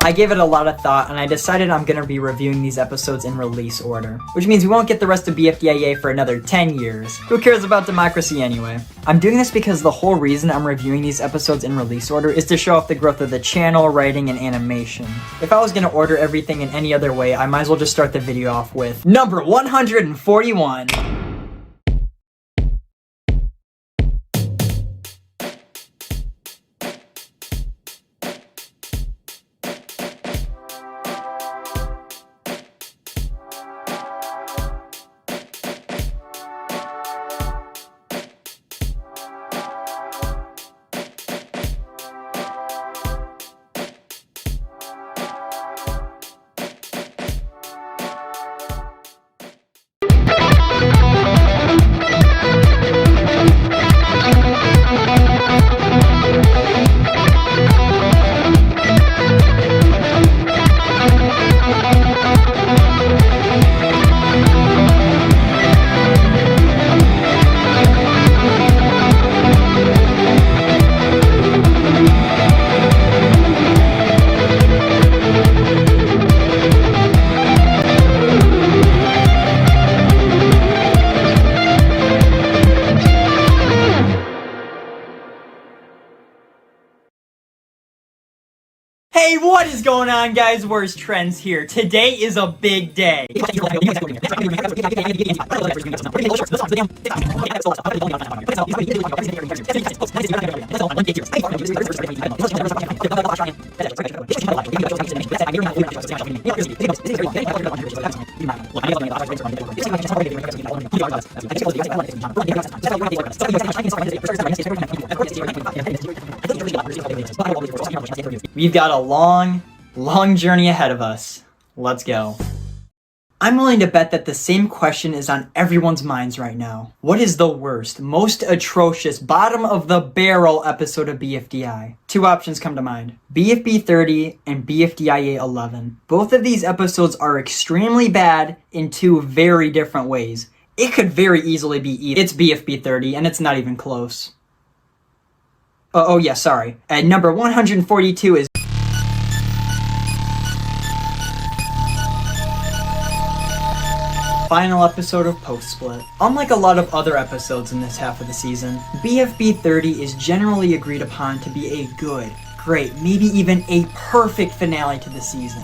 I gave it a lot of thought and I decided I'm gonna be reviewing these episodes in release order, which means we won't get the rest of BFDIA for another 10 years. Who cares about democracy anyway? I'm doing this because the whole reason I'm reviewing these episodes in release order is to show off the growth of the channel, writing, and animation. If I was gonna order everything in any other way, I might as well just start the video off with number 141. Hey, what is going on, guys? Where's Trends here? Today is a big day. We've got a long journey ahead of us. Let's go. I'm willing to bet that the same question is on everyone's minds right now. What is the worst, most atrocious, bottom of the barrel episode of BFDI? Two options come to mind. BFB 30 and BFDIA 11. Both of these episodes are extremely bad in two very different ways. It could very easily be either. It's BFB 30 and it's not even close. Oh yeah, sorry. At number 142 is final episode of Post-Split. Unlike a lot of other episodes in this half of the season, BFB 30 is generally agreed upon to be a good, great, maybe even a perfect finale to the season.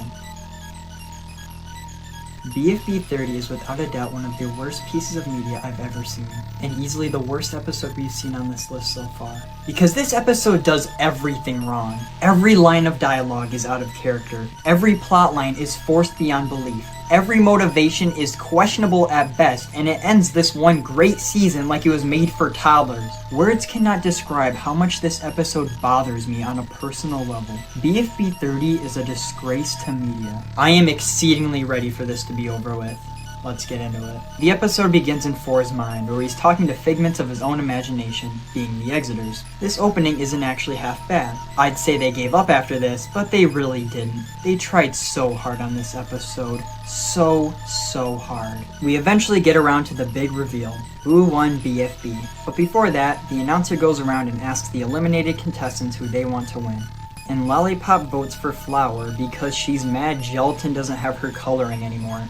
BFB 30 is without a doubt one of the worst pieces of media I've ever seen, and easily the worst episode we've seen on this list so far. Because this episode does everything wrong. Every line of dialogue is out of character. Every plot line is forced beyond belief. Every motivation is questionable at best, and it ends this one great season like it was made for toddlers. Words cannot describe how much this episode bothers me on a personal level. BFB 30 is a disgrace to media. I am exceedingly ready for this to be over with. Let's get into it. The episode begins in 4's mind, where he's talking to figments of his own imagination, being the Exiters. This opening isn't actually half bad. I'd say they gave up after this, but they really didn't. They tried so hard on this episode. So hard. We eventually get around to the big reveal. Who won BFB? But before that, the announcer goes around and asks the eliminated contestants who they want to win. And Lollipop votes for Flower because she's mad Gelatin doesn't have her coloring anymore.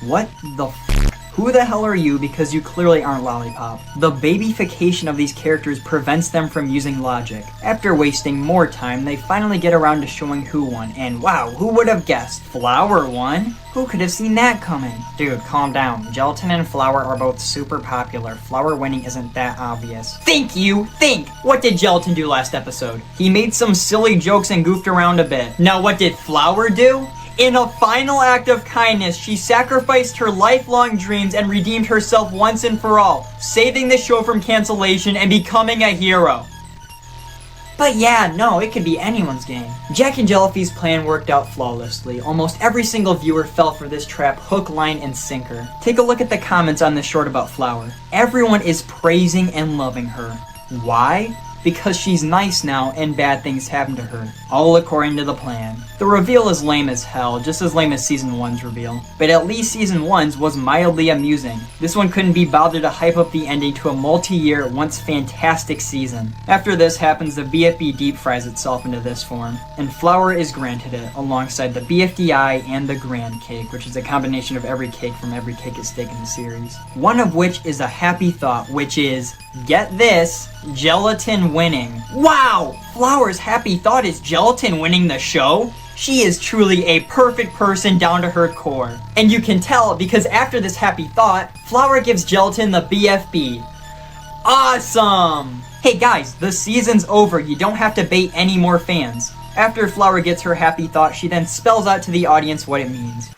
What the f***? Who the hell are you because you clearly aren't Lollipop? The babyfication of these characters prevents them from using logic. After wasting more time, they finally get around to showing who won, and wow, who would have guessed? Flower won? Who could have seen that coming? Dude, calm down. Gelatin and Flower are both super popular. Flower winning isn't that obvious. Think! What did Gelatin do last episode? He made some silly jokes and goofed around a bit. Now what did Flower do? In a final act of kindness, she sacrificed her lifelong dreams and redeemed herself once and for all, saving the show from cancellation and becoming a hero. But yeah, no, it could be anyone's game. Jack and Jellyfy's plan worked out flawlessly. Almost every single viewer fell for this trap hook, line, and sinker. Take a look at the comments on this short about Flower. Everyone is praising and loving her. Why? because she's nice now and bad things happen to her, all according to the plan. The reveal is lame as hell, just as lame as Season 1's reveal. But at least Season 1's was mildly amusing. This one couldn't be bothered to hype up the ending to a multi-year, once fantastic season. After this happens, the BFB deep fries itself into this form, and Flower is granted it, alongside the BFDI and the Grand Cake, which is a combination of every cake from every Cake at Stake in the series. One of which is a happy thought, which is, get this, Gelatin winning. Wow! Flower's happy thought is Gelatin winning the show? She is truly a perfect person down to her core. And you can tell because after this happy thought, Flower gives Gelatin the BFB. Awesome! Hey guys, the season's over. You don't have to bait any more fans. After Flower gets her happy thought, she then spells out to the audience what it means.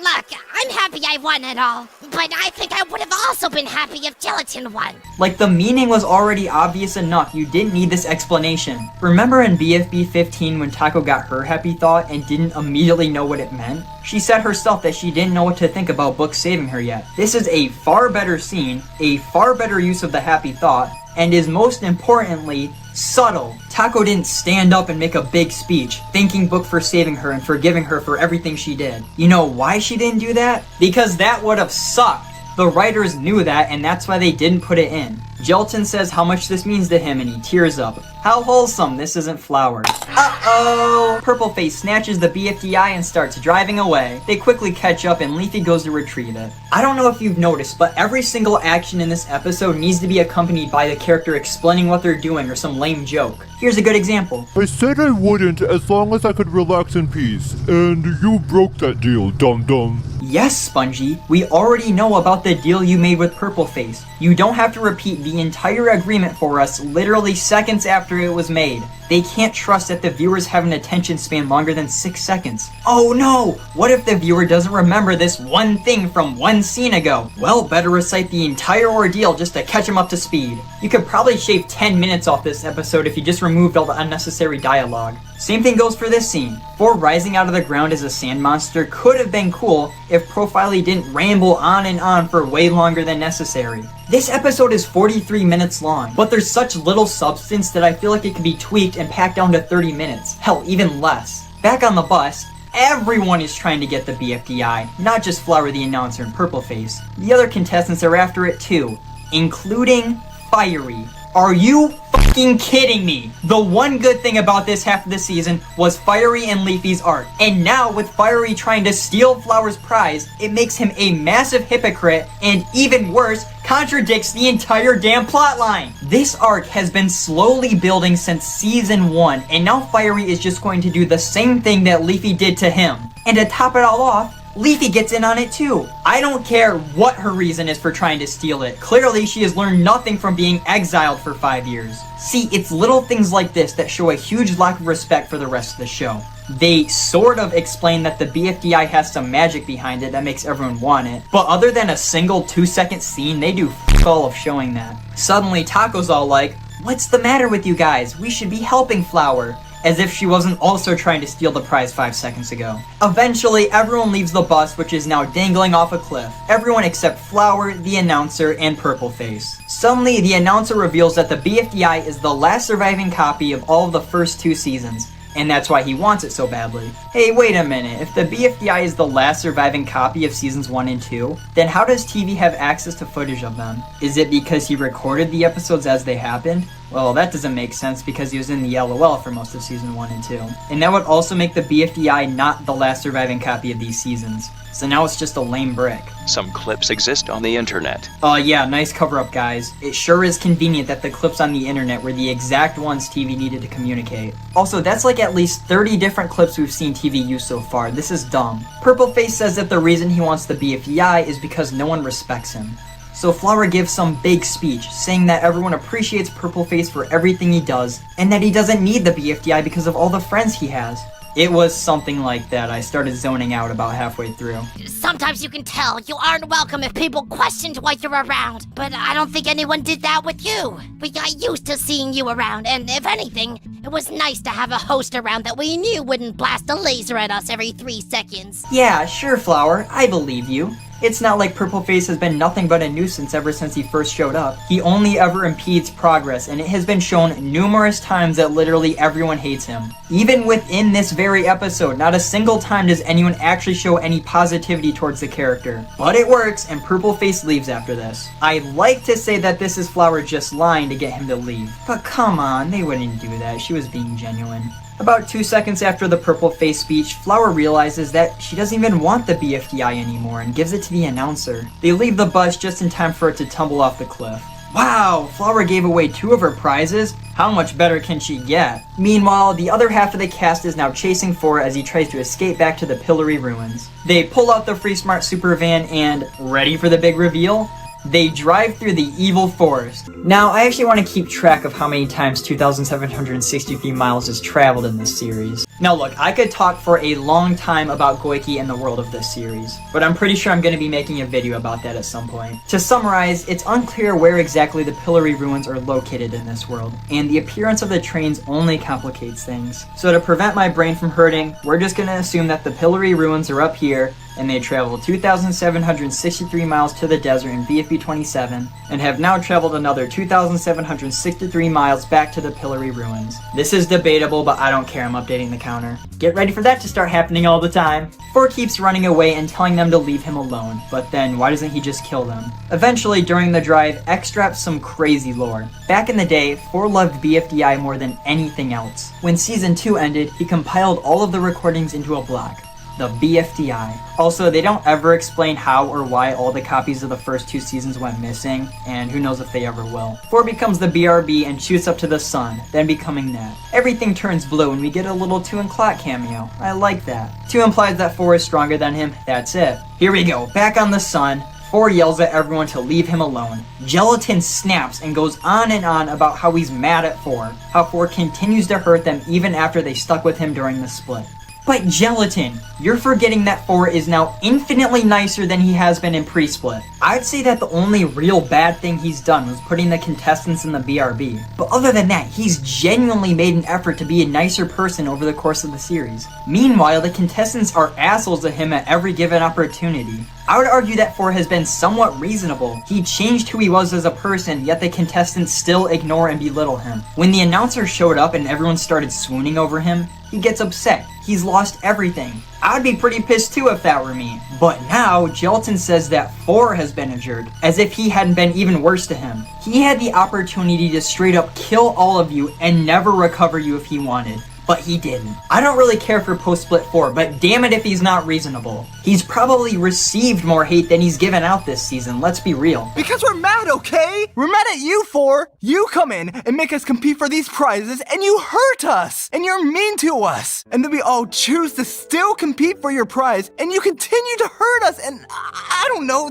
Look, I'm happy I won it all, but I think I would have also been happy if Gelatin won. Like, the meaning was already obvious enough, you didn't need this explanation. Remember in BFB 15 when Taco got her happy thought and didn't immediately know what it meant? She said herself that she didn't know what to think about Book saving her yet. This is a far better scene, a far better use of the happy thought, and is most importantly, subtle. Taco didn't stand up and make a big speech, thanking Book for saving her and forgiving her for everything she did. You know why she didn't do that? Because that would have sucked. The writers knew that, and that's why they didn't put it in. Gelatin says how much this means to him and he tears up. How wholesome, this isn't Flower. Uh-oh! Purpleface snatches the BFDI and starts driving away. They quickly catch up and Leafy goes to retrieve it. I don't know if you've noticed, but every single action in this episode needs to be accompanied by the character explaining what they're doing or some lame joke. Here's a good example. I said I wouldn't as long as I could relax in peace, and you broke that deal, dum-dum. Yes, Spongy, we already know about the deal you made with Purpleface. You don't have to repeat the entire agreement for us literally seconds after it was made. They can't trust that the viewers have an attention span longer than 6 seconds. Oh no! What if the viewer doesn't remember this one thing from one scene ago? Well, better recite the entire ordeal just to catch them up to speed. You could probably shave 10 minutes off this episode if you just removed all the unnecessary dialogue. Same thing goes for this scene. For rising out of the ground as a sand monster could have been cool if Profiley didn't ramble on and on for way longer than necessary. This episode is 43 minutes long, but there's such little substance that I feel like it could be tweaked and packed down to 30 minutes. Hell, even less. Back on the bus, everyone is trying to get the BFDI, not just Flower the announcer and Purpleface. The other contestants are after it too, including Fiery. Are you fucking kidding me? The one good thing about this half of the season was Fiery and Leafy's art. And now with Fiery trying to steal Flower's prize, it makes him a massive hypocrite and even worse, contradicts the entire damn plotline. This arc has been slowly building since season 1 and now Fiery is just going to do the same thing that Leafy did to him. And to top it all off, Leafy gets in on it too. I don't care what her reason is for trying to steal it. Clearly, she has learned nothing from being exiled for 5 years. See, it's little things like this that show a huge lack of respect for the rest of the show. They sort of explain that the BFDI has some magic behind it that makes everyone want it, but other than a single 2-second scene, they do f*** all of showing that. Suddenly, Taco's all like, "What's the matter with you guys? We should be helping Flower." As if she wasn't also trying to steal the prize 5 seconds ago. Eventually, everyone leaves the bus, which is now dangling off a cliff. Everyone except Flower, the announcer, and Purpleface. Suddenly, the announcer reveals that the BFDI is the last surviving copy of all of the first 2 seasons, and that's why he wants it so badly. Hey, wait a minute, if the BFDI is the last surviving copy of seasons 1 and 2, then how does TV have access to footage of them? Is it because he recorded the episodes as they happened? Well, that doesn't make sense because he was in the LOL for most of season 1 and 2. And that would also make the BFDI not the last surviving copy of these seasons. So now it's just a lame brick. Some clips exist on the internet. Yeah, nice cover up, guys. It sure is convenient that the clips on the internet were the exact ones TV needed to communicate. Also, that's like at least 30 different clips we've seen TV use so far. This is dumb. Purpleface says that the reason he wants the BFDI is because no one respects him. So Flower gives some big speech, saying that everyone appreciates Purpleface for everything he does, and that he doesn't need the BFDI because of all the friends he has. It was something like that. I started zoning out about halfway through. Sometimes you can tell you aren't welcome if people questioned why you're around, but I don't think anyone did that with you. We got used to seeing you around, and if anything, it was nice to have a host around that we knew wouldn't blast a laser at us every 3 seconds. Yeah, sure, Flower, I believe you. It's not like Purple Face has been nothing but a nuisance ever since he first showed up. He only ever impedes progress, and it has been shown numerous times that literally everyone hates him. Even within this very episode, not a single time does anyone actually show any positivity towards the character. But it works, and Purple Face leaves after this. I'd like to say that this is Flower just lying to get him to leave, but come on, they wouldn't do that. She was being genuine. About 2 seconds after the Purple Face speech, Flower realizes that she doesn't even want the BFDI anymore and gives it to the announcer. They leave the bus just in time for it to tumble off the cliff. Wow, Flower gave away 2 of her prizes? How much better can she get? Meanwhile, the other half of the cast is now chasing 4 as he tries to escape back to the Pillory Ruins. They pull out the Free Smart Super Van and, ready for the big reveal? They drive through the evil forest. Now, I actually want to keep track of how many times 2,763 miles is traveled in this series. Now look, I could talk for a long time about Goiki and the world of this series, but I'm pretty sure I'm going to be making a video about that at some point. To summarize, it's unclear where exactly the Pillory Ruins are located in this world, and the appearance of the trains only complicates things. So to prevent my brain from hurting, we're just going to assume that the Pillory Ruins are up here, and they traveled 2,763 miles to the desert in BFB 27, and have now traveled another 2,763 miles back to the Pillory Ruins. This is debatable, but I don't care, I'm updating the counter. Get ready for that to start happening all the time. 4 keeps running away and telling them to leave him alone, but then why doesn't he just kill them? Eventually, during the drive, X drops some crazy lore. Back in the day, 4 loved BFDI more than anything else. When Season 2 ended, he compiled all of the recordings into a block. The BFDI. Also, they don't ever explain how or why all the copies of the first 2 seasons went missing, and who knows if they ever will. 4 becomes the BRB and shoots up to the sun, then becoming that. Everything turns blue and we get a little 2 and Clock cameo. I like that. 2 implies that 4 is stronger than him, that's it. Here we go, back on the sun. 4 yells at everyone to leave him alone. Gelatin snaps and goes on and on about how he's mad at 4, how 4 continues to hurt them even after they stuck with him during the split. But Gelatin, you're forgetting that 4 is now infinitely nicer than he has been in pre-split. I'd say that the only real bad thing he's done was putting the contestants in the BRB. But other than that, he's genuinely made an effort to be a nicer person over the course of the series. Meanwhile, the contestants are assholes to him at every given opportunity. I would argue that 4 has been somewhat reasonable. He changed who he was as a person, yet the contestants still ignore and belittle him. When the announcer showed up and everyone started swooning over him, he gets upset. He's lost everything. I'd be pretty pissed too if that were me. But now, Gelatin says that 4 has been injured, as if he hadn't been even worse to him. He had the opportunity to straight up kill all of you and never recover you if he wanted. But he didn't. I don't really care for post-split 4, but damn it if he's not reasonable. He's probably received more hate than he's given out this season, let's be real. Because we're mad, okay? We're mad at you 4. You come in and make us compete for these prizes, and you hurt us! And you're mean to us! And then we all choose to still compete for your prize, and you continue to hurt us, and I don't know,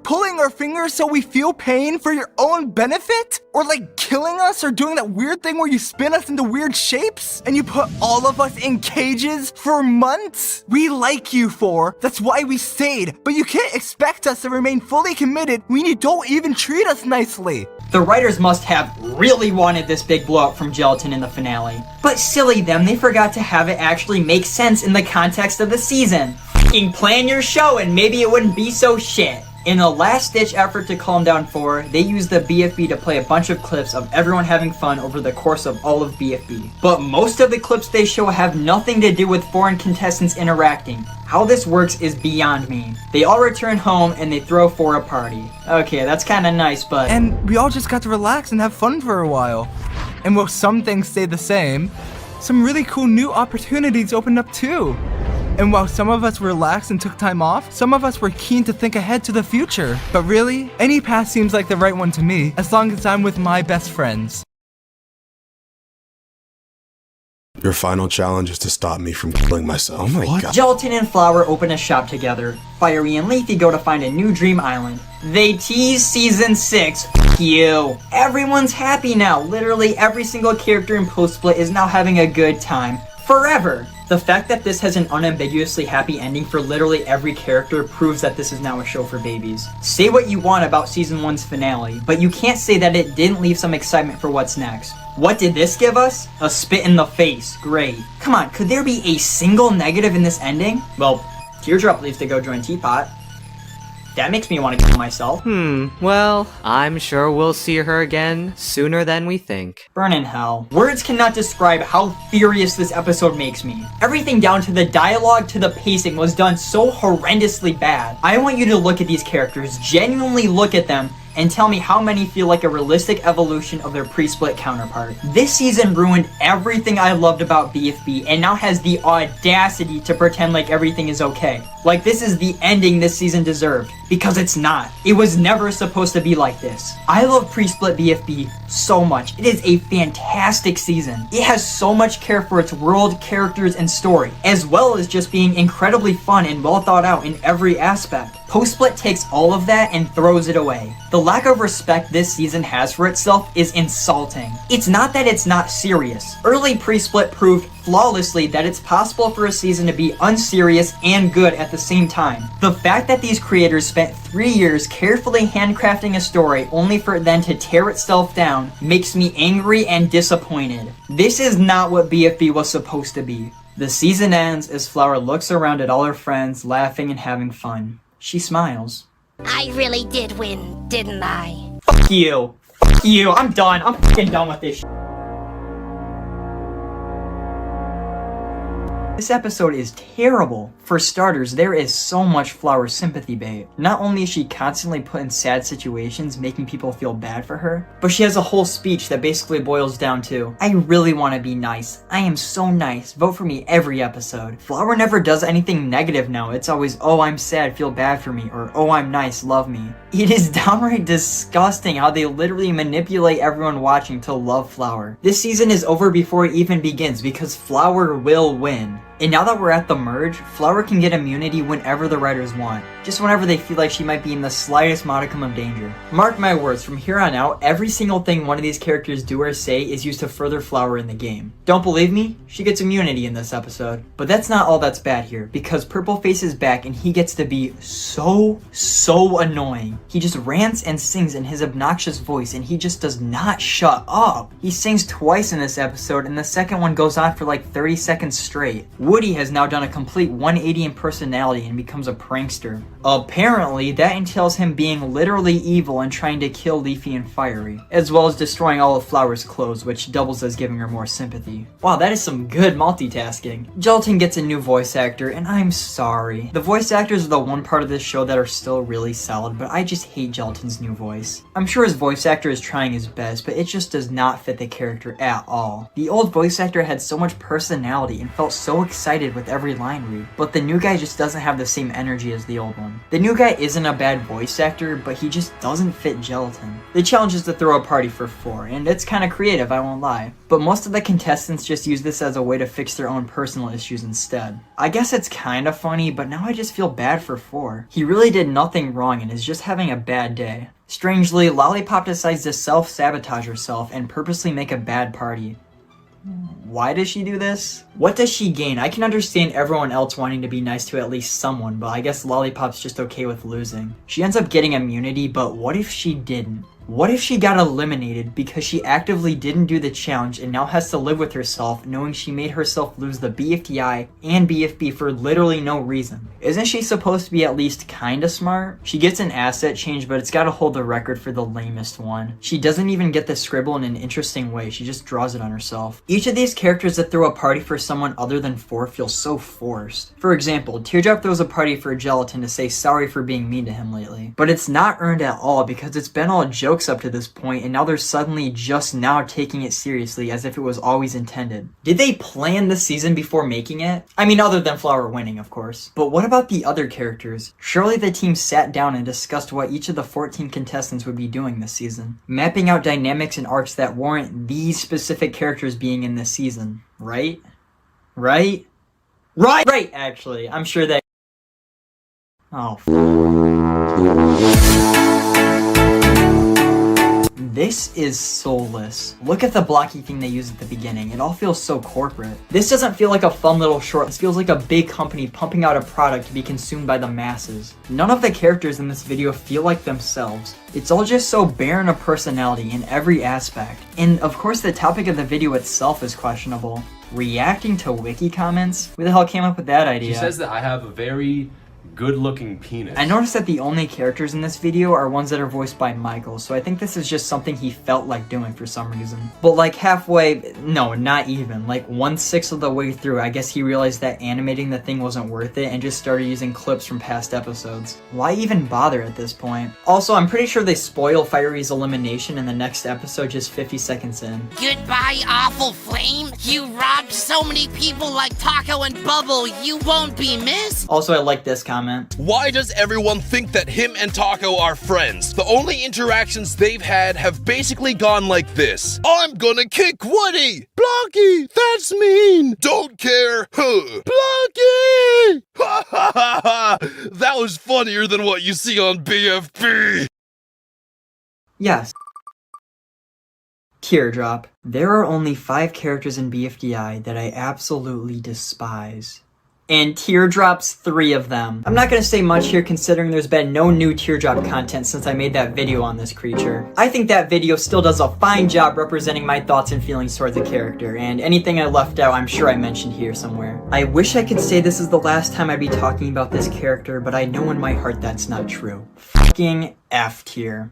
pulling our fingers so we feel pain for your own benefit? Or like killing us, or doing that weird thing where you spin us into weird shapes? And you put all of us in cages for months? We like you 4. That's why we stayed. But you can't expect us to remain fully committed when you don't even treat us nicely. The writers must have really wanted this big blowout from Gelatin in the finale. But silly them, they forgot to have it actually make sense in the context of the season. F***ing plan your show and maybe it wouldn't be so shit. In a last-ditch effort to calm down 4, they used the BFB to play a bunch of clips of everyone having fun over the course of all of BFB. But most of the clips they show have nothing to do with foreign contestants interacting. How this works is beyond me. They all return home and they throw 4 a party. Okay, that's kinda nice, but... And we all just got to relax and have fun for a while. And while some things stay the same, some really cool new opportunities opened up too. And while some of us relaxed and took time off, some of us were keen to think ahead to the future. But really, any path seems like the right one to me, as long as I'm with my best friends. Your final challenge is to stop me from killing myself. Oh my god. Gelatin and Flower open a shop together. Fiery and Leafy go to find a new dream island. They tease Season 6. F*** you. Everyone's happy now. Literally every single character in Post-Split is now having a good time. Forever. The fact that this has an unambiguously happy ending for literally every character proves that this is now a show for babies. Say what you want about Season 1's finale, but you can't say that it didn't leave some excitement for what's next. What did this give us? A spit in the face. Great. Come on, could there be a single negative in this ending? Well, Teardrop leaves to go join Teapot. That makes me want to kill myself. Well, I'm sure we'll see her again sooner than we think. Burn in hell. Words cannot describe how furious this episode makes me. Everything down to the dialogue to the pacing was done so horrendously bad. I want you to look at these characters, genuinely look at them, and tell me how many feel like a realistic evolution of their pre-split counterpart. This season ruined everything I loved about BFB and now has the audacity to pretend like everything is okay. Like this is the ending this season deserved. Because it's not. It was never supposed to be like this. I love pre-split BFB so much. It is a fantastic season. It has so much care for its world, characters, and story, as well as just being incredibly fun and well thought out in every aspect. Post-split takes all of that and throws it away. The lack of respect this season has for itself is insulting. It's not that it's not serious. Early pre-split proved flawlessly that it's possible for a season to be unserious and good at the same time. The fact that these creators spent 3 years carefully handcrafting a story only for it then to tear itself down makes me angry and disappointed. This is not what BFB was supposed to be. The season ends as Flower looks around at all her friends laughing and having fun. She smiles. I really did win, didn't I? Fuck you. Fuck you. I'm done. I'm fucking done with this shit. This episode is terrible. For starters, there is so much Flower sympathy bait. Not only is she constantly put in sad situations, making people feel bad for her, but she has a whole speech that basically boils down to, I really want to be nice. I am so nice. Vote for me every episode. Flower never does anything negative now. It's always, oh, I'm sad, feel bad for me, or oh, I'm nice, love me. It is downright disgusting how they literally manipulate everyone watching to love Flower. This season is over before it even begins because Flower will win. And now that we're at the merge, Flower can get immunity whenever the writers want, just whenever they feel like she might be in the slightest modicum of danger. Mark my words, from here on out, every single thing one of these characters do or say is used to further Flower in the game. Don't believe me? She gets immunity in this episode. But that's not all that's bad here, because Purpleface is back and he gets to be so annoying. He just rants and sings in his obnoxious voice and he just does not shut up. He sings twice in this episode and the second one goes on for like 30 seconds straight. Woody has now done a complete 180 in personality and becomes a prankster. Apparently, that entails him being literally evil and trying to kill Leafy and Fiery, as well as destroying all of Flower's clothes, which doubles as giving her more sympathy. Wow, that is some good multitasking. Gelatin gets a new voice actor, and I'm sorry. The voice actors are the one part of this show that are still really solid, but I just hate Gelatin's new voice. I'm sure his voice actor is trying his best, but it just does not fit the character at all. The old voice actor had so much personality and felt so excited with every line read, but the new guy just doesn't have the same energy as the old one. The new guy isn't a bad voice actor, but he just doesn't fit Gelatin. The challenge is to throw a party for 4, and it's kinda creative, I won't lie. But most of the contestants just use this as a way to fix their own personal issues instead. I guess it's kinda funny, but now I just feel bad for 4. He really did nothing wrong and is just having a bad day. Strangely, Lollipop decides to self-sabotage herself and purposely make a bad party. Why does she do this? What does she gain? I can understand everyone else wanting to be nice to at least someone, but I guess Lollipop's just okay with losing. She ends up getting immunity, but what if she didn't? What if she got eliminated because she actively didn't do the challenge and now has to live with herself knowing she made herself lose the BFDI and BFB for literally no reason? Isn't she supposed to be at least kinda smart? She gets an asset change, but it's gotta hold the record for the lamest one. She doesn't even get the scribble in an interesting way, she just draws it on herself. Each of these characters that throw a party for someone other than 4 feels so forced. For example, Teardrop throws a party for Gelatin to say sorry for being mean to him lately. But it's not earned at all because it's been all jokes up to this point and now they're suddenly just now taking it seriously as if it was always intended. Did they plan the season before making it? I mean, other than Flower winning, of course. But what about the other characters? Surely the team sat down and discussed what each of the 14 contestants would be doing this season, mapping out dynamics and arcs that warrant these specific characters being in this season, right? Right, actually. I'm sure that... Oh, This is soulless. Look at the blocky thing they use at the beginning. It all feels so corporate. This doesn't feel like a fun little short. This feels like a big company pumping out a product to be consumed by the masses. None of the characters in this video feel like themselves. It's all just so barren of personality in every aspect. And of course the topic of the video itself is questionable. Reacting to wiki comments? Who the hell came up with that idea? She says that I have a very good-looking penis. I noticed that the only characters in this video are ones that are voiced by Michael, so I think this is just something he felt like doing for some reason. But like halfway, no, not even, like 1/6 of the way through, I guess he realized that animating the thing wasn't worth it and just started using clips from past episodes. Why even bother at this point? Also, I'm pretty sure they spoil Fiery's elimination in the next episode just 50 seconds in. Goodbye, awful flame. You robbed so many people like Taco and Bubble. You won't be missed. Also, I like this comment. Why does everyone think that him and Taco are friends? The only interactions they've had have basically gone like this. I'm gonna kick Woody! Blonky, that's mean! Don't care, huh? Blonky! Ha ha ha ha! That was funnier than what you see on BFB! Yes. Teardrop. There are only 5 characters in BFDI that I absolutely despise. And Teardrop's 3 of them. I'm not gonna say much here considering there's been no new Teardrop content since I made that video on this creature. I think that video still does a fine job representing my thoughts and feelings towards the character, and anything I left out I'm sure I mentioned here somewhere. I wish I could say this is the last time I'd be talking about this character, but I know in my heart that's not true. Fucking F tier.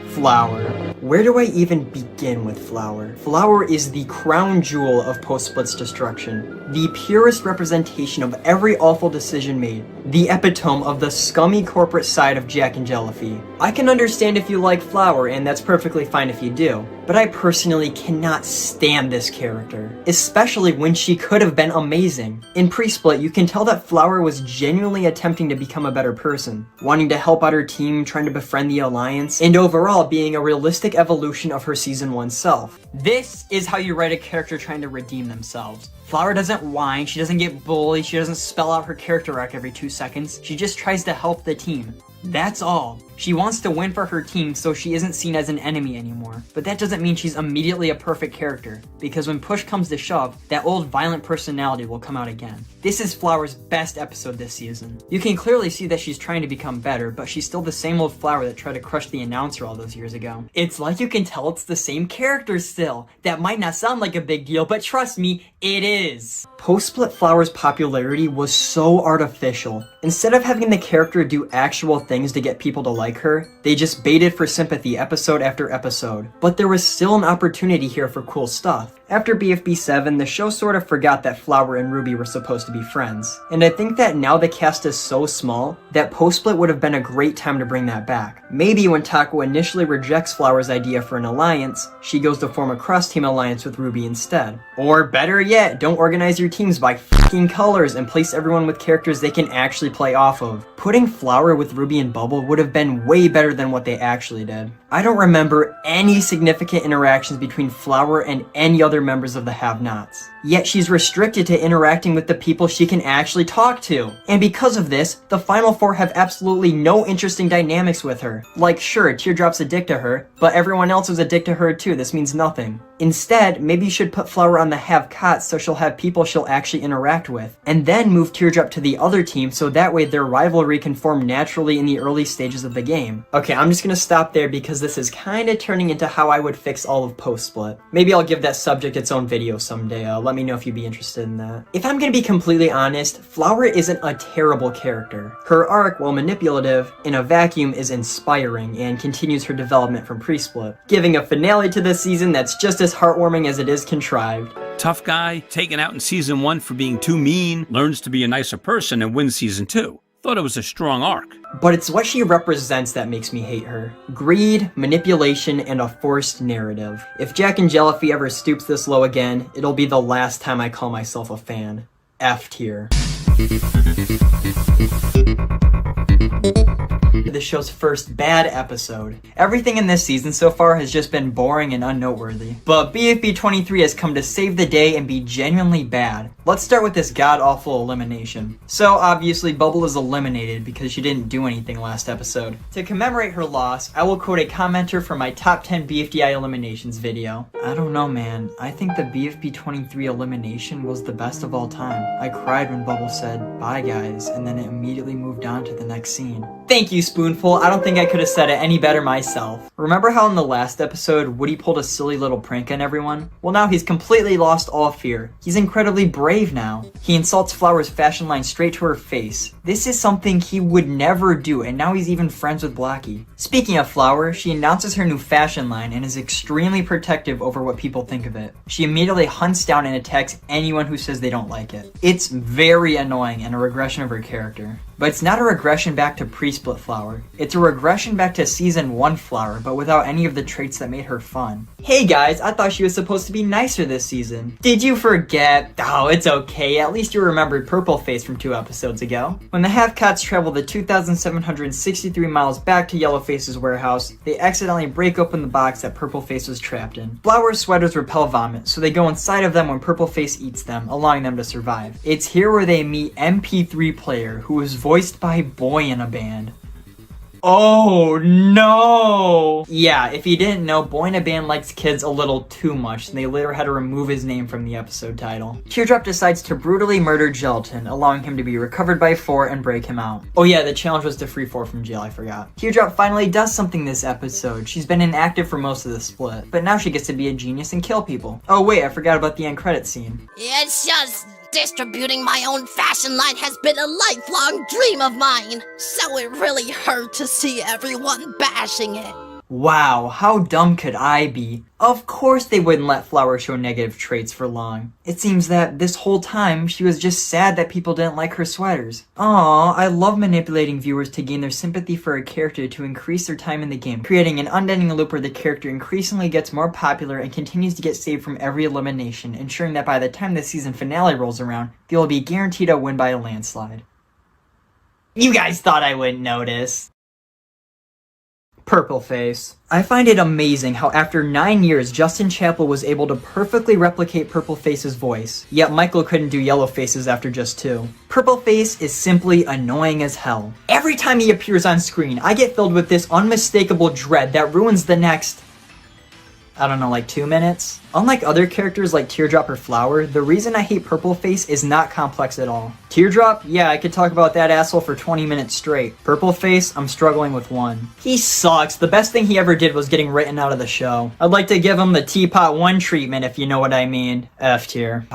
Flower. Where do I even begin with Flower? Flower is the crown jewel of Post-Split's destruction. The purest representation of every awful decision made. The epitome of the scummy corporate side of Jack and Jellyfy. I can understand if you like Flower, and that's perfectly fine if you do. But I personally cannot stand this character. Especially when she could have been amazing. In Pre-Split, you can tell that Flower was genuinely attempting to become a better person. Wanting to help out her team, trying to befriend the Alliance, and overall being a realistic evolution of her Season 1 self. This is how you write a character trying to redeem themselves. Flower doesn't whine, she doesn't get bullied, she doesn't spell out her character arc every 2 seconds, she just tries to help the team. That's all. She wants to win for her team so she isn't seen as an enemy anymore. But that doesn't mean she's immediately a perfect character, because when push comes to shove, that old violent personality will come out again. This is Flower's best episode this season. You can clearly see that she's trying to become better, but she's still the same old Flower that tried to crush the announcer all those years ago. It's like you can tell it's the same character still. That might not sound like a big deal, but trust me, it is. Post-Split Flower's popularity was so artificial. Instead of having the character do actual things to get people to like her, they just baited for sympathy episode after episode. But there was still an opportunity here for cool stuff. After BFB 7, the show sort of forgot that Flower and Ruby were supposed to be friends. And I think that now the cast is so small, that Post-Split would have been a great time to bring that back. Maybe when Taco initially rejects Flower's idea for an alliance, she goes to form a cross-team alliance with Ruby instead. Or better yet, don't organize your teams by f***ing colors and place everyone with characters they can actually play off of. Putting Flower with Ruby and Bubble would have been way better than what they actually did. I don't remember any significant interactions between Flower and any other members of the Have-Nots. Yet she's restricted to interacting with the people she can actually talk to. And because of this, the Final Four have absolutely no interesting dynamics with her. Like, sure, Teardrop's a dick to her, but everyone else is a dick to her too, this means nothing. Instead, maybe you should put Flower on the Have-Cots so she'll have people she'll actually interact with, and then move Teardrop to the other team so that way their rivalry can form naturally in the early stages of the game. Okay, I'm just gonna stop there because this is kinda turning into how I would fix all of Post-Split. Maybe I'll give that subject its own video someday, let me know if you'd be interested in that. If I'm gonna be completely honest, Flower isn't a terrible character. Her arc, while manipulative, in a vacuum is inspiring and continues her development from Pre-Split, giving a finale to this season that's just as heartwarming as it is contrived. Tough guy, taken out in Season 1 for being too mean, learns to be a nicer person and wins Season 2. Thought it was a strong arc. But it's what she represents that makes me hate her. Greed, manipulation, and a forced narrative. If Jack and Jellyfy ever stoops this low again, it'll be the last time I call myself a fan. F tier. The show's first bad episode. Everything in this season so far has just been boring and unnoteworthy. But BFB 23 has come to save the day and be genuinely bad. Let's start with this god-awful elimination. So obviously Bubble is eliminated because she didn't do anything last episode. To commemorate her loss, I will quote a commenter from my top 10 BFDI eliminations video. I don't know, man. I think the BFB 23 elimination was the best of all time. I cried when Bubble said, "Bye guys," and then it immediately moved on to the next scene. Thank you, Spoon. spoonful. I don't think I could have said it any better myself. Remember how in the last episode, Woody pulled a silly little prank on everyone? Well, now he's completely lost all fear. He's incredibly brave now. He insults Flower's fashion line straight to her face. This is something he would never do, and now he's even friends with Blackie. Speaking of Flower, she announces her new fashion line and is extremely protective over what people think of it. She immediately hunts down and attacks anyone who says they don't like it. It's very annoying and a regression of her character. But it's not a regression back to pre-split Flower. It's a regression back to season 1 Flower, but without any of the traits that made her fun. Hey guys, I thought she was supposed to be nicer this season. Did you forget? Oh, it's okay. At least you remembered Purple Face from 2 episodes ago. When the Half-Cats travel the 2,763 miles back to Yellowface's warehouse, they accidentally break open the box that Purple Face was trapped in. Flower's sweaters repel vomit, so they go inside of them when Purple Face eats them, allowing them to survive. It's here where they meet MP3 Player, who is voiced by Boy in a Band. Oh no! Yeah, if you didn't know, Boy in a Band likes kids a little too much, and they later had to remove his name from the episode title. Teardrop decides to brutally murder Gelatin, allowing him to be recovered by 4 and break him out. Oh yeah, the challenge was to free 4 from jail, I forgot. Teardrop finally does something this episode. She's been inactive for most of the split, but now she gets to be a genius and kill people. Oh wait, I forgot about the end credit scene. It's just distributing my own fashion line has been a lifelong dream of mine, so it really hurt to see everyone bashing it. Wow, how dumb could I be? Of course they wouldn't let Flower show negative traits for long. It seems that this whole time she was just sad that people didn't like her sweaters. Aww, I love manipulating viewers to gain their sympathy for a character to increase their time in the game, creating an unending loop where the character increasingly gets more popular and continues to get saved from every elimination, ensuring that by the time the season finale rolls around, they will be guaranteed a win by a landslide. You guys thought I wouldn't notice. Purple Face. I find it amazing how after 9 years, Justin Chapel was able to perfectly replicate Purple Face's voice, yet Michael couldn't do Yellow Faces after just 2. Purple Face is simply annoying as hell. Every time he appears on screen, I get filled with this unmistakable dread that ruins the next, I don't know, like 2 minutes? Unlike other characters like Teardrop or Flower, the reason I hate Purple Face is not complex at all. Teardrop? Yeah, I could talk about that asshole for 20 minutes straight. Purple Face? I'm struggling with 1. He sucks. The best thing he ever did was getting written out of the show. I'd like to give him the Teapot 1 treatment, if you know what I mean. F tier.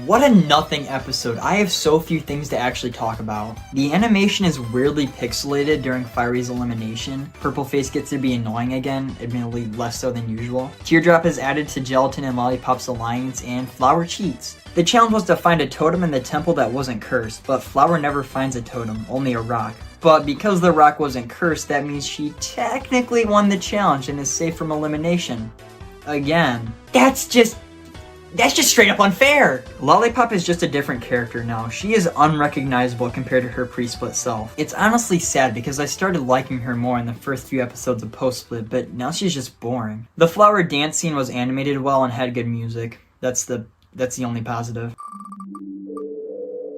What a nothing episode. I have so few things to actually talk about. The animation is weirdly pixelated during Fiery's elimination. Purple Face gets to be annoying again, admittedly less so than usual. Teardrop is added to Gelatin and Lollipop's alliance, and Flower cheats. The challenge was to find a totem in the temple that wasn't cursed, but Flower never finds a totem, only a rock. But because the rock wasn't cursed, that means she technically won the challenge and is safe from elimination. Again. That's just straight up unfair! Lollipop is just a different character now. She is unrecognizable compared to her pre-split self. It's honestly sad because I started liking her more in the first few episodes of post-split, but now she's just boring. The Flower dance scene was animated well and had good music. That's the only positive.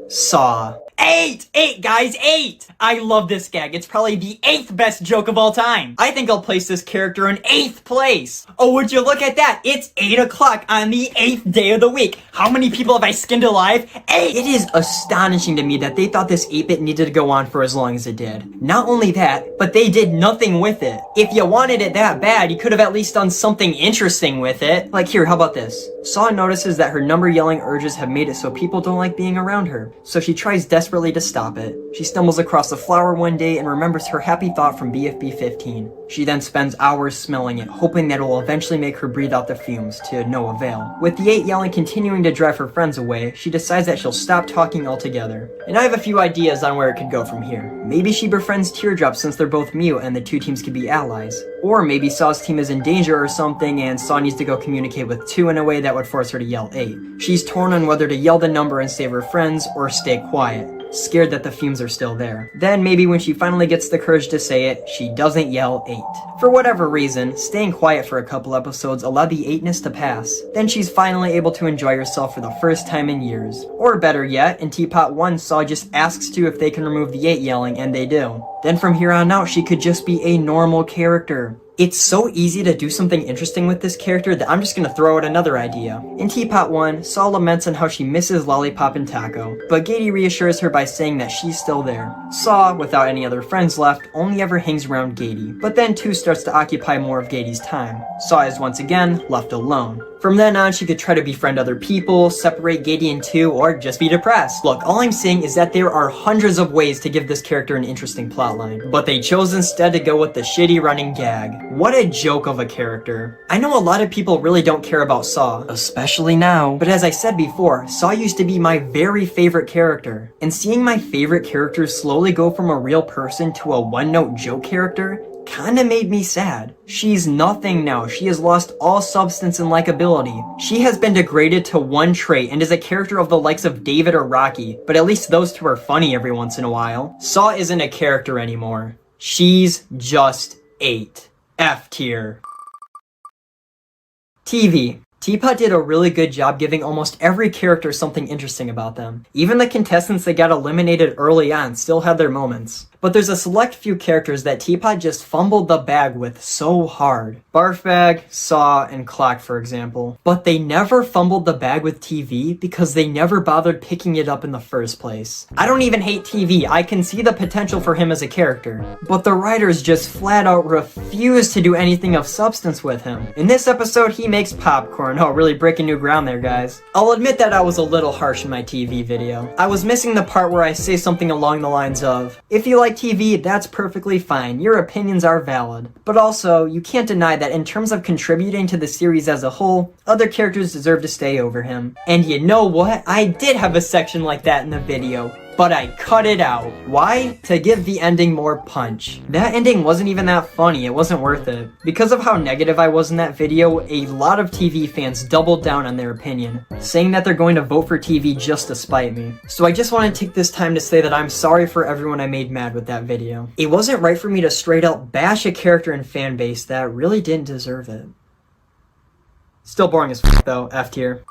Saw. 8! 8, guys, 8! I love this gag. It's probably the 8th best joke of all time. I think I'll place this character in 8th place. Oh, would you look at that? It's 8 o'clock on the 8th day of the week. How many people have I skinned alive? 8! It is astonishing to me that they thought this 8-bit needed to go on for as long as it did. Not only that, but they did nothing with it. If you wanted it that bad, you could have at least done something interesting with it. Like here, how about this? Saw notices that her number yelling urges have made it so people don't like being around her. So she tries desperately to stop it. She stumbles across a flower one day and remembers her happy thought from BFB 15. She then spends hours smelling it, hoping that it will eventually make her breathe out the fumes, to no avail. With the 8 yelling continuing to drive her friends away, she decides that she'll stop talking altogether. And I have a few ideas on where it could go from here. Maybe she befriends Teardrop since they're both mute and the 2 teams could be allies. Or maybe Saw's team is in danger or something and Saw needs to go communicate with 2 in a way that would force her to yell 8. She's torn on whether to yell the number and save her friends or stay quiet, scared that the fumes are still there. Then maybe when she finally gets the courage to say it, she doesn't yell 8. For whatever reason, staying quiet for a couple episodes allowed the 8ness to pass. Then she's finally able to enjoy herself for the first time in years. Or better yet, in Teapot 1, Saw just asks 2 if they can remove the 8 yelling, and they do. Then from here on out, she could just be a normal character. It's so easy to do something interesting with this character that I'm just gonna throw out another idea. In Teapot 1, Saw laments on how she misses Lollipop and Taco, but Gady reassures her by saying that she's still there. Saw, without any other friends left, only ever hangs around Gady, but then 2 starts to occupy more of Gady's time. Saw is once again left alone. From then on, she could try to befriend other people, separate Gady in 2, or just be depressed. Look, all I'm saying is that there are hundreds of ways to give this character an interesting plotline, but they chose instead to go with the shitty running gag. What a joke of a character. I know a lot of people really don't care about Saw, especially now, but as I said before, Saw used to be my very favorite character. And seeing my favorite character slowly go from a real person to a one-note joke character kinda made me sad. She's nothing now. She has lost all substance and likability. She has been degraded to one trait and is a character of the likes of David or Rocky, but at least those 2 are funny every once in a while. Saw isn't a character anymore. She's just 8. F tier. TV. Teapot did a really good job giving almost every character something interesting about them. Even the contestants that got eliminated early on still had their moments. But there's a select few characters that Teapot just fumbled the bag with so hard. Barfbag, Saw, and Clock, for example. But they never fumbled the bag with TV because they never bothered picking it up in the first place. I don't even hate TV, I can see the potential for him as a character. But the writers just flat out refuse to do anything of substance with him. In this episode, he makes popcorn. Oh, really breaking new ground there, guys. I'll admit that I was a little harsh in my TV video. I was missing the part where I say something along the lines of, if you like TV, that's perfectly fine. Your opinions are valid. But also, you can't deny that in terms of contributing to the series as a whole, other characters deserve to stay over him. And you know what? I did have a section like that in the video, but I cut it out. Why? To give the ending more punch. That ending wasn't even that funny, it wasn't worth it. Because of how negative I was in that video, a lot of TV fans doubled down on their opinion, saying that they're going to vote for TV just to spite me. So I just want to take this time to say that I'm sorry for everyone I made mad with that video. It wasn't right for me to straight up bash a character and fan base that really didn't deserve it. Still boring as f though, F tier.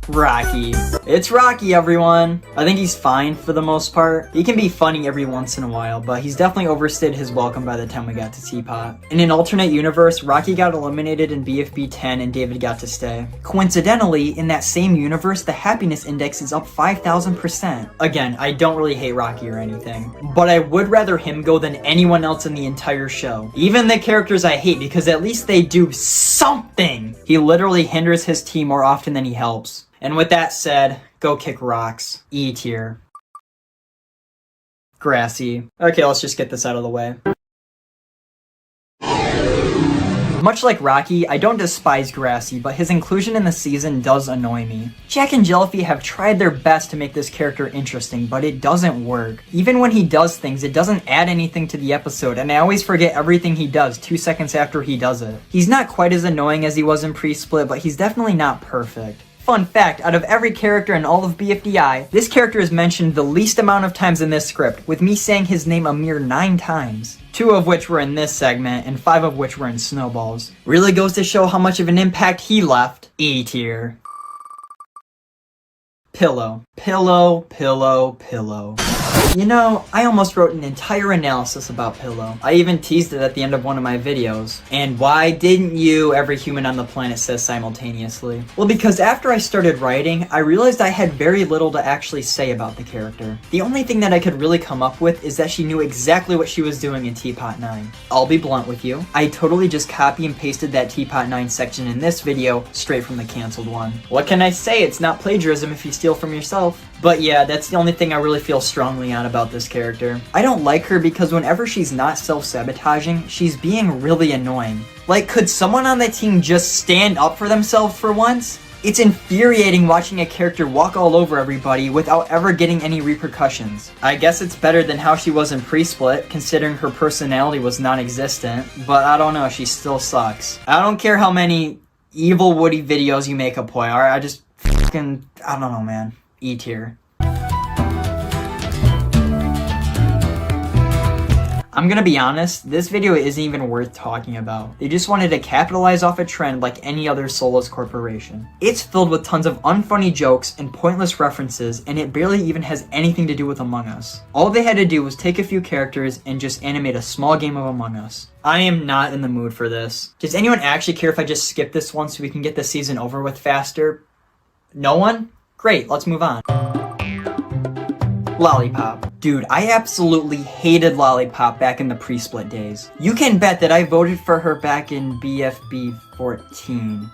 Rocky. It's Rocky, everyone. I think he's fine for the most part. He can be funny every once in a while, but he's definitely overstayed his welcome by the time we got to Teapot. In an alternate universe, Rocky got eliminated in BFB 10 and David got to stay. Coincidentally, in that same universe, the happiness index is up 5,000%. Again, I don't really hate Rocky or anything, but I would rather him go than anyone else in the entire show. Even the characters I hate, because at least they do something. He literally hinders his team more often than he helps. And with that said, go kick rocks. E tier. Grassy. Okay, let's just get this out of the way. Much like Rocky, I don't despise Grassy, but his inclusion in the season does annoy me. Jack and Jellyfy have tried their best to make this character interesting, but it doesn't work. Even when he does things, it doesn't add anything to the episode, and I always forget everything he does 2 seconds after he does it. He's not quite as annoying as he was in pre-split, but he's definitely not perfect. Fun fact, out of every character in all of BFDI, this character is mentioned the least amount of times in this script, with me saying his name a mere 9 times. 2 of which were in this segment, and 5 of which were in Snowballs. Really goes to show how much of an impact he left. E tier. Pillow. Pillow, pillow, pillow. You know, I almost wrote an entire analysis about Pillow. I even teased it at the end of one of my videos. And why didn't you, every human on the planet says simultaneously? Well, because after I started writing, I realized I had very little to actually say about the character. The only thing that I could really come up with is that she knew exactly what she was doing in Teapot 9. I'll be blunt with you. I totally just copy and pasted that Teapot 9 section in this video straight from the canceled one. What can I say? It's not plagiarism if you steal from yourself. But yeah, that's the only thing I really feel strongly on about this character. I don't like her because whenever she's not self-sabotaging, she's being really annoying. Like, could someone on the team just stand up for themselves for once? It's infuriating watching a character walk all over everybody without ever getting any repercussions. I guess it's better than how she was in pre-split, considering her personality was non-existent, but I don't know, she still sucks. I don't care how many evil Woody videos you make up, alright? I just fucking, I don't know, man. E tier. I'm I'm gonna be honest, this video isn't even worth talking about. They just wanted to capitalize off a trend like any other soulless corporation. It's filled with tons of unfunny jokes and pointless references, and it barely even has anything to do with Among Us. All they had to do was take a few characters and just animate a small game of Among Us. I am not in the mood for this. Does anyone actually care if I just skip this one so we can get the season over with faster? No one? Great, let's move on. Lollipop. Dude, I absolutely hated Lollipop back in the pre-split days. You can bet that I voted for her back in BFB 14.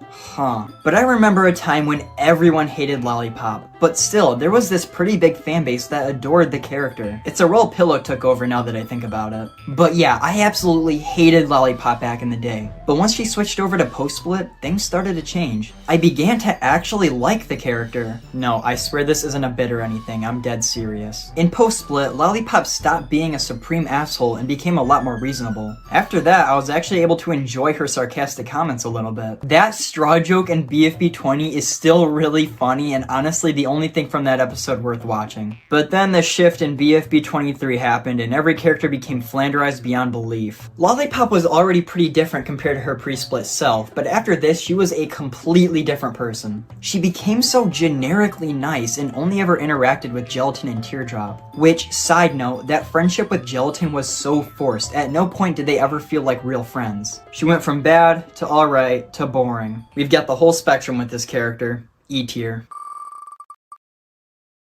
Huh. But I remember a time when everyone hated Lollipop. But still, there was this pretty big fan base that adored the character. It's a role Pillow took over now that I think about it. But yeah, I absolutely hated Lollipop back in the day. But once she switched over to post-split, things started to change. I began to actually like the character. No, I swear this isn't a bit or anything, I'm dead serious. In post-split, Lollipop stopped being a supreme asshole and became a lot more reasonable. After that, I was actually able to enjoy her sarcastic comments a little bit. That straw joke in BFB 20 is still really funny and honestly the only thing from that episode worth watching. But then the shift in BFB 23 happened and every character became flanderized beyond belief. Lollipop was already pretty different compared to her pre-split self, but after this she was a completely different person. She became so generically nice and only ever interacted with Gelatin and Teardrop. Which, side note, that friendship with Gelatin was so forced. At no point did they ever feel like real friends. She went from bad to alright to boring. We've got the whole spectrum with this character. E tier.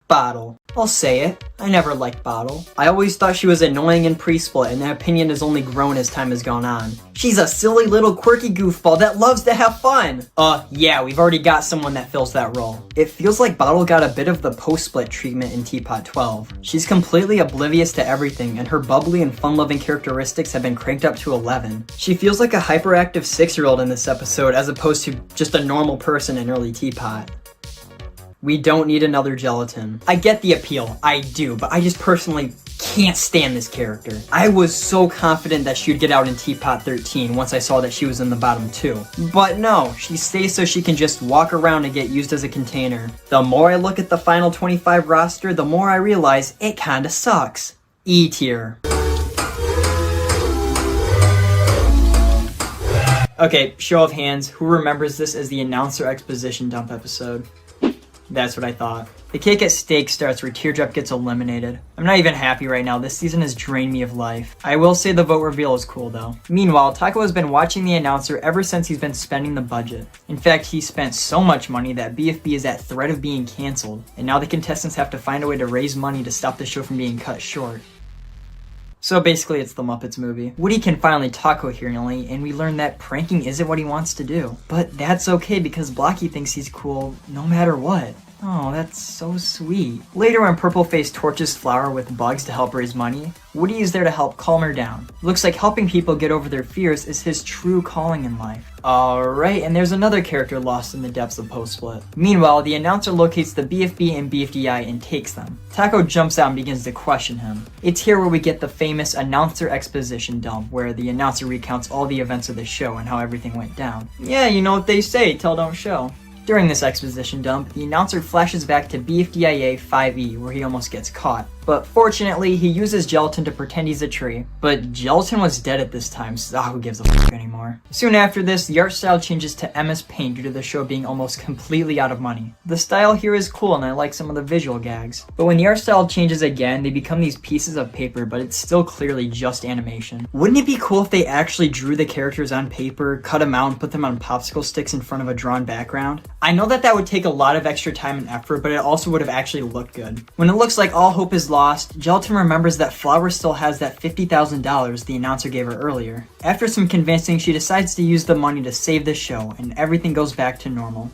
Bottle. I'll say it, I never liked Bottle. I always thought she was annoying in pre-split and that opinion has only grown as time has gone on. She's a silly little quirky goofball that loves to have fun! Yeah, we've already got someone that fills that role. It feels like Bottle got a bit of the post-split treatment in Teapot 12. She's completely oblivious to everything and her bubbly and fun-loving characteristics have been cranked up to 11. She feels like a hyperactive 6-year-old in this episode as opposed to just a normal person in early Teapot. We don't need another Gelatin. I get the appeal, I do, but I just personally can't stand this character. I was so confident that she would get out in Teapot 13 once I saw that she was in the bottom 2. But no, she stays so she can just walk around and get used as a container. The more I look at the final 25 roster, the more I realize it kinda sucks. E tier. Okay, show of hands, who remembers this as the announcer exposition dump episode? That's what I thought. The cake at stake starts where Teardrop gets eliminated. I'm not even happy right now, this season has drained me of life. I will say the vote reveal is cool though. Meanwhile, Taco has been watching the announcer ever since he's been spending the budget. In fact, he spent so much money that BFB is at threat of being cancelled, and now the contestants have to find a way to raise money to stop the show from being cut short. So basically it's the Muppets movie. Woody can finally talk coherently, and we learn that pranking isn't what he wants to do. But that's okay because Blocky thinks he's cool no matter what. Oh, that's so sweet. Later when Purpleface torches Flower with bugs to help raise money, Woody is there to help calm her down. Looks like helping people get over their fears is his true calling in life. Alright, and there's another character lost in the depths of post-split. Meanwhile, the announcer locates the BFB and BFDI and takes them. Taco jumps out and begins to question him. It's here where we get the famous announcer exposition dump, where the announcer recounts all the events of the show and how everything went down. Yeah, you know what they say, tell don't show. During this exposition dump, the announcer flashes back to BFDIA 5E where he almost gets caught. But fortunately, he uses Gelatin to pretend he's a tree. But Gelatin was dead at this time, so who gives a fuck anymore. Soon after this, the art style changes to MS Paint due to the show being almost completely out of money. The style here is cool and I like some of the visual gags. But when the art style changes again, they become these pieces of paper, but it's still clearly just animation. Wouldn't it be cool if they actually drew the characters on paper, cut them out, and put them on popsicle sticks in front of a drawn background? I know that would take a lot of extra time and effort, but it also would have actually looked good. When it looks like all hope is lost, Gelatin remembers that Flower still has that $50,000 the announcer gave her earlier. After some convincing, she decides to use the money to save the show, and everything goes back to normal.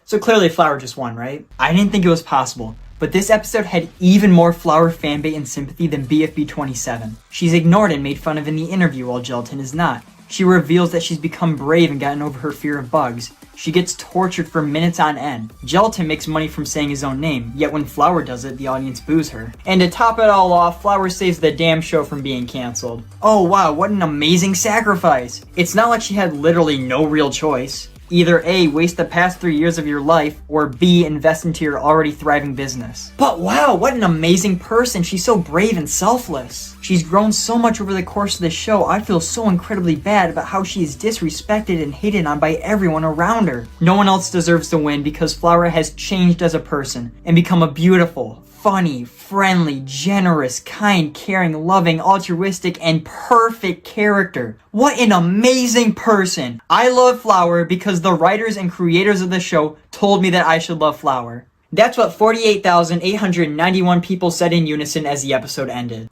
So clearly Flower just won, right? I didn't think it was possible, but this episode had even more Flower fanbase and sympathy than BFB 27. She's ignored and made fun of in the interview while Gelatin is not. She reveals that she's become brave and gotten over her fear of bugs. She gets tortured for minutes on end. Gelatin makes money from saying his own name, yet when Flower does it, the audience boos her. And to top it all off, Flower saves the damn show from being cancelled. Oh wow, what an amazing sacrifice! It's not like she had literally no real choice. Either A, waste the past 3 years of your life, or B, invest into your already thriving business. But wow, what an amazing person. She's so brave and selfless. She's grown so much over the course of the show. I feel so incredibly bad about how she is disrespected and hated on by everyone around her. No one else deserves to win because Flower has changed as a person and become a beautiful, funny, friendly, generous, kind, caring, loving, altruistic, and perfect character. What an amazing person. I love Flower because the writers and creators of the show told me that I should love Flower. That's what 48,891 people said in unison as the episode ended.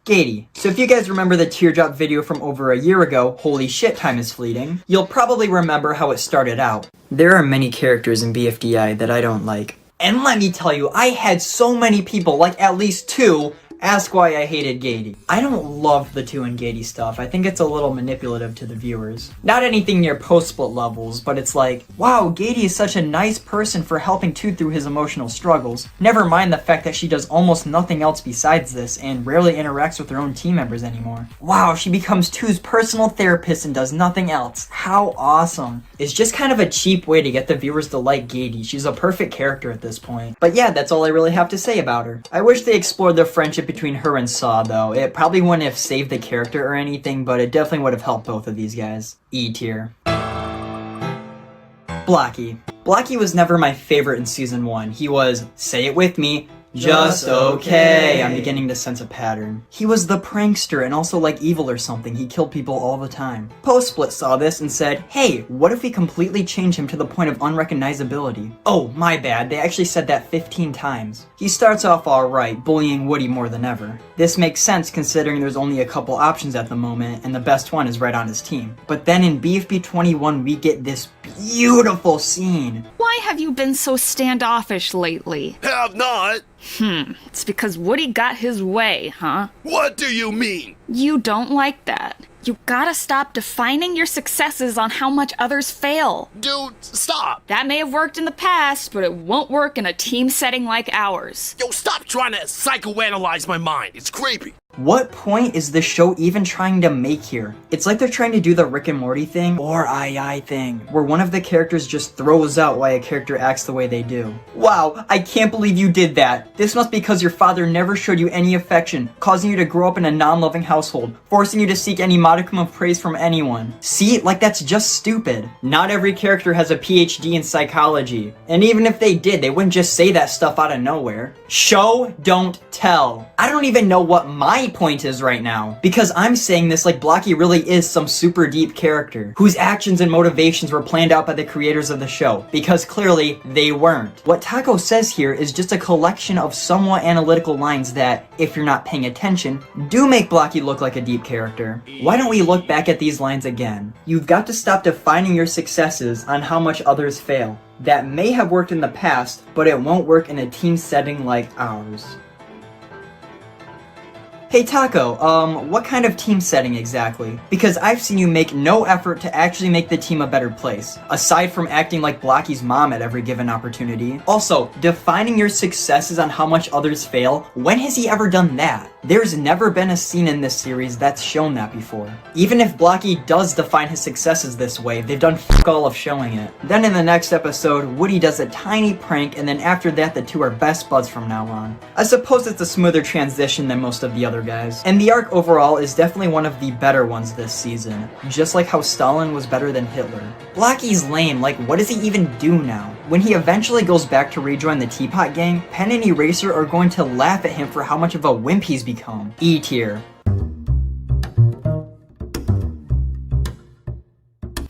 Gaty. So if you guys remember the teardrop video from over a year ago, holy shit, time is fleeting, you'll probably remember how it started out. There are many characters in BFDI that I don't like. And let me tell you, I had so many people, like at least 2, ask why I hated Gaty. I don't love the 2 and Gaty stuff. I think it's a little manipulative to the viewers. Not anything near post-split levels, but it's like, wow, Gaty is such a nice person for helping 2 through his emotional struggles. Never mind the fact that she does almost nothing else besides this and rarely interacts with her own team members anymore. Wow, she becomes 2's personal therapist and does nothing else. How awesome. It's just kind of a cheap way to get the viewers to like Gaty. She's a perfect character at this point. But yeah, that's all I really have to say about her. I wish they explored the friendship between her and Saw, though. It probably wouldn't have saved the character or anything, but it definitely would have helped both of these guys. E tier. Blocky. Blocky was never my favorite in Season 1. He was, say it with me, just okay. I'm beginning to sense a pattern. He was the prankster and also like evil or something. He killed people all the time. Post-split saw this and said, hey, what if we completely change him to the point of unrecognizability? Oh, my bad. They actually said that 15 times. He starts off alright, bullying Woody more than ever. This makes sense considering there's only a couple options at the moment and the best one is right on his team. But then in BFB 21 we get this beautiful scene. Why have you been so standoffish lately? Have not. It's because Woody got his way, huh? What do you mean? You don't like that. You gotta stop defining your successes on how much others fail. Dude, stop. That may have worked in the past, but it won't work in a team setting like ours. Yo, stop trying to psychoanalyze my mind. It's creepy. What point is the show even trying to make here? It's like they're trying to do the Rick and Morty thing, or II thing, where one of the characters just throws out why a character acts the way they do. Wow, I can't believe you did that. This must be because your father never showed you any affection, causing you to grow up in a non-loving household, forcing you to seek any modicum of praise from anyone. See, like that's just stupid. Not every character has a PhD in psychology, and even if they did, they wouldn't just say that stuff out of nowhere. Show, don't tell. I don't even know what my point is right now, because I'm saying this like Blocky really is some super deep character, whose actions and motivations were planned out by the creators of the show, because clearly they weren't. What Taco says here is just a collection of somewhat analytical lines that, if you're not paying attention, do make Blocky look like a deep character. Why don't we look back at these lines again? You've got to stop defining your successes on how much others fail. That may have worked in the past, but it won't work in a team setting like ours. Hey Taco, what kind of team setting exactly? Because I've seen you make no effort to actually make the team a better place, aside from acting like Blocky's mom at every given opportunity. Also, defining your successes on how much others fail, when has he ever done that? There's never been a scene in this series that's shown that before. Even if Blocky does define his successes this way, they've done f*** all of showing it. Then in the next episode, Woody does a tiny prank, and then after that the 2 are best buds from now on. I suppose it's a smoother transition than most of the other guys. And the arc overall is definitely one of the better ones this season, just like how Stalin was better than Hitler. Blocky's lame, like what does he even do now? When he eventually goes back to rejoin the Teapot Gang, Pen and Eraser are going to laugh at him for how much of a wimp he's become. E tier.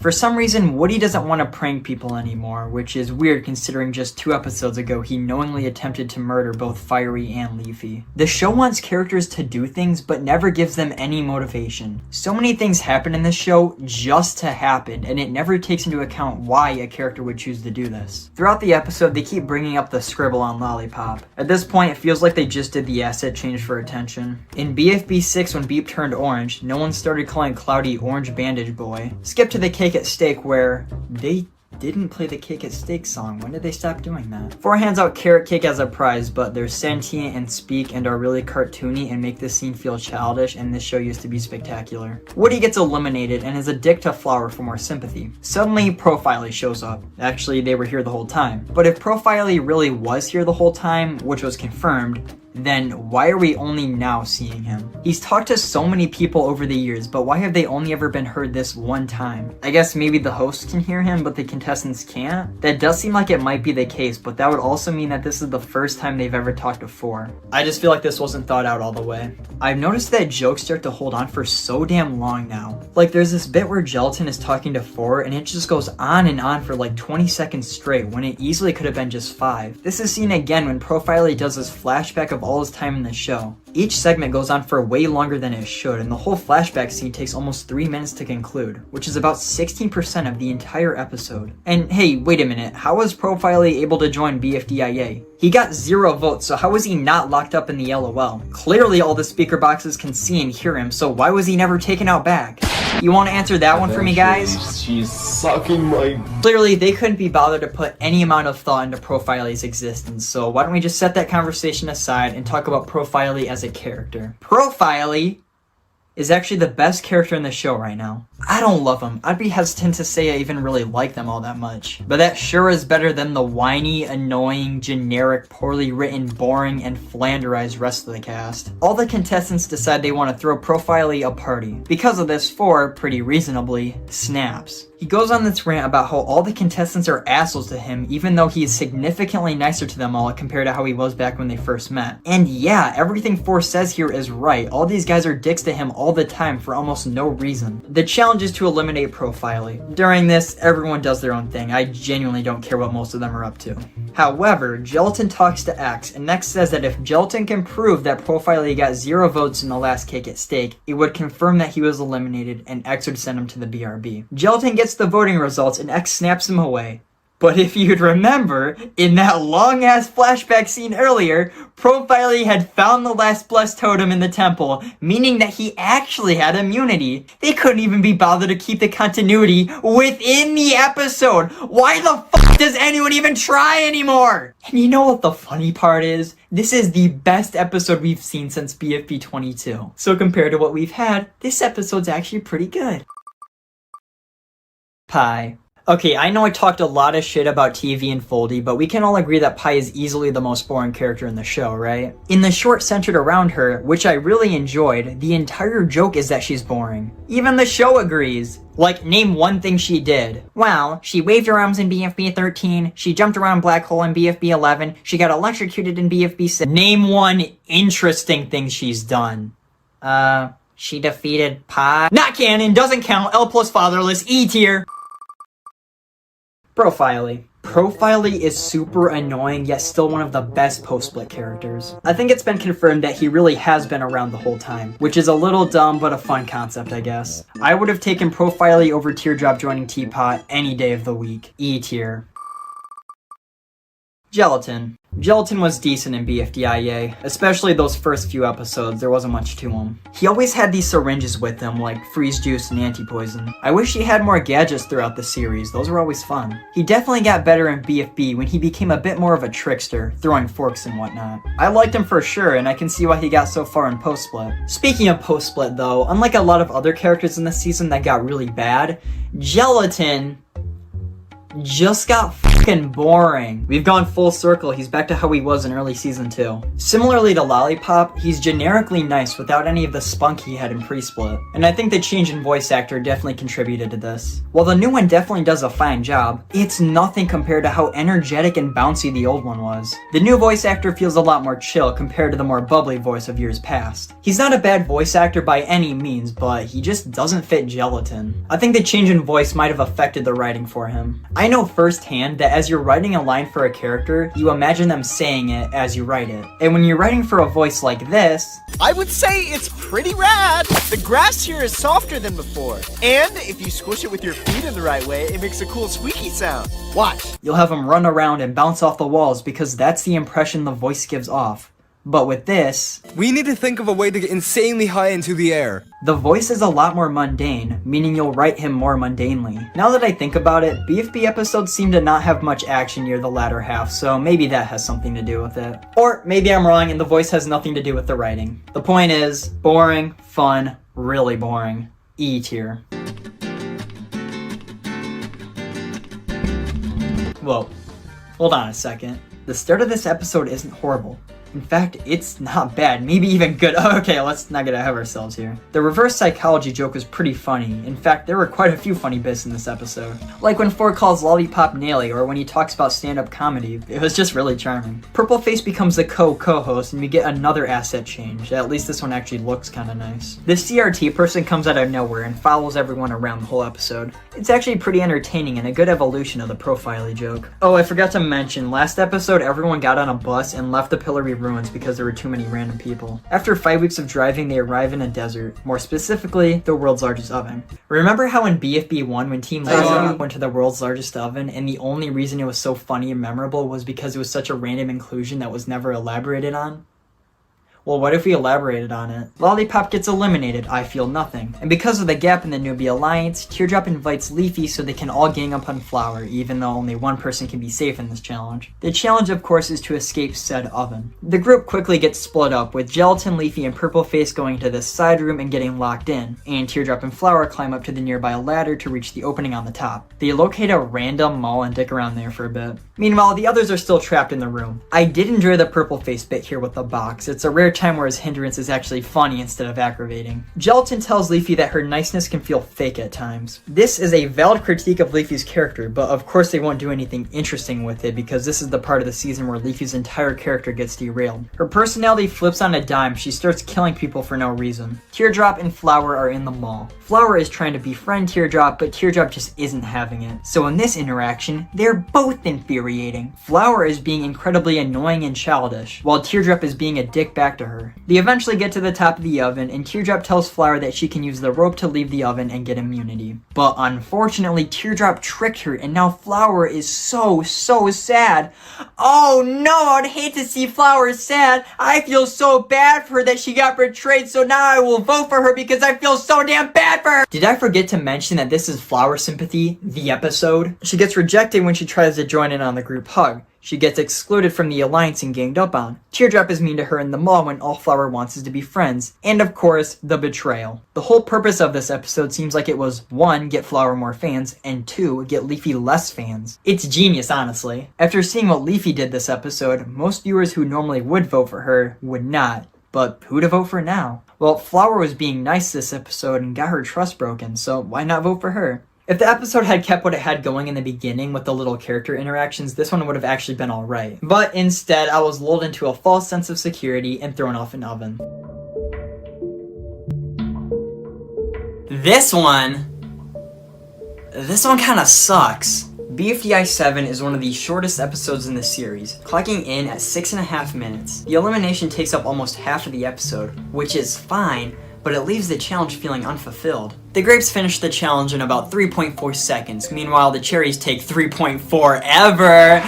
For some reason, Woody doesn't want to prank people anymore, which is weird considering just 2 episodes ago he knowingly attempted to murder both Fiery and Leafy. The show wants characters to do things, but never gives them any motivation. So many things happen in this show just to happen, and it never takes into account why a character would choose to do this. Throughout the episode, they keep bringing up the scribble on Lollipop. At this point, it feels like they just did the asset change for attention. In BFB 6, when Beep turned orange, no one started calling Cloudy Orange Bandage Boy. Skip to the cake at stake where they didn't play the Cake at Steak song. When did they stop doing that? 4 hands out carrot cake as a prize, but they're sentient and speak and are really cartoony and make this scene feel childish, and this show used to be spectacular. Woody gets eliminated and is a dick to Flower for more sympathy. Suddenly, Profiley shows up. Actually, they were here the whole time. But if Profiley really was here the whole time, which was confirmed, then why are we only now seeing him? He's talked to so many people over the years, but why have they only ever been heard this one time? I guess maybe the hosts can hear him, but the contestants can't? That does seem like it might be the case, but that would also mean that this is the first time they've ever talked before. I just feel like this wasn't thought out all the way. I've noticed that jokes start to hold on for so damn long now. Like there's this bit where Gelatin is talking to 4 and it just goes on and on for like 20 seconds straight when it easily could have been just 5. This is seen again when Profiley does this flashback of all his time in the show. Each segment goes on for way longer than it should, and the whole flashback scene takes almost 3 minutes to conclude, which is about 16% of the entire episode. And hey, wait a minute, how was Profiley able to join BFDIA? He got 0 votes, so how was he not locked up in the LOL? Clearly all the speaker boxes can see and hear him, so why was he never taken out back? You want to answer that one for me, guys? She's sucking my... Clearly, they couldn't be bothered to put any amount of thought into Profiley's existence, so why don't we just set that conversation aside and talk about Profiley as a character. Profiley is actually the best character in the show right now. I don't love him. I'd be hesitant to say I even really like them all that much. But that sure is better than the whiny, annoying, generic, poorly written, boring, and flanderized rest of the cast. All the contestants decide they want to throw Profiley a party. Because of this, 4, pretty reasonably, snaps. He goes on this rant about how all the contestants are assholes to him, even though he is significantly nicer to them all compared to how he was back when they first met. And yeah, everything 4 says here is right. All these guys are dicks to him all the time for almost no reason. The challenge is to eliminate Profiley. During this, everyone does their own thing. I genuinely don't care what most of them are up to. However, Gelatin talks to X, and X says that if Gelatin can prove that Profiley got 0 votes in the last Cake at Steak, it would confirm that he was eliminated, and X would send him to the BRB. Gelatin gets the voting results, and X snaps him away. But if you'd remember, in that long-ass flashback scene earlier, Profiley had found the last blessed totem in the temple, meaning that he actually had immunity. They couldn't even be bothered to keep the continuity within the episode. Why the fuck does anyone even try anymore? And you know what the funny part is? This is the best episode we've seen since BFB 22. So compared to what we've had, this episode's actually pretty good. Pie. Okay, I know I talked a lot of shit about TV and Foldy, but we can all agree that Pi is easily the most boring character in the show, right? In the short centered around her, which I really enjoyed, the entire joke is that she's boring. Even the show agrees. Like, name one thing she did. Well, she waved her arms in BFB 13, she jumped around Black Hole in BFB 11, she got electrocuted in BFB 6. Name one interesting thing she's done. She defeated Pi. Not canon, doesn't count, L plus fatherless, E tier. Profiley. Profiley is super annoying, yet still one of the best post-split characters. I think it's been confirmed that he really has been around the whole time, which is a little dumb but a fun concept, I guess. I would have taken Profiley over Teardrop joining Teapot any day of the week. E tier. Gelatin. Gelatin was decent in BFDIA, especially those first few episodes. There wasn't much to him. He always had these syringes with him, like freeze juice and anti-poison. I wish he had more gadgets throughout the series. Those were always fun. He definitely got better in BFB when he became a bit more of a trickster, throwing forks and whatnot. I liked him for sure, and I can see why he got so far in post-split. Speaking of post-split though, unlike a lot of other characters in the season that got really bad, Gelatin just got fucking boring. We've gone full circle. He's back to how he was in early season 2. Similarly to Lollipop, he's generically nice without any of the spunk he had in pre-split. And I think the change in voice actor definitely contributed to this. While the new one definitely does a fine job, it's nothing compared to how energetic and bouncy the old one was. The new voice actor feels a lot more chill compared to the more bubbly voice of years past. He's not a bad voice actor by any means, but he just doesn't fit Gelatin. I think the change in voice might have affected the writing for him. I know firsthand that as you're writing a line for a character, you imagine them saying it as you write it. And when you're writing for a voice like this, I would say it's pretty rad. The grass here is softer than before. And if you squish it with your feet in the right way, it makes a cool squeaky sound. Watch. You'll have him run around and bounce off the walls because that's the impression the voice gives off. But with this, we need to think of a way to get insanely high into the air. the voice is a lot more mundane, meaning you'll write him more mundanely. Now that I think about it, BFB episodes seem to not have much action near the latter half, so maybe that has something to do with it. Or maybe I'm wrong and the voice has nothing to do with the writing. The point is, boring, fun, really boring. E tier. Whoa, hold on a second. The start of this episode isn't horrible. In fact, it's not bad, maybe even good. Okay, let's not get ahead of ourselves here. The reverse psychology joke was pretty funny. In fact, there were quite a few funny bits in this episode. Like when Ford calls Lollipop Nelly, or when he talks about stand-up comedy. It was just really charming. Purple Face becomes the co-host, and we get another asset change. At least this one actually looks kinda nice. This CRT person comes out of nowhere and follows everyone around the whole episode. It's actually pretty entertaining and a good evolution of the profile joke. Oh, I forgot to mention, last episode everyone got on a bus and left the Pillory Ruins because there were too many random people. After 5 weeks of driving, they arrive in a desert, more specifically, the world's largest oven. Remember how in BFB 1 when Team Laser went to the world's largest oven and the only reason it was so funny and memorable was because it was such a random inclusion that was never elaborated on? Well, what if we elaborated on it? Lollipop gets eliminated, I feel nothing. And because of the gap in the newbie alliance, Teardrop invites Leafy so they can all gang up on Flower, even though only one person can be safe in this challenge. The challenge, of course, is to escape said oven. The group quickly gets split up, with Gelatin, Leafy, and Purple Face going to this side room and getting locked in, and Teardrop and Flower climb up to the nearby ladder to reach the opening on the top. They locate a random mall and dick around there for a bit. Meanwhile, the others are still trapped in the room. I did enjoy the Purple Face bit here with the box. It's a rare time where his hindrance is actually funny instead of aggravating. Gelatin tells Leafy that her niceness can feel fake at times. This is a valid critique of Leafy's character, but of course they won't do anything interesting with it because this is the part of the season where Leafy's entire character gets derailed. Her personality flips on a dime, she starts killing people for no reason. Teardrop and Flower are in the mall. Flower is trying to befriend Teardrop, but Teardrop just isn't having it. So in this interaction, they're both infuriating. Flower is being incredibly annoying and childish, while Teardrop is being a dick back to her. They eventually get to the top of the oven, and Teardrop tells Flower that she can use the rope to leave the oven and get immunity. But unfortunately, Teardrop tricked her, and now Flower is so sad. Oh no, I'd hate to see Flower sad. I feel so bad for her that she got betrayed, so now I will vote for her because I feel so damn bad for her. Did I forget to mention that this is Flower Sympathy, the episode? She gets rejected when she tries to join in on the group hug. She gets excluded from the alliance and ganged up on. Teardrop is mean to her in the mall when all Flower wants is to be friends. And of course, the betrayal. The whole purpose of this episode seems like it was 1, get Flower more fans, and 2, get Leafy less fans. It's genius, honestly. After seeing what Leafy did this episode, most viewers who normally would vote for her would not. But who to vote for now? Well, Flower was being nice this episode and got her trust broken, so why not vote for her? If the episode had kept what it had going in the beginning with the little character interactions, this one would have actually been alright. But instead, I was lulled into a false sense of security and thrown off an oven. This one kinda sucks. BFDI 7 is one of the shortest episodes in the series, clocking in at 6.5 minutes. The elimination takes up almost half of the episode, which is fine, but it leaves the challenge feeling unfulfilled. The grapes finish the challenge in about 3.4 seconds. Meanwhile, the cherries take 3.4 ever.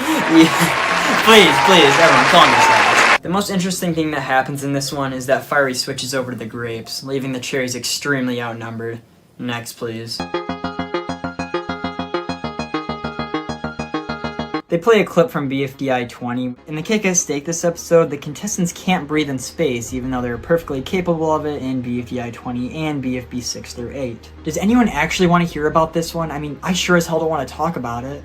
Please, everyone, calm yourselves. The most interesting thing that happens in this one is that Fiery switches over to the grapes, leaving the cherries extremely outnumbered. Next, please. They play a clip from BFDI 20. In the Kick-Ass Steak this episode, the contestants can't breathe in space, even though they're perfectly capable of it in BFDI 20 and BFB 6 through 8. Does anyone actually want to hear about this one? I mean, I sure as hell don't want to talk about it.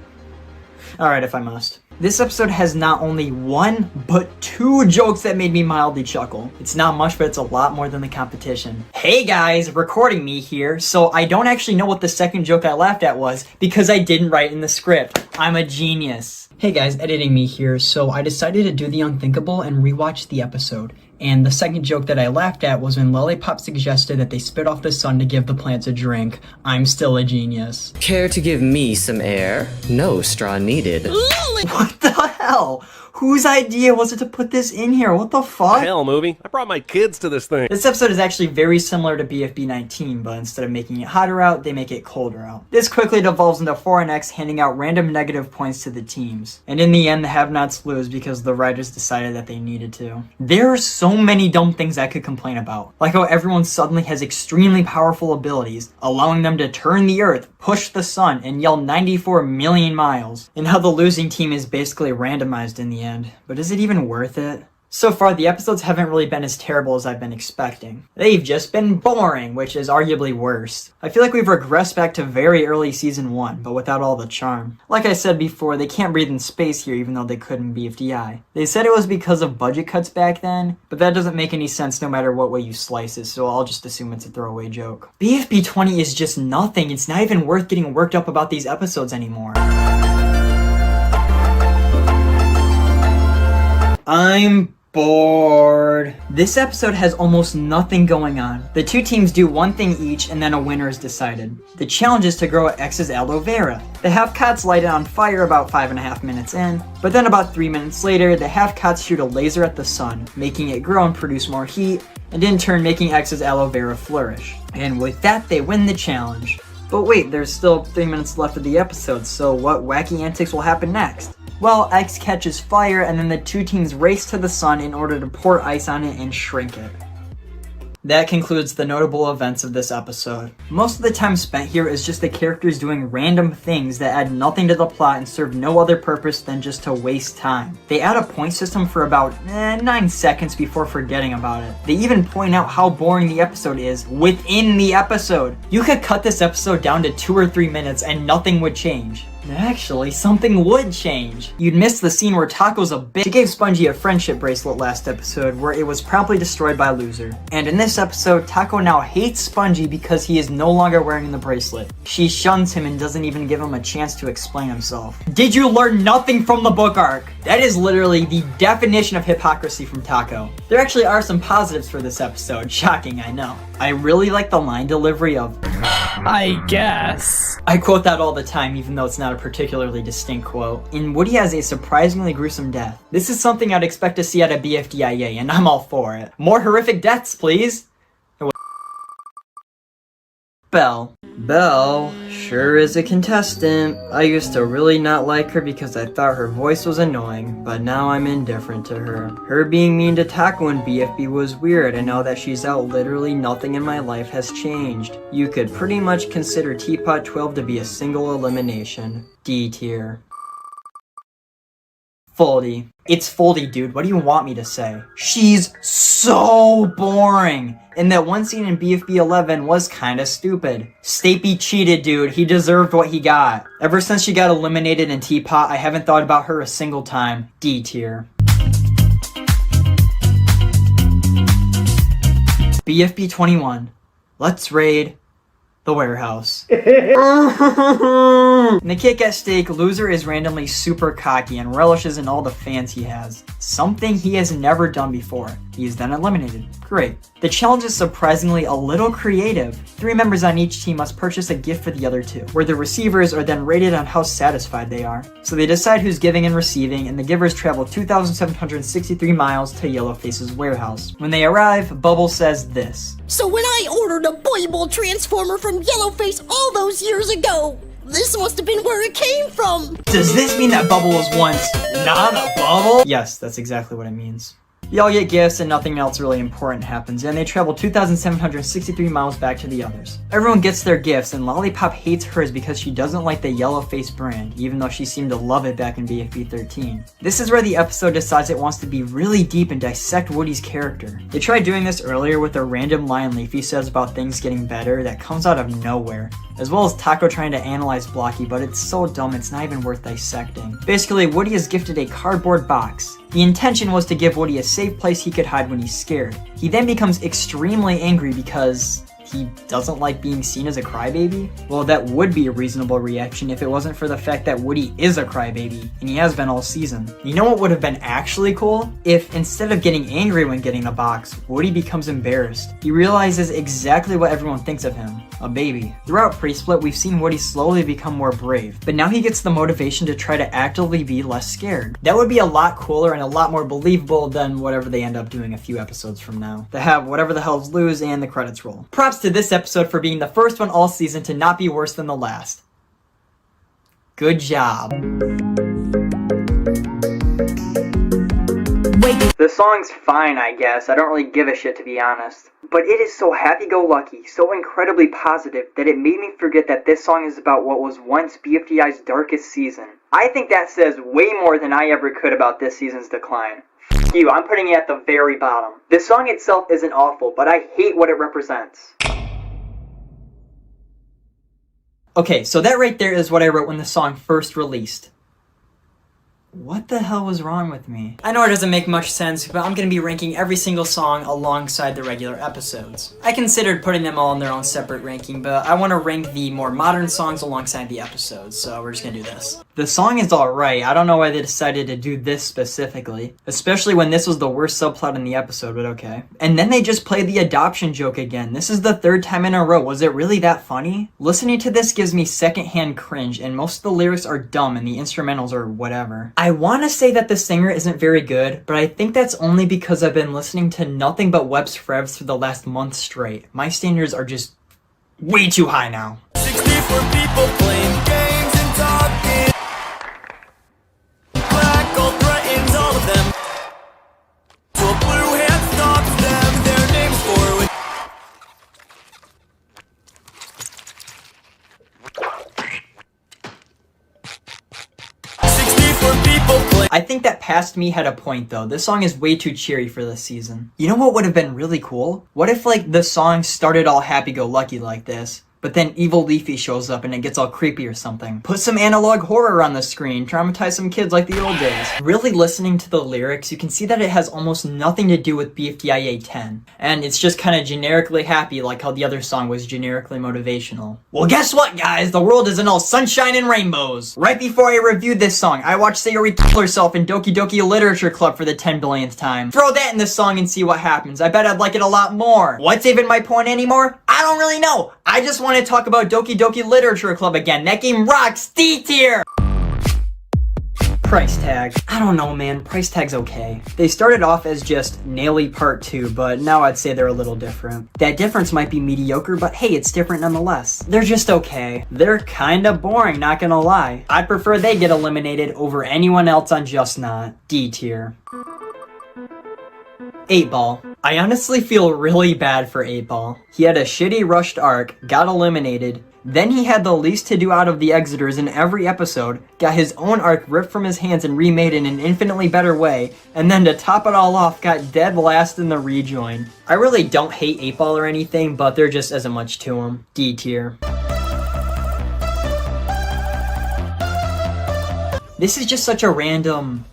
Alright, if I must. This episode has not only 1, but 2 jokes that made me mildly chuckle. It's not much, but it's a lot more than the competition. Hey guys, recording me here, so I don't actually know what the second joke I laughed at was, because I didn't write in the script. I'm a genius. Hey guys, editing me here, so I decided to do the unthinkable and rewatch the episode. And the second joke that I laughed at was when Lollipop suggested that they spit off the sun to give the plants a drink. I'm still a genius. Care to give me some air? No straw needed. What the hell? hell? Whose idea was it to put this in here? What the fuck? Hell, movie. I brought my kids to this thing. This episode is actually very similar to BFB 19, but instead of making it hotter out, they make it colder out. This quickly devolves into 4NX handing out random negative points to the teams. And in the end, the have-nots lose because the writers decided that they needed to. There are so many dumb things I could complain about. Like how everyone suddenly has extremely powerful abilities, allowing them to turn the earth, push the sun, and yell 94 million miles. And how the losing team is basically randomized in the end. But is it even worth it? So far, the episodes haven't really been as terrible as I've been expecting. They've just been boring, which is arguably worse. I feel like we've regressed back to very early season 1, but without all the charm. Like I said before, they can't breathe in space here even though they could in BFDI. They said it was because of budget cuts back then, but that doesn't make any sense no matter what way you slice it, so I'll just assume it's a throwaway joke. BFB 20 is just nothing. It's not even worth getting worked up about these episodes anymore. I'm bored. This episode has almost nothing going on. The two teams do one thing each and then a winner is decided. The challenge is to grow X's aloe vera. The half-cots light it on fire about 5.5 minutes in, but then about 3 minutes later, the half-cots shoot a laser at the sun, making it grow and produce more heat, and in turn making X's aloe vera flourish. And with that, they win the challenge. But wait, there's still 3 minutes left of the episode, so what wacky antics will happen next? Well, X catches fire and then the two teams race to the sun in order to pour ice on it and shrink it. That concludes the notable events of this episode. Most of the time spent here is just the characters doing random things that add nothing to the plot and serve no other purpose than just to waste time. They add a point system for about 9 seconds before forgetting about it. They even point out how boring the episode is within the episode. You could cut this episode down to 2 or 3 minutes and nothing would change. Actually, something would change. You'd miss the scene where Taco's a bitch. She gave Spongy a friendship bracelet last episode where it was promptly destroyed by Loser. And in this episode, Taco now hates Spongy because he is no longer wearing the bracelet. She shuns him and doesn't even give him a chance to explain himself. Did you learn nothing from the book arc? That is literally the definition of hypocrisy from Taco. There actually are some positives for this episode. Shocking, I know. I really like the line delivery of I guess. I quote that all the time, even though it's not a particularly distinct quote. And Woody has a surprisingly gruesome death. This is something I'd expect to see out of BFDIA, and I'm all for it. More horrific deaths, please! Belle. Belle sure is a contestant. I used to really not like her because I thought her voice was annoying, but now I'm indifferent to her. Her being mean to Taco in BFB was weird, and now that she's out, literally nothing in my life has changed. You could pretty much consider Teapot 12 to be a single elimination. D tier. Foldy. It's Foldy, dude. What do you want me to say? She's so boring. And that one scene in BFB 11 was kinda stupid. Stapy cheated, dude. He deserved what he got. Ever since she got eliminated in Teapot, I haven't thought about her a single time. D tier. BFB 21. Let's raid the warehouse. In the Kit Kat steak, Loser is randomly super cocky and relishes in all the fans he has. Something he has never done before. He is then eliminated. Great. The challenge is surprisingly a little creative. 3 members on each team must purchase a gift for the other 2, where the receivers are then rated on how satisfied they are. So they decide who's giving and receiving, and the givers travel 2,763 miles to Yellowface's warehouse. When they arrive, Bubble says this. So when I ordered a Bible transformer from Yellowface all those years ago, this must have been where it came from! Does this mean that Bubble was once not a bubble? Yes, that's exactly what it means. They all get gifts and nothing else really important happens, and they travel 2,763 miles back to the others. Everyone gets their gifts, and Lollipop hates hers because she doesn't like the Yellowface brand, even though she seemed to love it back in BFB 13. This is where the episode decides it wants to be really deep and dissect Woody's character. They tried doing this earlier with a random line Leafy says about things getting better that comes out of nowhere, as well as Taco trying to analyze Blocky, but it's so dumb it's not even worth dissecting. Basically, Woody is gifted a cardboard box. The intention was to give Woody a safe place he could hide when he's scared. He then becomes extremely angry because he doesn't like being seen as a crybaby? Well, that would be a reasonable reaction if it wasn't for the fact that Woody is a crybaby, and he has been all season. You know what would have been actually cool? If instead of getting angry when getting the box, Woody becomes embarrassed. He realizes exactly what everyone thinks of him. a baby. Throughout pre-split, we've seen Woody slowly become more brave, but now he gets the motivation to try to actively be less scared. That would be a lot cooler and a lot more believable than whatever they end up doing a few episodes from now. They have whatever the hell's lose and the credits roll. Props to this episode for being the first one all season to not be worse than the last. Good job. The song's fine, I guess. I don't really give a shit, to be honest. But it is so happy-go-lucky, so incredibly positive, that it made me forget that this song is about what was once BFDI's darkest season. I think that says way more than I ever could about this season's decline. F you, I'm putting it at the very bottom. The song itself isn't awful, but I hate what it represents. Okay, so that right there is what I wrote when the song first released. What the hell was wrong with me? I know it doesn't make much sense, but I'm gonna be ranking every single song alongside the regular episodes. I considered putting them all in their own separate ranking, but I want to rank the more modern songs alongside the episodes, so we're just gonna do this. The song is alright. I don't know why they decided to do this specifically, especially when this was the worst subplot in the episode, but okay. And then they just played the adoption joke again. This is the third time in a row. Was it really that funny? Listening to this gives me secondhand cringe, and most of the lyrics are dumb and the instrumentals are whatever. I want to say that the singer isn't very good, but I think that's only because I've been listening to nothing but Webb's Frevs for the last month straight. My standards are just way too high now. 64 people playing games and talking. Black gold threatens all of them. So a blue hand stops them, their names forward. I think that Past Me had a point though. This song is way too cheery for this season. You know what would have been really cool? What if like the song started all happy-go-lucky like this, but then Evil Leafy shows up and it gets all creepy or something? Put some analog horror on the screen, traumatize some kids like the old days. Really listening to the lyrics, you can see that it has almost nothing to do with BFDI 10, and it's just kind of generically happy like how the other song was generically motivational. Well, guess what, guys? The world isn't all sunshine and rainbows. Right before I reviewed this song, I watched Sayori kill herself in Doki Doki Literature Club for the 10 billionth time. Throw that in the song and see what happens. I bet I'd like it a lot more. What's even my point anymore? I don't really know. I just want to talk about Doki Doki Literature Club again. That game rocks. D tier! Price tag. I don't know, man. Price tag's okay. They started off as just Nelly Part 2, but now I'd say they're a little different. That difference might be mediocre, but hey, it's different nonetheless. They're just okay. They're kinda boring, not gonna lie. I'd prefer they get eliminated over anyone else on Just Not. D tier. 8-Ball. I honestly feel really bad for 8-Ball. He had a shitty rushed arc, got eliminated, then he had the least to do out of the Exiters in every episode, got his own arc ripped from his hands and remade in an infinitely better way, and then to top it all off, got dead last in the rejoin. I really don't hate 8-Ball or anything, but there just isn't much to him. D tier. This is just such a random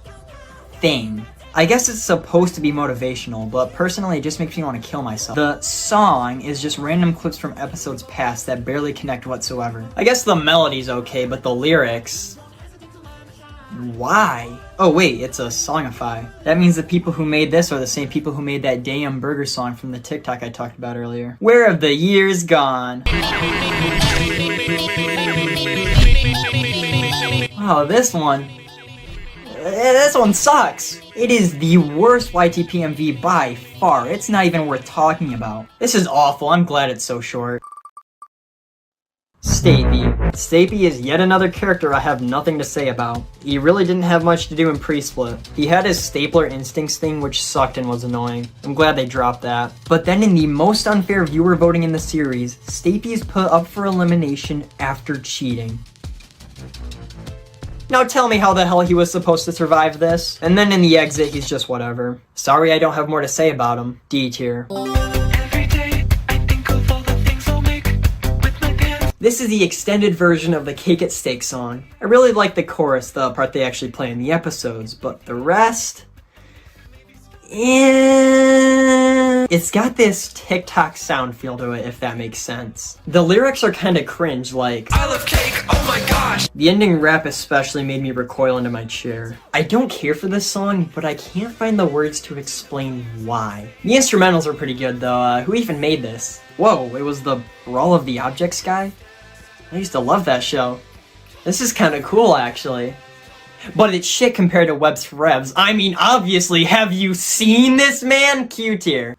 thing. I guess it's supposed to be motivational, but personally it just makes me want to kill myself. The song is just random clips from episodes past that barely connect whatsoever. I guess the melody's okay, but the lyrics... Why? Oh wait, it's a songify. That means the people who made this are the same people who made that damn burger song from the TikTok I talked about earlier. Where have the years gone? Wow, this one sucks. It is the worst YTPMV by far. It's not even worth talking about. This is awful. I'm glad it's so short. Stapy. Stapy is yet another character I have nothing to say about. He really didn't have much to do in pre-split. He had his Stapler Instincts thing, which sucked and was annoying. I'm glad they dropped that. But then in the most unfair viewer voting in the series, Stapy is put up for elimination after cheating. Now tell me how the hell he was supposed to survive this. And then in the exit, he's just whatever. Sorry I don't have more to say about him. D tier. This is the extended version of the Cake at Steak song. I really like the chorus, the part they actually play in the episodes, but the rest... It's got this TikTok sound feel to it, if that makes sense. The lyrics are kinda cringe, like, I love cake, oh my gosh! The ending rap especially made me recoil into my chair. I don't care for this song, but I can't find the words to explain why. The instrumentals are pretty good though. Who even made this? Whoa, it was the Brawl of the Objects guy? I used to love that show. This is kinda cool, actually. But it's shit compared to Webs for Revs. I mean, obviously, have you seen this man? Q tier.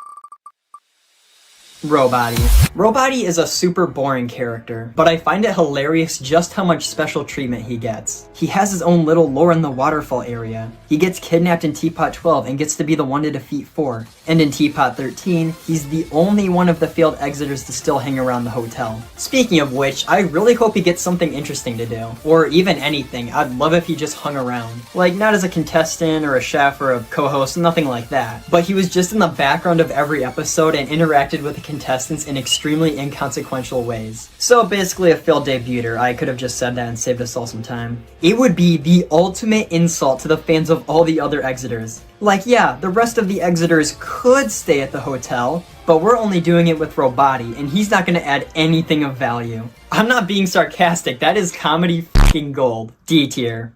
Robotty. Robotty is a super boring character, but I find it hilarious just how much special treatment he gets. He has his own little lore in the waterfall area. He gets kidnapped in Teapot 12 and gets to be the one to defeat 4. And in Teapot 13, he's the only one of the failed exiters to still hang around the hotel. Speaking of which, I really hope he gets something interesting to do. Or even anything. I'd love if he just hung around. Like, not as a contestant or a chef or a co-host, nothing like that. But he was just in the background of every episode and interacted with the contestants in extremely inconsequential ways. So basically a failed debuter. I could have just said that and saved us all some time. It would be the ultimate insult to the fans of all the other exiters. Like, yeah, the rest of the exiters could stay at the hotel, but we're only doing it with Robotty, and he's not gonna add anything of value. I'm not being sarcastic, that is comedy f***ing gold. D tier.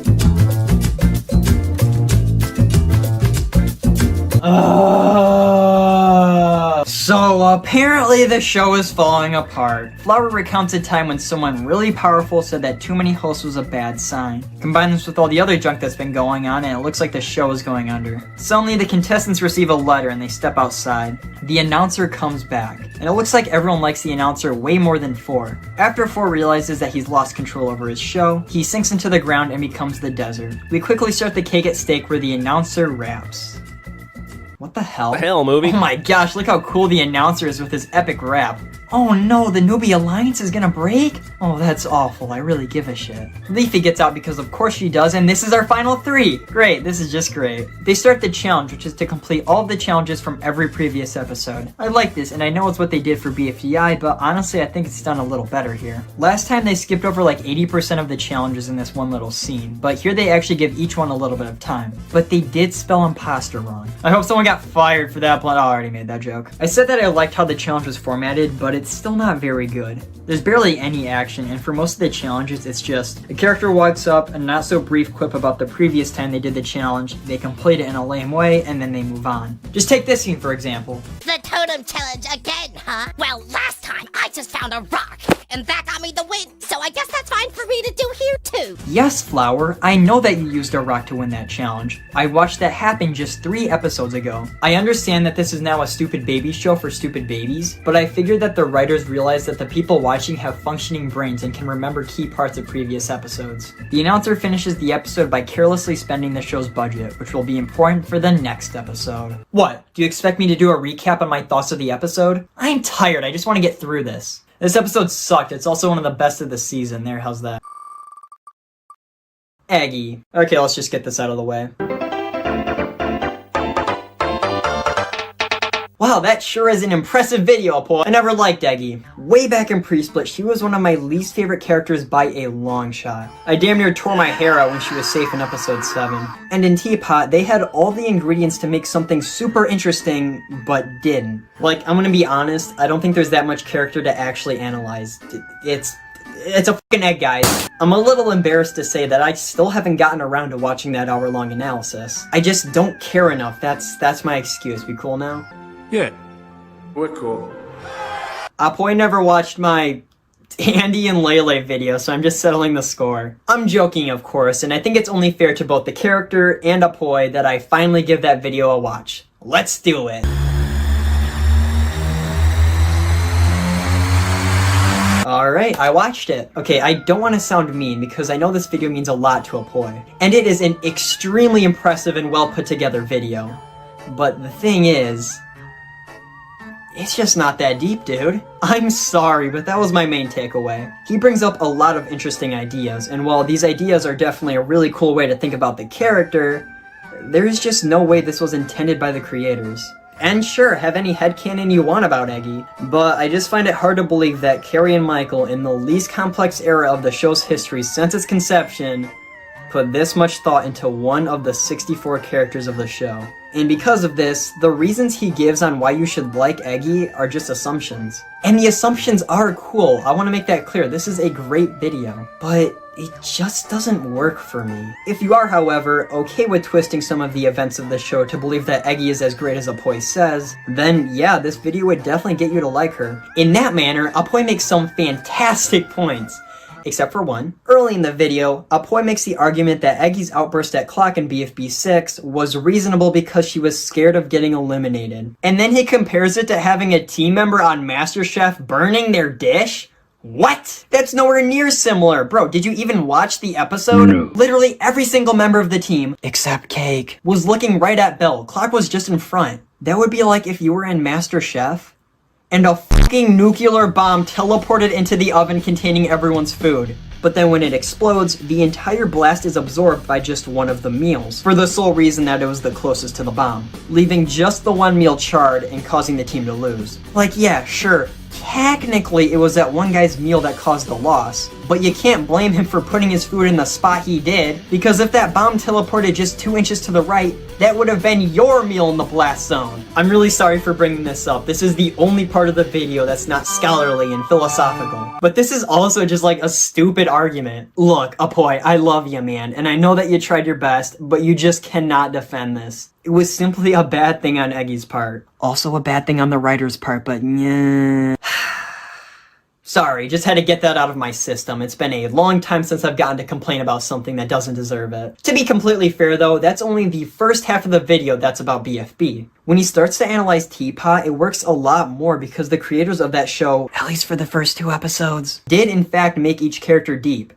So apparently the show is falling apart. Flower recounts a time when someone really powerful said that too many hosts was a bad sign. Combine this with all the other junk that's been going on and it looks like the show is going under. Suddenly the contestants receive a letter and they step outside. The announcer comes back, and it looks like everyone likes the announcer way more than 4. After 4 realizes that he's lost control over his show, he sinks into the ground and becomes the desert. We quickly start the cake at stake where the announcer raps. What the hell? The hell, movie? Oh my gosh, look how cool the announcer is with his epic rap. Oh no, the newbie alliance is gonna break? Oh, that's awful. I really give a shit. Leafy gets out because of course she does, and this is our final 3. Great, this is just great. They start the challenge, which is to complete all of the challenges from every previous episode. I like this, and I know it's what they did for BFDI, but honestly I think it's done a little better here. Last time they skipped over like 80% of the challenges in this one little scene, but here they actually give each one a little bit of time. But they did spell imposter wrong. I hope someone got fired for that, but I already made that joke. I said that I liked how the challenge was formatted, but it's still not very good. There's barely any action, and for most of the challenges, it's just a character walks up, a not so brief quip about the previous time they did the challenge, they complete it in a lame way, and then they move on. Just take this scene for example. The totem challenge again, huh? Well, last time I just found a rock, and that got me the win, so I guess that's fine for me to do here too. Yes, Flower, I know that you used a rock to win that challenge. I watched that happen just 3 episodes ago. I understand that this is now a stupid baby show for stupid babies, but I figured that the writers realize that the people watching have functioning brains and can remember key parts of previous episodes. The announcer finishes the episode by carelessly spending the show's budget, which will be important for the next episode. What? Do you expect me to do a recap on my thoughts of the episode? I'm tired, I just want to get through this. This episode sucked, it's also one of the best of the season. There, how's that? Aggie. Okay, let's just get this out of the way. Wow, that sure is an impressive video, Paul. I never liked Aggie. Way back in Pre-Split, she was one of my least favorite characters by a long shot. I damn near tore my hair out when she was safe in episode 7. And in Teapot, they had all the ingredients to make something super interesting, but didn't. Like, I'm gonna be honest, I don't think there's that much character to actually analyze. It's a fucking egg, guys. I'm a little embarrassed to say that I still haven't gotten around to watching that hour-long analysis. I just don't care enough. That's my excuse. We cool now? Yeah, we're cool. Apoy never watched my Andy and Lele video, so I'm just settling the score. I'm joking, of course, and I think it's only fair to both the character and Apoy that I finally give that video a watch. Let's do it. Alright, I watched it. Okay, I don't want to sound mean because I know this video means a lot to Apoy. And it is an extremely impressive and well put together video. But the thing is, it's just not that deep, dude. I'm sorry, but that was my main takeaway. He brings up a lot of interesting ideas, and while these ideas are definitely a really cool way to think about the character, there is just no way this was intended by the creators. And sure, have any headcanon you want about Eggy, but I just find it hard to believe that Carrie and Michael, in the least complex era of the show's history since its conception, put this much thought into one of the 64 characters of the show. And because of this, the reasons he gives on why you should like Eggy are just assumptions. And the assumptions are cool, I want to make that clear, this is a great video. But it just doesn't work for me. If you are, however, okay with twisting some of the events of the show to believe that Eggy is as great as Apoy says, then yeah, this video would definitely get you to like her. In that manner, Apoy makes some fantastic points. Except for one. Early in the video, Apoy makes the argument that Eggy's outburst at Clock in BFB 6 was reasonable because she was scared of getting eliminated. And then he compares it to having a team member on MasterChef burning their dish? What? That's nowhere near similar. Bro, did you even watch the episode? No. Literally every single member of the team, except Cake, was looking right at Bill. Clock was just in front. That would be like if you were in MasterChef and a fucking nuclear bomb teleported into the oven containing everyone's food. But then when it explodes, the entire blast is absorbed by just one of the meals, for the sole reason that it was the closest to the bomb, leaving just the one meal charred and causing the team to lose. Like, yeah, sure, technically it was that one guy's meal that caused the loss, but you can't blame him for putting his food in the spot he did, because if that bomb teleported just 2 inches to the right, that would have been your meal in the blast zone. I'm really sorry for bringing this up. This is the only part of the video that's not scholarly and philosophical. But this is also just like a stupid argument. Look, Apoy, I love you, man, and I know that you tried your best, but you just cannot defend this. It was simply a bad thing on Eggy's part. Also a bad thing on the writer's part, but yeah. Sorry, just had to get that out of my system. It's been a long time since I've gotten to complain about something that doesn't deserve it. To be completely fair though, that's only the first half of the video that's about BFB. When he starts to analyze Teapot, it works a lot more because the creators of that show, at least for the first 2 episodes, did in fact make each character deep.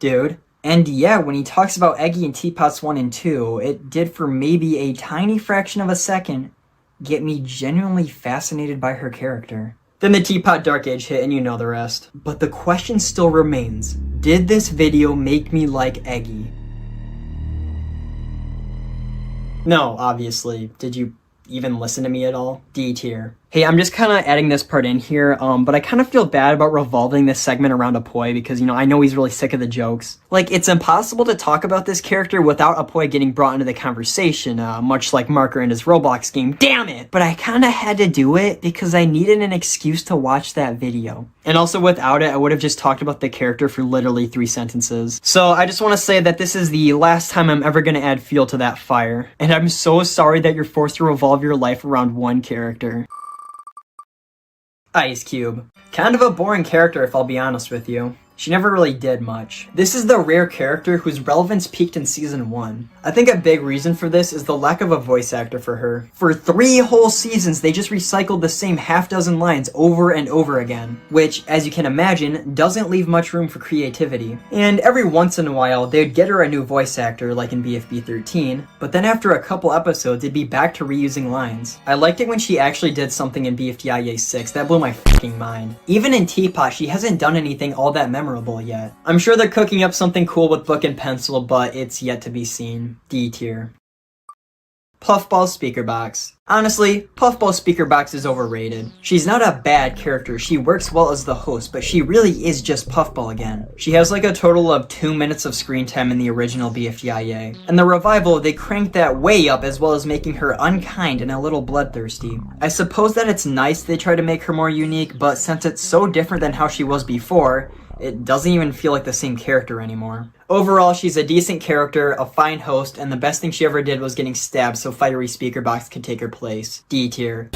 Dude. And yeah, when he talks about Eggy and Teapots 1 and 2, it did for maybe a tiny fraction of a second get me genuinely fascinated by her character. Then the Teapot Dark Age hit and you know the rest. But the question still remains, did this video make me like Eggy? No, obviously. Did you even listen to me at all? D tier. Hey, I'm just kind of adding this part in here, but I kind of feel bad about revolving this segment around Apoy because, you know, I know he's really sick of the jokes. Like, it's impossible to talk about this character without Apoy getting brought into the conversation, much like Marker in his Roblox game. Damn it! But I kind of had to do it because I needed an excuse to watch that video. And also without it, I would have just talked about the character for literally 3 sentences. So I just want to say that this is the last time I'm ever going to add fuel to that fire. And I'm so sorry that you're forced to revolve your life around one character. Ice Cube. Kind of a boring character if I'll be honest with you. She never really did much. This is the rare character whose relevance peaked in season 1. I think a big reason for this is the lack of a voice actor for her. For 3 whole seasons, they just recycled the same half-dozen lines over and over again, which, as you can imagine, doesn't leave much room for creativity. And every once in a while, they'd get her a new voice actor, like in BFB 13, but then after a couple episodes, it'd be back to reusing lines. I liked it when she actually did something in BFDI 6, that blew my fucking mind. Even in Teapot, she hasn't done anything all that memorable yet. I'm sure they're cooking up something cool with book and pencil, but it's yet to be seen. D tier. Puffball's speaker box. Honestly, Puffball's speaker box is overrated. She's not a bad character, she works well as the host, but she really is just Puffball again. She has like a total of 2 minutes of screen time in the original BFDIA. And the revival, they cranked that way up as well as making her unkind and a little bloodthirsty. I suppose that it's nice they try to make her more unique, but since it's so different than how she was before, it doesn't even feel like the same character anymore. Overall, she's a decent character, a fine host, and the best thing she ever did was getting stabbed so Fiery Speaker Box could take her place. D tier.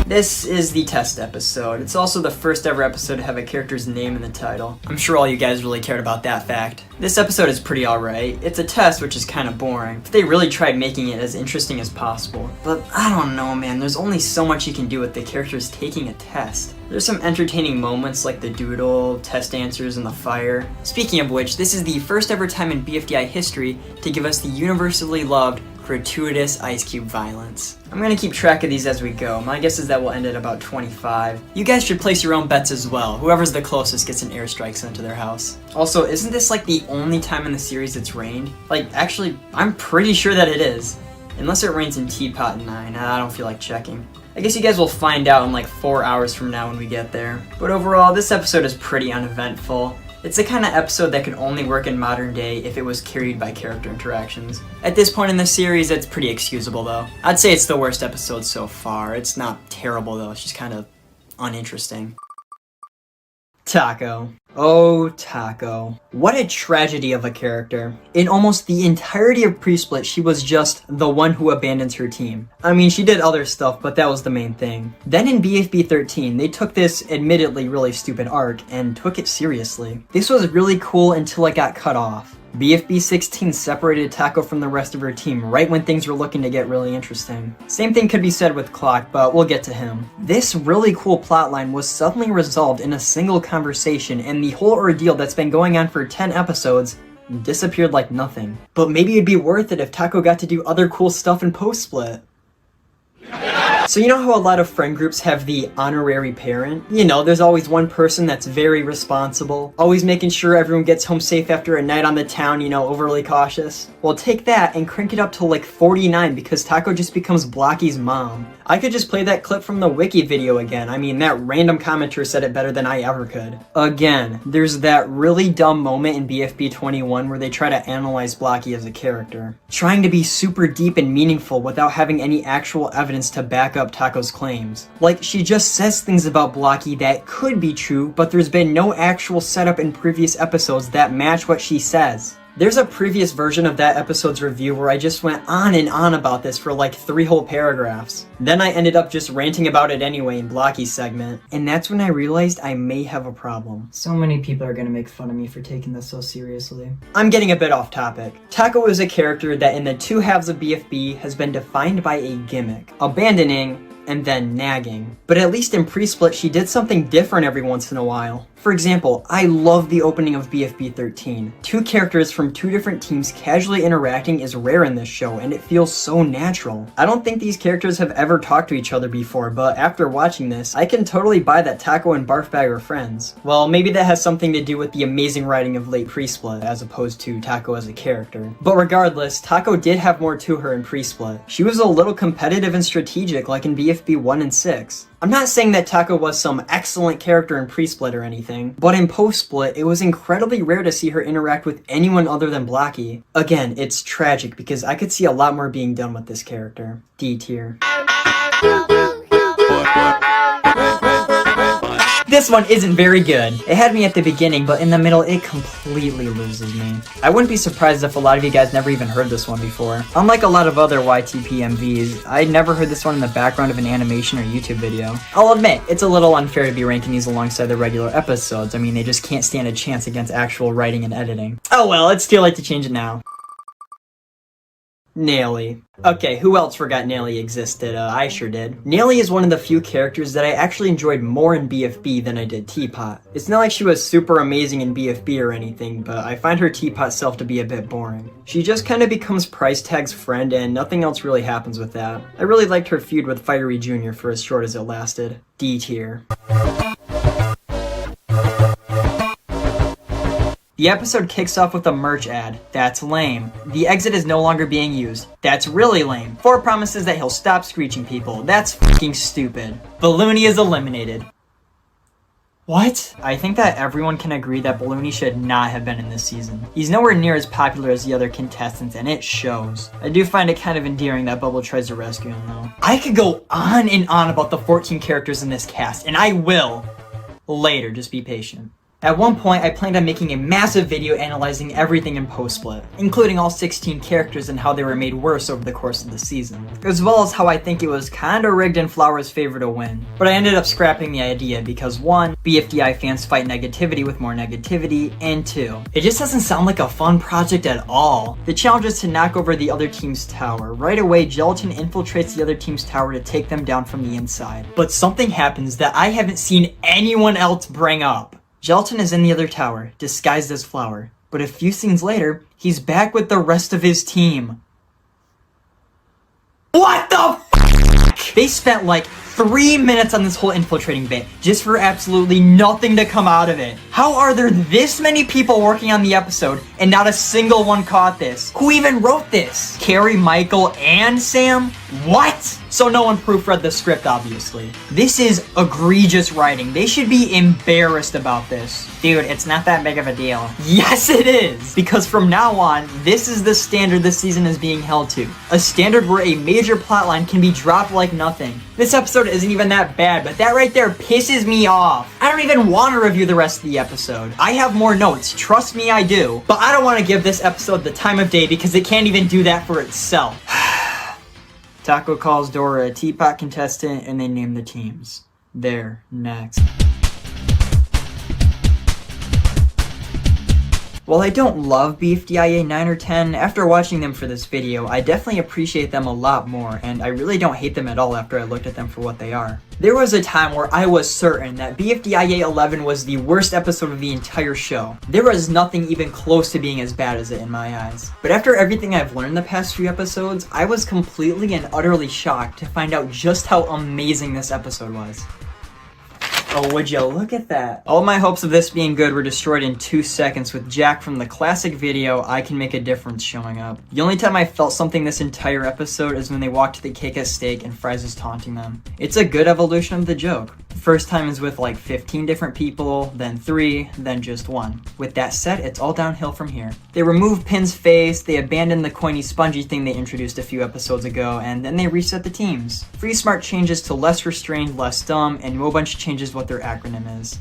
This is the test episode. It's also the first ever episode to have a character's name in the title. I'm sure all you guys really cared about that fact. This episode is pretty alright. It's a test, which is kind of boring, but they really tried making it as interesting as possible. But I don't know, man, there's only so much you can do with the characters taking a test. There's some entertaining moments like the doodle, test answers, and the fire. Speaking of which, this is the first ever time in BFDI history to give us the universally loved gratuitous Ice Cube violence. I'm gonna keep track of these as we go. My guess is that we'll end at about 25. You guys should place your own bets as well. Whoever's the closest gets an airstrike sent to their house. Also, isn't this like the only time in the series it's rained? Like, actually, I'm pretty sure that it is. Unless it rains in Teapot 9, I don't feel like checking. I guess you guys will find out in like 4 hours from now when we get there. But overall, this episode is pretty uneventful. It's the kind of episode that could only work in modern day if it was carried by character interactions. At this point in the series, it's pretty excusable though. I'd say it's the worst episode so far. It's not terrible though, it's just kind of uninteresting. Taco. Oh, Taco. What a tragedy of a character. In almost the entirety of Pre-Split, she was just the one who abandons her team. I mean, she did other stuff, but that was the main thing. Then in BFB 13, they took this admittedly really stupid arc and took it seriously. This was really cool until it got cut off. BFB 16 separated Taco from the rest of her team right when things were looking to get really interesting. Same thing could be said with Clock, but we'll get to him. This really cool plotline was suddenly resolved in a single conversation, and the whole ordeal that's been going on for 10 episodes disappeared like nothing. But maybe it'd be worth it if Taco got to do other cool stuff in post-split. So you know how a lot of friend groups have the honorary parent? You know, there's always one person that's very responsible, always making sure everyone gets home safe after a night on the town, you know, overly cautious. Well, take that and crank it up to like 49 because Taco just becomes Blocky's mom. I could just play that clip from the wiki video again. I mean, that random commenter said it better than I ever could. Again, there's that really dumb moment in BFB 21 where they try to analyze Blocky as a character, trying to be super deep and meaningful without having any actual evidence to back up Taco's claims. Like, she just says things about Blocky that could be true, but there's been no actual setup in previous episodes that match what she says. There's a previous version of that episode's review where I just went on and on about this for like 3 whole paragraphs. Then I ended up just ranting about it anyway in Blocky's segment, and that's when I realized I may have a problem. So many people are gonna make fun of me for taking this so seriously. I'm getting a bit off topic. Taco is a character that in the 2 halves of BFB has been defined by a gimmick, abandoning and then nagging. But at least in Pre-Split, she did something different every once in a while. For example, I love the opening of BFB 13. 2 characters from 2 different teams casually interacting is rare in this show, and it feels so natural. I don't think these characters have ever talked to each other before, but after watching this, I can totally buy that Taco and Barfbag are friends. Well, maybe that has something to do with the amazing writing of late Pre-Split, as opposed to Taco as a character. But regardless, Taco did have more to her in Pre-Split. She was a little competitive and strategic like in BFB 1 and 6. I'm not saying that Taco was some excellent character in Pre-Split or anything, but in Post-Split, it was incredibly rare to see her interact with anyone other than Blocky. Again, it's tragic because I could see a lot more being done with this character. D tier. This one isn't very good. It had me at the beginning, but in the middle, it completely loses me. I wouldn't be surprised if a lot of you guys never even heard this one before. Unlike a lot of other YTP MVs, I never heard this one in the background of an animation or YouTube video. I'll admit, it's a little unfair to be ranking these alongside the regular episodes. I mean, they just can't stand a chance against actual writing and editing. Oh well, it's too late to change it now. Naily. Okay, who else forgot Naily existed? I sure did. Naily is one of the few characters that I actually enjoyed more in BFB than I did Teapot. It's not like she was super amazing in BFB or anything, but I find her Teapot self to be a bit boring. She just kind of becomes Price Tag's friend and nothing else really happens with that. I really liked her feud with Fiery Jr. for as short as it lasted. D tier. The episode kicks off with a merch ad. That's lame. The exit is no longer being used. That's really lame. 4 promises that he'll stop screeching people. That's fucking stupid. Balloony is eliminated. What? I think that everyone can agree that Balloony should not have been in this season. He's nowhere near as popular as the other contestants, and it shows. I do find it kind of endearing that Bubble tries to rescue him, though. I could go on and on about the 14 characters in this cast, and I will. Later, just be patient. At one point, I planned on making a massive video analyzing everything in Post-Split, including all 16 characters and how they were made worse over the course of the season, as well as how I think it was kinda rigged in Flower's favor to win. But I ended up scrapping the idea because 1, BFDI fans fight negativity with more negativity, and 2, it just doesn't sound like a fun project at all. The challenge is to knock over the other team's tower. Right away, Gelatin infiltrates the other team's tower to take them down from the inside. But something happens that I haven't seen anyone else bring up. Gelatin is in the other tower, disguised as Flower, but a few scenes later, he's back with the rest of his team. What the f***? They spent like 3 minutes on this whole infiltrating bit, just for absolutely nothing to come out of it. How are there this many people working on the episode and not a single one caught this? Who even wrote this? Carrie, Michael, and Sam? What? So no one proofread the script, obviously. This is egregious writing. They should be embarrassed about this. Dude, it's not that big of a deal. Yes, it is! Because from now on, this is the standard this season is being held to. A standard where a major plotline can be dropped like nothing. This episode isn't even that bad, but that right there pisses me off. I don't even want to review the rest of the episode. I have more notes, trust me I do. But I don't want to give this episode the time of day because it can't even do that for itself. Taco calls Dora a teapot contestant and they name the teams. There, next. While I don't love BFDIA 9 or 10, after watching them for this video, I definitely appreciate them a lot more, and I really don't hate them at all after I looked at them for what they are. There was a time where I was certain that BFDIA 11 was the worst episode of the entire show. There was nothing even close to being as bad as it in my eyes. But after everything I've learned the past few episodes, I was completely and utterly shocked to find out just how amazing this episode was. Oh, would you look at that? All my hopes of this being good were destroyed in 2 seconds with Jack from the classic video I Can Make a Difference showing up. The only time I felt something this entire episode is when they walked to the cake at Steak and Fries is taunting them. It's a good evolution of the joke. The first time is with like 15 different people, then 3, then just 1. With that said, it's all downhill from here. They remove Pin's face, they abandon the coiny spongy thing they introduced a few episodes ago, and then they reset the teams. Free Smart changes to less restrained, less dumb, and Mobunch changes what their acronym is.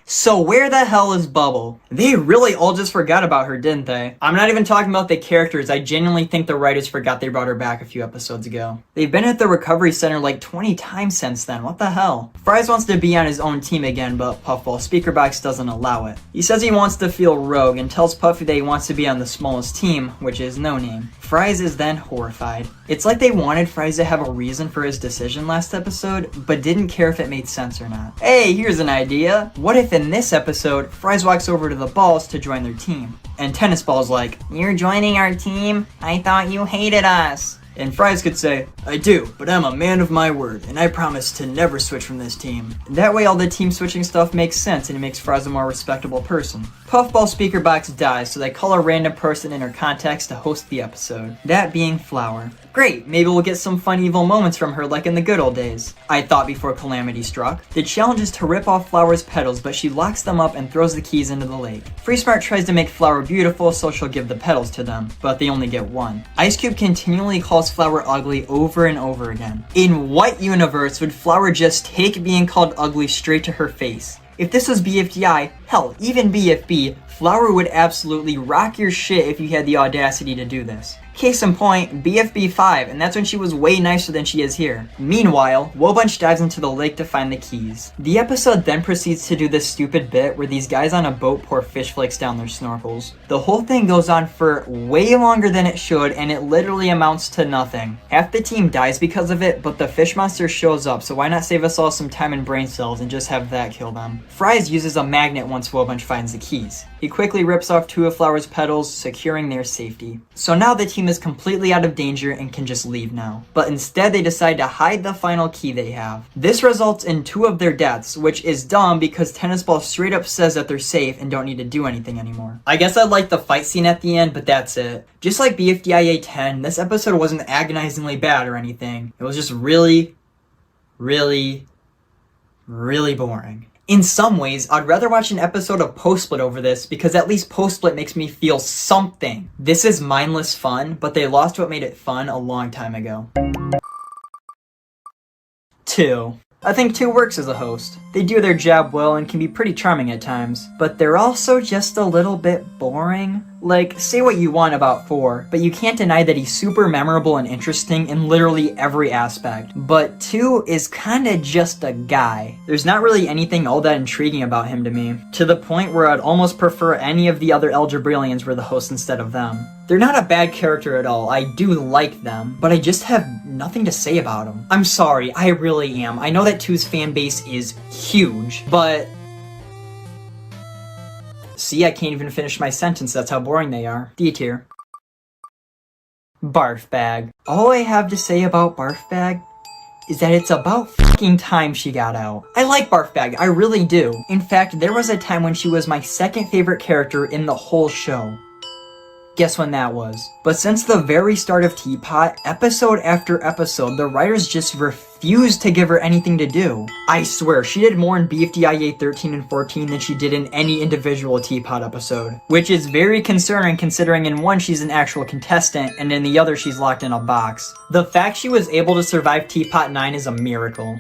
So where the hell is Bubble? They really all just forgot about her, didn't they? I'm not even talking about the characters, I genuinely think the writers forgot they brought her back a few episodes ago. They've been at the recovery center like 20 times since then, what the hell? Fries wants to be on his own team again, but Puffball Speakerbox doesn't allow it. He says he wants to feel rogue and tells Puffy that he wants to be on the smallest team, which is No Name. Fries is then horrified. It's like they wanted Fries to have a reason for his decision last episode, but didn't care if it made sense or not. Hey, here's an idea. What if in this episode, Fries walks over to the Balls to join their team? And Tennis Ball's like, "You're joining our team? I thought you hated us." And Fries could say, "I do, but I'm a man of my word, and I promise to never switch from this team." That way all the team switching stuff makes sense and it makes Fries a more respectable person. Puffball Speakerbox dies, so they call a random person in her contacts to host the episode. That being Flower. Great, maybe we'll get some fun evil moments from her like in the good old days. I thought before Calamity struck. The challenge is to rip off Flower's petals, but she locks them up and throws the keys into the lake. Free Smart tries to make Flower beautiful, so she'll give the petals to them, but they only get one. Ice Cube continually calls Flower ugly over and over again. In what universe would Flower just take being called ugly straight to her face? If this was BFDI, hell, even BFB, Flower would absolutely rock your shit if you had the audacity to do this. Case in point, BFB 5, and that's when she was way nicer than she is here. Meanwhile, Wobunch dives into the lake to find the keys. The episode then proceeds to do this stupid bit where these guys on a boat pour fish flakes down their snorkels. The whole thing goes on for way longer than it should, and it literally amounts to nothing. Half the team dies because of it, but the fish monster shows up, so why not save us all some time and brain cells and just have that kill them? Fries uses a magnet once Wobunch finds the keys. He quickly rips off 2 of Flower's petals, securing their safety. So now the team is completely out of danger and can just leave now. But instead they decide to hide the final key they have. This results in 2 of their deaths, which is dumb because Tennis Ball straight up says that they're safe and don't need to do anything anymore. I guess I like the fight scene at the end, but that's it. Just like BFDIA 10, this episode wasn't agonizingly bad or anything. It was just really boring. In some ways, I'd rather watch an episode of Post-Split over this because at least Post-Split makes me feel something. This is mindless fun, but they lost what made it fun a long time ago. 2. I think 2 works as a host. They do their job well and can be pretty charming at times, but they're also just a little bit boring. Like, say what you want about 4, but you can't deny that he's super memorable and interesting in literally every aspect. But 2 is kinda just a guy. There's not really anything all that intriguing about him to me, to the point where I'd almost prefer any of the other Algebrailians were the hosts instead of them. They're not a bad character at all, I do like them, but I just have nothing to say about them. I'm sorry, I really am. I know that 2's fan base is huge, but... See, I can't even finish my sentence, that's how boring they are. D tier. Barf Bag. All I have to say about Barf Bag is that it's about fucking time she got out. I like Barf Bag, I really do. In fact, there was a time when she was my second favorite character in the whole show. Guess when that was. But since the very start of Teapot, episode after episode, the writers just refused to give her anything to do. I swear, she did more in BFDI 13 and 14 than she did in any individual Teapot episode. Which is very concerning considering in one she's an actual contestant, and in the other she's locked in a box. The fact she was able to survive Teapot 9 is a miracle.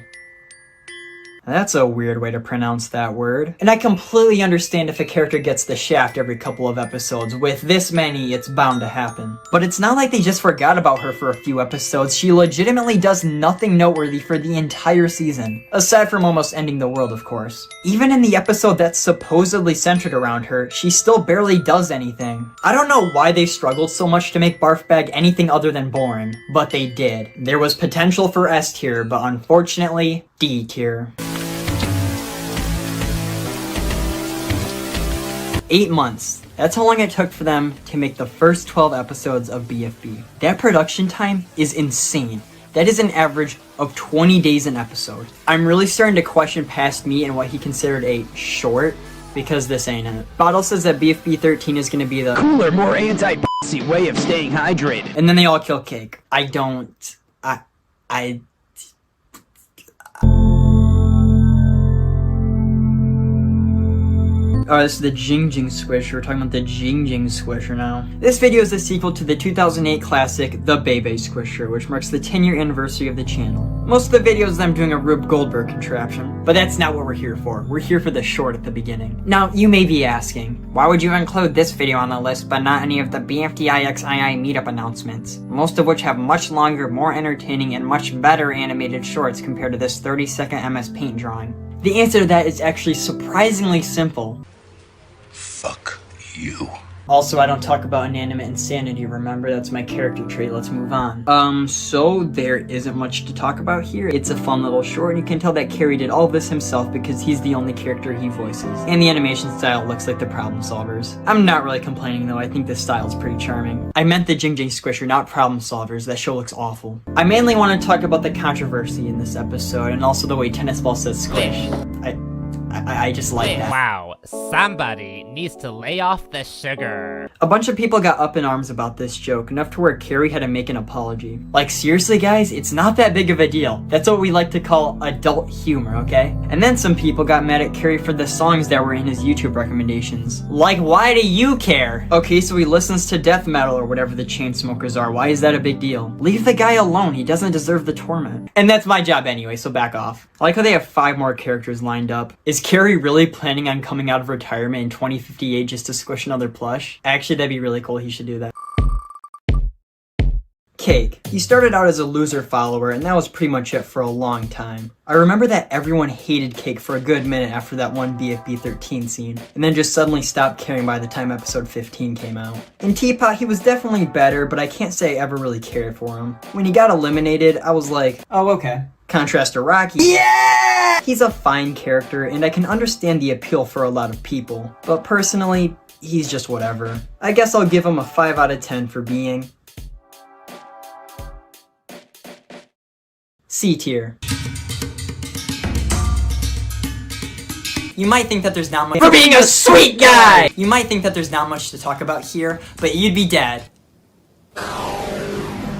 That's a weird way to pronounce that word. And I completely understand if a character gets the shaft every couple of episodes. With this many, it's bound to happen. But it's not like they just forgot about her for a few episodes. She legitimately does nothing noteworthy for the entire season. Aside from almost ending the world, of course. Even in the episode that's supposedly centered around her, she still barely does anything. I don't know why they struggled so much to make Barf Bag anything other than boring. But they did. There was potential for S tier, but unfortunately, D tier. 8 months. That's how long it took for them to make the first 12 episodes of BFB. That production time is insane. That is an average of 20 days an episode. I'm really starting to question past me and what he considered a short, because this ain't it. Bottle says that BFB 13 is gonna be the cooler, more anti-pussy way of staying hydrated. And then they all kill Cake. Oh, this is the Jing Jing Squisher. We're talking about the Jing Jing Squisher now. This video is a sequel to the 2008 classic, The Bebe Squisher, which marks the 10-year anniversary of the channel. Most of the video is them doing a Rube Goldberg contraption, but that's not what we're here for. We're here for the short at the beginning. Now, you may be asking, why would you include this video on the list but not any of the BFDI XII meetup announcements, most of which have much longer, more entertaining, and much better animated shorts compared to this 30-second MS Paint drawing? The answer to that is actually surprisingly simple. Fuck you. Also, I don't talk about inanimate insanity, remember? That's my character trait. Let's move on. So there isn't much to talk about here. It's a fun little short, and you can tell that Carrie did all of this himself because he's the only character he voices. And the animation style looks like the Problem Solvers. I'm not really complaining though, I think this style is pretty charming. I meant the Jing Jing Squisher, not Problem Solvers. That show looks awful. I mainly want to talk about the controversy in this episode, and also the way Tennis Ball says squish. I just like that. Wow, somebody needs to lay off the sugar. A bunch of people got up in arms about this joke, enough to where Carrie had to make an apology. Like, seriously guys, it's not that big of a deal. That's what we like to call adult humor, okay? And then some people got mad at Carrie for the songs that were in his YouTube recommendations. Like, why do you care? Okay, so he listens to death metal or whatever the Chainsmokers are. Why is that a big deal? Leave the guy alone, he doesn't deserve the torment. And that's my job anyway, so back off. I like how they have 5 more characters lined up. Is Carrie really planning on coming out of retirement in 2058 just to squish another plush? Actually, that'd be really cool. He should do that. Cake. He started out as a loser follower, and that was pretty much it for a long time. I remember that everyone hated Cake for a good minute after that one BFB 13 scene, and then just suddenly stopped caring by the time episode 15 came out. In Teapot, he was definitely better, but I can't say I ever really cared for him. When he got eliminated, I was like, oh, okay. Contrast to Rocky. Yeah! He's a fine character, and I can understand the appeal for a lot of people, but personally, he's just whatever. I guess I'll give him a 5 out of 10 for being C tier. You might think that there's not much for being a sweet guy! You might think that there's not much to talk about here, but you'd be dead.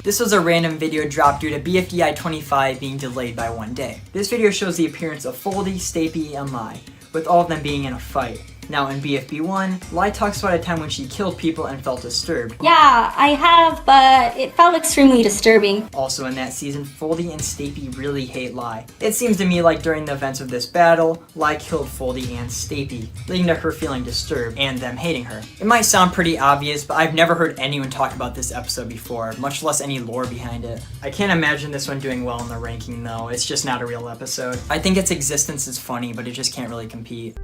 This was a random video drop due to BFDI 25 being delayed by 1 day. This video shows the appearance of Foldy, Stapy, and Lai, with all of them being in a fight. Now in BFB 1, Lai talks about a time when she killed people and felt disturbed. Yeah, I have, but it felt extremely disturbing. Also in that season, Foldy and Stapy really hate Lai. It seems to me like during the events of this battle, Lai killed Foldy and Stapy, leading to her feeling disturbed and them hating her. It might sound pretty obvious, but I've never heard anyone talk about this episode before, much less any lore behind it. I can't imagine this one doing well in the ranking though, it's just not a real episode. I think its existence is funny, but it just can't really compete.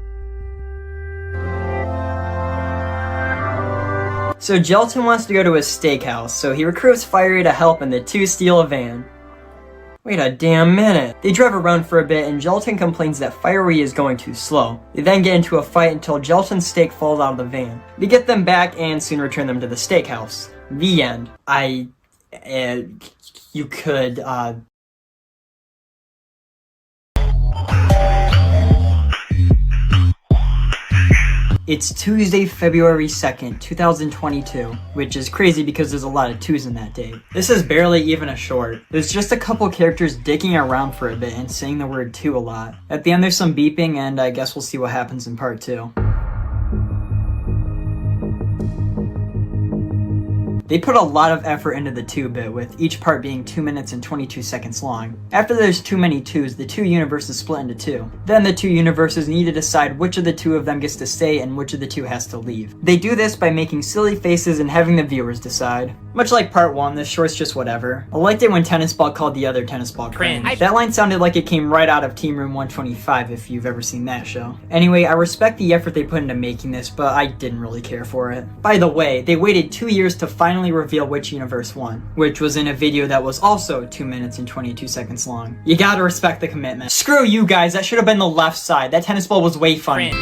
So Gelatin wants to go to his steakhouse, so he recruits Fiery to help and the two steal a van. Wait a damn minute. They drive around for a bit and Gelatin complains that Fiery is going too slow. They then get into a fight until Gelatin's steak falls out of the van. They get them back and soon return them to the steakhouse. The end. You could, It's Tuesday, February 2nd, 2022, which is crazy because there's a lot of 2s in that date. This is barely even a short. There's just a couple characters dicking around for a bit and saying the word 2 a lot. At the end there's some beeping, and I guess we'll see what happens in part 2. They put a lot of effort into the 2-bit, with each part being 2 minutes and 22 seconds long. After there's too many 2s, the 2 universes split into 2. Then the 2 universes need to decide which of the 2 of them gets to stay and which of the 2 has to leave. They do this by making silly faces and having the viewers decide. Much like part 1, this short's just whatever. I liked it when Tennis Ball called the other Tennis Ball cringe. That line sounded like it came right out of Team Room 125 if you've ever seen that show. Anyway, I respect the effort they put into making this, but I didn't really care for it. By the way, they waited 2 years to finally reveal which universe won, which was in a video that was also 2 minutes and 22 seconds long. You gotta respect the commitment. Screw you guys, that should have been the left side. That tennis ball was way funny.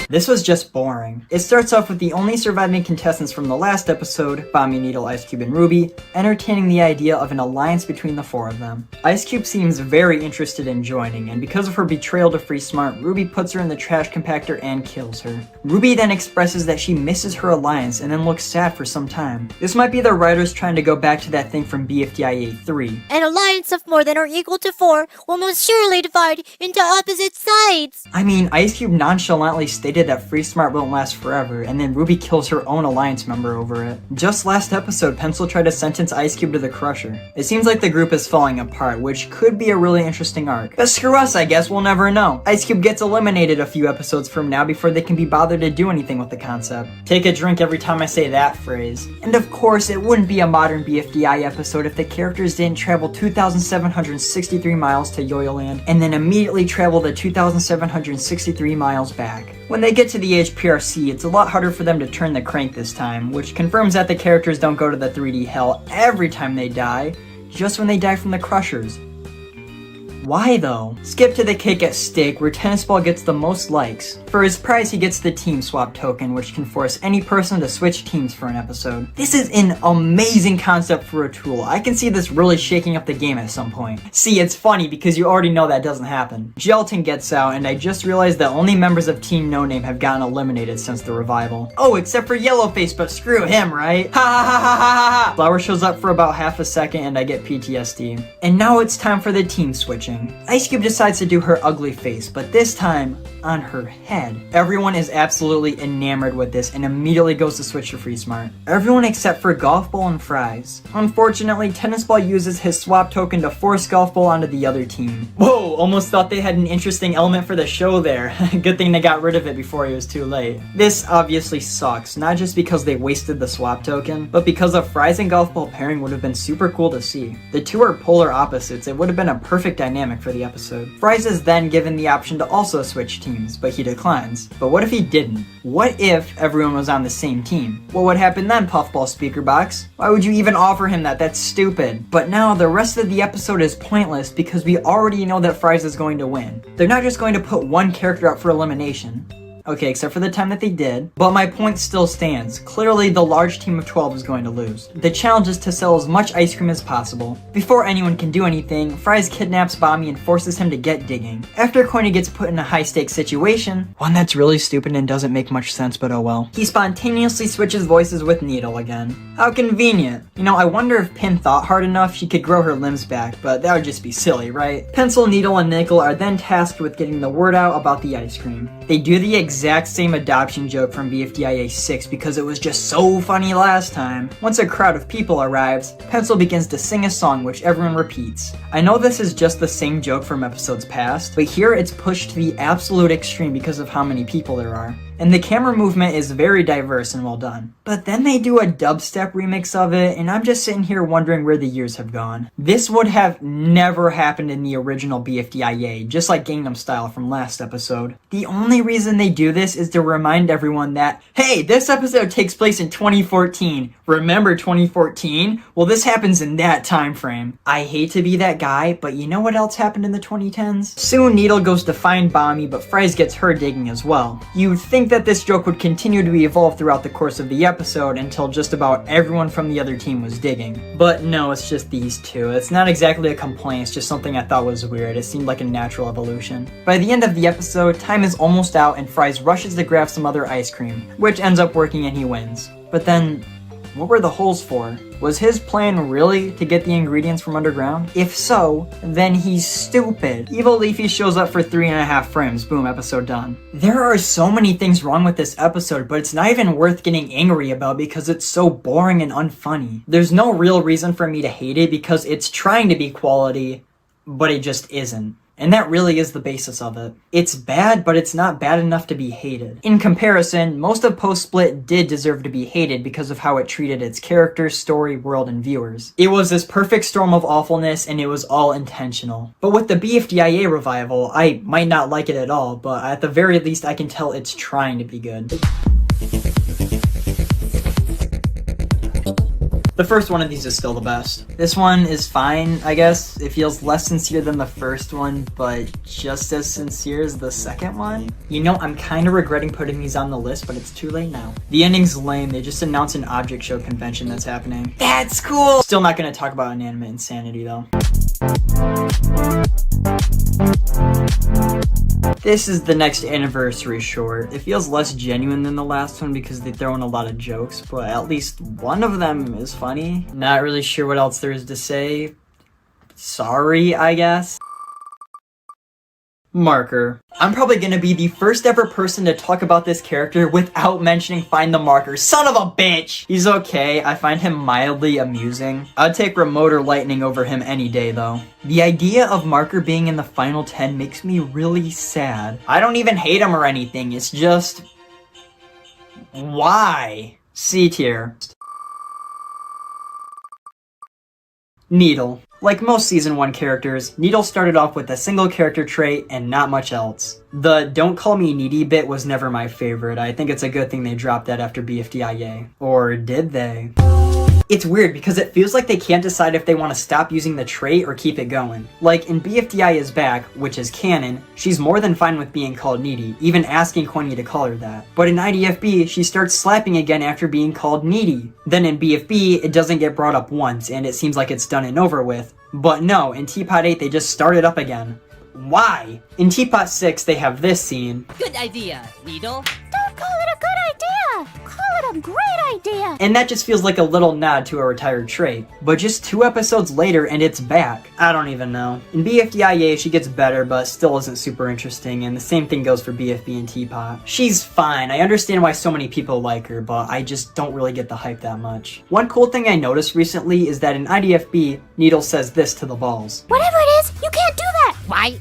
This was just boring. It starts off with the only surviving contestants from the last episode, Bommy, Needle, Ice Cube, and Ruby, entertaining the idea of an alliance between the 4 of them. Ice Cube seems very interested in joining, and because of her betrayal to Free Smart, Ruby puts her in the trash compactor and kills her. Ruby then expresses that she misses her alliance and then looks sad for some time. This might be the writers trying to go back to that thing from BFDI 3. An alliance of more than or equal to 4 will most surely divide into opposite sides. I mean, Ice Cube nonchalantly stated that Free Smart won't last forever, and then Ruby kills her own alliance member over it. Just last episode, Pencil tried to sentence Ice Cube to the Crusher. It seems like the group is falling apart, which could be a really interesting arc. But screw us, I guess, we'll never know. Ice Cube gets eliminated a few episodes from now before they can be bothered to do anything with the concept. Take a drink every time I say that phrase. And of course, it wouldn't be a modern BFDI episode if the characters didn't travel 2,763 miles to Yoyoland and then immediately travel the 2,763 miles back. When they get to the HPRC, it's a lot harder for them to turn the crank this time, which confirms that the characters don't go to the 3D hell every time they die, just when they die from the Crushers. Why though? Skip to the Cake at Stake, where Tennis Ball gets the most likes. For his prize, he gets the Team Swap token, which can force any person to switch teams for an episode. This is an amazing concept for a tool. I can see this really shaking up the game at some point. See, it's funny because you already know that doesn't happen. Gelatin gets out, and I just realized that only members of Team No Name have gotten eliminated since the revival. Oh, except for Yellowface, but screw him, right? Ha ha ha ha ha ha! Flower shows up for about half a second, and I get PTSD. And now it's time for the team switching. Ice Cube decides to do her ugly face, but this time on her head. Everyone is absolutely enamored with this and immediately goes to switch to Free Smart. Everyone except for Golf Ball and Fries. Unfortunately, Tennis Ball uses his swap token to force Golf Ball onto the other team. Whoa, almost thought they had an interesting element for the show there. Good thing they got rid of it before it was too late. This obviously sucks, not just because they wasted the swap token, but because a Fries and Golf Ball pairing would have been super cool to see. The two are polar opposites, it would have been a perfect dynamic for the episode. Fries is then given the option to also switch teams, but he declines. But what if he didn't? What if everyone was on the same team? What would happen then, Puffball Speaker Box? Why would you even offer him that? That's stupid. But now the rest of the episode is pointless because we already know that Fries is going to win. They're not just going to put one character up for elimination. Okay, except for the time that they did. But my point still stands. Clearly, the large team of 12 is going to lose. The challenge is to sell as much ice cream as possible. Before anyone can do anything, Fries kidnaps Bommy and forces him to get digging. After Coiny gets put in a high-stakes situation, one that's really stupid and doesn't make much sense, but oh well, he spontaneously switches voices with Needle again. How convenient. You know, I wonder if Pin thought hard enough she could grow her limbs back, but that would just be silly, right? Pencil, Needle, and Nickel are then tasked with getting the word out about the ice cream. They do the exact same adoption joke from BFDIA 6 because it was just so funny last time. Once a crowd of people arrives, Pencil begins to sing a song which everyone repeats. I know this is just the same joke from episodes past, but here it's pushed to the absolute extreme because of how many people there are. And the camera movement is very diverse and well done. But then they do a dubstep remix of it, and I'm just sitting here wondering where the years have gone. This would have never happened in the original BFDIA, just like Gangnam Style from last episode. The only reason they do this is to remind everyone that, hey, this episode takes place in 2014. Remember 2014? Well, this happens in that time frame. I hate to be that guy, but you know what else happened in the 2010s? Soon Needle goes to find Bommy, but Fries gets her digging as well. You'd think think that this joke would continue to evolve throughout the course of the episode until just about everyone from the other team was digging. But no, it's just these two. It's not exactly a complaint, it's just something I thought was weird. It seemed like a natural evolution. By the end of the episode, time is almost out and Fries rushes to grab some other ice cream, which ends up working and he wins. But then, what were the holes for? Was his plan really to get the ingredients from underground? If so, then he's stupid. Evil Leafy shows up for 3.5 frames. Boom, episode done. There are so many things wrong with this episode, but it's not even worth getting angry about because it's so boring and unfunny. There's no real reason for me to hate it because it's trying to be quality, but it just isn't. And that really is the basis of it. It's bad, but it's not bad enough to be hated. In comparison, most of Post-Split did deserve to be hated because of how it treated its characters, story, world, and viewers. It was this perfect storm of awfulness, and it was all intentional. But with the BFDIA revival, I might not like it at all, but at the very least I can tell it's trying to be good. The first one of these is still the best. This one is fine, I guess. It feels less sincere than the first one, but just as sincere as the second one. You know, I'm kind of regretting putting these on the list, but it's too late now. The ending's lame. They just announced an object show convention that's happening. That's cool! Still not gonna talk about inanimate insanity, though. This is the next anniversary short. It feels less genuine than the last one because they throw in a lot of jokes, but at least one of them is funny. Not really sure what else there is to say. Sorry, I guess. Marker. I'm probably gonna be the first ever person to talk about this character without mentioning Find the Marker. Son of a bitch! He's okay, I find him mildly amusing. I'd take Remote or Lightning over him any day though. The idea of Marker being in the final 10 makes me really sad. I don't even hate him or anything, it's just... why? C tier. Needle. Like most Season 1 characters, Needle started off with a single character trait and not much else. The "don't call me needy" bit was never my favorite. I think it's a good thing they dropped that after BFDIA. Or did they? It's weird because it feels like they can't decide if they want to stop using the trait or keep it going. Like in BFDIA's Back, which is canon, she's more than fine with being called needy, even asking Quenya to call her that. But in IDFB, she starts slapping again after being called needy. Then in BFB, it doesn't get brought up once, and it seems like it's done and over with. But no, in Teapot 8, they just start it up again. Why? In Teapot 6, they have this scene. Good idea, Needle. Don't call it a good idea! Call it a great idea! And that just feels like a little nod to a retired trait. But just 2 episodes later and it's back. I don't even know. In BFDIA she gets better but still isn't super interesting, and the same thing goes for BFB and Teapot. She's fine, I understand why so many people like her, but I just don't really get the hype that much. One cool thing I noticed recently is that in IDFB, Needle says this to the balls. Whatever it is, you can't do that! Why?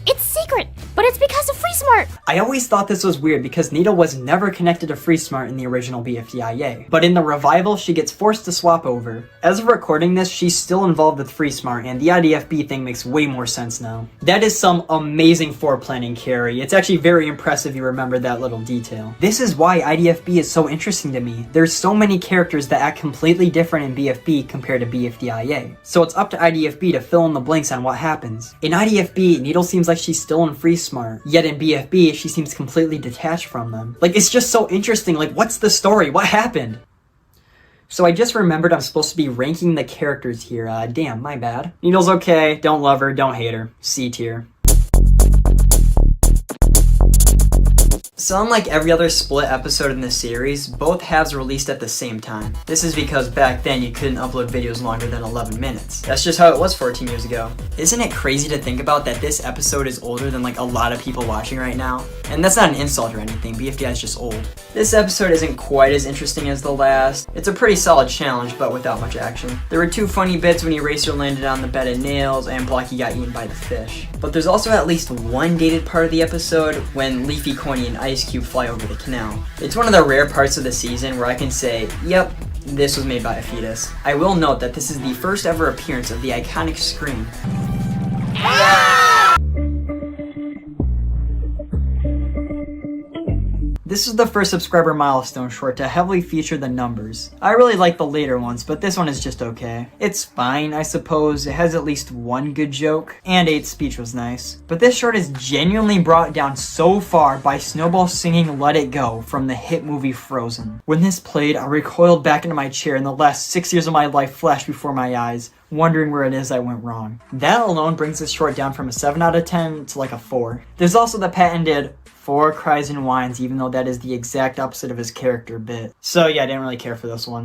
It's secret, but it's because of Free Smart! I always thought this was weird because Needle was never connected to Free Smart in the original BFDIA, but in the revival she gets forced to swap over. As of recording this, she's still involved with Free Smart, and the IDFB thing makes way more sense now. That is some amazing foreplanning, Carrie. It's actually very impressive you remember that little detail. This is why IDFB is so interesting to me. There's so many characters that act completely different in BFB compared to BFDIA, so it's up to IDFB to fill in the blanks on what happens. In IDFB, Needle seems like she's still in Free Smart, yet in BFB, she seems completely detached from them. Like, it's just so interesting, like, what's the story? What happened? So I just remembered I'm supposed to be ranking the characters here. Damn, my bad. Needle's okay, don't love her, don't hate her. C tier. So unlike every other split episode in this series, both halves released at the same time. This is because back then you couldn't upload videos longer than 11 minutes. That's just how it was 14 years ago. Isn't it crazy to think about that this episode is older than like a lot of people watching right now? And that's not an insult or anything, BFDI is just old. This episode isn't quite as interesting as the last. It's a pretty solid challenge, but without much action. There were 2 funny bits when Eraser landed on the bed of nails and Blocky got eaten by the fish. But there's also at least one dated part of the episode when Leafy, Quenya, and Ice Cube fly over the canal. It's one of the rare parts of the season where I can say, yep, this was made by a fetus. I will note that this is the first ever appearance of the iconic scream. This is the first subscriber milestone short to heavily feature the numbers. I really like the later ones, but this one is just okay. It's fine, I suppose. It has at least one good joke, and 8's speech was nice. But this short is genuinely brought down so far by Snowball singing Let It Go from the hit movie Frozen. When this played, I recoiled back into my chair and the last 6 years of my life flashed before my eyes, wondering where it is I went wrong. That alone brings this short down from a 7 out of 10 to like a 4. There's also the patented 4 cries and whines, even though that is the exact opposite of his character bit. So yeah, I didn't really care for this one.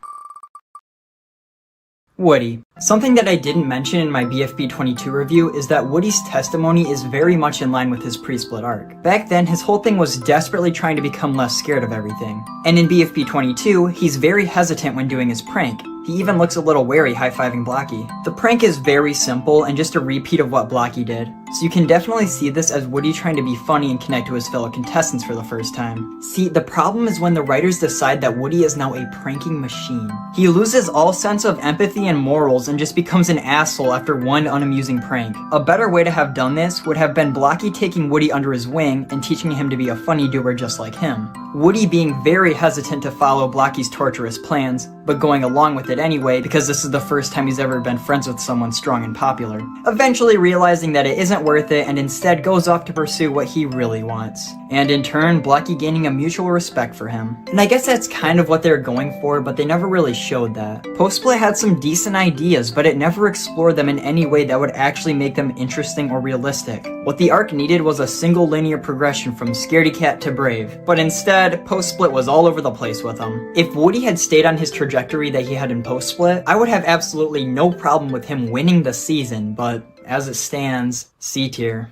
Woody. Something that I didn't mention in my BFB 22 review is that Woody's testimony is very much in line with his pre-split arc. Back then, his whole thing was desperately trying to become less scared of everything. And in BFB 22, he's very hesitant when doing his prank. He even looks a little wary high-fiving Blocky. The prank is very simple and just a repeat of what Blocky did, so you can definitely see this as Woody trying to be funny and connect to his fellow contestants for the first time. See, the problem is when the writers decide that Woody is now a pranking machine. He loses all sense of empathy and morals and just becomes an asshole after one unamusing prank. A better way to have done this would have been Blocky taking Woody under his wing and teaching him to be a funny doer just like him. Woody being very hesitant to follow Blocky's torturous plans, but going along with it anyway because this is the first time he's ever been friends with someone strong and popular. Eventually realizing that it isn't worth it and instead goes off to pursue what he really wants. And in turn, Blocky gaining a mutual respect for him. And I guess that's kind of what they're going for, but they never really showed that. Post-Split had some decent ideas, but it never explored them in any way that would actually make them interesting or realistic. What the arc needed was a single linear progression from Scaredy Cat to Brave, but instead, Post-Split was all over the place with him. If Woody had stayed on his trajectory that he had in Post-Split, I would have absolutely no problem with him winning the season, but as it stands, C tier.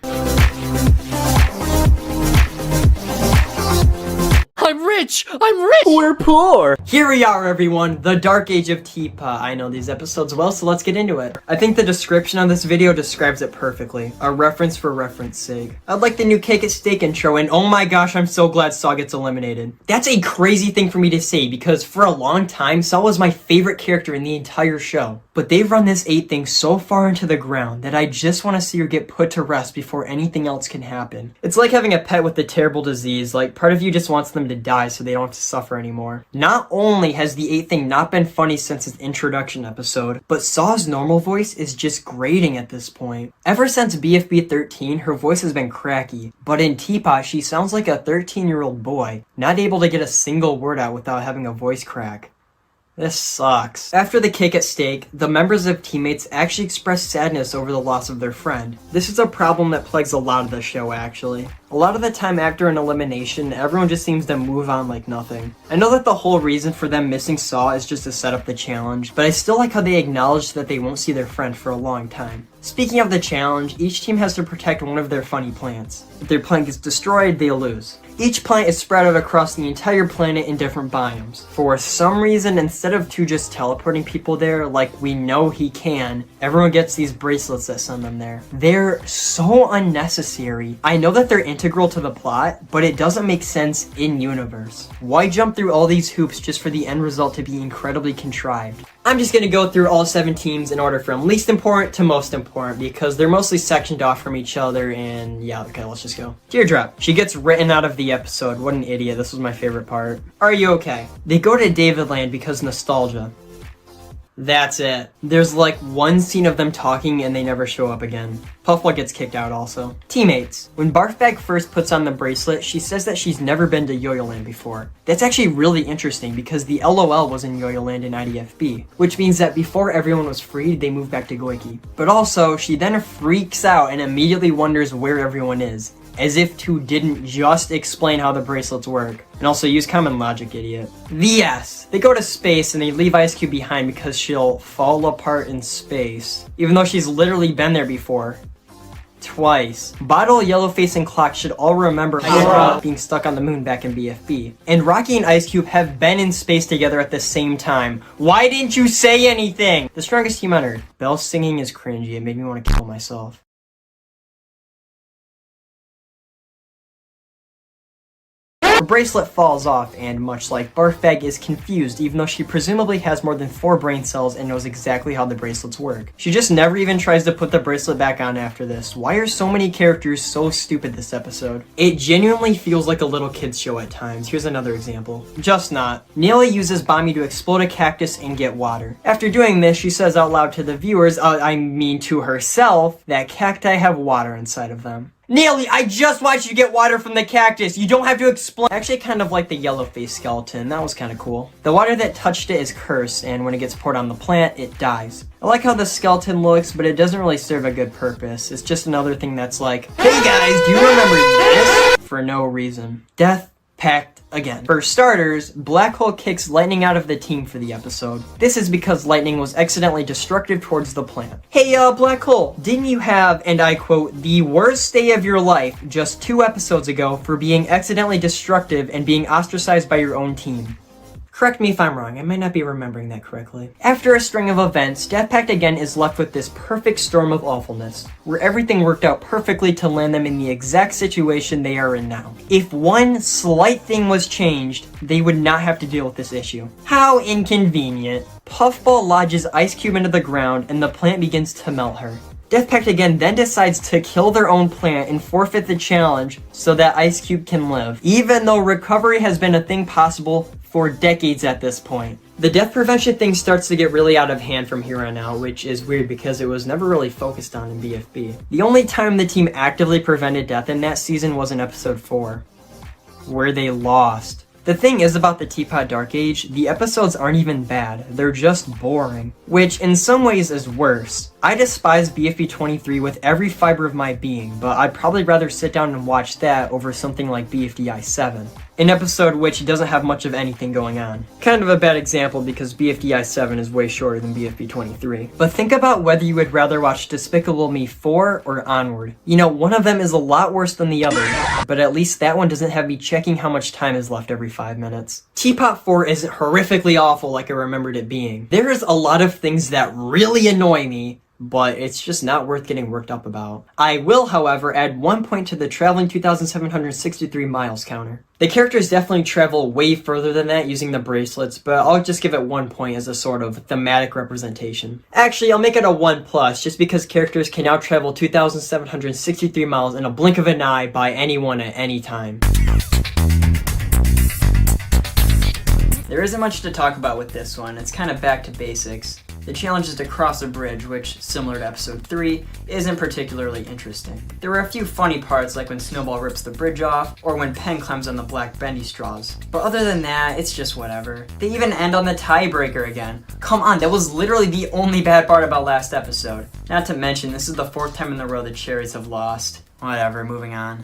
I'm rich! I'm rich! We're poor! Here we are, everyone, the Dark Age of Teapot. I know these episodes well, so let's get into it. I think the description of this video describes it perfectly. A reference for reference sake. I'd like the new Cake at Steak intro, and oh my gosh, I'm so glad Saw gets eliminated. That's a crazy thing for me to say, because for a long time, Saw was my favorite character in the entire show. But they've run this 8 thing so far into the ground that I just want to see her get put to rest before anything else can happen. It's like having a pet with a terrible disease, like part of you just wants them to die so they don't have to suffer anymore. Not only has the 8 thing not been funny since its introduction episode, but Saw's normal voice is just grating at this point. Ever since BFB 13, her voice has been cracky, but in Teapot, she sounds like a 13-year-old boy, not able to get a single word out without having a voice crack. This sucks. After the Cake at Steak, the members of Teammates actually express sadness over the loss of their friend. This is a problem that plagues a lot of the show, actually. A lot of the time after an elimination, everyone just seems to move on like nothing. I know that the whole reason for them missing Saw is just to set up the challenge, but I still like how they acknowledge that they won't see their friend for a long time. Speaking of the challenge, each team has to protect one of their funny plants. If their plant gets destroyed, they lose. Each plant is spread out across the entire planet in different biomes. For some reason, instead of 2 just teleporting people there like we know he can, everyone gets these bracelets that send them there. They're so unnecessary. I know that they're integral to the plot, but it doesn't make sense in-universe. Why jump through all these hoops just for the end result to be incredibly contrived? I'm just gonna go through all 7 teams in order from least important to most important because they're mostly sectioned off from each other and yeah, okay, let's just go. Teardrop. She gets written out of the episode. What an idiot. This was my favorite part. Are you okay? They go to David Land because nostalgia. That's it. There's like one scene of them talking and they never show up again. Puffball gets kicked out also. Teammates. When Barfbag first puts on the bracelet, she says that she's never been to Yo-Yo Land before. That's actually really interesting because the LOL was in Yo-Yo Land in IDFB, which means that before everyone was freed, they moved back to Goiki. But also, she then freaks out and immediately wonders where everyone is, as if 2 didn't just explain how the bracelets work. And also use common logic, idiot. VS. They go to space and they leave Ice Cube behind because she'll fall apart in space, even though she's literally been there before. Twice. Bottle, Yellowface, and Clock should all remember being stuck on the moon back in BFB. And Rocky and Ice Cube have been in space together at the same time. Why didn't you say anything? The strongest team on Earth. Belle's singing is cringy. It made me want to kill myself. Her bracelet falls off, and much like Barfbag, is confused even though she presumably has more than 4 brain cells and knows exactly how the bracelets work. She just never even tries to put the bracelet back on after this. Why are so many characters so stupid this episode? It genuinely feels like a little kid's show at times. Here's another example. Just not. Neely uses Bommy to explode a cactus and get water. After doing this, she says out loud to the viewers, I mean to herself, that cacti have water inside of them. Neely, I just watched you get water from the cactus. You don't have to explain. Actually, kind of like the yellow-faced skeleton. That was kind of cool. The water that touched it is cursed, and when it gets poured on the plant, it dies. I like how the skeleton looks, but it doesn't really serve a good purpose. It's just another thing that's like, hey guys, do you remember this? For no reason. Death Pact again. For starters, Black Hole kicks Lightning out of the team for the episode. This is because Lightning was accidentally destructive towards the plant. Hey, Black Hole, didn't you have, and I quote, the worst day of your life just 2 episodes ago for being accidentally destructive and being ostracized by your own team? Correct me if I'm wrong, I might not be remembering that correctly. After a string of events, Death Pact again is left with this perfect storm of awfulness, where everything worked out perfectly to land them in the exact situation they are in now. If one slight thing was changed, they would not have to deal with this issue. How inconvenient. Puffball lodges Ice Cube into the ground and the plant begins to melt her. Death Pact again then decides to kill their own plant and forfeit the challenge so that Ice Cube can live, even though recovery has been a thing possible for decades at this point. The death prevention thing starts to get really out of hand from here on out, which is weird because it was never really focused on in BFB. The only time the team actively prevented death in that season was in episode 4, where they lost. The thing is about the Teapot Dark Age, the episodes aren't even bad, they're just boring, which in some ways is worse. I despise BFB 23 with every fiber of my being, but I'd probably rather sit down and watch that over something like BFDI 7, an episode which doesn't have much of anything going on. Kind of a bad example because BFDI 7 is way shorter than BFB 23. But think about whether you would rather watch Despicable Me 4 or Onward. You know, one of them is a lot worse than the other, but at least that one doesn't have me checking how much time is left every 5 minutes. Teapot 4 isn't horrifically awful like I remembered it being. There's a lot of things that really annoy me, but it's just not worth getting worked up about. I will, however, add 1 point to the traveling 2,763 miles counter. The characters definitely travel way further than that using the bracelets, but I'll just give it 1 point as a sort of thematic representation. Actually, I'll make it a 1+, just because characters can now travel 2,763 miles in a blink of an eye by anyone at any time. There isn't much to talk about with this one, it's kind of back to basics. The challenge is to cross a bridge, which, similar to episode 3, isn't particularly interesting. There were a few funny parts like when Snowball rips the bridge off, or when Pen climbs on the black bendy straws. But other than that, it's just whatever. They even end on the tiebreaker again. Come on, that was literally the only bad part about last episode. Not to mention, this is the 4th time in a row the cherries have lost. Whatever, moving on.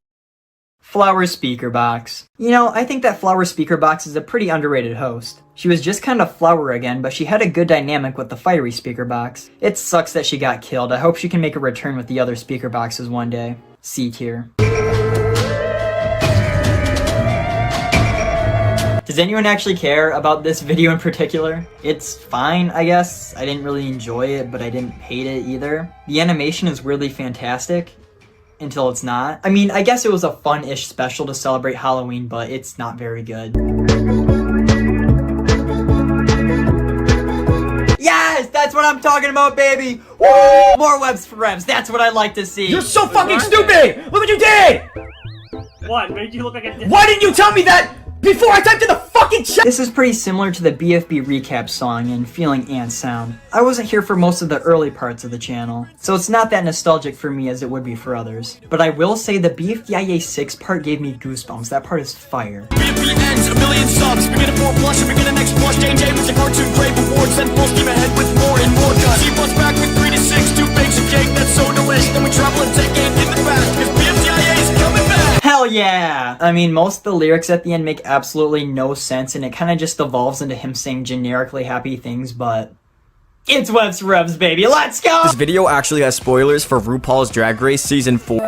Flower Speaker Box. You know, I think that Flower Speaker Box is a pretty underrated host. She was just kind of Flower again, but she had a good dynamic with the Fiery Speaker Box. It sucks that she got killed. I hope she can make a return with the other Speaker Boxes one day. C tier. Does anyone actually care about this video in particular? It's fine, I guess. I didn't really enjoy it, but I didn't hate it either. The animation is weirdly fantastic. Until it's not. I mean, I guess it was a fun-ish special to celebrate Halloween, but it's not very good. Yes! That's what I'm talking about, baby! Woo! More webs for revs, that's what I like to see! You're so fucking stupid! Look what you did! What? Made you look like a... Why didn't you tell me that before I typed in the fucking chat? This is pretty similar to the BFB recap song in Feeling and Sound. I wasn't here for most of the early parts of the channel, so it's not that nostalgic for me as it would be for others. But I will say the BFDIA 6 part gave me goosebumps. That part is fire. BFB ends, a million subs, begin a 4 plus, and begin a next plus. J&J was a cartoon, great rewards, then full steam ahead with more and more guns. C-plus back with 3 to 6, 2 bakes a cake, that's so delicious. Then we travel and take it in the past, because BFDIA is coming back! Hell yeah! I mean, most of the lyrics at the end make absolutely no sense, and it kind of just evolves into him saying generically happy things, but... It's Webs Revs, baby! Let's go! This video actually has spoilers for RuPaul's Drag Race Season 4.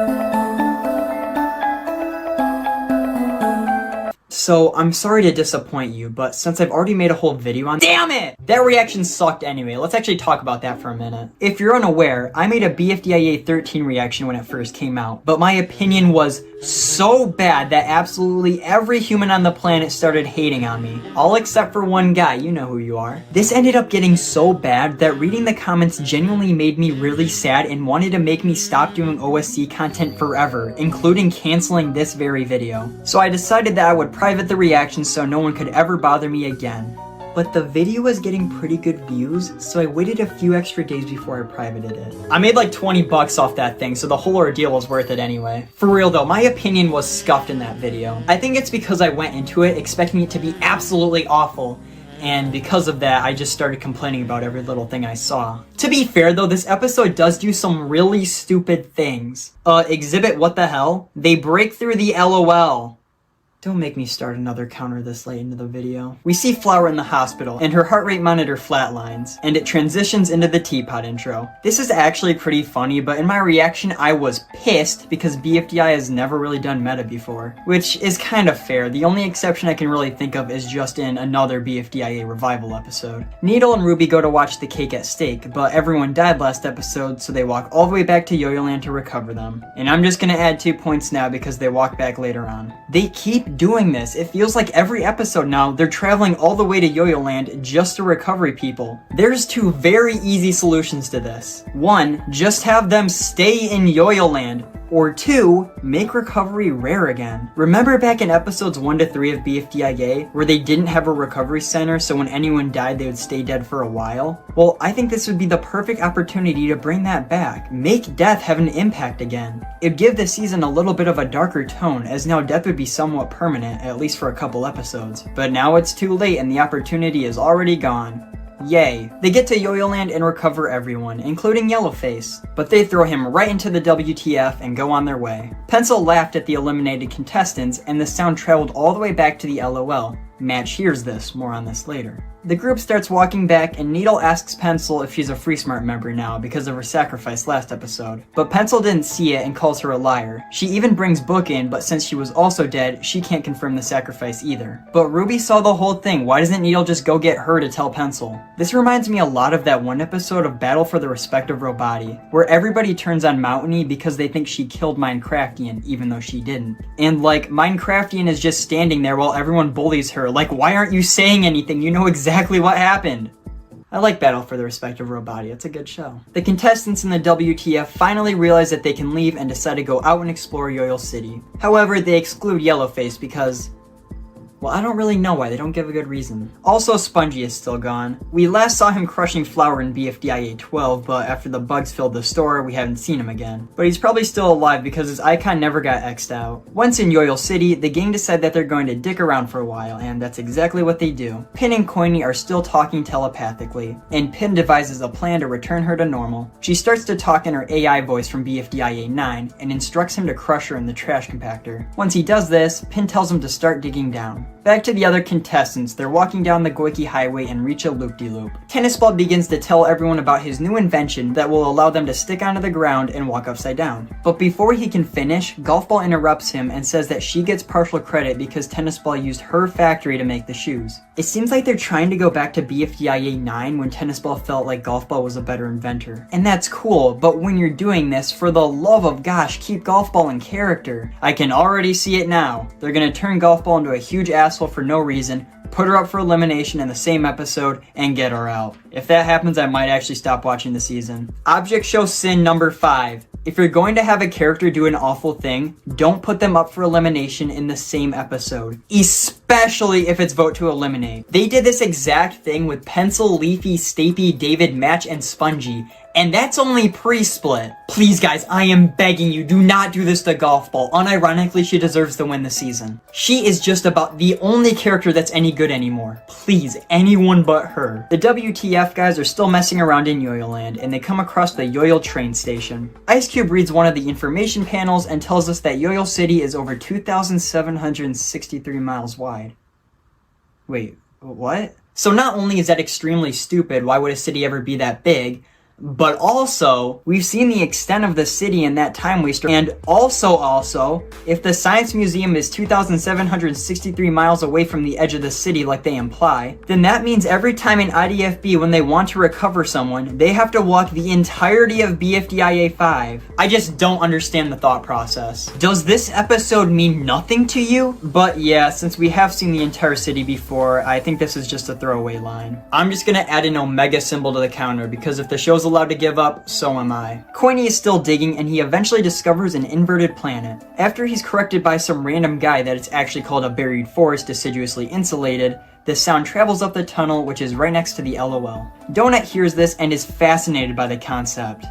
So, I'm sorry to disappoint you, but since I've already made a whole video on— Damn it! That reaction sucked anyway. Let's actually talk about that for a minute. If you're unaware, I made a BFDIA 13 reaction when it first came out, but my opinion was so bad that absolutely every human on the planet started hating on me. All except for one guy, you know who you are. This ended up getting so bad that reading the comments genuinely made me really sad and wanted to make me stop doing OSC content forever, including canceling this very video. So I decided that I would private the reaction so no one could ever bother me again. But the video was getting pretty good views, so I waited a few extra days before I privated it. I made like 20 bucks off that thing, so the whole ordeal was worth it anyway. For real though, my opinion was scuffed in that video. I think it's because I went into it expecting it to be absolutely awful, and because of that, I just started complaining about every little thing I saw. To be fair though, this episode does do some really stupid things. Exhibit what the hell? They break through the LOL. Don't make me start another counter this late into the video. We see Flower in the hospital, and her heart rate monitor flatlines, and it transitions into the teapot intro. This is actually pretty funny, but in my reaction I was pissed because BFDI has never really done meta before, which is kind of fair. The only exception I can really think of is just in another BFDIA revival episode. Needle and Ruby go to watch the cake at stake, but everyone died last episode, so they walk all the way back to Yo-Yo Land to recover them. And I'm just gonna add 2 points now because they walk back later on. They keep doing this. It feels like every episode now they're traveling all the way to Yo-Yo Land just to recover people. There's 2 very easy solutions to this. 1, just have them stay in Yo-Yo Land. Or 2, make recovery rare again. Remember back in episodes 1 to 3 of BFDIA where they didn't have a recovery center, so when anyone died they would stay dead for a while? Well, I think this would be the perfect opportunity to bring that back. Make death have an impact again. It'd give the season a little bit of a darker tone, as now death would be somewhat permanent, at least for a couple episodes. But now it's too late and the opportunity is already gone. Yay. They get to Yo-Yo Land and recover everyone, including Yellowface, but they throw him right into the WTF and go on their way. Pencil laughed at the eliminated contestants, and the sound traveled all the way back to the LOL. Match hears this, more on this later. The group starts walking back, and Needle asks Pencil if she's a Free Smart member now because of her sacrifice last episode. But Pencil didn't see it and calls her a liar. She even brings Book in, but since she was also dead, she can't confirm the sacrifice either. But Ruby saw the whole thing. Why doesn't Needle just go get her to tell Pencil? This reminds me a lot of that one episode of Battle for the Respect of Robati, where everybody turns on Mountainy because they think she killed Minecraftian, even though she didn't. And like, Minecraftian is just standing there while everyone bullies her. Like, why aren't you saying anything? You know exactly what happened. I like Battle for the Respect of Robati, it's a good show. The contestants in the WTF finally realize that they can leave and decide to go out and explore Yo-Yo City. However, they exclude Yellowface because— well, I don't really know why, they don't give a good reason. Also, Spongy is still gone. We last saw him crushing Flower in BFDIA 12, but after the bugs filled the store, we haven't seen him again. But he's probably still alive because his icon never got X'd out. Once in Yo-Yo City, the gang decide that they're going to dick around for a while, and that's exactly what they do. Pin and Coiny are still talking telepathically, and Pin devises a plan to return her to normal. She starts to talk in her AI voice from BFDIA 9, and instructs him to crush her in the trash compactor. Once he does this, Pin tells him to start digging down. Back to the other contestants, they're walking down the Goiki Highway and reach a loop-de-loop. Tennis Ball begins to tell everyone about his new invention that will allow them to stick onto the ground and walk upside down. But before he can finish, Golf Ball interrupts him and says that she gets partial credit because Tennis Ball used her factory to make the shoes. It seems like they're trying to go back to BFDIA 9 when Tennis Ball felt like Golf Ball was a better inventor. And that's cool, but when you're doing this, for the love of gosh, keep Golf Ball in character. I can already see it now. They're gonna turn Golf Ball into a huge asshole for no reason, put her up for elimination in the same episode, and get her out. If that happens, I might actually stop watching the season. Object Show Sin number 5. If you're going to have a character do an awful thing, don't put them up for elimination in the same episode. Especially if it's vote to eliminate. They did this exact thing with Pencil, Leafy, Stapy, David, Match, and Spongy. And that's only pre-split. Please guys, I am begging you, do not do this to Golf Ball. Unironically, she deserves to win the season. She is just about the only character that's any good anymore. Please, anyone but her. The WTF guys are still messing around in Yo-Yo Land, and they come across the Yo-Yo train station. Ice Cube reads one of the information panels and tells us that Yo-Yo City is over 2,763 miles wide. Wait, what? So not only is that extremely stupid, why would a city ever be that big? But also, we've seen the extent of the city in that time waster, and also, if the Science Museum is 2,763 miles away from the edge of the city like they imply, then that means every time in IDFB when they want to recover someone, they have to walk the entirety of BFDIA 5. I just don't understand the thought process. Does this episode mean nothing to you? But yeah, since we have seen the entire city before, I think this is just a throwaway line. I'm just gonna add an omega symbol to the counter, because if the show's allowed to give up, so am I. Coiny is still digging, and he eventually discovers an inverted planet. After he's corrected by some random guy that it's actually called a buried forest deciduously insulated, the sound travels up the tunnel, which is right next to the LOL. Donut hears this and is fascinated by the concept.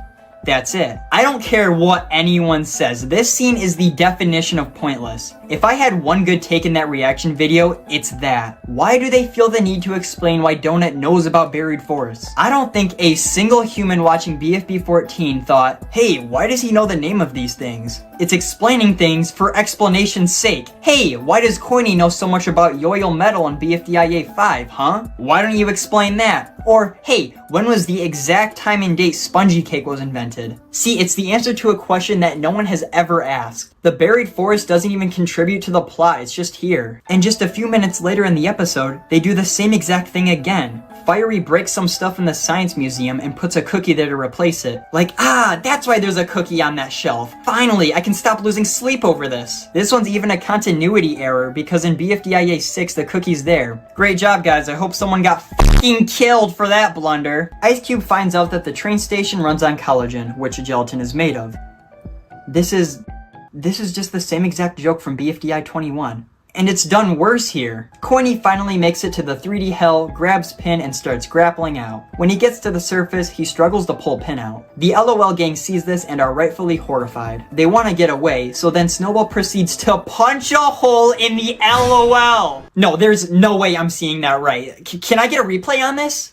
That's it. I don't care what anyone says. This scene is the definition of pointless. If I had one good take in that reaction video, it's that. Why do they feel the need to explain why Donut knows about buried forests? I don't think a single human watching BFB 14 thought, hey, why does he know the name of these things? It's explaining things for explanation's sake. Hey, why does Coiny know so much about Yoil Metal and BFDIA 5, huh? Why don't you explain that? Or, hey, when was the exact time and date spongy cake was invented? See, it's the answer to a question that no one has ever asked. The buried forest doesn't even contribute to the plot, it's just here. And just a few minutes later in the episode, they do the same exact thing again. Fiery breaks some stuff in the Science Museum and puts a cookie there to replace it. Like, that's why there's a cookie on that shelf. Finally, I can stop losing sleep over this. This one's even a continuity error because in BFDIA 6, the cookie's there. Great job, guys. I hope someone got fucking killed for that blunder. Ice Cube finds out that the train station runs on collagen, which gelatin is made of. This is just the same exact joke from BFDI 21. And it's done worse here. Coiny finally makes it to the 3D hell, grabs Pin, and starts grappling out. When he gets to the surface, he struggles to pull Pin out. The LOL gang sees this and are rightfully horrified. They want to get away, so then Snowball proceeds to punch a hole in the LOL! No, there's no way I'm seeing that right. Can I get a replay on this?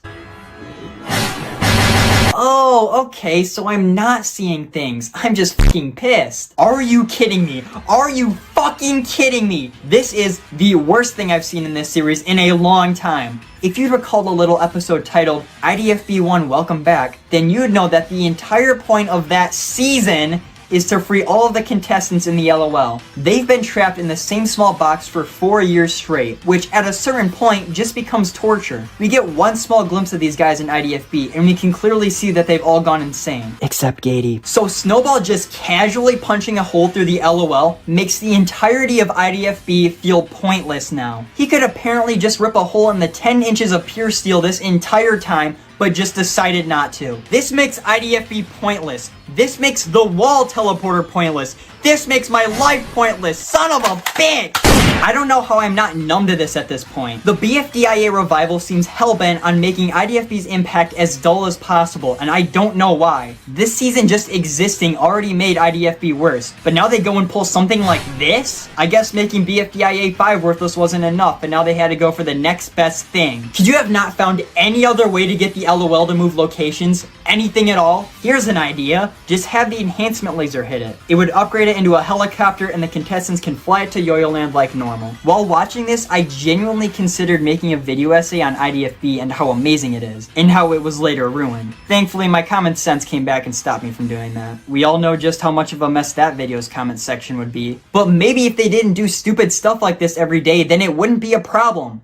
Oh, okay, so I'm not seeing things. I'm just fucking pissed. Are you kidding me? Are you fucking kidding me? This is the worst thing I've seen in this series in a long time. If you'd recall the little episode titled IDFB1 Welcome Back, then you'd know that the entire point of that season is to free all of the contestants in the LOL. They've been trapped in the same small box for 4 years straight, which at a certain point just becomes torture. We get one small glimpse of these guys in IDFB, and we can clearly see that they've all gone insane. Except Gady. So Snowball just casually punching a hole through the LOL makes the entirety of IDFB feel pointless now. He could apparently just rip a hole in the 10 inches of pure steel this entire time, but just decided not to. This makes IDFB pointless. This makes the wall teleporter pointless. This makes my life pointless. Son of a bitch! I don't know how I'm not numb to this at this point. The BFDIA revival seems hellbent on making IDFB's impact as dull as possible, and I don't know why. This season just existing already made IDFB worse, but now they go and pull something like this? I guess making BFDIA 5 worthless wasn't enough, but now they had to go for the next best thing. Could you have not found any other way to get the LOL to move locations? Anything at all? Here's an idea. Just have the enhancement laser hit it. It would upgrade it into a helicopter and the contestants can fly it to Yoyoland like normal. While watching this, I genuinely considered making a video essay on IDFB and how amazing it is, and how it was later ruined. Thankfully, my common sense came back and stopped me from doing that. We all know just how much of a mess that video's comment section would be, but maybe if they didn't do stupid stuff like this every day, then it wouldn't be a problem.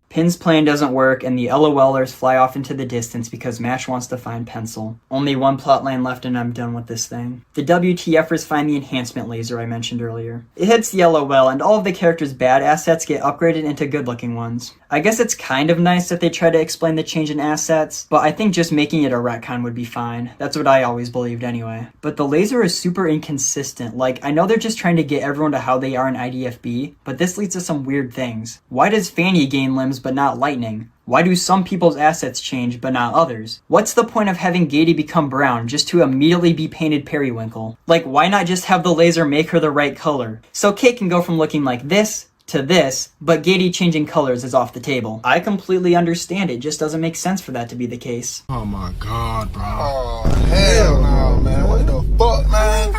Pin's plan doesn't work, and the LOLers fly off into the distance because Mash wants to find Pencil. Only one plotline left and I'm done with this thing. The WTFers find the enhancement laser I mentioned earlier. It hits the LOL, and all of the characters' bad assets get upgraded into good-looking ones. I guess it's kind of nice that they try to explain the change in assets, but I think just making it a retcon would be fine. That's what I always believed anyway. But the laser is super inconsistent. Like, I know they're just trying to get everyone to how they are in IDFB, but this leads to some weird things. Why does Fanny gain limbs but not lightning? Why do some people's assets change but not others? What's the point of having Gady become brown just to immediately be painted periwinkle? Like, why not just have the laser make her the right color? So Kate can go from looking like this to this, but Gady changing colors is off the table. I completely understand, it just doesn't make sense for that to be the case. Oh my god, bro. Oh, hell no, man. What the fuck, man?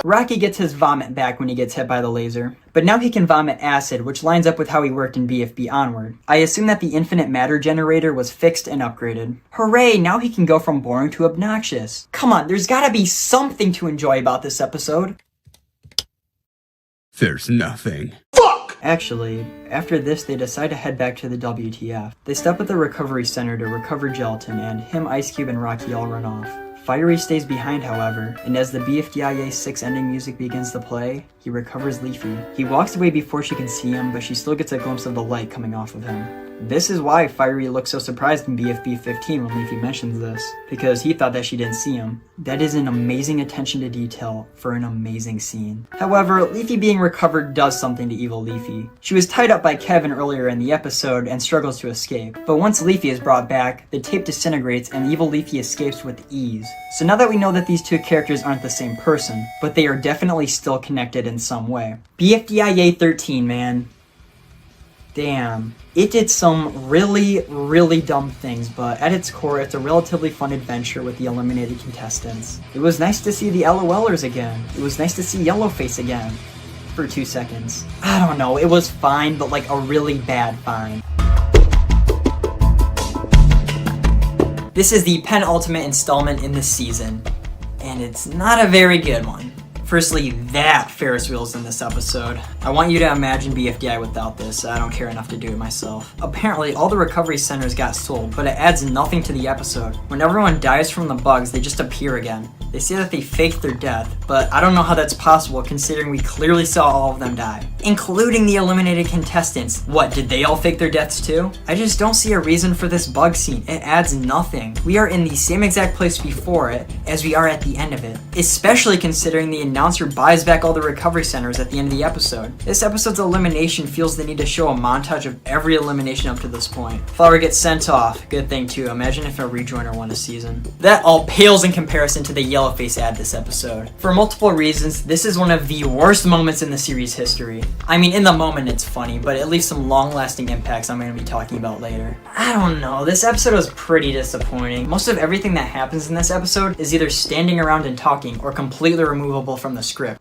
Rocky gets his vomit back when he gets hit by the laser, but now he can vomit acid, which lines up with how he worked in BFB Onward. I assume that the infinite matter generator was fixed and upgraded. Hooray, now he can go from boring to obnoxious. Come on, there's gotta be something to enjoy about this episode. There's nothing. Actually, after this, they decide to head back to the WTF. They stop at the recovery center to recover gelatin, and him, Ice Cube, and Rocky all run off. Fiery stays behind, however, and as the BFDIA 6 ending music begins to play, he recovers Leafy. He walks away before she can see him, but she still gets a glimpse of the light coming off of him. This is why Fiery looks so surprised in BFB 15 when Leafy mentions this, because he thought that she didn't see him. That is an amazing attention to detail for an amazing scene. However, Leafy being recovered does something to evil Leafy. She was tied up by Kevin earlier in the episode and struggles to escape, but once Leafy is brought back, the tape disintegrates and evil Leafy escapes with ease. So now that we know that these two characters aren't the same person, but they are definitely still connected in some way. BFDIA 13, man. Damn. It did some really, really dumb things, but at its core, it's a relatively fun adventure with the eliminated contestants. It was nice to see the LOLers again. It was nice to see Yellowface again. For 2 seconds. I don't know, it was fine, but like a really bad fine. This is the penultimate installment in the season, and it's not a very good one. Firstly, that Ferris wheel's in this episode. I want you to imagine BFDI without this. I don't care enough to do it myself. Apparently, all the recovery centers got sold, but it adds nothing to the episode. When everyone dies from the bugs, they just appear again. They say that they faked their death, but I don't know how that's possible considering we clearly saw all of them die. Including the eliminated contestants. What, did they all fake their deaths too? I just don't see a reason for this bug scene. It adds nothing. We are in the same exact place before it as we are at the end of it. Especially considering the announcer buys back all the recovery centers at the end of the episode. This episode's elimination feels the need to show a montage of every elimination up to this point. Flower gets sent off. Good thing too. Imagine if a rejoiner won a season. That all pales in comparison to the Yellowface ad this episode. For multiple reasons, this is one of the worst moments in the series history. I mean, in the moment it's funny, but it leaves some long-lasting impacts I'm going to be talking about later. I don't know, this episode was pretty disappointing. Most of everything that happens in this episode is either standing around and talking or completely removable from the script.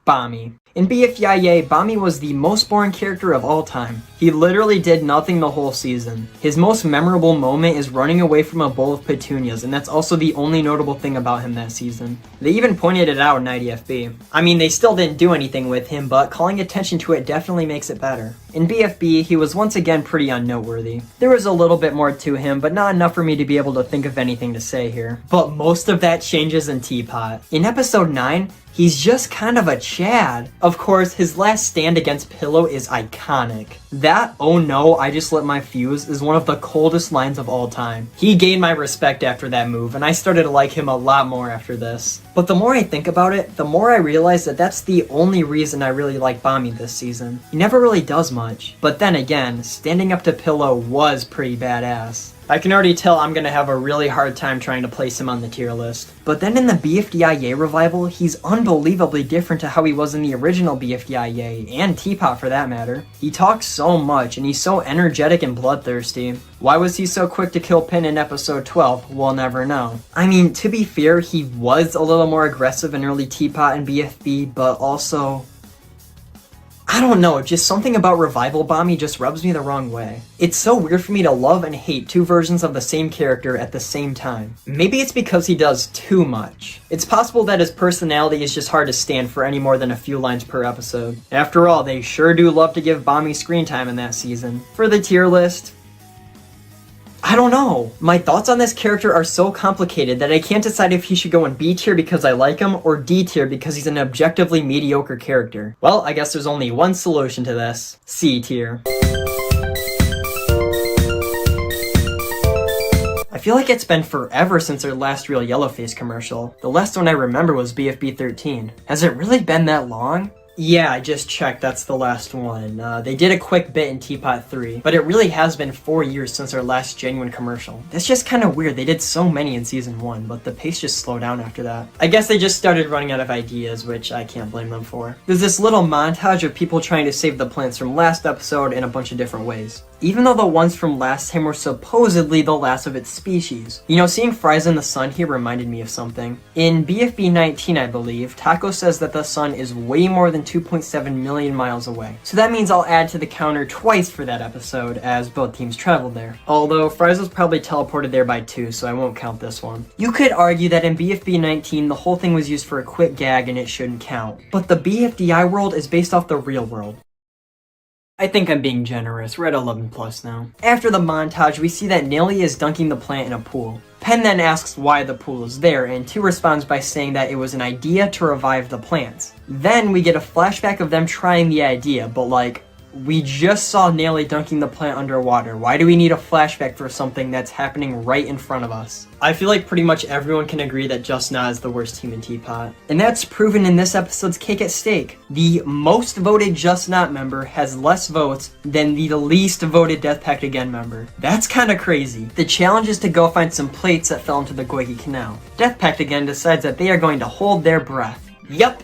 Bommy. In BFDIA, Bommy was the most boring character of all time. He literally did nothing the whole season. His most memorable moment is running away from a bowl of petunias, and that's also the only notable thing about him that season. They even pointed it out in IDFB. I mean, they still didn't do anything with him, but calling attention to it definitely makes it better. In BFB, he was once again pretty unnoteworthy. There was a little bit more to him, but not enough for me to be able to think of anything to say here. But most of that changes in Teapot. In episode 9, he's just kind of a Chad. Of course, his last stand against Pillow is iconic. That, "oh no, I just lit my fuse," is one of the coldest lines of all time. He gained my respect after that move, and I started to like him a lot more after this. But the more I think about it, the more I realize that that's the only reason I really like Bommy this season. He never really does much. But then again, standing up to Pillow was pretty badass. I can already tell I'm gonna have a really hard time trying to place him on the tier list. But then in the BFDIA revival, he's unbelievably different to how he was in the original BFDIA, and Teapot for that matter. He talks so much, and he's so energetic and bloodthirsty. Why was he so quick to kill Pin in episode 12? We'll never know. I mean, to be fair, he was a little more aggressive in early Teapot and BFB, but also, I don't know, just something about Revival Bommy just rubs me the wrong way. It's so weird for me to love and hate two versions of the same character at the same time. Maybe it's because he does too much. It's possible that his personality is just hard to stand for any more than a few lines per episode. After all, they sure do love to give Bommy screen time in that season. For the tier list, I don't know. My thoughts on this character are so complicated that I can't decide if he should go in B tier because I like him or D tier because he's an objectively mediocre character. Well, I guess there's only one solution to this. C tier. I feel like it's been forever since our last real Yellowface commercial. The last one I remember was BFB 13. Has it really been that long? Yeah, I just checked, that's the last one. They did a quick bit in Teapot 3, but it really has been 4 years since our last genuine commercial. That's just kind of weird, they did so many in season 1, but the pace just slowed down after that. I guess they just started running out of ideas, which I can't blame them for. There's this little montage of people trying to save the plants from last episode in a bunch of different ways. even though the ones from last time were supposedly the last of its species. You know, seeing fries in the sun here reminded me of something. In BFB 19, I believe, Taco says that the sun is way more than 2.7 million miles away. So that means I'll add to the counter twice for that episode, as both teams traveled there. Although Fries was probably teleported there by 2, so I won't count this one. You could argue that in BFB 19, the whole thing was used for a quick gag and it shouldn't count. But the BFDI world is based off the real world. I think I'm being generous, we're at 11 plus now. After the montage, we see that Nelly is dunking the plant in a pool. Pen then asks why the pool is there, and 2 responds by saying that it was an idea to revive the plants. Then we get a flashback of them trying the idea, but like, we just saw Nelly dunking the plant underwater. Why do we need a flashback for something that's happening right in front of us? I feel like pretty much everyone can agree that Just Not is the worst team in Teapot. And that's proven in this episode's Cake at Stake. The most voted Just Not member has less votes than the least voted Death Pact Again member. That's kinda crazy. The challenge is to go find some plates that fell into the Goiki Canal. Death Pact Again decides that they are going to hold their breath. Yup,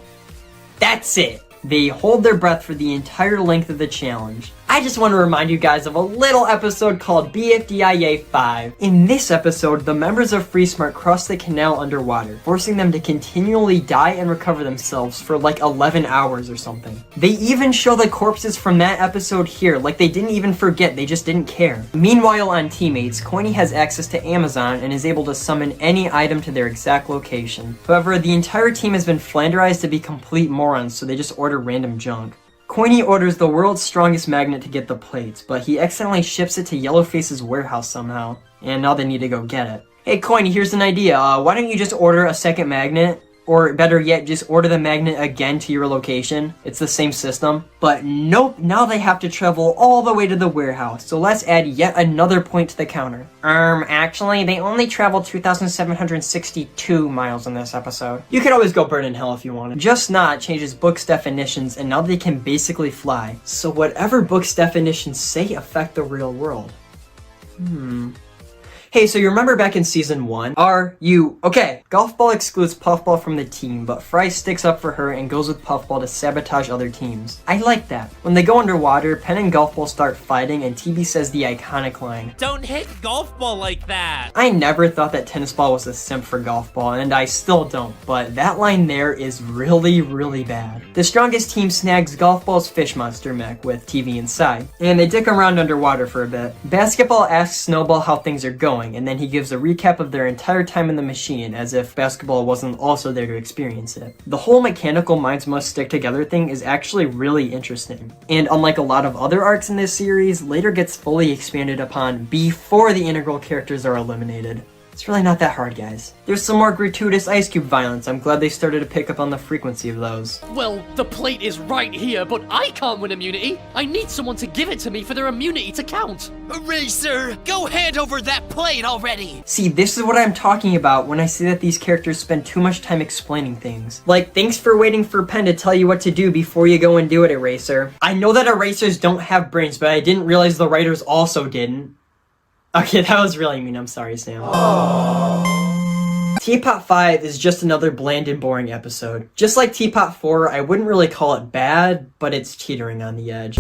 that's it. They hold their breath for the entire length of the challenge. I just want to remind you guys of a little episode called BFDIA 5. In this episode, the members of Free Smart cross the canal underwater, forcing them to continually die and recover themselves for like 11 hours or something. They even show the corpses from that episode here, like they didn't even forget, they just didn't care. Meanwhile on Teammates, Coiny has access to Amazon and is able to summon any item to their exact location. However, the entire team has been flanderized to be complete morons, so they just order random junk. Coiny orders the world's strongest magnet to get the plates, but he accidentally ships it to Yellowface's warehouse somehow, and now they need to go get it. Hey Coiny, here's an idea, why don't you just order a second magnet? Or better yet, just order the magnet again to your location. It's the same system. But nope, now they have to travel all the way to the warehouse. So let's add yet another point to the counter. Actually, they only traveled 2,762 miles in this episode. You could always go burn in hell if you wanted. Just Not changes books' definitions and now they can basically fly. So whatever books' definitions say affect the real world. Hey, so you remember back in season 1? Okay, Golf Ball excludes Puffball from the team, but Fry sticks up for her and goes with Puffball to sabotage other teams. I like that. When they go underwater, Pen and Golf Ball start fighting and TB says the iconic line, "Don't hit Golf Ball like that!" I never thought that Tennis Ball was a simp for Golf Ball, and I still don't, but that line there is really, really bad. The strongest team snags Golf Ball's fish monster mech with TV inside, and they dick around underwater for a bit. Basketball asks Snowball how things are going, and then he gives a recap of their entire time in the machine as if Basketball wasn't also there to experience it. The whole mechanical minds must stick together thing is actually really interesting, and unlike a lot of other arcs in this series, later gets fully expanded upon before the integral characters are eliminated. It's really not that hard, guys. There's some more gratuitous Ice Cube violence. I'm glad they started to pick up on the frequency of those. Well, the plate is right here, but I can't win immunity. I need someone to give it to me for their immunity to count. Eraser, go hand over that plate already. See, this is what I'm talking about when I say that these characters spend too much time explaining things. Like, thanks for waiting for Pen to tell you what to do before you go and do it, Eraser. I know that erasers don't have brains, but I didn't realize the writers also didn't. Okay, that was really mean. I'm sorry, Sam. Teapot 5 is just another bland and boring episode. Just like Teapot 4, I wouldn't really call it bad, but it's teetering on the edge.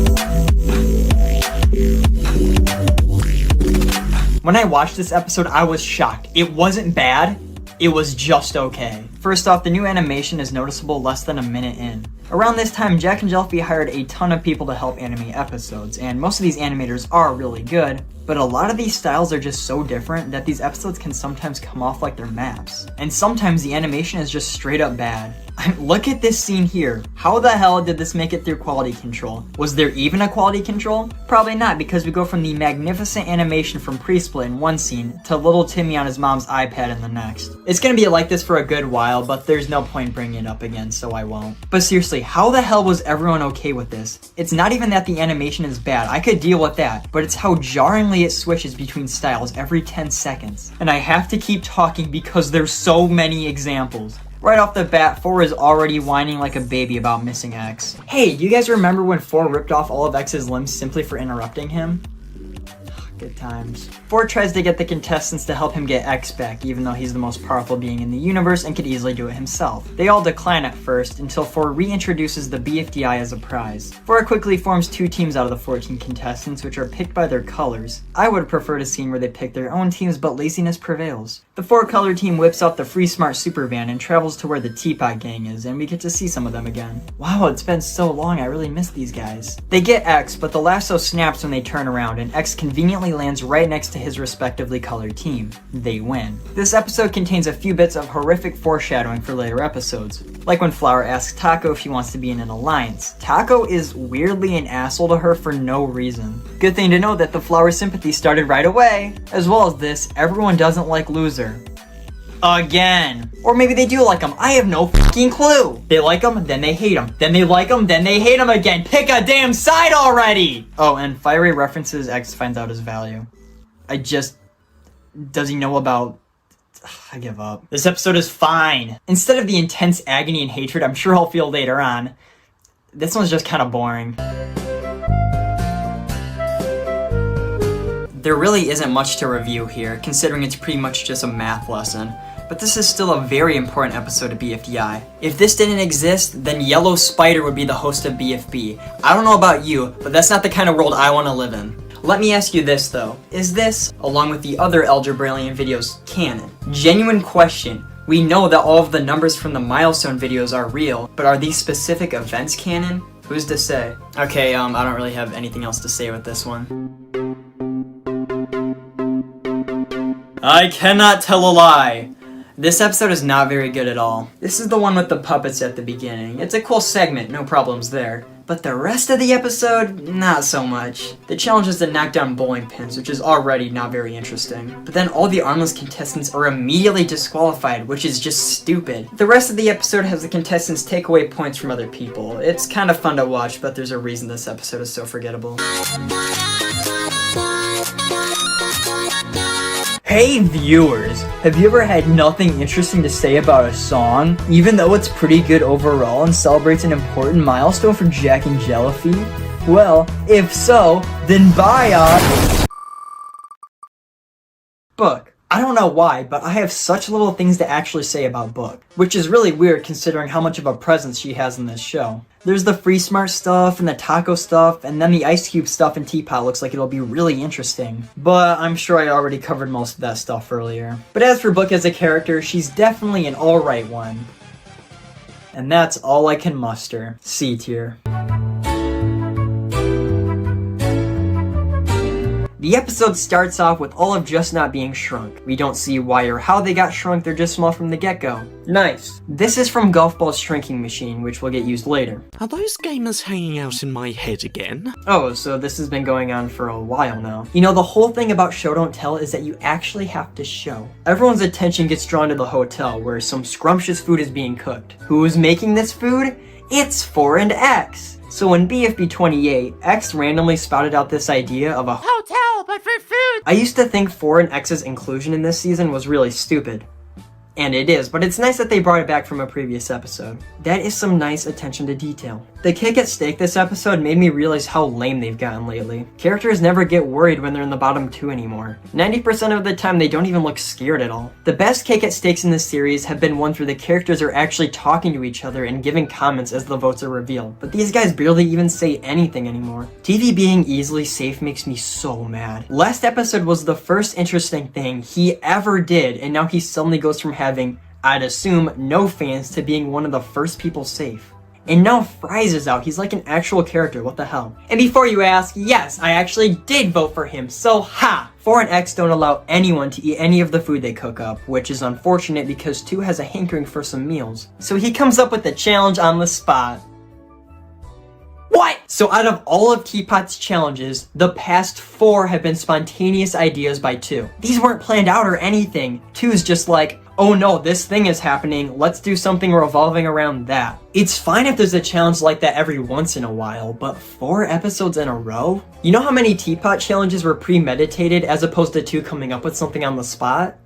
When I watched this episode, I was shocked. It wasn't bad, it was just okay. First off, the new animation is noticeable less than a minute in. Around this time, Jack and Jelfie hired a ton of people to help animate episodes, and most of these animators are really good, but a lot of these styles are just so different that these episodes can sometimes come off like they're maps. And sometimes the animation is just straight up bad. Look at this scene here. How the hell did this make it through quality control? Was there even a quality control? Probably not, because we go from the magnificent animation from Pre-Split in one scene to little Timmy on his mom's iPad in the next. It's gonna be like this for a good while, but there's no point bringing it up again, so I won't. But seriously, how the hell was everyone okay with this? It's not even that the animation is bad, I could deal with that, but it's how jarringly it switches between styles every 10 seconds. And I have to keep talking because there's so many examples. Right off the bat, 4 is already whining like a baby about missing X. Hey, do you guys remember when 4 ripped off all of X's limbs simply for interrupting him? drunk at times. 4 tries to get the contestants to help him get X back, even though he's the most powerful being in the universe and could easily do it himself. They all decline at first, until 4 reintroduces the BFDI as a prize. 4 quickly forms 2 teams out of the 14 contestants, which are picked by their colors. I would have preferred a scene where they pick their own teams, but laziness prevails. The 4-color team whips out the Free Smart Super Van and travels to where the Teapot Gang is, and we get to see some of them again. Wow, it's been so long, I really miss these guys. They get X, but the lasso snaps when they turn around, and X conveniently lands right next to his respectively colored team. They win. This episode contains a few bits of horrific foreshadowing for later episodes, like when Flower asks Taco if he wants to be in an alliance. Taco is weirdly an asshole to her for no reason. Good thing to know that the Flower sympathy started right away. As well as this, everyone doesn't like Loser. Again. Or maybe they do like him, I have no fucking clue. They like him, then they hate him. Then they like him, then they hate him again. Pick a damn side already! Oh, and Fiery references X finds out his value. Does he know about... I give up. This episode is fine. Instead of the intense agony and hatred I'm sure I'll feel later on, this one's just kind of boring. There really isn't much to review here, considering it's pretty much just a math lesson. But this is still a very important episode of BFDI. If this didn't exist, then Yellow Spider would be the host of BFB. I don't know about you, but that's not the kind of world I want to live in. Let me ask you this though. Is this, along with the other Algebraian videos, canon? Genuine question. We know that all of the numbers from the milestone videos are real, but are these specific events canon? Who's to say? Okay, I don't really have anything else to say with this one. I cannot tell a lie. This episode is not very good at all. This is the one with the puppets at the beginning. It's a cool segment, no problems there. But the rest of the episode, not so much. The challenge is to knock down bowling pins, which is already not very interesting. But then all the armless contestants are immediately disqualified, which is just stupid. The rest of the episode has the contestants take away points from other people. It's kind of fun to watch, but there's a reason this episode is so forgettable. Hey viewers, have you ever had nothing interesting to say about a song, even though it's pretty good overall and celebrates an important milestone for Jack and Jellyfy? Well, if so, then buy a book. I don't know why, but I have such little things to actually say about Book, which is really weird considering how much of a presence she has in this show. There's the Free Smart stuff and the Taco stuff, and then the Ice Cube stuff in Teapot looks like it'll be really interesting. But I'm sure I already covered most of that stuff earlier. But as for Book as a character, she's definitely an alright one. And that's all I can muster. C tier. The episode starts off with all of just not being shrunk. We don't see why or how they got shrunk, they're just small from the get-go. Nice. This is from Golf Ball's shrinking machine, which will get used later. Are those gamers hanging out in my head again? Oh, so this has been going on for a while now. You know, the whole thing about Show Don't Tell is that you actually have to show. Everyone's attention gets drawn to the hotel where some scrumptious food is being cooked. Who's making this food? It's 4 and X. So in BFB 28, X randomly spouted out this idea of a hotel, but for food. I used to think 4 and X's inclusion in this season was really stupid. And it is, but it's nice that they brought it back from a previous episode. That is some nice attention to detail. The kick at stake this episode made me realize how lame they've gotten lately. Characters never get worried when they're in the bottom 2 anymore. 90% of the time they don't even look scared at all. The best kick at stakes in this series have been ones where the characters are actually talking to each other and giving comments as the votes are revealed. But these guys barely even say anything anymore. TV being easily safe makes me so mad. Last episode was the first interesting thing he ever did, and now he suddenly goes from having, I'd assume, no fans to being one of the first people safe. And now Fries is out, he's like an actual character, what the hell? And before you ask, yes, I actually did vote for him, so ha! 4 and X don't allow anyone to eat any of the food they cook up, which is unfortunate because 2 has a hankering for some meals. So he comes up with the challenge on the spot. What? So out of all of Teapot's challenges, the past 4 have been spontaneous ideas by 2. These weren't planned out or anything. 2's just like, oh no, this thing is happening, let's do something revolving around that. It's fine if there's a challenge like that every once in a while, but 4 episodes in a row? You know how many Teapot challenges were premeditated as opposed to 2 coming up with something on the spot?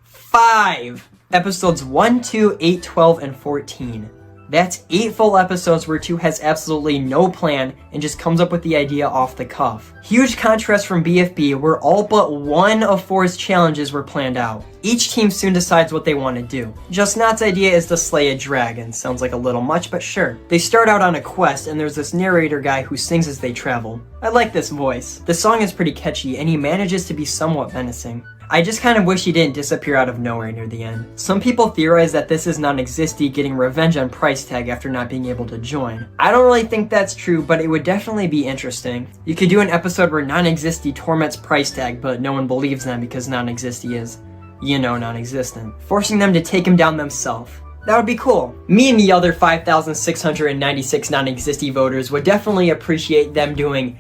5! Episodes 1, 2, 8, 12, and 14. That's 8 full episodes where 2 has absolutely no plan and just comes up with the idea off the cuff. Huge contrast from BFB, where all but 1 of 4's challenges were planned out. Each team soon decides what they want to do. Just Not's idea is to slay a dragon. Sounds like a little much, but sure. They start out on a quest, and there's this narrator guy who sings as they travel. I like this voice. The song is pretty catchy, and he manages to be somewhat menacing. I just kind of wish he didn't disappear out of nowhere near the end. Some people theorize that this is Non-Existy getting revenge on Price Tag after not being able to join. I don't really think that's true, but it would definitely be interesting. You could do an episode where Non-Existy torments Price Tag, but no one believes them because Non-Existy is, you know, non-existent, forcing them to take him down themselves. That would be cool. Me and the other 5,696 Non-Existy voters would definitely appreciate them doing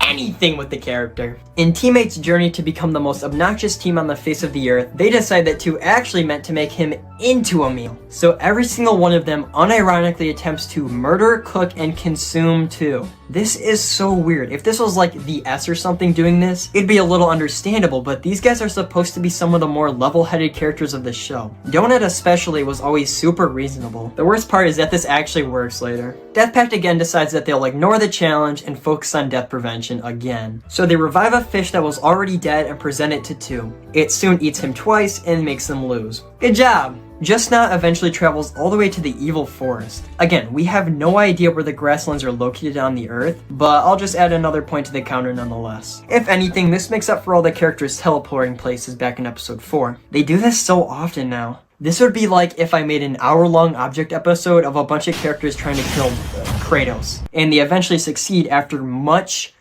anything with the character. In Teammate's journey to become the most obnoxious team on the face of the earth, they decide that 2 actually meant to make him into a meal. So every single one of them unironically attempts to murder, cook, and consume 2. This is so weird. If this was like the S or something doing this, it'd be a little understandable, but these guys are supposed to be some of the more level-headed characters of the show. Donut especially was always super reasonable. The worst part is that this actually works later. Death Pact again decides that they'll ignore the challenge and focus on death prevention again. So they revive a fish that was already dead and present it to 2. It soon eats him twice and makes them lose. Good job! Just Not eventually travels all the way to the evil forest. Again, we have no idea where the grasslands are located on the earth, but I'll just add another point to the counter nonetheless. If anything, this makes up for all the characters teleporting places back in episode 4. They do this so often now. This would be like if I made an hour-long object episode of a bunch of characters trying to kill Kratos, and they eventually succeed after much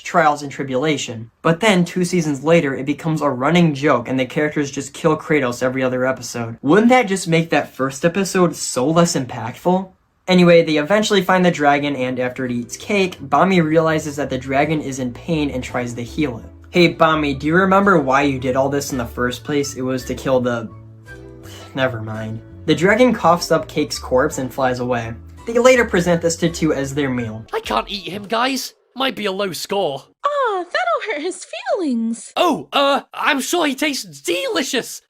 trials and tribulation. But then 2 seasons later, it becomes a running joke and the characters just kill Kratos every other episode. Wouldn't that just make that first episode so less impactful? Anyway, they eventually find the dragon, and after it eats cake, Bami realizes that the dragon is in pain and tries to heal it. Hey Bami, do you remember why you did all this in the first place? It was to kill the... Never mind. The dragon coughs up Cake's corpse and flies away. They later present this to 2 as their meal. I can't eat him, guys. Might be a low score. Ah, that'll hurt his feelings. Oh, I'm sure he tastes delicious.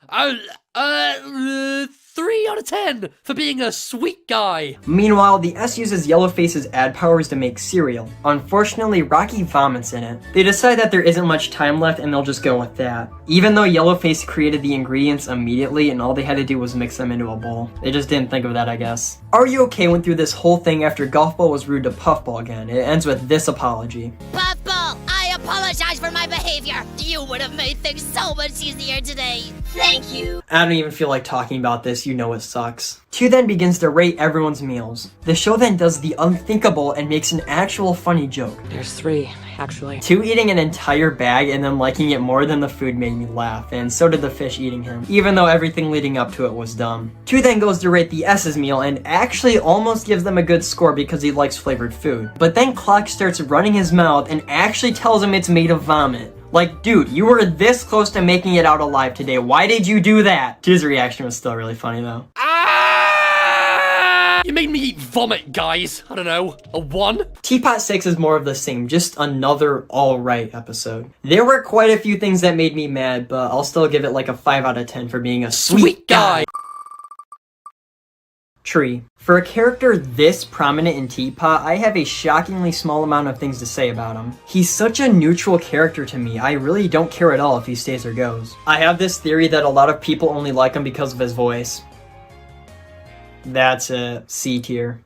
3 out of 10 for being a sweet guy. Meanwhile, the S uses Yellowface's ad powers to make cereal. Unfortunately, Rocky vomits in it. They decide that there isn't much time left and they'll just go with that. Even though Yellowface created the ingredients immediately and all they had to do was mix them into a bowl. They just didn't think of that, I guess. Are You Okay went through this whole thing after Golf Ball was rude to Puffball again. It ends with this apology. Puffball, I apologize for my behavior. You would have made things so much easier today. Thank you. I don't even feel like talking about this, you know it sucks. 2 then begins to rate everyone's meals. The show then does the unthinkable and makes an actual funny joke. There's 3, actually. 2 eating an entire bag and then liking it more than the food made me laugh, and so did the fish eating him, even though everything leading up to it was dumb. 2 then goes to rate the S's meal and actually almost gives them a good score because he likes flavored food. But then Clock starts running his mouth and actually tells him it's made of vomit. Like, dude, you were this close to making it out alive today. Why did you do that? His reaction was still really funny, though. You made me eat vomit, guys. I don't know, a 1? Teapot 6 is more of the same, just another alright episode. There were quite a few things that made me mad, but I'll still give it like a 5 out of 10 for being a sweet guy. Tree. For a character this prominent in Teapot, I have a shockingly small amount of things to say about him. He's such a neutral character to me, I really don't care at all if he stays or goes. I have this theory that a lot of people only like him because of his voice. That's a C tier.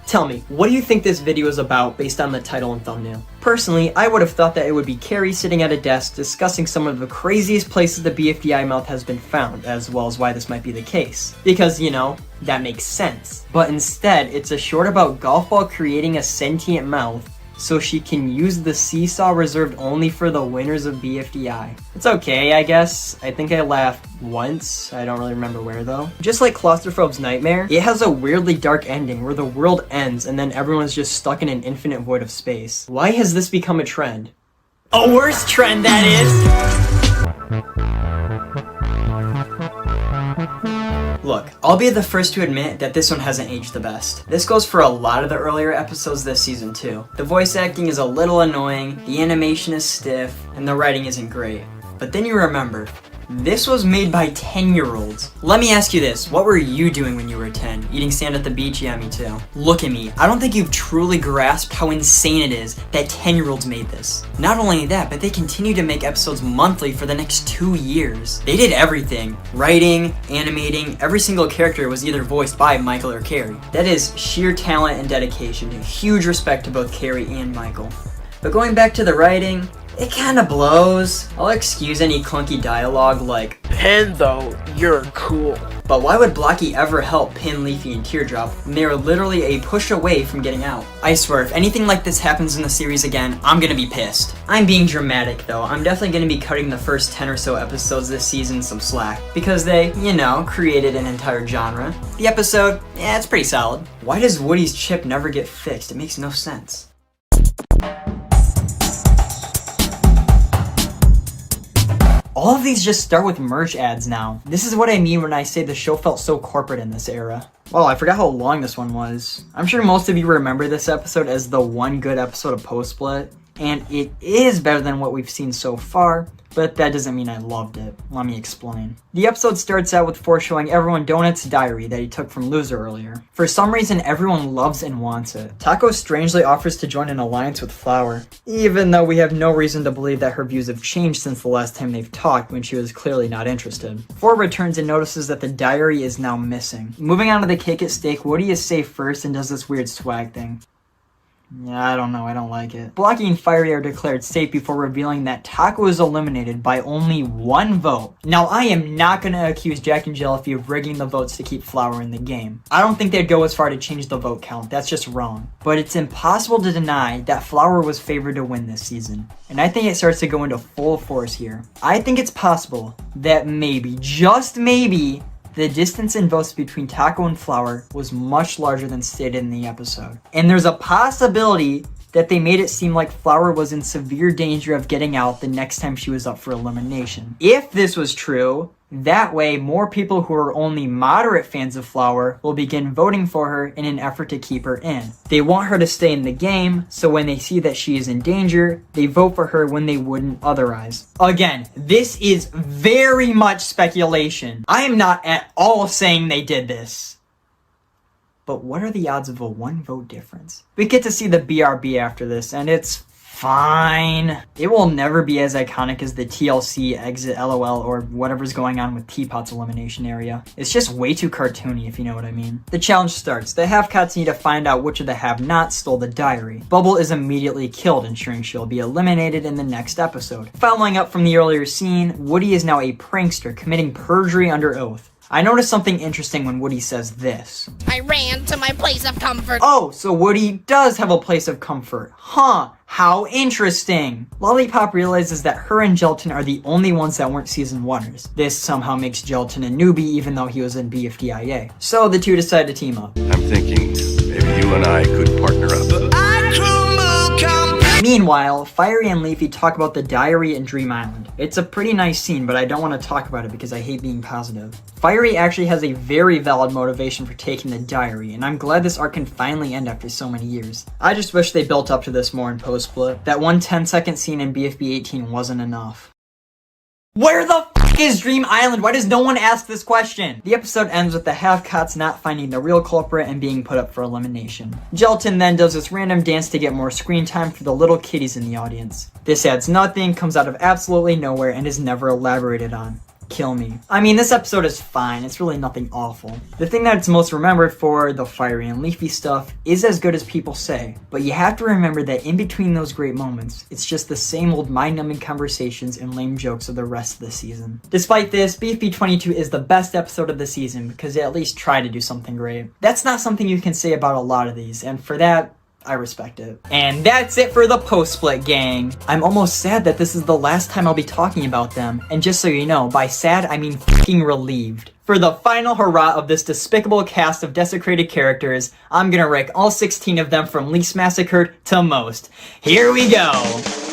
Tell me, what do you think this video is about based on the title and thumbnail? Personally, I would have thought that it would be Carrie sitting at a desk discussing some of the craziest places the BFDI mouth has been found, as well as why this might be the case. Because, you know, that makes sense. But instead, it's a short about Golf Ball creating a sentient mouth so she can use the seesaw reserved only for the winners of BFDI. It's okay, I guess. I think I laughed once. I don't really remember where though. Just like Claustrophobe's Nightmare, it has a weirdly dark ending where the world ends and then everyone's just stuck in an infinite void of space. Why has this become a trend? A worse trend, that is! Look, I'll be the first to admit that this one hasn't aged the best. This goes for a lot of the earlier episodes this season too. The voice acting is a little annoying, the animation is stiff, and the writing isn't great. But then you remember, This was made by 10-year-olds. Let me ask you this, what were you doing when you were 10? Eating sand at the beach? Yeah, me too. Look at me. I don't think you've truly grasped how insane it is that 10-year-olds made this. Not only that, but they continue to make episodes monthly for the next 2 years. They did everything. Writing, animating, every single character was either voiced by Michael or Carrie. That is sheer talent and dedication. A huge respect to both Carrie and Michael. But going back to the writing, it kinda blows. I'll excuse any clunky dialogue like, "Pin though, you're cool." But why would Blocky ever help Pin, Leafy, and Teardrop when they are literally a push away from getting out? I swear, if anything like this happens in the series again, I'm gonna be pissed. I'm being dramatic though. I'm definitely gonna be cutting the first 10 or so episodes this season some slack, because they, you know, created an entire genre. The episode, yeah, it's pretty solid. Why does Woody's chip never get fixed? It makes no sense. All of these just start with merch ads now. This is what I mean when I say the show felt so corporate in this era. Well, I forgot how long this one was. I'm sure most of you remember this episode as the one good episode of Post Split, and it is better than what we've seen so far, but that doesn't mean I loved it. Let me explain. The episode starts out with Forrest showing everyone Donut's diary that he took from Loser earlier. For some reason, everyone loves and wants it. Taco strangely offers to join an alliance with Flower, even though we have no reason to believe that her views have changed since the last time they've talked when she was clearly not interested. Ford returns and notices that the diary is now missing. Moving on to the cake at stake, Woody is safe first and does this weird swag thing. Yeah, I don't know, I don't like it. Blocky and Fiery are declared safe before revealing that Taco is eliminated by only 1 vote. Now, I am not gonna accuse Jack and Jellyfy of rigging the votes to keep Flower in the game. I don't think they'd go as far to change the vote count, that's just wrong. But it's impossible to deny that Flower was favored to win this season. And I think it starts to go into full force here. I think it's possible that maybe, just maybe, the distance in votes between Taco and Flower was much larger than stated in the episode. And there's a possibility that they made it seem like Flower was in severe danger of getting out the next time she was up for elimination. If this was true, that way more people who are only moderate fans of Flower will begin voting for her in an effort to keep her in. They want her to stay in the game, so when they see that she is in danger, they vote for her when they wouldn't otherwise. Again, this is very much speculation. I am not at all saying they did this. But what are the odds of a 1 vote difference? We get to see the BRB after this, and it's fine. It will never be as iconic as the TLC exit LOL or whatever's going on with Teapot's elimination area. It's just way too cartoony, if you know what I mean. The challenge starts. The have-cots need to find out which of the have-nots stole the diary. Bubble is immediately killed, ensuring she'll be eliminated in the next episode. Following up from the earlier scene, Woody is now a prankster committing perjury under oath. I noticed something interesting when Woody says this. I ran to my place of comfort. Oh, so Woody does have a place of comfort. Huh, how interesting. Lollipop realizes that her and Gelatin are the only ones that weren't season 1ers. This somehow makes Gelatin a newbie even though he was in BFDIA. So the two decide to team up. I'm thinking maybe you and I could partner up. Meanwhile, Fiery and Leafy talk about the diary in Dream Island. It's a pretty nice scene, but I don't want to talk about it because I hate being positive. Fiery actually has a very valid motivation for taking the diary, and I'm glad this arc can finally end after so many years. I just wish they built up to this more in post-split. That one 10-second scene in BFB 18 wasn't enough. Where the f is Dream Island? Why does no one ask this question? The episode ends with the have-cots not finding the real culprit and being put up for elimination. Gelatin then does this random dance to get more screen time for the little kiddies in the audience. This adds nothing, comes out of absolutely nowhere, and is never elaborated on. Kill me. I mean, this episode is fine. It's really nothing awful. The thing that it's most remembered for, the Fiery and Leafy stuff, is as good as people say. But you have to remember that in between those great moments, it's just the same old mind-numbing conversations and lame jokes of the rest of the season. Despite this, BFB 22 is the best episode of the season because it at least tried to do something great. That's not something you can say about a lot of these, and for that, I respect it. And that's it for the post-split gang. I'm almost sad that this is the last time I'll be talking about them. And just so you know, by sad, I mean fucking relieved. For the final hurrah of this despicable cast of desecrated characters, I'm gonna rank all 16 of them from least massacred to most. Here we go.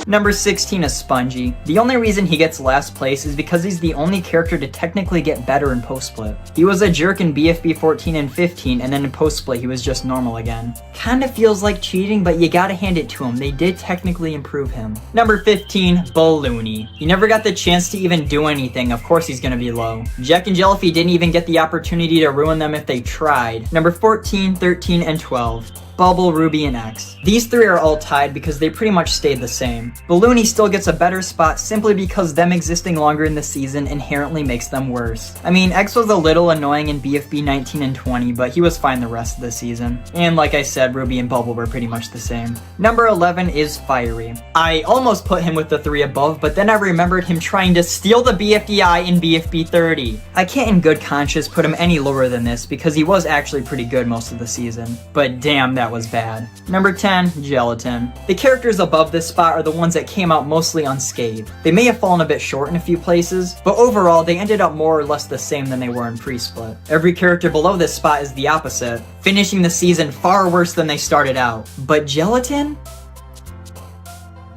Number 16 is Spongy. The only reason he gets last place is because he's the only character to technically get better in post-split. He was a jerk in BFB 14 and 15, and then in post-split he was just normal again. Kinda feels like cheating, but you gotta hand it to him. They did technically improve him. Number 15, Balloony. He never got the chance to even do anything. Of course he's gonna be low. Jack and Jellyfy didn't even get the opportunity to ruin them if they tried. Number 14, 13, and 12. Bubble, Ruby, and X. These three are all tied because they pretty much stayed the same. Balloony still gets a better spot simply because them existing longer in the season inherently makes them worse. I mean, X was a little annoying in BFB 19 and 20, but he was fine the rest of the season. And like I said, Ruby and Bubble were pretty much the same. Number 11 is Fiery. I almost put him with the three above, but then I remembered him trying to steal the BFDI in BFB 30. I can't in good conscience put him any lower than this because he was actually pretty good most of the season. But damn, that was bad. Number 10, Gelatin. The characters above this spot are the ones that came out mostly unscathed. They may have fallen a bit short in a few places, but overall they ended up more or less the same than they were in pre-split. Every character below this spot is the opposite, finishing the season far worse than they started out. But Gelatin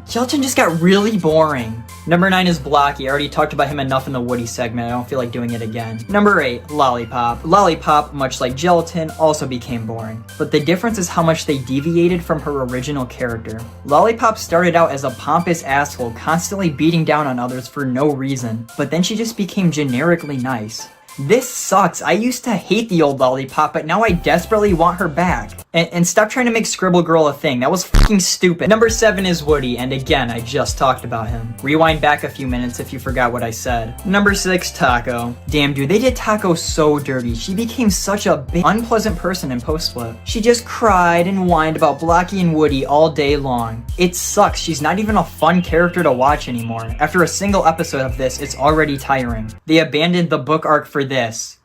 just got really boring. Number 9 is Blocky. I already talked about him enough in the Woody segment. I don't feel like doing it again. Number 8, Lollipop. Lollipop, much like Gelatin, also became boring. But the difference is how much they deviated from her original character. Lollipop started out as a pompous asshole, constantly beating down on others for no reason. But then she just became generically nice. This sucks. I used to hate the old Lollipop, but now I desperately want her back. And stop trying to make Scribble Girl a thing. That was fucking stupid. Number 7 is Woody, and again, I just talked about him. Rewind back a few minutes if you forgot what I said. Number 6, Taco. Damn, dude, they did Taco so dirty. She became such a big, unpleasant person in post-split. She just cried and whined about Blocky and Woody all day long. It sucks. She's not even a fun character to watch anymore. After a single episode of this, it's already tiring. They abandoned the book arc for this.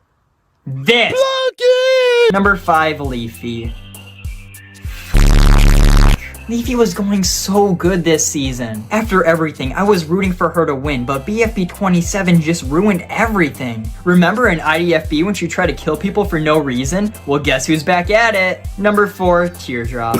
Blocky! Number 5, Leafy. Leafy was going so good this season. After everything, I was rooting for her to win, but BFB 27 just ruined everything. Remember in IDFB when she tried to kill people for no reason? Well, guess who's back at it? Number 4, Teardrop.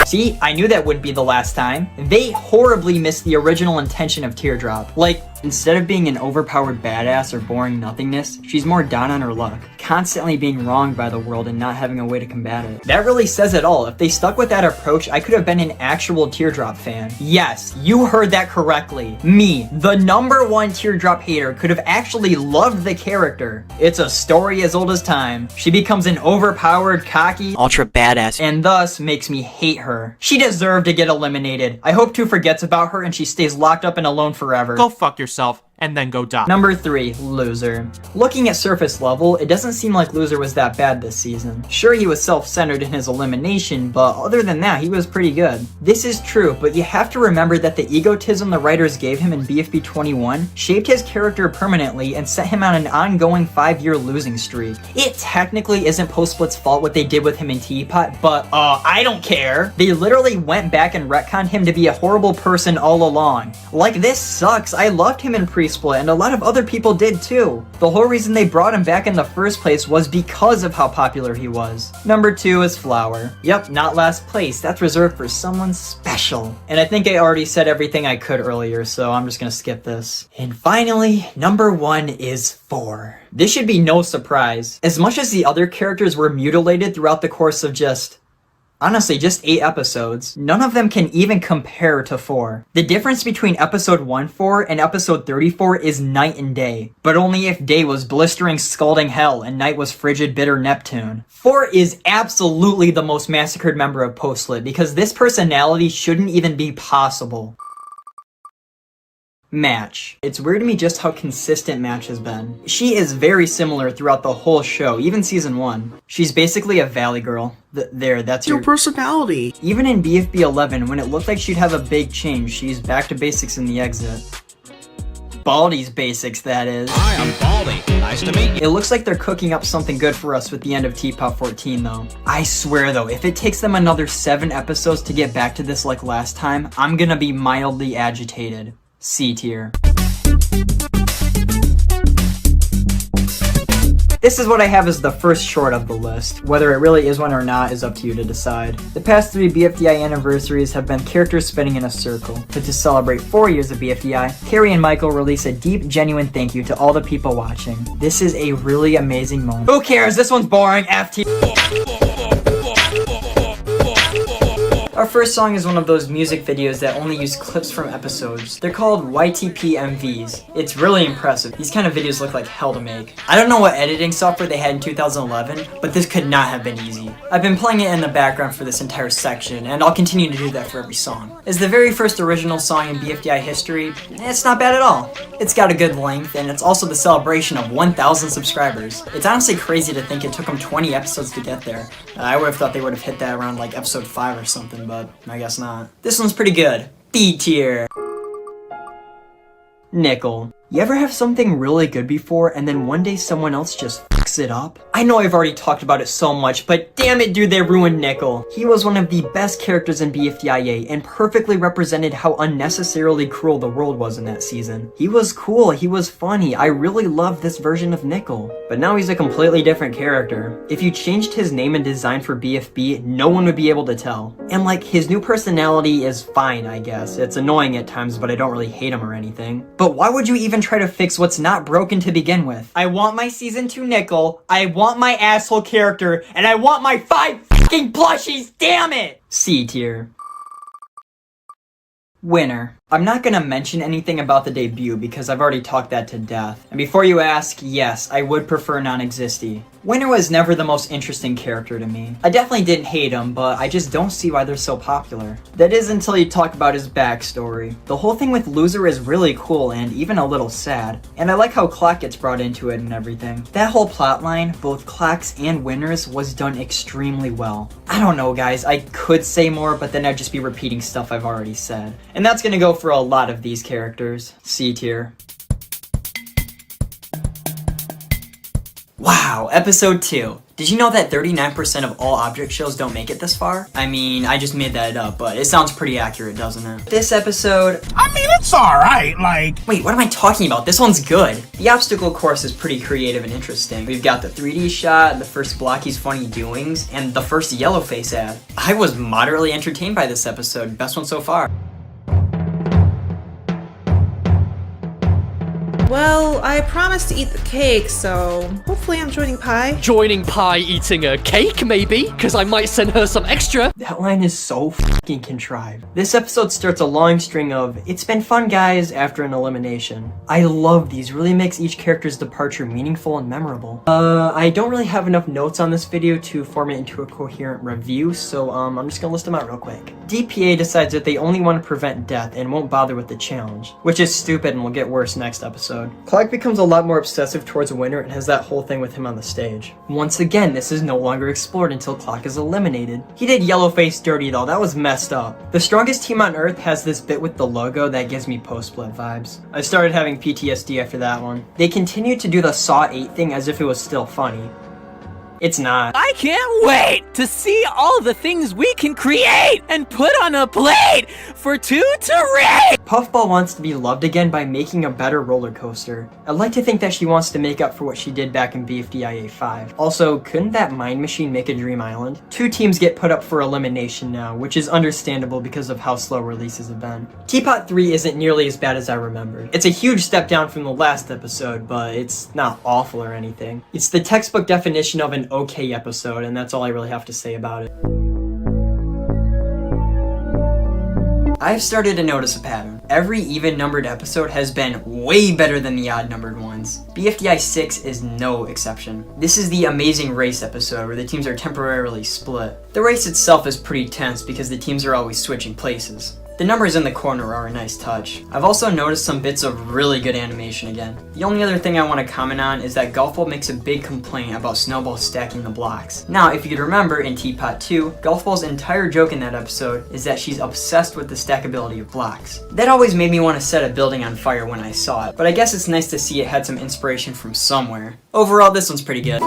See, I knew that wouldn't be the last time. They horribly missed the original intention of Teardrop. Like, instead of being an overpowered badass or boring nothingness, she's more down on her luck, constantly being wronged by the world and not having a way to combat it. That really says it all. If they stuck with that approach, I could have been an actual Teardrop fan. Yes, you heard that correctly. Me, the number 1 Teardrop hater, could have actually loved the character. It's a story as old as time. She becomes an overpowered, cocky, ultra badass, and thus makes me hate her. She deserved to get eliminated. I hope 2 forgets about her and she stays locked up and alone forever. Go fuck yourself and then go die. Number 3, Loser. Looking at surface level, it doesn't seem like Loser was that bad this season. Sure, he was self-centered in his elimination, but other than that, he was pretty good. This is true, but you have to remember that the egotism the writers gave him in BFB 21 shaped his character permanently and set him on an ongoing 5-year losing streak. It technically isn't Post-Split's fault what they did with him in Teapot, but I don't care. They literally went back and retconned him to be a horrible person all along. Like, this sucks. I loved him in pre-split, and a lot of other people did too. The whole reason they brought him back in the first place was because of how popular he was. Number 2 is Flower. Yep, not last place. That's reserved for someone special. And I think I already said everything I could earlier, so I'm just gonna skip this. And finally, number 1 is 4. This should be no surprise. As much as the other characters were mutilated throughout the course of honestly, just 8 episodes, none of them can even compare to 4. The difference between episode 1-4 and episode 34 is night and day, but only if day was blistering, scalding hell and night was frigid, bitter Neptune. 4 is absolutely the most massacred member of Post-Split because this personality shouldn't even be possible. Match. It's weird to me just how consistent Match has been. She is very similar throughout the whole show, even season 1. She's basically a valley girl. That's your personality. Even in BFB 11, when it looked like she'd have a big change, she's back to basics in the exit. Baldy's basics, that is. Hi, I'm Baldy. Nice to meet you. It looks like they're cooking up something good for us with the end of Teapot 14, though. I swear, though, if it takes them another 7 episodes to get back to this like last time, I'm gonna be mildly agitated. C tier. This is what I have as the first short of the list. Whether it really is one or not is up to you to decide. The past 3 BFDI anniversaries have been characters spinning in a circle, but to celebrate 4 years of BFDI, Carrie and Michael release a deep, genuine thank you to all the people watching. This is a really amazing moment. Who cares? This one's boring. FT. Our first song is one of those music videos that only use clips from episodes. They're called YTP MVs. It's really impressive. These kind of videos look like hell to make. I don't know what editing software they had in 2011, but this could not have been easy. I've been playing it in the background for this entire section, and I'll continue to do that for every song. As the very first original song in BFDI history, it's not bad at all. It's got a good length, and it's also the celebration of 1,000 subscribers. It's honestly crazy to think it took them 20 episodes to get there. I would have thought they would have hit that around like episode 5 or something, but I guess not. This one's pretty good. B tier. Nickel. You ever have something really good before and then one day someone else just fucks it up? I know I've already talked about it so much, but damn it dude, they ruined Nickel. He was one of the best characters in BFDIA and perfectly represented how unnecessarily cruel the world was in that season. He was cool, he was funny, I really loved this version of Nickel. But now he's a completely different character. If you changed his name and design for BFB, no one would be able to tell. And like, his new personality is fine, I guess. It's annoying at times, but I don't really hate him or anything. But why would you even try to fix what's not broken to begin with? I want my season 2 Nickel, I want my asshole character, and I want my 5 fucking plushies, damn it! C tier. Winner. I'm not gonna mention anything about the debut because I've already talked that to death. And before you ask, yes, I would prefer non-existy. Winner was never the most interesting character to me. I definitely didn't hate him, but I just don't see why they're so popular. That is until you talk about his backstory. The whole thing with Loser is really cool and even a little sad. And I like how Clock gets brought into it and everything. That whole plotline, both Clock's and Winner's, was done extremely well. I don't know guys, I could say more, but then I'd just be repeating stuff I've already said. And that's gonna go for a lot of these characters. C tier. Wow, episode 2. Did you know that 39% of all object shows don't make it this far? I mean, I just made that up, but it sounds pretty accurate, doesn't it? This episode... I mean, it's alright, like... Wait, what am I talking about? This one's good. The obstacle course is pretty creative and interesting. We've got the 3D shot, the first Blocky's funny doings, and the first Yellowface ad. I was moderately entertained by this episode. Best one so far. Well, I promised to eat the cake, so hopefully I'm joining Pie. Joining Pie eating a cake, maybe? Because I might send her some extra. That line is so fucking contrived. This episode starts a long string of, "It's been fun guys," after an elimination. I love these, really makes each character's departure meaningful and memorable. I don't really have enough notes on this video to form it into a coherent review, so I'm just gonna list them out real quick. DPA decides that they only want to prevent death and won't bother with the challenge, which is stupid and will get worse next episode. Clock becomes a lot more obsessive towards Winner and has that whole thing with him on the stage. Once again, this is no longer explored until Clock is eliminated. He did Yellowface dirty though, that was messed up. The strongest team on Earth has this bit with the logo that gives me post-split vibes. I started having PTSD after that one. They continued to do the Saw 8 thing as if it was still funny. It's not. I can't wait to see all the things we can create and put on a plate for 2 to rate! Puffball wants to be loved again by making a better roller coaster. I'd like to think that she wants to make up for what she did back in BFDIA 5. Also, couldn't that Mind Machine make a Dream Island? 2 teams get put up for elimination now, which is understandable because of how slow releases have been. Teapot 3 isn't nearly as bad as I remembered. It's a huge step down from the last episode, but it's not awful or anything. It's the textbook definition of an okay episode, and that's all I really have to say about it. I've started to notice a pattern. Every even-numbered episode has been way better than the odd-numbered ones. BFDI 6 is no exception. This is the Amazing Race episode where the teams are temporarily split. The race itself is pretty tense because the teams are always switching places. The numbers in the corner are a nice touch. I've also noticed some bits of really good animation again. The only other thing I want to comment on is that Golfball makes a big complaint about Snowball stacking the blocks. Now, if you could remember in Teapot 2, Golfball's entire joke in that episode is that she's obsessed with the stackability of blocks. That always made me want to set a building on fire when I saw it, but I guess it's nice to see it had some inspiration from somewhere. Overall, this one's pretty good.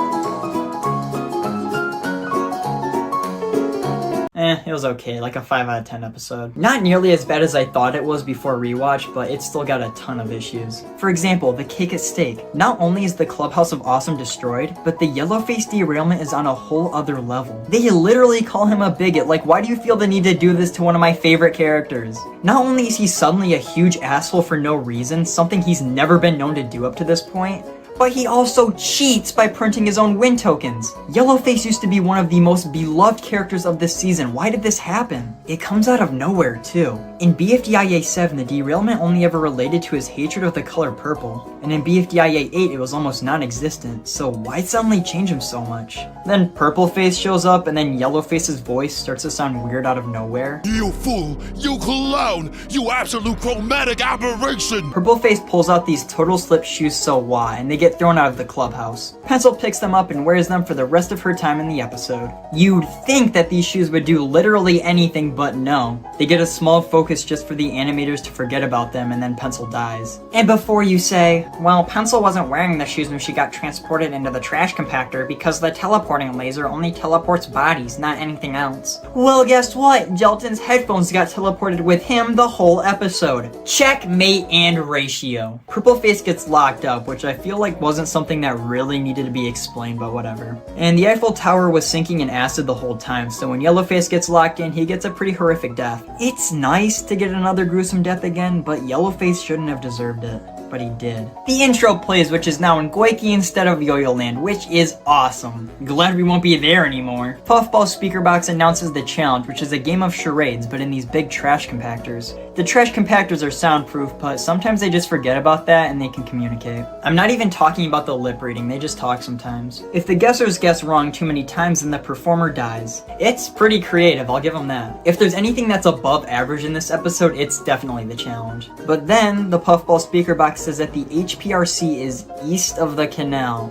it was okay, like a 5 out of 10 episode. Not nearly as bad as I thought it was before rewatch, but it's still got a ton of issues. For example, the cake at stake. Not only is the Clubhouse of Awesome destroyed, but the Yellowface derailment is on a whole other level. They literally call him a bigot. Like, why do you feel the need to do this to one of my favorite characters? Not only is he suddenly a huge asshole for no reason, something he's never been known to do up to this point, but he also cheats by printing his own win tokens. Yellowface used to be one of the most beloved characters of this season. Why did this happen? It comes out of nowhere too. In BFDIA 7, the derailment only ever related to his hatred of the color purple, and in BFDIA 8 it was almost non-existent, so why suddenly change him so much? Then Purpleface shows up, and then Yellowface's voice starts to sound weird out of nowhere. You fool! You clown! You absolute chromatic aberration! Purpleface pulls out these total slip shoes so wah, and they get thrown out of the clubhouse. Pencil picks them up and wears them for the rest of her time in the episode. You'd think that these shoes would do literally anything, but no. They get a small focus just for the animators to forget about them, and then Pencil dies. And before you say, well, Pencil wasn't wearing the shoes when she got transported into the trash compactor because the teleporting laser only teleports bodies, not anything else. Well, guess what? Jelton's headphones got teleported with him the whole episode. Checkmate and ratio. Purpleface gets locked up, which I feel like wasn't something that really needed to be explained, but whatever. And the Eiffel Tower was sinking in acid the whole time, so when Yellowface gets locked in, he gets a pretty horrific death. It's nice to get another gruesome death again, but Yellowface shouldn't have deserved it. But he did. The intro plays, which is now in Goiki instead of Yo-Yo Land, which is awesome. Glad we won't be there anymore. Puffball Speaker Box announces the challenge, which is a game of charades, but in these big trash compactors. The trash compactors are soundproof, but sometimes they just forget about that and they can communicate. I'm not even talking about the lip reading, they just talk sometimes. If the guessers guess wrong too many times, then the performer dies. It's pretty creative, I'll give them that. If there's anything that's above average in this episode, it's definitely the challenge. But then, the Puffball Speaker Box says that the HPRC is east of the canal.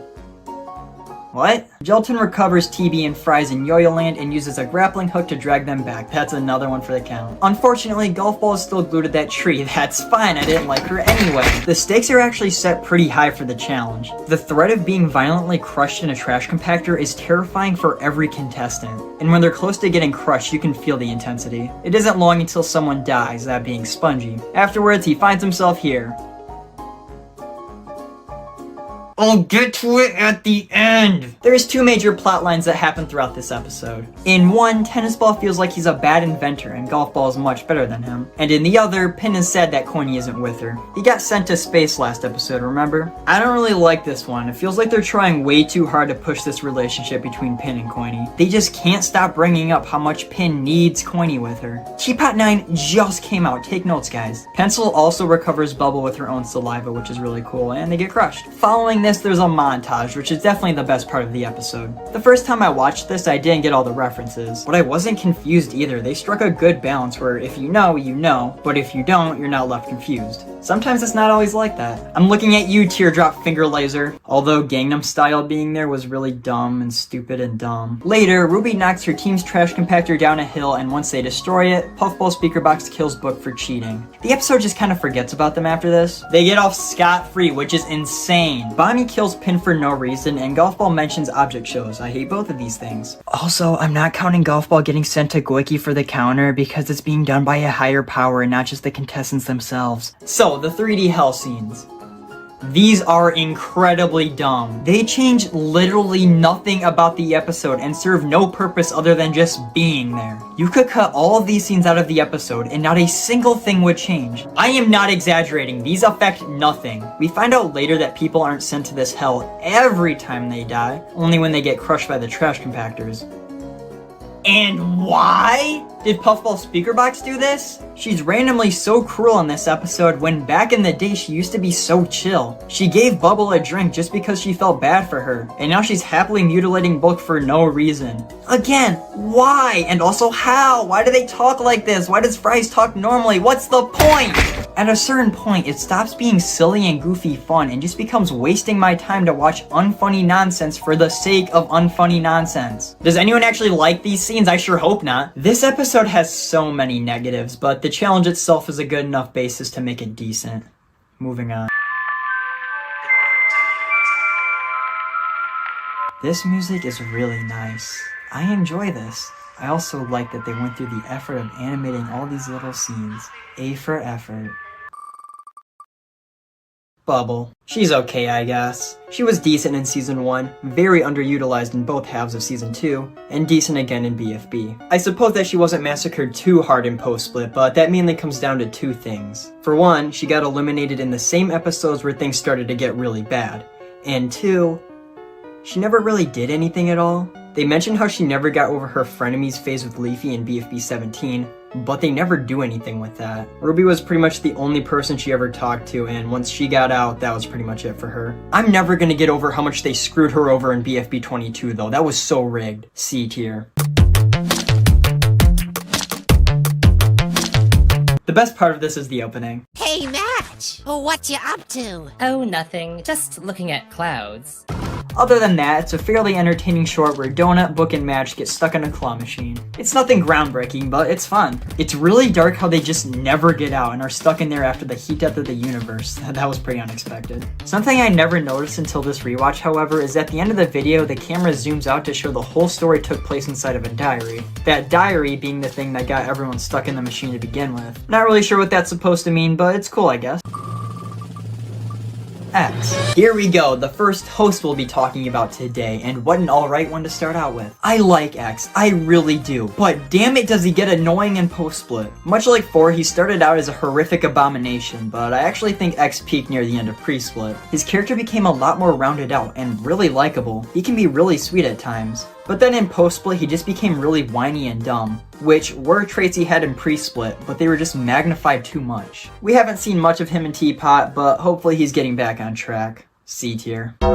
What? Jelton recovers TB and Fries in Yo-Yo Land and uses a grappling hook to drag them back. That's another one for the count. Unfortunately, Golf Ball is still glued to that tree. That's fine, I didn't like her anyway. The stakes are actually set pretty high for the challenge. The threat of being violently crushed in a trash compactor is terrifying for every contestant. And when they're close to getting crushed, you can feel the intensity. It isn't long until someone dies, that being Spongy. Afterwards, he finds himself here. I'll get to it at the end! There's two major plot lines that happen throughout this episode. In one, Tennis Ball feels like he's a bad inventor and Golf Ball is much better than him. And in the other, Pin is sad that Coiny isn't with her. He got sent to space last episode, remember? I don't really like this one. It feels like they're trying way too hard to push this relationship between Pin and Coiny. They just can't stop bringing up how much Pin needs Coiny with her. Teapot 9 just came out, take notes guys. Pencil also recovers Bubble with her own saliva, which is really cool, and they get crushed. Following this, there's a montage, which is definitely the best part of the episode. The first time I watched this, I didn't get all the references, but I wasn't confused either. They struck a good balance where if you know, you know, but if you don't, you're not left confused. Sometimes it's not always like that. I'm looking at you, Teardrop Finger Laser. Although Gangnam Style being there was really dumb and stupid and dumb. Later, Ruby knocks her team's trash compactor down a hill, and once they destroy it, Puffball Speaker Box kills Book for cheating. The episode just kind of forgets about them after this. They get off scot-free, which is insane. Bonnie kills Pin for no reason, and Golf Ball mentions object shows. I hate both of these things. Also, I'm not counting Golf Ball getting sent to Goiki for the counter because it's being done by a higher power and not just the contestants themselves. So, the 3D hell scenes. These are incredibly dumb. They change literally nothing about the episode and serve no purpose other than just being there. You could cut all of these scenes out of the episode and not a single thing would change. I am not exaggerating, these affect nothing. We find out later that people aren't sent to this hell every time they die, only when they get crushed by the trash compactors. And why? Did Puffball Speaker Box do this? She's randomly so cruel in this episode when back in the day she used to be so chill. She gave Bubble a drink just because she felt bad for her, and now she's happily mutilating Book for no reason. Again, why? And also how? Why do they talk like this? Why does Fries talk normally? What's the point? At a certain point, it stops being silly and goofy fun and just becomes wasting my time to watch unfunny nonsense for the sake of unfunny nonsense. Does anyone actually like these scenes? I sure hope not. This episode has so many negatives, but the challenge itself is a good enough basis to make it decent. Moving on. This music is really nice. I enjoy this. I also like that they went through the effort of animating all these little scenes. A for effort. Bubble. She's okay, I guess. She was decent in Season 1, very underutilized in both halves of Season 2, and decent again in BFB. I suppose that she wasn't massacred too hard in post-split, but that mainly comes down to two things. For one, she got eliminated in the same episodes where things started to get really bad. And two, she never really did anything at all. They mentioned how she never got over her frenemies phase with Leafy in BFB 17, but they never do anything with that. Ruby was pretty much the only person she ever talked to, and once she got out, that was pretty much it for her. I'm never gonna get over how much they screwed her over in BFB 22 though. That was so rigged. C tier. The best part of this is the opening. Hey, Match! What you up to? Oh, nothing. Just looking at clouds. Other than that, it's a fairly entertaining short where Donut, Book, and Match get stuck in a claw machine. It's nothing groundbreaking, but it's fun. It's really dark how they just never get out and are stuck in there after the heat death of the universe. That was pretty unexpected. Something I never noticed until this rewatch, however, is at the end of the video, the camera zooms out to show the whole story took place inside of a diary. That diary being the thing that got everyone stuck in the machine to begin with. Not really sure what that's supposed to mean, but it's cool, I guess. X. Here we go, the first host we'll be talking about today, and what an alright one to start out with. I like X, I really do, but damn it does he get annoying in post-split. Much like 4, he started out as a horrific abomination, but I actually think X peaked near the end of pre-split. His character became a lot more rounded out and really likable. He can be really sweet at times. But then in post-split, he just became really whiny and dumb, which were traits he had in pre-split, but they were just magnified too much. We haven't seen much of him in Teapot, but hopefully he's getting back on track. C tier. The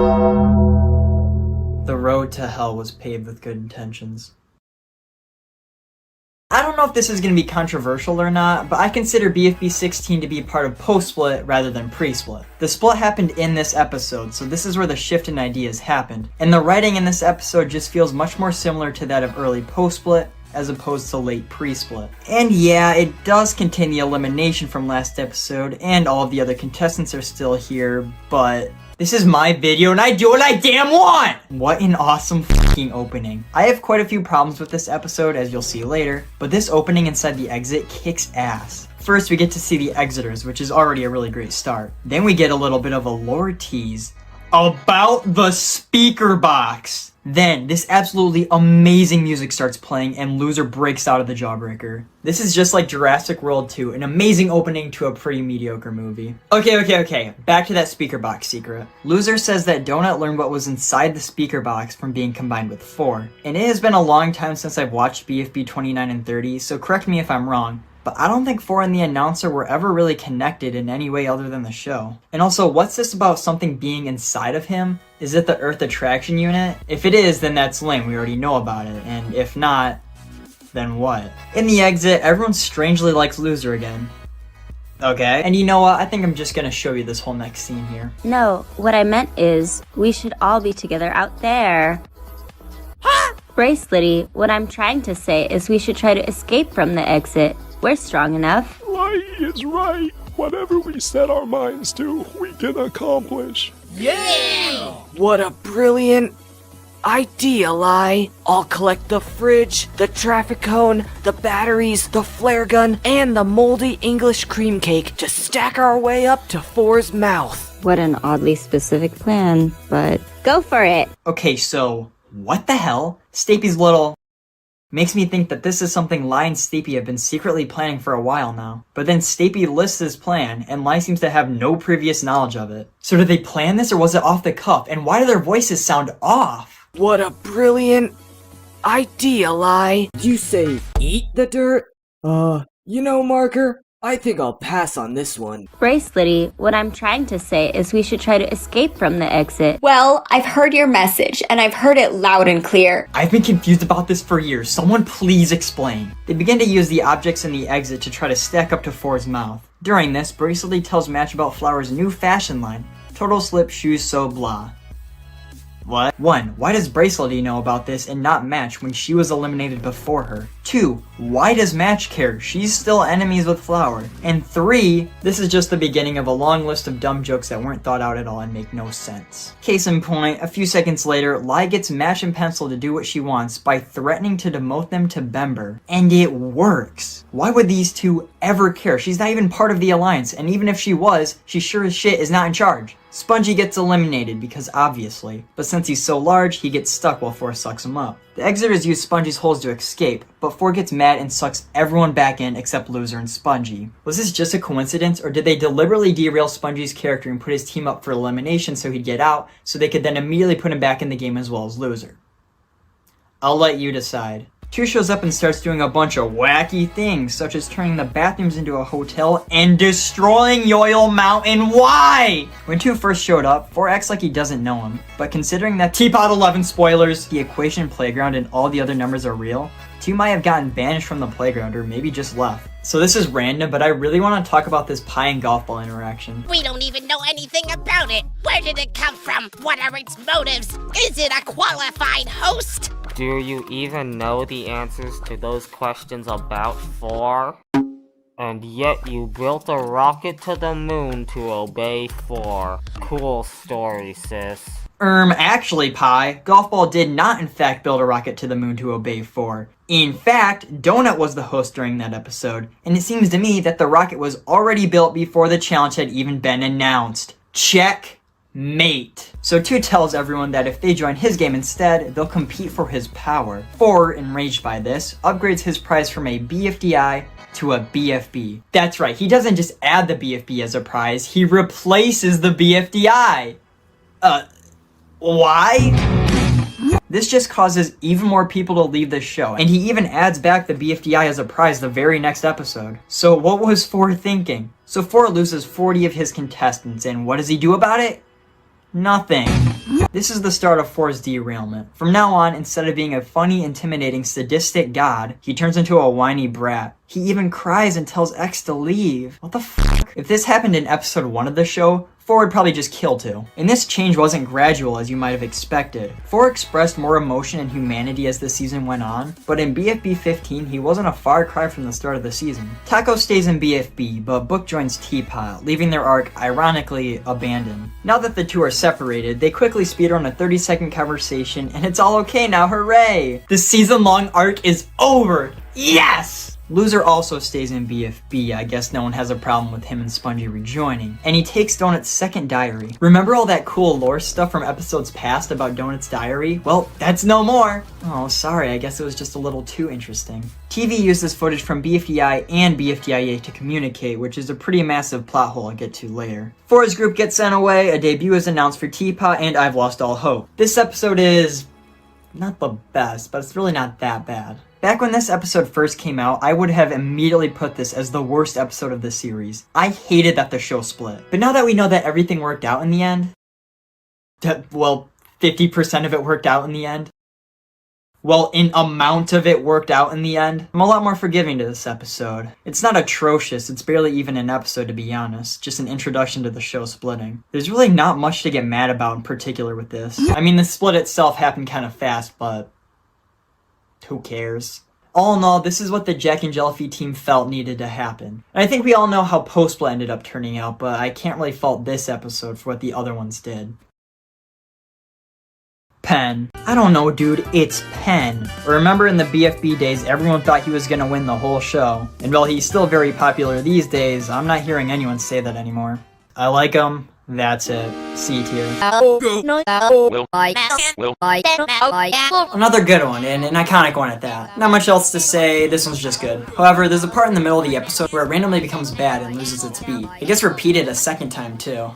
road to hell was paved with good intentions. I don't know if this is going to be controversial or not, but I consider BFB 16 to be part of post-split rather than pre-split. The split happened in this episode, so this is where the shift in ideas happened. And the writing in this episode just feels much more similar to that of early post-split as opposed to late pre-split. And yeah, it does contain the elimination from last episode, and all of the other contestants are still here, but this is my video and I do what I damn want! What an awesome fucking opening. I have quite a few problems with this episode, as you'll see later, but this opening inside the exit kicks ass. First, we get to see the exiters, which is already a really great start. Then we get a little bit of a lore tease about the speaker box. Then, this absolutely amazing music starts playing and Loser breaks out of the Jawbreaker. This is just like Jurassic World 2, an amazing opening to a pretty mediocre movie. Okay, back to that speaker box secret. Loser says that Donut learned what was inside the speaker box from being combined with 4. And it has been a long time since I've watched BFB 29 and 30, so correct me if I'm wrong, but I don't think 4 and the announcer were ever really connected in any way other than the show. And also, what's this about something being inside of him? Is it the Earth Attraction Unit? If it is, then that's lame, we already know about it, and if not, then what? In the exit, everyone strangely likes Loser again. Okay, and you know what, I think I'm just gonna show you this whole next scene here. No, what I meant is, we should all be together out there. Bracelety, what I'm trying to say is we should try to escape from the exit. We're strong enough. Lai is right. Whatever we set our minds to, we can accomplish. Yeah! What a brilliant idea, Lai. I'll collect the fridge, the traffic cone, the batteries, the flare gun, and the moldy English cream cake to stack our way up to 4's mouth. What an oddly specific plan, but go for it. Okay, so what the hell? Stapy's little makes me think that this is something Lai and Stapy have been secretly planning for a while now. But then Stapy lists his plan, and Lai seems to have no previous knowledge of it. So did they plan this, or was it off the cuff? And why do their voices sound off? What a brilliant idea, Lai. You say eat the dirt? You know, Marker, I think I'll pass on this one. Bracelety, what I'm trying to say is we should try to escape from the exit. Well, I've heard your message, and I've heard it loud and clear. I've been confused about this for years. Someone please explain. They begin to use the objects in the exit to try to stack up to 4's mouth. During this, Bracelety tells Match about Flower's new fashion line, Total Slip Shoes So Blah. What? 1. Why does Bracelety know about this and not Match when she was eliminated before her? 2. Why does Match care? She's still enemies with Flower. And 3. This is just the beginning of a long list of dumb jokes that weren't thought out at all and make no sense. Case in point, a few seconds later, Lai gets Match and Pencil to do what she wants by threatening to demote them to Bember. And it works. Why would these two ever care? She's not even part of the Alliance, and even if she was, she sure as shit is not in charge. Spongy gets eliminated because obviously, but since he's so large, he gets stuck while 4 sucks him up. The Exiters use Spongy's holes to escape, but 4 gets mad and sucks everyone back in except Loser and Spongy. Was this just a coincidence, or did they deliberately derail Spongy's character and put his team up for elimination so he'd get out, so they could then immediately put him back in the game as well as Loser? I'll let you decide. 2 shows up and starts doing a bunch of wacky things, such as turning the bathrooms into a hotel and destroying Yoil Mountain. Why? When 2 first showed up, 4 acts like he doesn't know him, but considering that Teapot 11 spoilers, the equation playground and all the other numbers are real, 2 might have gotten banished from the playground or maybe just left. So this is random, but I really want to talk about this pie and golf ball interaction. We don't even know anything about it. Where did it come from? What are its motives? Is it a qualified host? Do you even know the answers to those questions about 4? And yet you built a rocket to the moon to obey 4. Cool story, sis. Actually, Pie, Golf Ball did not in fact build a rocket to the moon to obey 4. In fact, Donut was the host during that episode, and it seems to me that the rocket was already built before the challenge had even been announced. Checkmate. So 2 tells everyone that if they join his game instead, they'll compete for his power. 4, enraged by this, upgrades his prize from a BFDI to a BFB. That's right, he doesn't just add the BFB as a prize, he replaces the BFDI. Why? This just causes even more people to leave the show, and he even adds back the BFDI as a prize the very next episode. So what was 4 thinking? So 4 loses 40 of his contestants, and what does he do about it? Nothing. This is the start of 4's derailment. From now on, instead of being a funny, intimidating, sadistic god, he turns into a whiny brat. He even cries and tells X to leave. What the fuck? If this happened in episode 1 of the show, 4 would probably just kill 2. And this change wasn't gradual as you might have expected. 4 expressed more emotion and humanity as the season went on, but in BFB 15, he wasn't a far cry from the start of the season. Taco stays in BFB, but Book joins Teapot, leaving their arc ironically abandoned. Now that the 2 are separated, they quickly speedrun a 30-second conversation, and it's all okay now, hooray! The season-long arc is over! Yes! Loser also stays in BFB, I guess no one has a problem with him and Spongy rejoining, and he takes Donut's second diary. Remember all that cool lore stuff from episodes past about Donut's diary? Well, that's no more! Oh, sorry, I guess it was just a little too interesting. TV uses footage from BFDI and BFDIA to communicate, which is a pretty massive plot hole I'll get to later. 4's group gets sent away, a debut is announced for Teapot, and I've lost all hope. This episode is not the best, but it's really not that bad. Back when this episode first came out, I would have immediately put this as the worst episode of the series. I hated that the show split. But now that we know that everything worked out in the end, well, 50% of it worked out in the end, well, an amount of it worked out in the end, I'm a lot more forgiving to this episode. It's not atrocious, it's barely even an episode to be honest, just an introduction to the show splitting. There's really not much to get mad about in particular with this. I mean, the split itself happened kind of fast, but who cares? All in all, this is what the Jack and Jellyfy team felt needed to happen. And I think we all know how post-split ended up turning out, but I can't really fault this episode for what the other ones did. Pen. I don't know, dude, it's Pen. Remember in the BFB days, everyone thought he was gonna win the whole show. And while he's still very popular these days, I'm not hearing anyone say that anymore. I like him. That's it. C tier. Another good one, and an iconic one at that. Not much else to say, this one's just good. However, there's a part in the middle of the episode where it randomly becomes bad and loses its beat. It gets repeated a second time, too.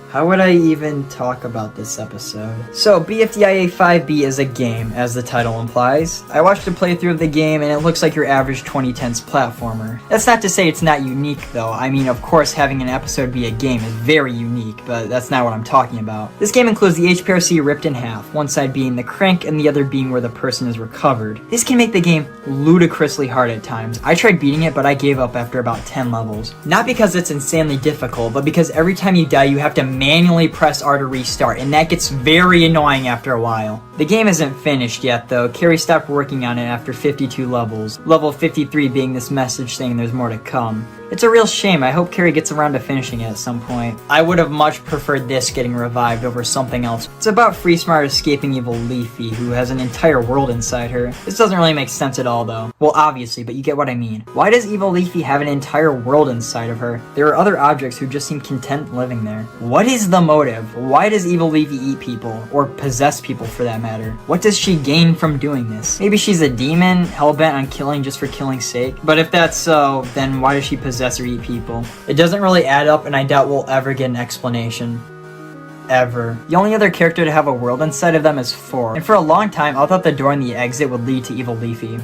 How would I even talk about this episode? So, BFDI 5B is a game, as the title implies. I watched a playthrough of the game, and it looks like your average 2010s platformer. That's not to say it's not unique, though. I mean, of course, having an episode be a game is very unique, but that's not what I'm talking about. This game includes the HPRC ripped in half, one side being the crank and the other being where the person is recovered. This can make the game ludicrously hard at times. I tried beating it, but I gave up after about 10 levels. Not because it's insanely difficult, but because every time you die, you have to manually press R to restart, and that gets very annoying after a while. The game isn't finished yet, though. Carrie stopped working on it after 52 levels, level 53 being this message saying there's more to come. It's a real shame. I hope Carrie gets around to finishing it at some point. I would have much preferred this getting revived over something else. It's about Free Smart escaping evil Leafy, who has an entire world inside her. This doesn't really make sense at all, though. Well, obviously, but you get what I mean. Why does evil Leafy have an entire world inside of her? There are other objects who just seem content living there. What is the motive? Why does evil Leafy eat people? Or possess people, for that matter? What does she gain from doing this? Maybe she's a demon, hell-bent on killing just for killing's sake? But if that's so, then why does she possess or eat people? It doesn't really add up, and I doubt we'll ever get an explanation. Ever. The only other character to have a world inside of them is 4, and for a long time I thought the door in the exit would lead to evil Leafy.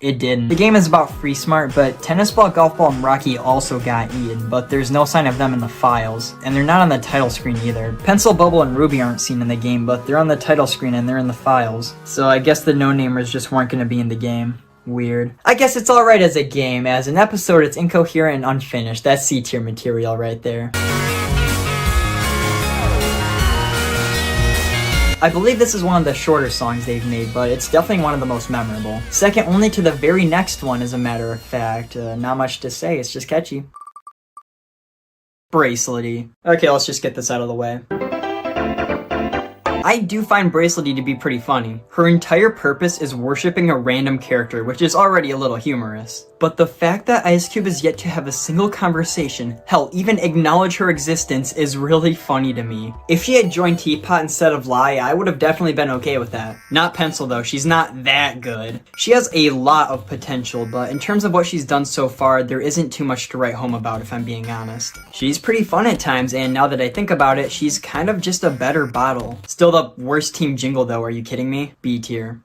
It didn't. The game is about Free Smart, but Tennis Ball, Golf Ball, and Rocky also got eaten, but there's no sign of them in the files, and they're not on the title screen either. Pencil, Bubble, and Ruby aren't seen in the game, but they're on the title screen and they're in the files, so I guess the no-namers just weren't going to be in the game. Weird. I guess it's alright as a game. As an episode, it's incoherent and unfinished. That's C-tier material right there. I believe this is one of the shorter songs they've made, but it's definitely one of the most memorable. Second only to the very next one, as a matter of fact. Not much to say, it's just catchy. Bracelety. Okay, let's just get this out of the way. I do find Bracelety to be pretty funny. Her entire purpose is worshipping a random character, which is already a little humorous. But the fact that Ice Cube is yet to have a single conversation, hell, even acknowledge her existence, is really funny to me. If she had joined Teapot instead of Lie, I would have definitely been okay with that. Not Pencil though, she's not that good. She has a lot of potential, but in terms of what she's done so far, there isn't too much to write home about if I'm being honest. She's pretty fun at times, and now that I think about it, she's kind of just a better bottle. Still the worst team jingle though, are you kidding me? B tier.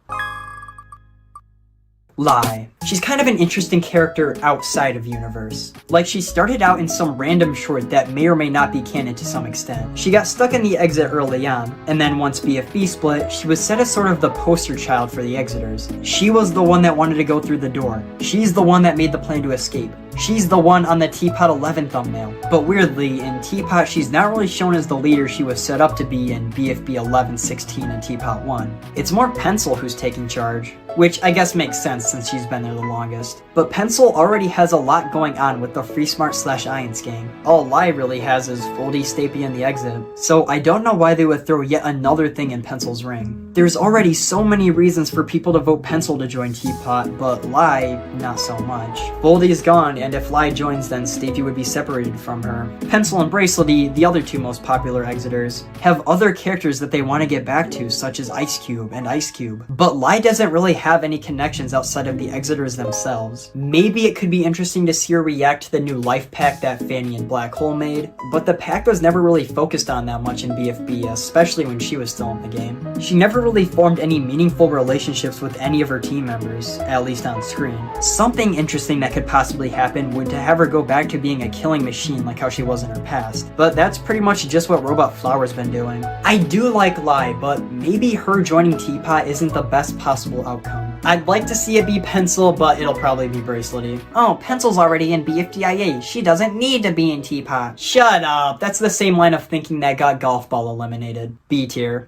Lie. She's kind of an interesting character outside of universe. Like, she started out in some random short that may or may not be canon to some extent. She got stuck in the exit early on, and then once BFB split, she was set as sort of the poster child for the exiters. She was the one that wanted to go through the door. She's the one that made the plan to escape. She's the one on the Teapot 11 thumbnail. But weirdly, in Teapot, she's not really shown as the leader she was set up to be in BFB 11, 16, and Teapot 1. It's more Pencil who's taking charge, which I guess makes sense since she's been there the longest. But Pencil already has a lot going on with the Free Smart / Iance gang. All Lie really has is Foldy, Stapy, and the exit. So I don't know why they would throw yet another thing in Pencil's ring. There's already so many reasons for people to vote Pencil to join Teapot, but Lie, not so much. Foldy's gone, and if Lie joins, then Stapy would be separated from her. Pencil and Bracelety, the other two most popular exiters, have other characters that they want to get back to, such as Ice Cube and Ice Cube. But Lie doesn't really have any connections outside of the exiters themselves. Maybe it could be interesting to see her react to the new life pack that Fanny and Black Hole made, but the pack was never really focused on that much in BFB, especially when she was still in the game. She never really formed any meaningful relationships with any of her team members, at least on screen. Something interesting that could possibly happen would to have her go back to being a killing machine like how she was in her past, but that's pretty much just what Robot Flower's been doing. I do like Lie, but maybe her joining Teapot isn't the best possible outcome. I'd like to see it be Pencil, but it'll probably be Bracelety. Oh, Pencil's already in BFDIA. She doesn't need to be in Teapot. Shut up. That's the same line of thinking that got Golf Ball eliminated. B tier.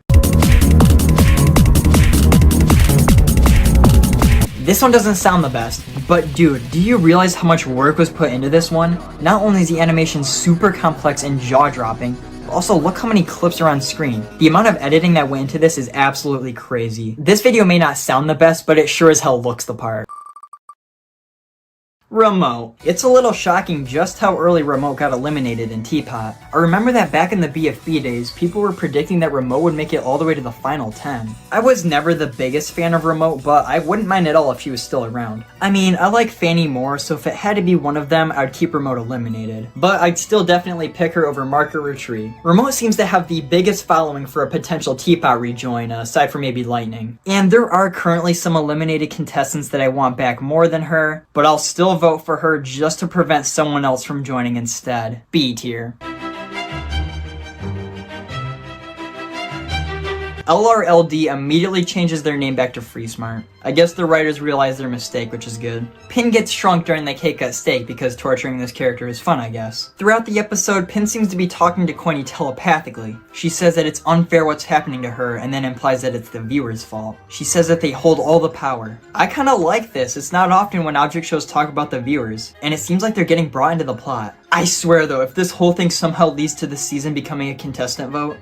This one doesn't sound the best, but dude, do you realize how much work was put into this one? Not only is the animation super complex and jaw-dropping, but also look how many clips are on screen. The amount of editing that went into this is absolutely crazy. This video may not sound the best, but it sure as hell looks the part. Remote. It's a little shocking just how early Remote got eliminated in Teapot. I remember that back in the BFB days, people were predicting that Remote would make it all the way to the final 10. I was never the biggest fan of Remote, but I wouldn't mind at all if she was still around. I mean, I like Fanny more, so if it had to be one of them, I'd keep Remote eliminated. But I'd still definitely pick her over Mark or Retreat. Remote seems to have the biggest following for a potential Teapot rejoin, aside from maybe Lightning. And there are currently some eliminated contestants that I want back more than her, but I'll still vote for her just to prevent someone else from joining instead. B tier. LRLD immediately changes their name back to Free Smart. I guess the writers realized their mistake, which is good. Pin gets shrunk during the cake cut steak because torturing this character is fun, I guess. Throughout the episode, Pin seems to be talking to Coiny telepathically. She says that it's unfair what's happening to her and then implies that it's the viewer's fault. She says that they hold all the power. I kinda like this. It's not often when object shows talk about the viewers, and it seems like they're getting brought into the plot. I swear though, if this whole thing somehow leads to the season becoming a contestant vote,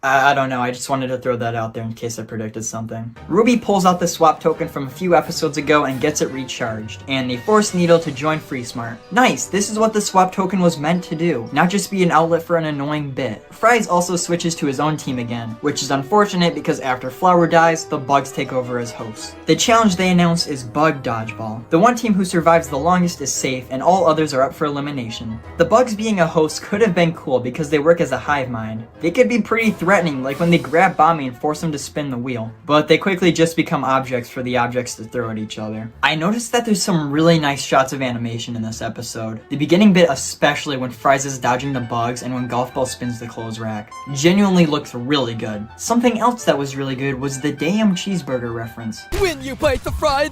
I don't know, I just wanted to throw that out there in case I predicted something. Ruby pulls out the swap token from a few episodes ago and gets it recharged, and they force Needle to join Free Smart. Nice, this is what the swap token was meant to do, not just be an outlet for an annoying bit. Fries also switches to his own team again, which is unfortunate because after Flower dies, the Bugs take over as hosts. The challenge they announce is Bug Dodgeball. The one team who survives the longest is safe, and all others are up for elimination. The Bugs being a host could have been cool because they work as a hive mind. They could be pretty threatening, like when they grab Bommy and force him to spin the wheel. But they quickly just become objects for the objects to throw at each other. I noticed that there's some really nice shots of animation in this episode. The beginning bit especially when Fries is dodging the bugs and when Golf Ball spins the clothes rack. Genuinely looks really good. Something else that was really good was the damn cheeseburger reference. When you bite the fry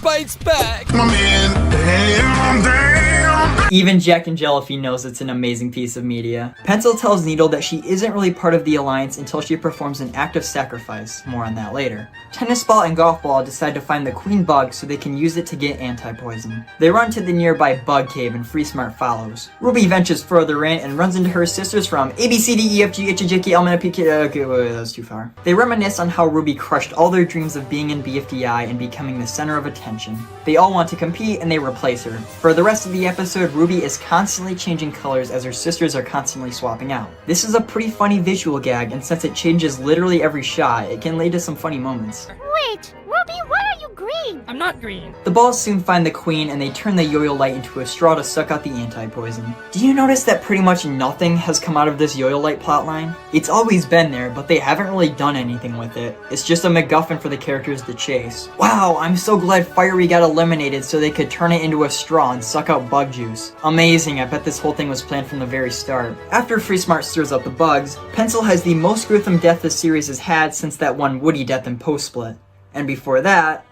bites back. My man, damn. Even Jack and Jellyfy knows it's an amazing piece of media. Pencil tells Needle that she isn't really part of the Alliance until she performs an act of sacrifice. More on that later. Tennis Ball and Golf Ball decide to find the Queen Bug so they can use it to get anti-poison. They run to the nearby Bug Cave and Free Smart follows. Ruby ventures further in and runs into her sisters from A, B, C, D, E, F, G, H, I, J, K, L, M, N, P, Q, okay, wait, that was too far. They reminisce on how Ruby crushed all their dreams of being in BFDI and becoming the center of attention. They all want to compete and they replace her. For the rest of the episode, Ruby is constantly changing colors as her sisters are constantly swapping out. This is a pretty funny visual gag, and since it changes literally every shot, it can lead to some funny moments. Wait, Ruby, why are you green? I'm not green. The balls soon find the queen and they turn the yo-yo light into a straw to suck out the anti-poison. Do you notice that pretty much nothing has come out of this yo-yo light plotline? It's always been there, but they haven't really done anything with it. It's just a MacGuffin for the characters to chase. Wow, I'm so glad Fiery got eliminated so they could turn it into a straw and suck out bug juice. Amazing, I bet this whole thing was planned from the very start. After Free Smart stirs up the bugs, Pencil has the most gruesome death this series has had since that one Woody death in post-split. And before that,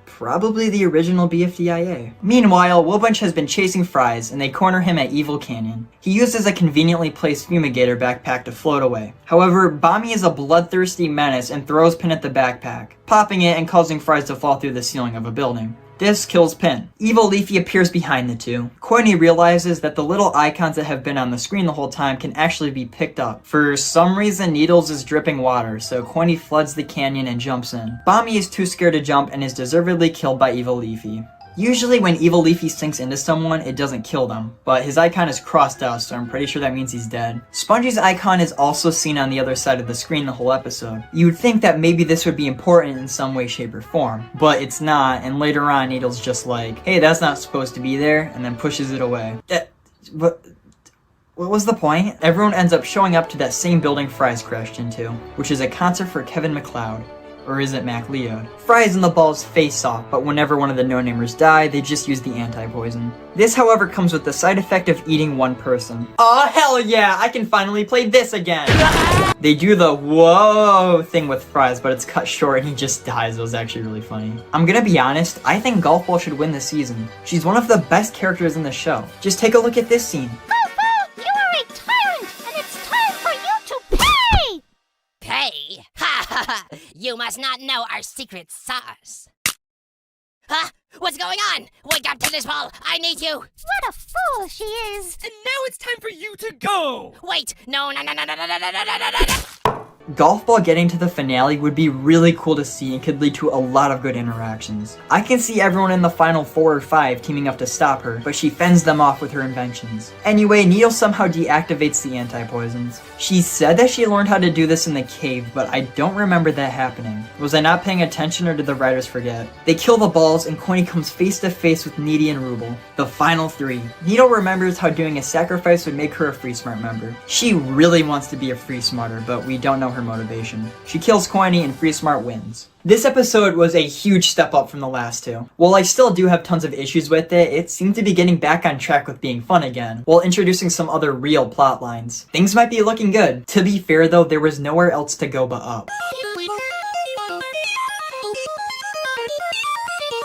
probably the original BFDIA. Meanwhile, Wilbunch has been chasing Fries, and they corner him at Evil Canyon. He uses a conveniently placed fumigator backpack to float away. However, Bommy is a bloodthirsty menace and throws Pin at the backpack, popping it and causing Fries to fall through the ceiling of a building. This kills Pin. Evil Leafy appears behind the two. Coiny realizes that the little icons that have been on the screen the whole time can actually be picked up. For some reason, Needles is dripping water, so Coiny floods the canyon and jumps in. Bommy is too scared to jump and is deservedly killed by Evil Leafy. Usually when Evil Leafy sinks into someone, it doesn't kill them, but his icon is crossed out, so I'm pretty sure that means he's dead. Spongy's icon is also seen on the other side of the screen the whole episode. You would think that maybe this would be important in some way, shape, or form, but it's not, and later on Needle's just like, hey, that's not supposed to be there, and then pushes it away. What was the point? Everyone ends up showing up to that same building Fries crashed into, which is a concert for Kevin MacLeod. Or is it Mac Leod? Fries and the balls face off, but whenever one of the no-namers die, they just use the anti-poison. This, however, comes with the side effect of eating one person. Aw, hell yeah! I can finally play this again! They do the whoa thing with Fries, but it's cut short and he just dies. It was actually really funny. I'm gonna be honest, I think Golf Ball should win this season. She's one of the best characters in the show. Just take a look at this scene. Golf Ball, you are a tyrant, and it's time for you to pay! Pay? Ha ha ha! You must not know our secret sauce. Huh? What's going on? Wake up, Tennis Ball! I need you! What a fool she is! And now it's time for you to go! Wait! No, no, no, no, no, no, no, no, no, no, no, no! Golf Ball getting to the finale would be really cool to see and could lead to a lot of good interactions. I can see everyone in the final 4 or 5 teaming up to stop her, but she fends them off with her inventions. Anyway, Needle somehow deactivates the anti-poisons. She said that she learned how to do this in the cave, but I don't remember that happening. Was I not paying attention or did the writers forget? They kill the balls and Coiny comes face to face with Needy and Ruble. The final 3. Needle remembers how doing a sacrifice would make her a Free Smart member. She really wants to be a Free Smarter, but we don't know her motivation. She kills Coiny and Free Smart wins. This episode was a huge step up from the last 2. While I still do have tons of issues with it, it seemed to be getting back on track with being fun again, while introducing some other real plot lines. Things might be looking good. To be fair though, there was nowhere else to go but up.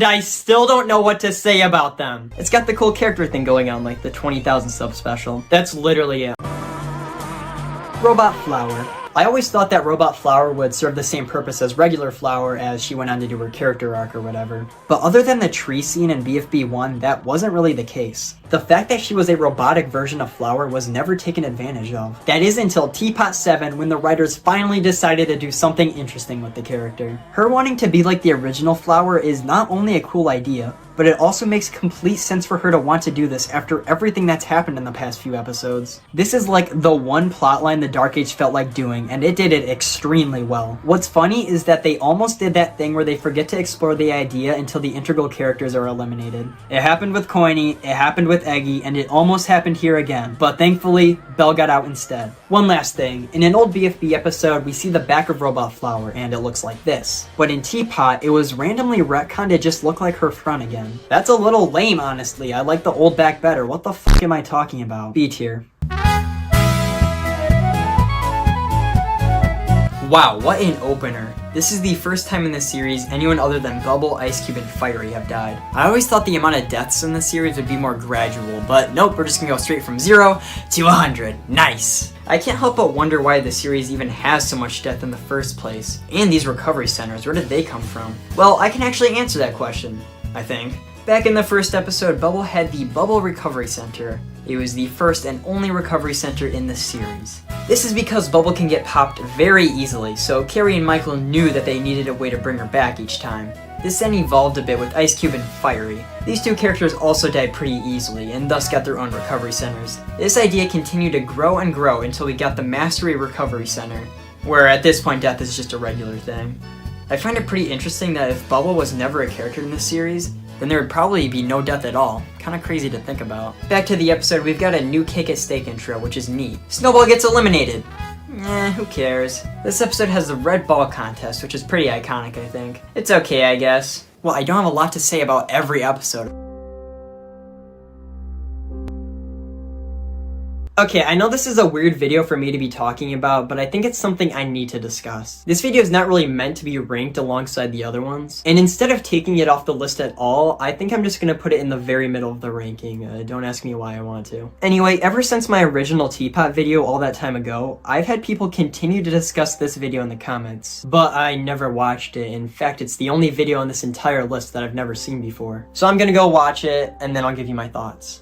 I still don't know what to say about them. It's got the cool character thing going on, like the 20,000 sub special. That's literally it. Robot Flower. I always thought that Robot Flower would serve the same purpose as regular Flower as she went on to do her character arc or whatever. But other than the tree scene in BFB 1, that wasn't really the case. The fact that she was a robotic version of Flower was never taken advantage of. That is until Teapot 7 when the writers finally decided to do something interesting with the character. Her wanting to be like the original Flower is not only a cool idea, but it also makes complete sense for her to want to do this after everything that's happened in the past few episodes. This is like the one plotline the Dark Age felt like doing, and it did it extremely well. What's funny is that they almost did that thing where they forget to explore the idea until the integral characters are eliminated. It happened with Coiny, it happened with Eggy, and it almost happened here again, but thankfully, Belle got out instead. One last thing, in an old BFB episode, we see the back of Robot Flower, and it looks like this. But in Teapot, it was randomly retconned to just look like her front again. That's a little lame, honestly. I like the old back better. What the fuck am I talking about? B tier. Wow, what an opener. This is the first time in the series anyone other than Bubble, Ice Cube, and Fiery have died. I always thought the amount of deaths in the series would be more gradual, but nope, we're just gonna go straight from 0 to 100. Nice! I can't help but wonder why the series even has so much death in the first place. And these recovery centers, where did they come from? Well, I can actually answer that question, I think. Back in the first episode, Bubble had the Bubble Recovery Center. It was the first and only recovery center in the series. This is because Bubble can get popped very easily, so Carrie and Michael knew that they needed a way to bring her back each time. This then evolved a bit with Ice Cube and Fiery. These two characters also died pretty easily, and thus got their own recovery centers. This idea continued to grow and grow until we got the Mastery Recovery Center, where at this point death is just a regular thing. I find it pretty interesting that if Bubble was never a character in this series, then there would probably be no death at all. Kinda crazy to think about. Back to the episode, we've got a new Cake at Steak intro, which is neat. Snowball gets eliminated! Who cares? This episode has the red ball contest, which is pretty iconic, I think. It's okay, I guess. Well, I don't have a lot to say about every episode. Okay, I know this is a weird video for me to be talking about, but I think it's something I need to discuss. This video is not really meant to be ranked alongside the other ones, and instead of taking it off the list at all, I think I'm just gonna put it in the very middle of the ranking. Don't ask me why I want to. Anyway, ever since my original Teapot video all that time ago, I've had people continue to discuss this video in the comments, but I never watched it. In fact, it's the only video on this entire list that I've never seen before. So I'm gonna go watch it, and then I'll give you my thoughts.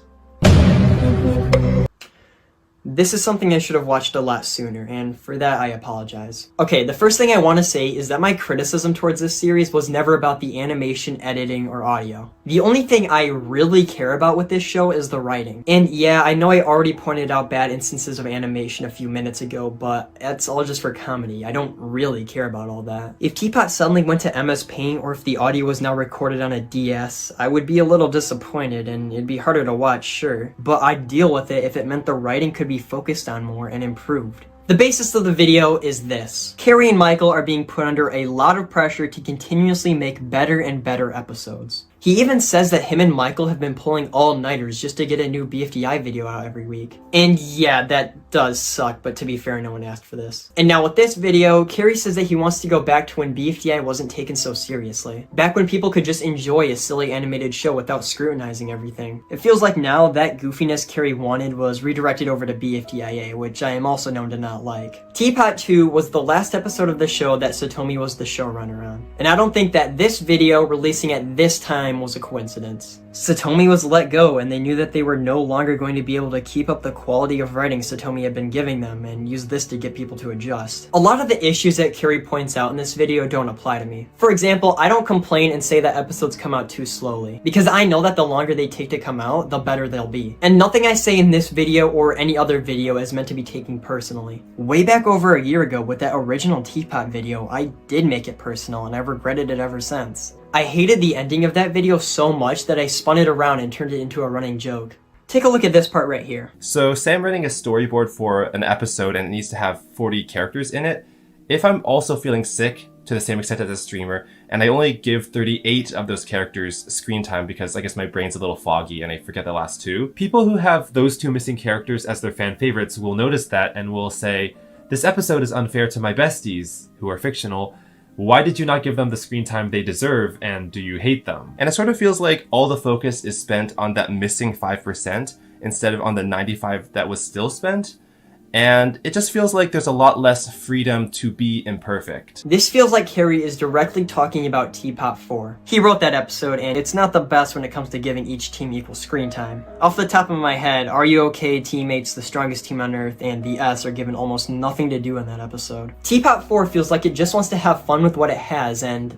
This is something I should have watched a lot sooner, and for that I apologize. Okay, the first thing I want to say is that my criticism towards this series was never about the animation, editing, or audio. The only thing I really care about with this show is the writing. And yeah, I know I already pointed out bad instances of animation a few minutes ago, but that's all just for comedy. I don't really care about all that. If Teapot suddenly went to MS Paint, or if the audio was now recorded on a DS, I would be a little disappointed, and it'd be harder to watch, sure. But I'd deal with it if it meant the writing could be focused on more and improved. The basis of the video is this. Carrie and Michael are being put under a lot of pressure to continuously make better and better episodes. He even says that him and Michael have been pulling all-nighters just to get a new BFDI video out every week. And yeah, that does suck, but to be fair, no one asked for this. And now with this video, Carrie says that he wants to go back to when BFDI wasn't taken so seriously. Back when people could just enjoy a silly animated show without scrutinizing everything. It feels like now that goofiness Carrie wanted was redirected over to BFDIA, which I am also known to not like. Teapot 2 was the last episode of the show that Satomi was the showrunner on. And I don't think that this video releasing at this time time was a coincidence. Satomi was let go, and they knew that they were no longer going to be able to keep up the quality of writing Satomi had been giving them, and use this to get people to adjust. A lot of the issues that Carrie points out in this video don't apply to me. For example, I don't complain and say that episodes come out too slowly, because I know that the longer they take to come out, the better they'll be. And nothing I say in this video or any other video is meant to be taken personally. Way back over a year ago with that original Teapot video, I did make it personal, and I've regretted it ever since. I hated the ending of that video so much that I spun it around and turned it into a running joke. Take a look at this part right here. So say I'm writing a storyboard for an episode and it needs to have 40 characters in it. If I'm also feeling sick to the same extent as a streamer, and I only give 38 of those characters screen time because I guess my brain's a little foggy and I forget the last two, people who have those two missing characters as their fan favorites will notice that and will say, "This episode is unfair to my besties," who are fictional. "Why did you not give them the screen time they deserve, and do you hate them?" And it sort of feels like all the focus is spent on that missing 5% instead of on the 95 that was still spent. And it just feels like there's a lot less freedom to be imperfect. This feels like Carrie is directly talking about Teapot 4. He wrote that episode, and it's not the best when it comes to giving each team equal screen time. Off the top of my head, Are You Okay, Teammates, The Strongest Team on Earth, and The S are given almost nothing to do in that episode. Teapot 4 feels like it just wants to have fun with what it has, and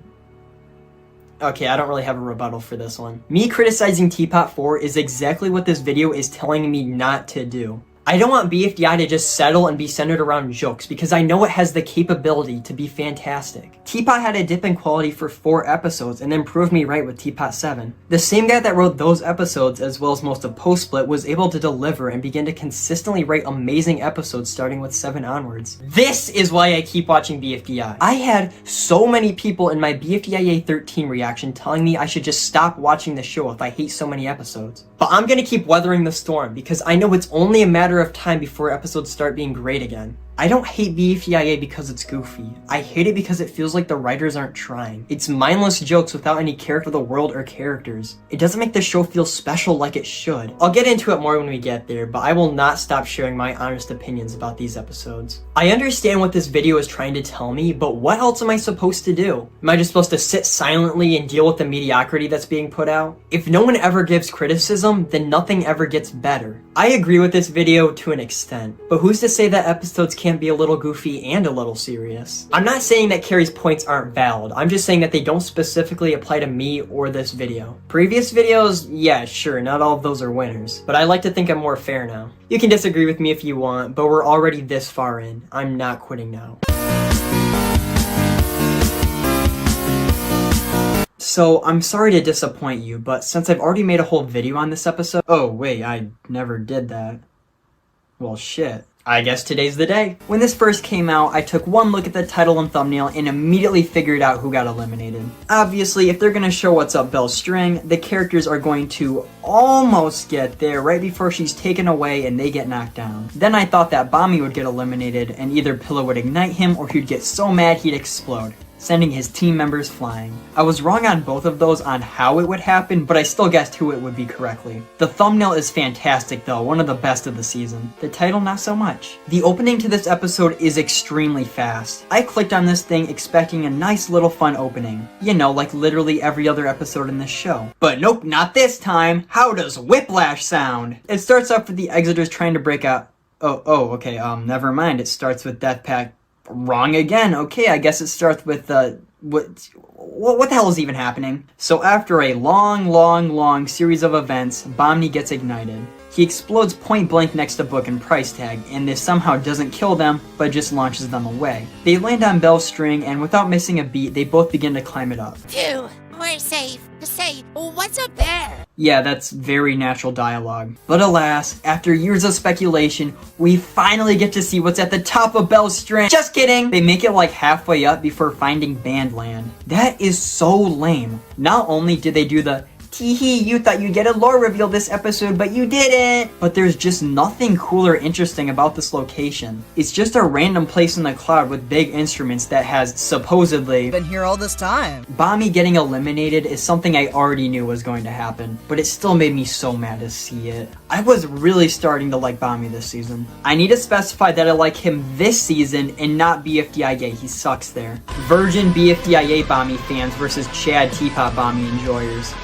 okay, I don't really have a rebuttal for this one. Me criticizing Teapot 4 is exactly what this video is telling me not to do. I don't want BFDI to just settle and be centered around jokes because I know it has the capability to be fantastic. Teapot had a dip in quality for 4 episodes and then proved me right with Teapot 7. The same guy that wrote those episodes as well as most of Post Split was able to deliver and begin to consistently write amazing episodes starting with 7 onwards. This is why I keep watching BFDI. I had so many people in my BFDIA 13 reaction telling me I should just stop watching the show if I hate so many episodes. But I'm gonna keep weathering the storm because I know it's only a matter of time before episodes start being great again. I don't hate BFDIA because it's goofy. I hate it because it feels like the writers aren't trying. It's mindless jokes without any care for the world or characters. It doesn't make the show feel special like it should. I'll get into it more when we get there, but I will not stop sharing my honest opinions about these episodes. I understand what this video is trying to tell me, but what else am I supposed to do? Am I just supposed to sit silently and deal with the mediocrity that's being put out? If no one ever gives criticism, then nothing ever gets better. I agree with this video to an extent, but who's to say that episodes can't be a little goofy and a little serious? I'm not saying that Carrie's points aren't valid, I'm just saying that they don't specifically apply to me or this video. Previous videos, yeah, sure, not all of those are winners, but I like to think I'm more fair now. You can disagree with me if you want, but we're already this far in. I'm not quitting now. So, I'm sorry to disappoint you, but since I've already made a whole video on this episode— oh wait, I never did that. Well shit. I guess today's the day. When this first came out, I took one look at the title and thumbnail and immediately figured out who got eliminated. Obviously, if they're gonna show what's up Belle's string, the characters are going to almost get there right before she's taken away and they get knocked down. Then I thought that Bami would get eliminated and either Pillow would ignite him or he'd get so mad he'd explode, sending his team members flying. I was wrong on both of those on how it would happen, but I still guessed who it would be correctly. The thumbnail is fantastic though, one of the best of the season. The title, not so much. The opening to this episode is extremely fast. I clicked on this thing expecting a nice little fun opening. You know, like literally every other episode in this show. But nope, not this time. How does Whiplash sound? It starts off with the Exiters trying to break out— okay, never mind. It starts with Death Pact. Wrong again. Okay, I guess it starts with, what the hell is even happening? So after a long series of events, Bomni gets ignited. He explodes point blank next to Book and Price Tag, and this somehow doesn't kill them, but just launches them away. They land on Belle's string, and without missing a beat, they both begin to climb it up. Phew, we're safe. Say, what's up there? Yeah, that's very natural dialogue. But alas, after years of speculation, we finally get to see what's at the top of Belle's string. Just kidding! They make it like halfway up before finding Bandland. That is so lame. Not only did they do the "Tee-hee, you thought you'd get a lore reveal this episode, but you didn't," but there's just nothing cool or interesting about this location. It's just a random place in the cloud with big instruments that has supposedly been here all this time. Bami getting eliminated is something I already knew was going to happen, but it still made me so mad to see it. I was really starting to like Bami this season. I need to specify that I like him this season and not BFDIA, he sucks there. Virgin BFDIA Bami fans versus Chad Teapot Bami enjoyers.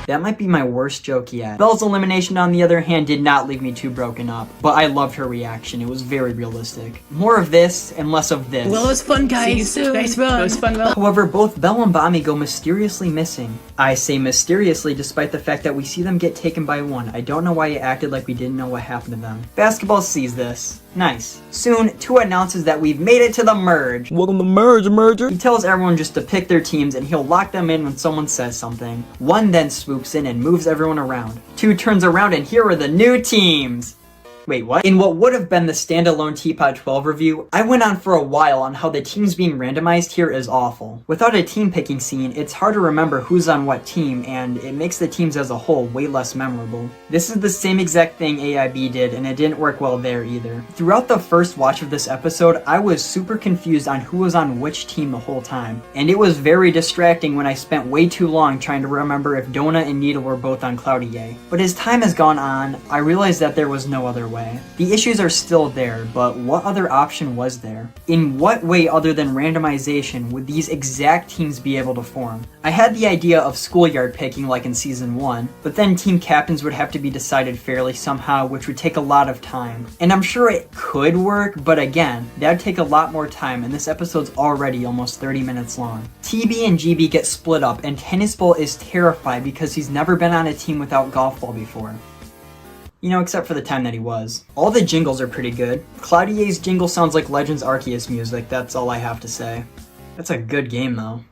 That might be my worst joke yet. Belle's elimination, on the other hand, did not leave me too broken up, but I loved her reaction. It was very realistic. More of this and less of this. Well, it was fun, guys. See you soon. Nice run. It was fun, Belle. However, both Belle and Bami go mysteriously missing. I say mysteriously despite the fact that we see them get taken by one. I don't know why it acted like we didn't know what happened to them. Basketball sees this. Nice. Soon, Tua announces that we've made it to the merge. Welcome to merger. He tells everyone just to pick their teams and he'll lock them in when someone says something. One then swoops in and moves everyone around. Two turns around and here are the new teams. Wait, what? In what would have been the standalone Teapot 12 review, I went on for a while on how the teams being randomized here is awful. Without a team picking scene, it's hard to remember who's on what team, and it makes the teams as a whole way less memorable. This is the same exact thing AIB did, and it didn't work well there either. Throughout the first watch of this episode, I was super confused on who was on which team the whole time, and it was very distracting when I spent way too long trying to remember if Donut and Needle were both on Cloudier. But as time has gone on, I realized that there was no other way. The issues are still there, but what other option was there? In what way other than randomization would these exact teams be able to form? I had the idea of schoolyard picking like in season 1, but then team captains would have to be decided fairly somehow, which would take a lot of time. And I'm sure it could work, but again, that'd take a lot more time, and this episode's already almost 30 minutes long. TB and GB get split up, and Tennis Ball is terrified because he's never been on a team without Golf Ball before. You know, except for the time that he was. All the jingles are pretty good. Cloudier's jingle sounds like Legends Arceus music, that's all I have to say. That's a good game though.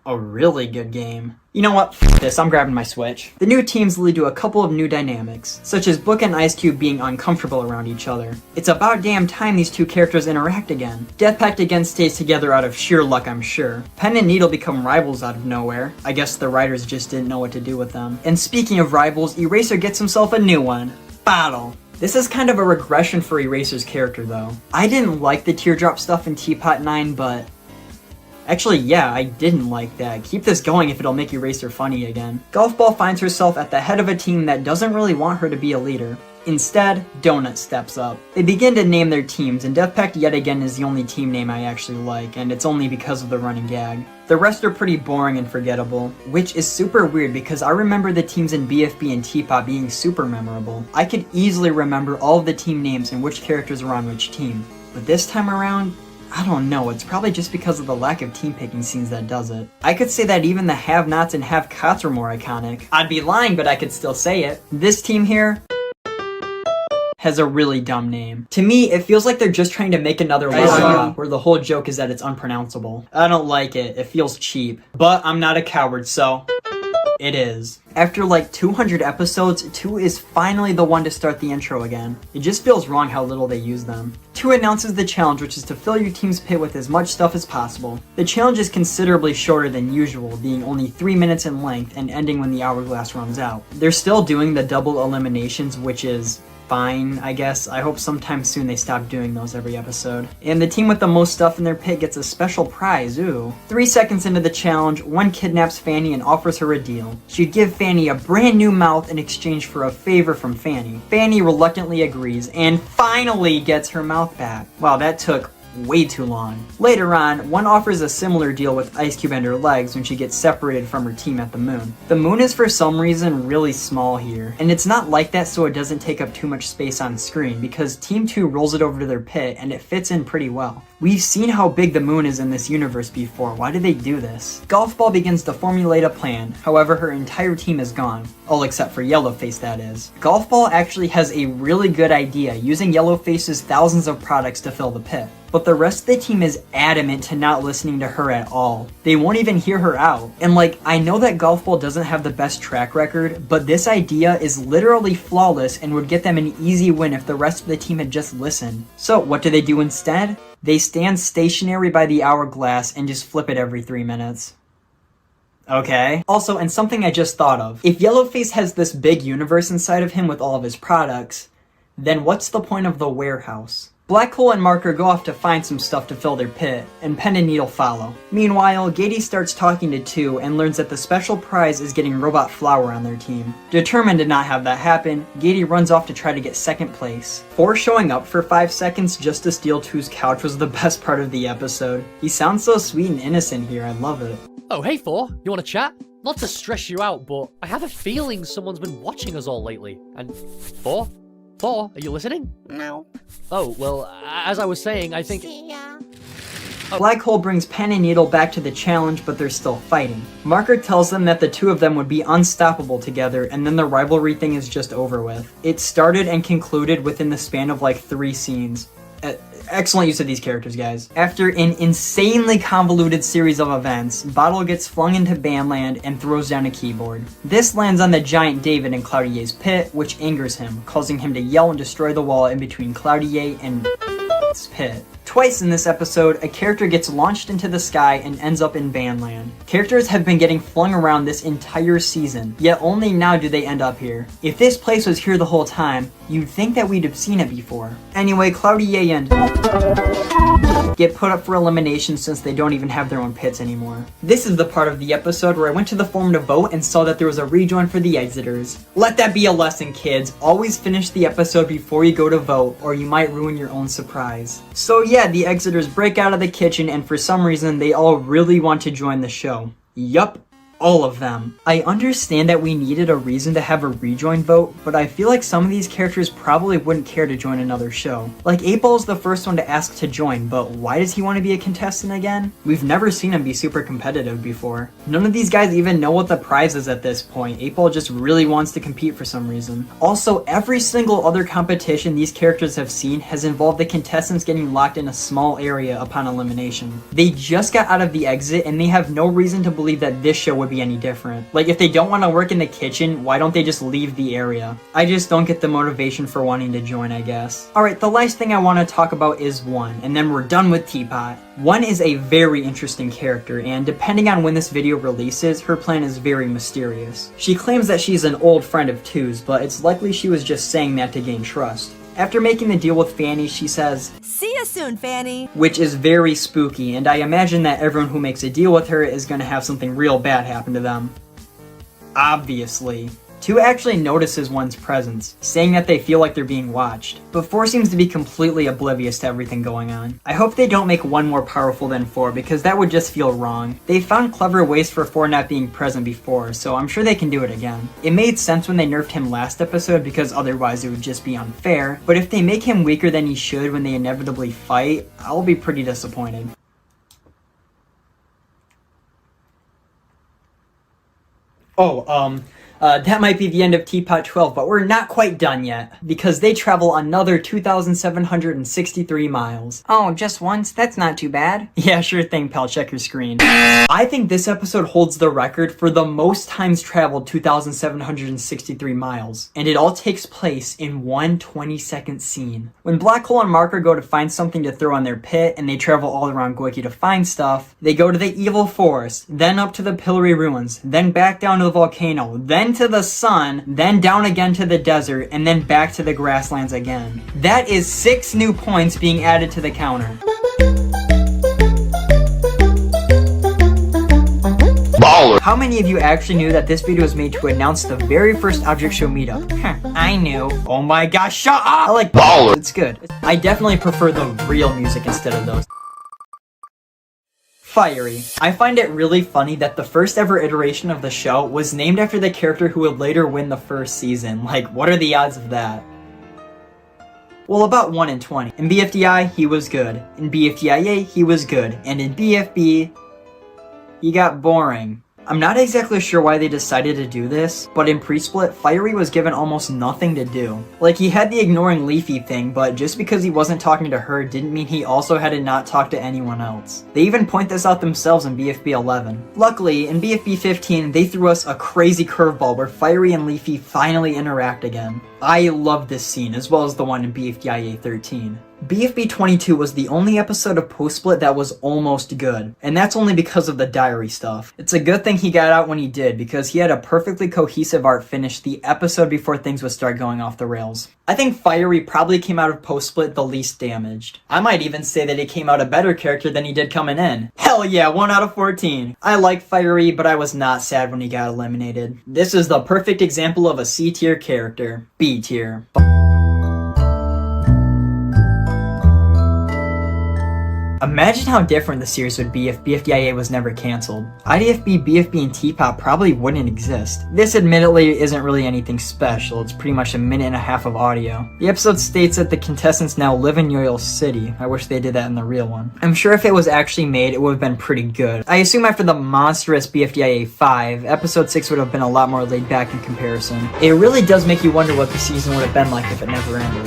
A really good game. You know what? F this, I'm grabbing my Switch. The new teams lead to a couple of new dynamics, such as Book and Ice Cube being uncomfortable around each other. It's about damn time these two characters interact again. Death Pact again stays together out of sheer luck, I'm sure. Pen and Needle become rivals out of nowhere. I guess the writers just didn't know what to do with them. And speaking of rivals, Eraser gets himself a new one. Battle. This is kind of a regression for Eraser's character though. I didn't like the teardrop stuff in Teapot 9, but actually, yeah, I didn't like that. Keep this going if it'll make Eraser funny again. Golf Ball finds herself at the head of a team that doesn't really want her to be a leader. Instead, Donut steps up. They begin to name their teams, and Death Pact yet again is the only team name I actually like, and it's only because of the running gag. The rest are pretty boring and forgettable, which is super weird because I remember the teams in BFB and Teapot being super memorable. I could easily remember all of the team names and which characters are on which team. But this time around, I don't know, it's probably just because of the lack of team picking scenes that does it. I could say that even the have-nots and have-cots are more iconic. I'd be lying, but I could still say it. This team here has a really dumb name. To me, it feels like they're just trying to make another Wario, where the whole joke is that it's unpronounceable. I don't like it, it feels cheap. But I'm not a coward, so it is. After like 200 episodes, 2 is finally the one to start the intro again. It just feels wrong how little they use them. 2 announces the challenge, which is to fill your team's pit with as much stuff as possible. The challenge is considerably shorter than usual, being only 3 minutes in length and ending when the hourglass runs out. They're still doing the double eliminations, which is fine, I guess. I hope sometime soon they stop doing those every episode. And the team with the most stuff in their pit gets a special prize, ooh. 3 seconds into the challenge, one kidnaps Fanny and offers her a deal. She'd give Fanny a brand new mouth in exchange for a favor from Fanny. Fanny reluctantly agrees and finally gets her mouth back. Wow, that took way too long. Later on, one offers a similar deal with Ice Cube and her legs when she gets separated from her team at the moon. The moon is for some reason really small here, and it's not like that so it doesn't take up too much space on screen because Team 2 rolls it over to their pit and it fits in pretty well. We've seen how big the moon is in this universe before, why did they do this? Golf Ball begins to formulate a plan, however her entire team is gone. All except for Yellowface, that is. Golf Ball actually has a really good idea, using Yellowface's thousands of products to fill the pit. But the rest of the team is adamant to not listening to her at all. They won't even hear her out. And like, I know that Golf Ball doesn't have the best track record, but this idea is literally flawless and would get them an easy win if the rest of the team had just listened. So what do they do instead? They stand stationary by the hourglass and just flip it every 3 minutes. Okay. Also, and something I just thought of. If Yellowface has this big universe inside of him with all of his products, then what's the point of the warehouse? Black Hole and Marker go off to find some stuff to fill their pit, and Pen and Needle follow. Meanwhile, Gady starts talking to 2 and learns that the special prize is getting Robot Flower on their team. Determined to not have that happen, Gady runs off to try to get second place. 4 showing up for 5 seconds just to steal 2's couch was the best part of the episode. He sounds so sweet and innocent here, I love it. Oh, hey 4, you wanna chat? Not to stress you out, but I have a feeling someone's been watching us all lately. And 4? 4, are you listening? No. Oh, well, as I was saying, I think... See ya. Black Hole brings Pen and Needle back to the challenge, but they're still fighting. Marker tells them that the 2 of them would be unstoppable together, and then the rivalry thing is just over with. It started and concluded within the span of like 3 scenes. Excellent use of these characters, guys. After an insanely convoluted series of events, Bottle gets flung into Bandland and throws down a keyboard. This lands on the giant David in Cloudier's pit, which angers him, causing him to yell and destroy the wall in between Cloudier and pit. Twice in this episode, a character gets launched into the sky and ends up in Bandland. Characters have been getting flung around this entire season, yet only now do they end up here. If this place was here the whole time, you'd think that we'd have seen it before. Anyway, Cloudier and get put up for elimination since they don't even have their own pits anymore. This is the part of the episode where I went to the forum to vote and saw that there was a rejoin for the Exiters. Let that be a lesson, kids. Always finish the episode before you go to vote, or you might ruin your own surprise. So yeah, the Exiters break out of the kitchen and for some reason they all really want to join the show. Yup. All of them. I understand that we needed a reason to have a rejoin vote, but I feel like some of these characters probably wouldn't care to join another show. Like 8-Ball is the first one to ask to join, but why does he want to be a contestant again? We've never seen him be super competitive before. None of these guys even know what the prize is at this point. 8-Ball just really wants to compete for some reason. Also, every single other competition these characters have seen has involved the contestants getting locked in a small area upon elimination. They just got out of the exit and they have no reason to believe that this show would be any different. Like, if they don't want to work in the kitchen, why don't they just leave the area? I just don't get the motivation for wanting to join, I guess. Alright, the last thing I want to talk about is One, and then we're done with Teapot. One is a very interesting character, and depending on when this video releases, her plan is very mysterious. She claims that she's an old friend of Two's, but it's likely she was just saying that to gain trust. After making the deal with Fanny, she says, "See you soon, Fanny," which is very spooky, and I imagine that everyone who makes a deal with her is gonna have something real bad happen to them. Obviously. 2 actually notices One's presence, saying that they feel like they're being watched, but 4 seems to be completely oblivious to everything going on. I hope they don't make 1 more powerful than 4, because that would just feel wrong. They found clever ways for 4 not being present before, so I'm sure they can do it again. It made sense when they nerfed him last episode, because otherwise it would just be unfair, but if they make him weaker than he should when they inevitably fight, I'll be pretty disappointed. That might be the end of Teapot 12, but we're not quite done yet, because they travel another 2,763 miles. Oh, just once? That's not too bad. Yeah, sure thing, pal, check your screen. I think this episode holds the record for the most times traveled 2,763 miles, and it all takes place in one 20-second scene. When Black Hole and Marker go to find something to throw in their pit, and they travel all around Goiki to find stuff, they go to the evil forest, then up to the Pillory Ruins, then back down to the volcano, then to the sun, then down again to the desert, and then back to the grasslands again. That is 6 new points being added to the counter. Baller. How many of you actually knew that this video was made to announce the very first Object Show meetup? I knew. Oh my gosh, shut up! I like Baller. It's good. I definitely prefer the real music instead of those. Fiery. I find it really funny that the first ever iteration of the show was named after the character who would later win the first season. Like, what are the odds of that? Well, about 1 in 20. In BFDI, he was good. In BFDIA, he was good. And in BFB, he got boring. I'm not exactly sure why they decided to do this, but in pre-split, Fiery was given almost nothing to do. Like, he had the ignoring Leafy thing, but just because he wasn't talking to her didn't mean he also had to not talk to anyone else. They even point this out themselves in BFB 11. Luckily, in BFB 15, they threw us a crazy curveball where Fiery and Leafy finally interact again. I love this scene, as well as the one in BFDIA 13. BFB 22 was the only episode of Post-Split that was almost good, and that's only because of the diary stuff. It's a good thing he got out when he did, because he had a perfectly cohesive art finish the episode before things would start going off the rails. I think Fiery probably came out of Post-Split the least damaged. I might even say that he came out a better character than he did coming in. Hell yeah, 1 out of 14. I like Fiery, but I was not sad when he got eliminated. This is the perfect example of a C tier character. B tier. Imagine how different the series would be if BFDIA was never cancelled. IDFB, BFB, and T-Pop probably wouldn't exist. This admittedly isn't really anything special, it's pretty much a minute and a half of audio. The episode states that the contestants now live in Yoil City. I wish they did that in the real one. I'm sure if it was actually made, it would have been pretty good. I assume after the monstrous BFDIA 5, episode 6 would have been a lot more laid back in comparison. It really does make you wonder what the season would have been like if it never ended.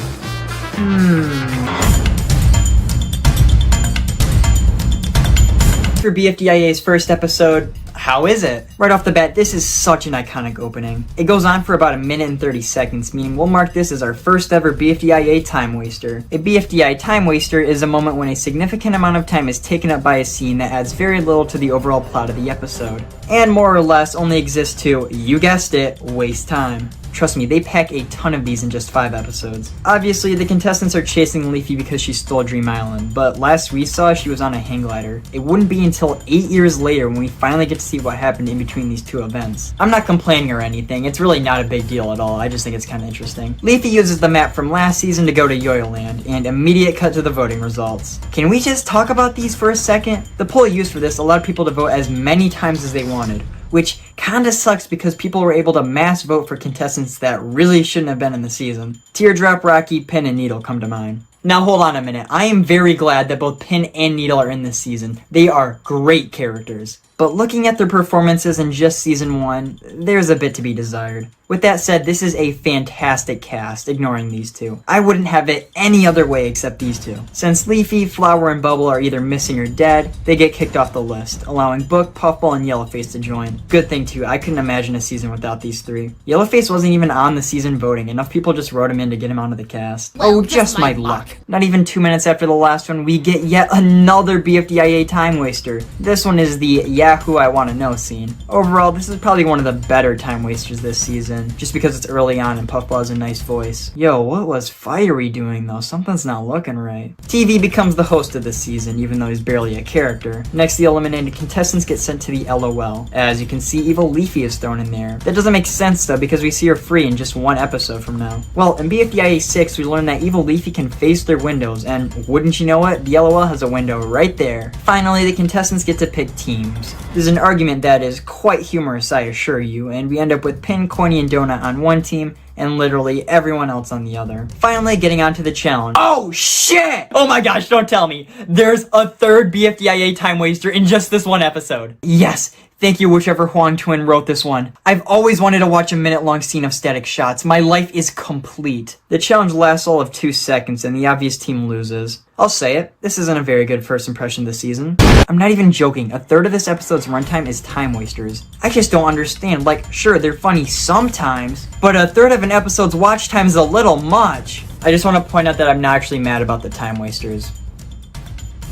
For BFDIA's first episode, how is it? Right off the bat, this is such an iconic opening. It goes on for about a minute and 30 seconds, meaning we'll mark this as our first ever BFDIA time waster. A BFDI time waster is a moment when a significant amount of time is taken up by a scene that adds very little to the overall plot of the episode, and more or less only exists to, you guessed it, waste time. Trust me, they pack a ton of these in just 5 episodes. Obviously, the contestants are chasing Leafy because she stole Dream Island, but last we saw, she was on a hang glider. It wouldn't be until 8 years later when we finally get to see what happened in between these two events. I'm not complaining or anything, it's really not a big deal at all, I just think it's kinda interesting. Leafy uses the map from last season to go to Yoyoland, and immediate cut to the voting results. Can we just talk about these for a second? The poll used for this allowed people to vote as many times as they wanted, which kinda sucks because people were able to mass vote for contestants that really shouldn't have been in the season. Teardrop, Rocky, Pin, and Needle come to mind. Now hold on a minute, I am very glad that both Pin and Needle are in this season. They are great characters. But looking at their performances in just season 1, there's a bit to be desired. With that said, this is a fantastic cast, ignoring these two. I wouldn't have it any other way except these two. Since Leafy, Flower, and Bubble are either missing or dead, they get kicked off the list, allowing Book, Puffball, and Yellowface to join. Good thing too, I couldn't imagine a season without these 3. Yellowface wasn't even on the season voting, enough people just wrote him in to get him onto the cast. Well, oh, just my luck. Not even 2 minutes after the last one, we get yet another BFDIA time waster. This one is the Yahoo I Wanna Know scene. Overall, this is probably one of the better time wasters this season, just because it's early on and Puffball has a nice voice. Yo, what was Fiery doing though? Something's not looking right. TV becomes the host of this season, even though he's barely a character. Next, the eliminated contestants get sent to the LOL. As you can see, Evil Leafy is thrown in there. That doesn't make sense though, because we see her free in just 1 episode from now. Well, in BFDIA 6, we learn that Evil Leafy can face their windows, and wouldn't you know it, the LOL has a window right there. Finally, the contestants get to pick teams. There's an argument that is quite humorous, I assure you, and we end up with Pin, Coiny, and Donut on one team, and literally everyone else on the other. Finally, getting onto the challenge. Oh shit! Oh my gosh, don't tell me. There's a 3rd BFDIA time waster in just this 1 episode. Yes! Thank you, whichever Huang twin wrote this one. I've always wanted to watch a minute-long scene of static shots. My life is complete. The challenge lasts all of 2 seconds, and the obvious team loses. I'll say it, this isn't a very good first impression this season. I'm not even joking, a 1/3 of this episode's runtime is time wasters. I just don't understand, like, sure, they're funny sometimes, but a 1/3 of an episode's watch time is a little much. I just want to point out that I'm not actually mad about the time wasters.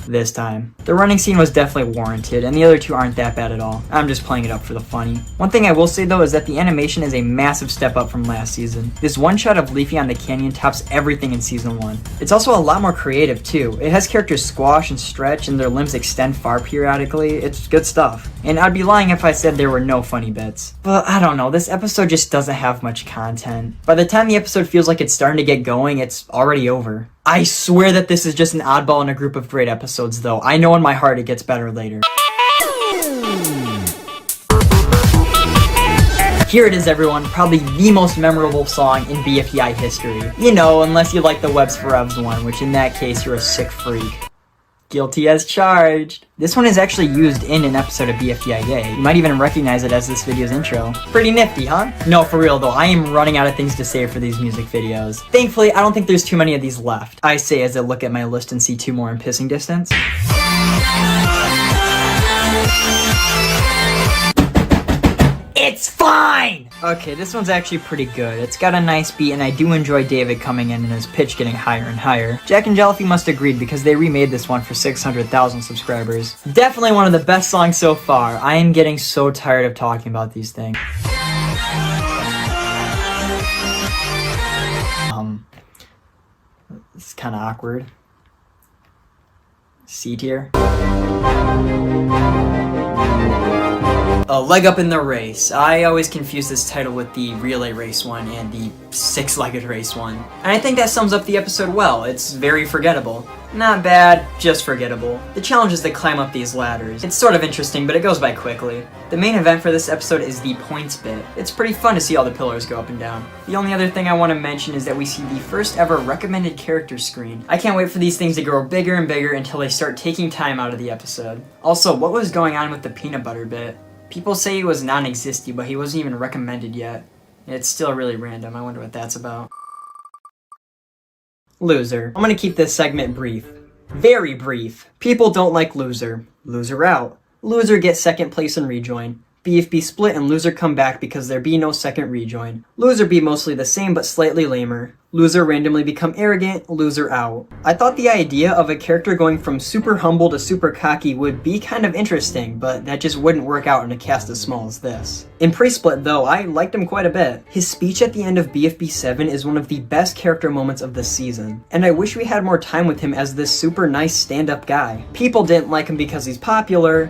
This time. The running scene was definitely warranted, and the other 2 aren't that bad at all. I'm just playing it up for the funny. One thing I will say though is that the animation is a massive step up from last season. This one shot of Leafy on the canyon tops everything in season 1. It's also a lot more creative too. It has characters squash and stretch and their limbs extend far periodically. It's good stuff. And I'd be lying if I said there were no funny bits. But I don't know, this episode just doesn't have much content. By the time the episode feels like it's starting to get going, it's already over. I swear that this is just an oddball in a group of great episodes though. I know in my heart it gets better later. Here it is everyone, probably the most memorable song in BFDI history. You know, unless you like the Webs for Evs one, which in that case you're a sick freak. Guilty as charged. This one is actually used in an episode of BFDIA. You might even recognize it as this video's intro. Pretty nifty, huh? No, for real though, I am running out of things to say for these music videos. Thankfully, I don't think there's too many of these left. I say as I look at my list and see 2 more in pissing distance. It's fine! Okay, this one's actually pretty good. It's got a nice beat, and I do enjoy David coming in and his pitch getting higher and higher. Jack and Jellyfy must agreed because they remade this one for 600,000 subscribers. Definitely one of the best songs so far. I am getting so tired of talking about these things. It's kind of awkward. C tier. A leg up in the race. I always confuse this title with the relay race one and the six-legged race one. And I think that sums up the episode well. It's very forgettable. Not bad, just forgettable. The challenge is to climb up these ladders. It's sort of interesting, but it goes by quickly. The main event for this episode is the points bit. It's pretty fun to see all the pillars go up and down. The only other thing I want to mention is that we see the first ever recommended character screen. I can't wait for these things to grow bigger and bigger until they start taking time out of the episode. Also, what was going on with the peanut butter bit? People say he was non-existent, but he wasn't even recommended yet. It's still really random. I wonder what that's about. Loser. I'm gonna keep this segment brief. Very brief. People don't like Loser. Loser out. Loser gets second place in rejoin. BFB split and Loser come back because there be no second rejoin. Loser be mostly the same but slightly lamer. Loser randomly become arrogant, Loser out. I thought the idea of a character going from super humble to super cocky would be kind of interesting, but that just wouldn't work out in a cast as small as this. In pre-split though, I liked him quite a bit. His speech at the end of BFB 7 is one of the best character moments of the season, and I wish we had more time with him as this super nice stand-up guy. People didn't like him because he's popular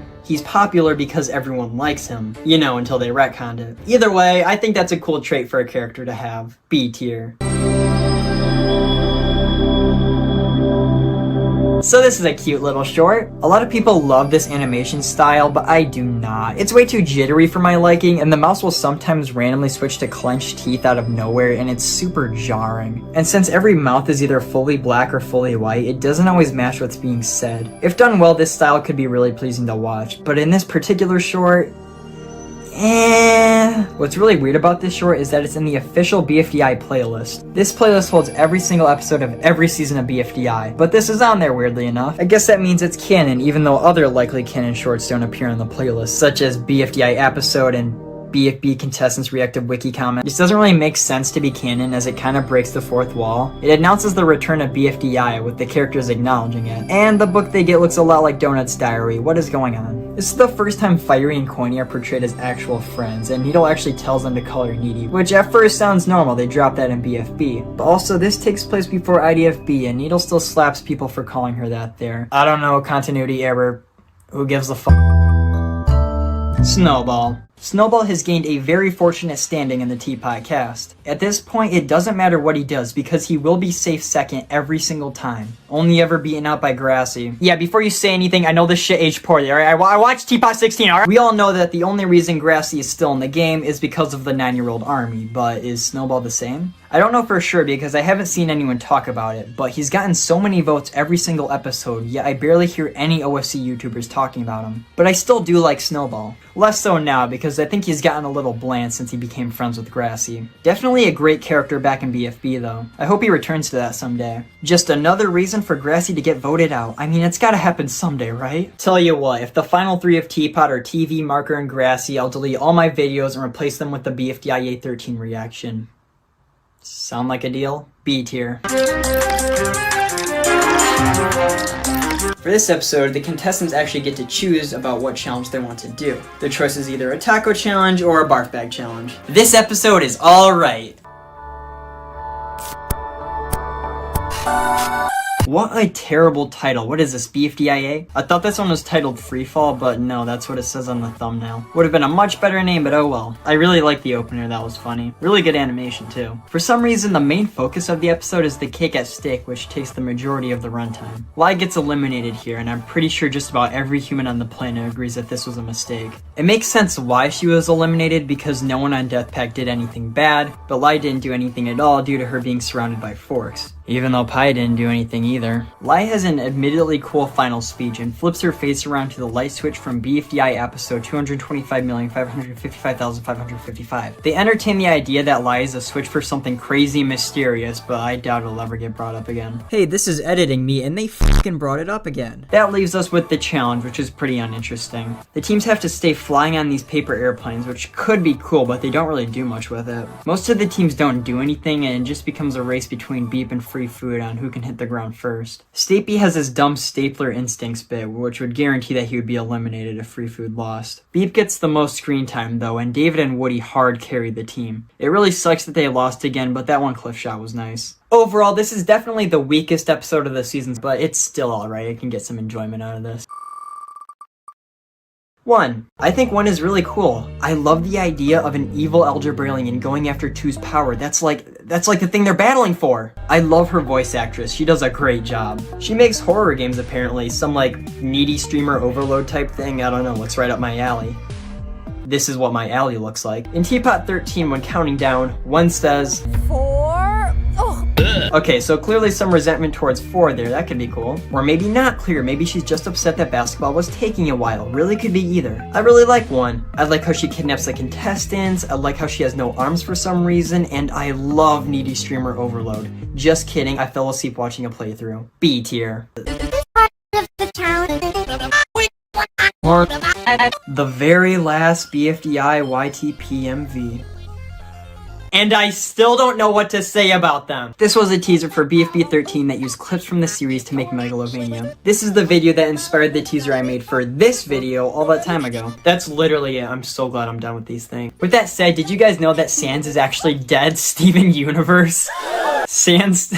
because everyone likes him. You know, until they retconned it. Either way, I think that's a cool trait for a character to have. B tier. So this is a cute little short. A lot of people love this animation style, but I do not. It's way too jittery for my liking, and the mouse will sometimes randomly switch to clenched teeth out of nowhere, and it's super jarring. And since every mouth is either fully black or fully white, it doesn't always match what's being said. If done well, this style could be really pleasing to watch, but in this particular short, What's really weird about this short is that it's in the official BFDI playlist. This playlist holds every single episode of every season of BFDI, but this is on there weirdly enough. I guess that means it's canon, even though other likely canon shorts don't appear on the playlist, such as BFDI episode and BFB contestants reactive wiki comment. This doesn't really make sense to be canon as it kind of breaks the fourth wall. It announces the return of BFDI with the characters acknowledging it. And the book they get looks a lot like Donut's diary. What is going on? This is the first time Fiery and Coiny are portrayed as actual friends, and Needle actually tells them to call her Needy, which at first sounds normal, they dropped that in BFB. But also this takes place before IDFB, and Needle still slaps people for calling her that there. I don't know, continuity error. Who gives a fuck? Snowball. Snowball has gained a very fortunate standing in the Teapot cast. At this point, it doesn't matter what he does because he will be safe second every single time. Only ever beaten out by Grassy. Yeah, before you say anything, I know this shit aged poorly, alright? I watched Teapot 16, alright? We all know that the only reason Grassy is still in the game is because of the 9-year-old army, but is Snowball the same? I don't know for sure because I haven't seen anyone talk about it, but he's gotten so many votes every single episode, yet I barely hear any OFC YouTubers talking about him. But I still do like Snowball. Less so now because I think he's gotten a little bland since he became friends with Grassy. Definitely a great character back in BFB though. I hope he returns to that someday. Just another reason for Grassy to get voted out. I mean, it's gotta happen someday, right? Tell you what, if the final 3 of Teapot are TV, Marker, and Grassy, I'll delete all my videos and replace them with the BFDI A13 reaction. Sound like a deal? B tier. For this episode, the contestants actually get to choose about what challenge they want to do. Their choice is either a taco challenge or a barf bag challenge. This episode is alright. What a terrible title. What is this, BFDIA? I thought this one was titled Freefall, but no, that's what it says on the thumbnail. Would have been a much better name, but oh well. I really like the opener, that was funny. Really good animation too. For some reason, the main focus of the episode is the cake at stake, which takes the majority of the runtime. Lai gets eliminated here, and I'm pretty sure just about every human on the planet agrees that this was a mistake. It makes sense why she was eliminated because no one on Death Pack did anything bad, but Lai didn't do anything at all due to her being surrounded by forks. even though Pi didn't do anything either. Lai has an admittedly cool final speech and flips her face around to the light switch from BFDI episode 225,555,555. They entertain the idea that Lai is a switch for something crazy mysterious, but I doubt it'll ever get brought up again. Hey, this is editing me, and they fucking brought it up again. That leaves us with the challenge, which is pretty uninteresting. The teams have to stay flying on these paper airplanes, which could be cool, but they don't really do much with it. Most of the teams don't do anything, and it just becomes a race between Beep and Free Food on who can hit the ground first. Stapy has his dumb stapler instincts bit, which would guarantee that he would be eliminated if Free Food lost. Beep gets the most screen time though, and David and Woody hard carried the team. It really sucks that they lost again, but that one cliff shot was nice. Overall, this is definitely the weakest episode of the season, but it's still alright. I can get some enjoyment out of this. 1. I think 1 is really cool. I love the idea of an evil Algebraian going after 2's power. That's like the thing they're battling for. I love her voice actress. She does a great job. She makes horror games apparently. Some like needy streamer overload type thing. I don't know, looks right up my alley. This is what my alley looks like. In Teapot 13, when counting down, 1 says 4. Oh. Okay, so clearly some resentment towards 4 there. That could be cool. Or maybe not clear. Maybe she's just upset that basketball was taking a while. Really could be either. I really like 1. I like how she kidnaps the contestants. I like how she has no arms for some reason. And I love needy streamer overload. Just kidding. I fell asleep watching a playthrough. B tier. The very last BFDI YTPMV. And I still don't know what to say about them. This was a teaser for BFB 13 that used clips from the series to make Megalovania. This is the video that inspired the teaser I made for this video all that time ago. That's literally it. I'm so glad I'm done with these things. With that said, did you guys know that Sans is actually dead? Steven Universe? Sans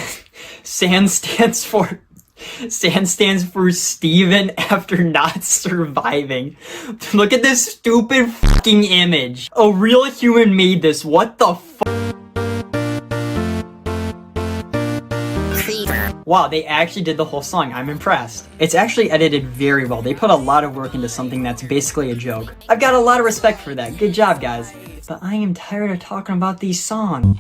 stands for Steven after not surviving. Look at this stupid fucking image. A real human made this. What the fuck? Wow, they actually did the whole song. I'm impressed. It's actually edited very well. They put a lot of work into something that's basically a joke. I've got a lot of respect for that. Good job, guys. But I am tired of talking about these songs.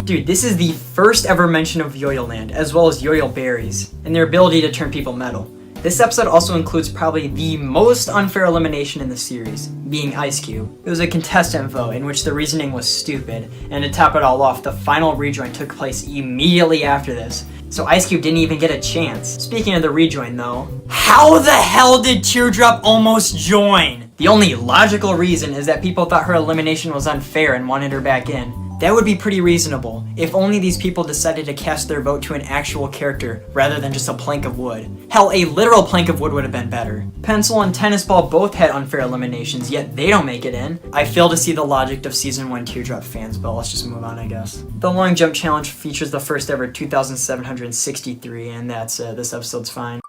Dude, this is the first ever mention of Yo-Yo Land, as well as Yo-Yo Berries, and their ability to turn people metal. This episode also includes probably the most unfair elimination in the series, being Ice Cube. It was a contestant vote in which the reasoning was stupid, and to top it all off, the final rejoin took place immediately after this, so Ice Cube didn't even get a chance. Speaking of the rejoin though, how the hell did Teardrop almost join? The only logical reason is that people thought her elimination was unfair and wanted her back in. That would be pretty reasonable, if only these people decided to cast their vote to an actual character, rather than just a plank of wood. Hell, a literal plank of wood would have been better. Pencil and Tennis Ball both had unfair eliminations, yet they don't make it in. I fail to see the logic of Season 1 Teardrop fans, but let's just move on, I guess. The Long Jump Challenge features the first ever 2,763, and that's it. This episode's fine.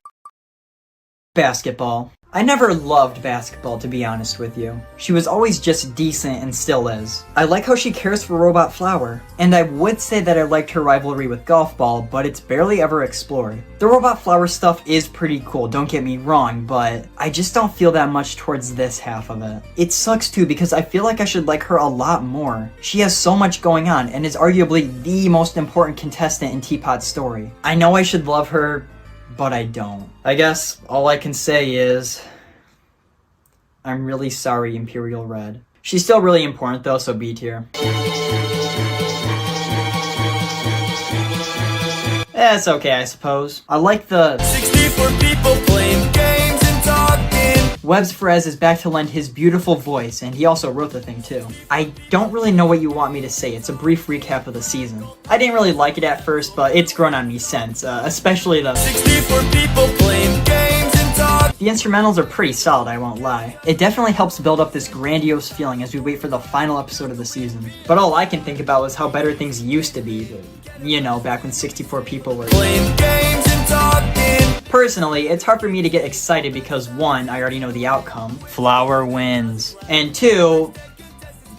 Basketball. I never loved basketball, to be honest with you. She was always just decent and still is. I like how she cares for Robot Flower, and I would say that I liked her rivalry with Golf Ball, but it's barely ever explored. The Robot Flower stuff is pretty cool, don't get me wrong, but I just don't feel that much towards this half of it. It sucks too because I feel like I should like her a lot more. She has so much going on and is arguably the most important contestant in Teapot's story. I know I should love her, but I don't. I guess all I can say is, I'm really sorry, Imperial Red. She's still really important though, so B tier. It's okay, I suppose. I like the 64 people playing games and talking. Webs Ferez is back to lend his beautiful voice, and he also wrote the thing too. I don't really know what you want me to say. It's a brief recap of the season. I didn't really like it at first, but it's grown on me since, especially the 64 people playing games and talking. The instrumentals are pretty solid, I won't lie. It definitely helps build up this grandiose feeling as we wait for the final episode of the season. But all I can think about was how better things used to be. You know, back when 64 people were playing games and talking. Personally, it's hard for me to get excited because 1, I already know the outcome. Flower wins. And 2,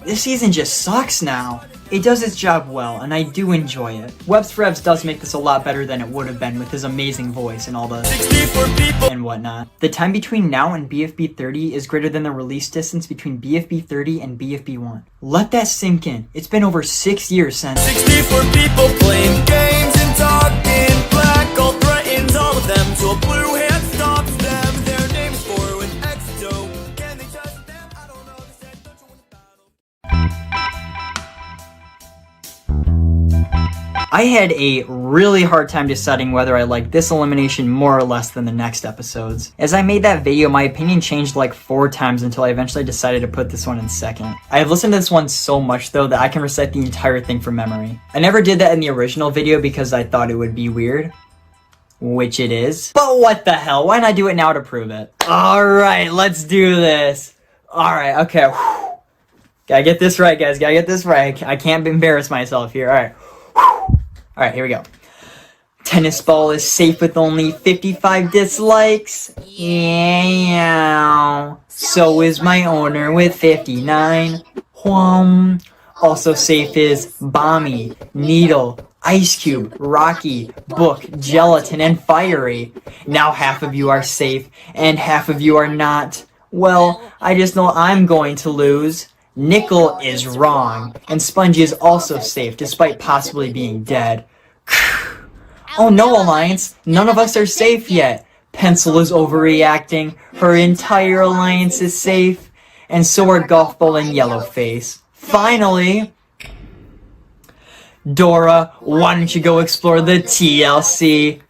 this season just sucks now. It does its job well, and I do enjoy it. Webs Ferez does make this a lot better than it would have been with his amazing voice and all the 64 people and and whatnot. The time between now and BFB 30 is greater than the release distance between BFB 30 and BFB 1. Let that sink in. It's been over 6 years since 64 people playing games and talking. Black gold threatens all of them till a blue hand stops them. Their name's for an exo. Can they trust them? I don't know. They said, don't you want to I had a really hard time deciding whether I liked this elimination more or less than the next episodes. As I made that video, my opinion changed like 4 times until I eventually decided to put this one in second. I have listened to this one so much though that I can recite the entire thing from memory. I never did that in the original video because I thought it would be weird. Which it is. But what the hell, why not do it now to prove it? Alright, let's do this. Alright, okay. Whew. Gotta get this right, guys, gotta get this right. I can't embarrass myself here, alright. Alright, here we go. Tennis ball is safe with only 55 dislikes. Yeah. So is my owner with 59. Also safe is Bommy, Needle, Ice Cube, Rocky, Book, Gelatin, and Fiery. Now half of you are safe, and half of you are not. Well, I just know I'm going to lose. Nickel is wrong, and Spongy is also safe, despite possibly being dead. Oh no, Alliance, none of us are safe yet. Pencil is overreacting, her entire alliance is safe, and so are Golf Ball and Yellowface. Finally! Dora, why don't you go explore the TLC?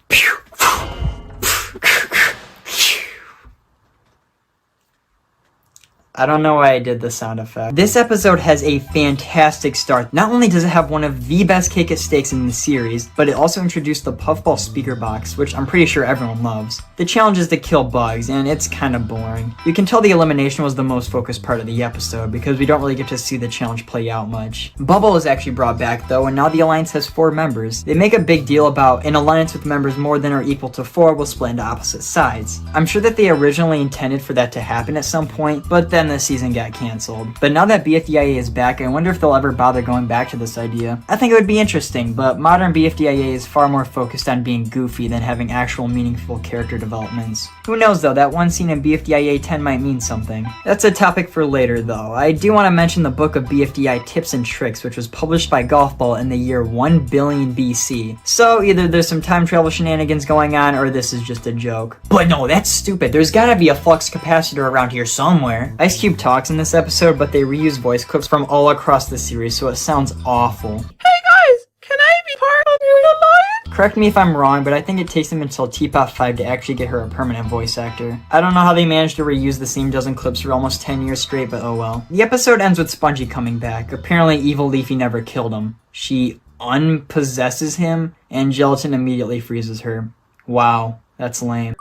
I don't know why I did the sound effect. This episode has a fantastic start. Not only does it have one of the best cake at stakes in the series, but it also introduced the Puffball speaker box, which I'm pretty sure everyone loves. The challenge is to kill bugs, and it's kind of boring. You can tell the elimination was the most focused part of the episode, because we don't really get to see the challenge play out much. Bubble is actually brought back though, and now the alliance has 4 members. They make a big deal about an alliance with members more than or equal to 4 will split into opposite sides. I'm sure that they originally intended for that to happen at some point, but then the season got cancelled. But now that BFDIA is back, I wonder if they'll ever bother going back to this idea. I think it would be interesting, but modern BFDIA is far more focused on being goofy than having actual meaningful character developments. Who knows though, that one scene in BFDIA 10 might mean something. That's a topic for later though. I do want to mention the book of BFDI Tips and Tricks, which was published by Golf Ball in the year 1 billion BC. So either there's some time travel shenanigans going on, or this is just a joke. But no, that's stupid. There's gotta be a flux capacitor around here somewhere. Ice Cube talks in this episode, but they reuse voice clips from all across the series, so it sounds awful. Hey guys, can I be part of your alliance? Correct me if I'm wrong, but I think it takes them until Teapot 5 to actually get her a permanent voice actor. I don't know how they managed to reuse the same dozen clips for almost 10 years straight, but oh well. The episode ends with Spongy coming back. Apparently Evil Leafy never killed him. She unpossesses him, and Gelatin immediately freezes her. Wow, that's lame.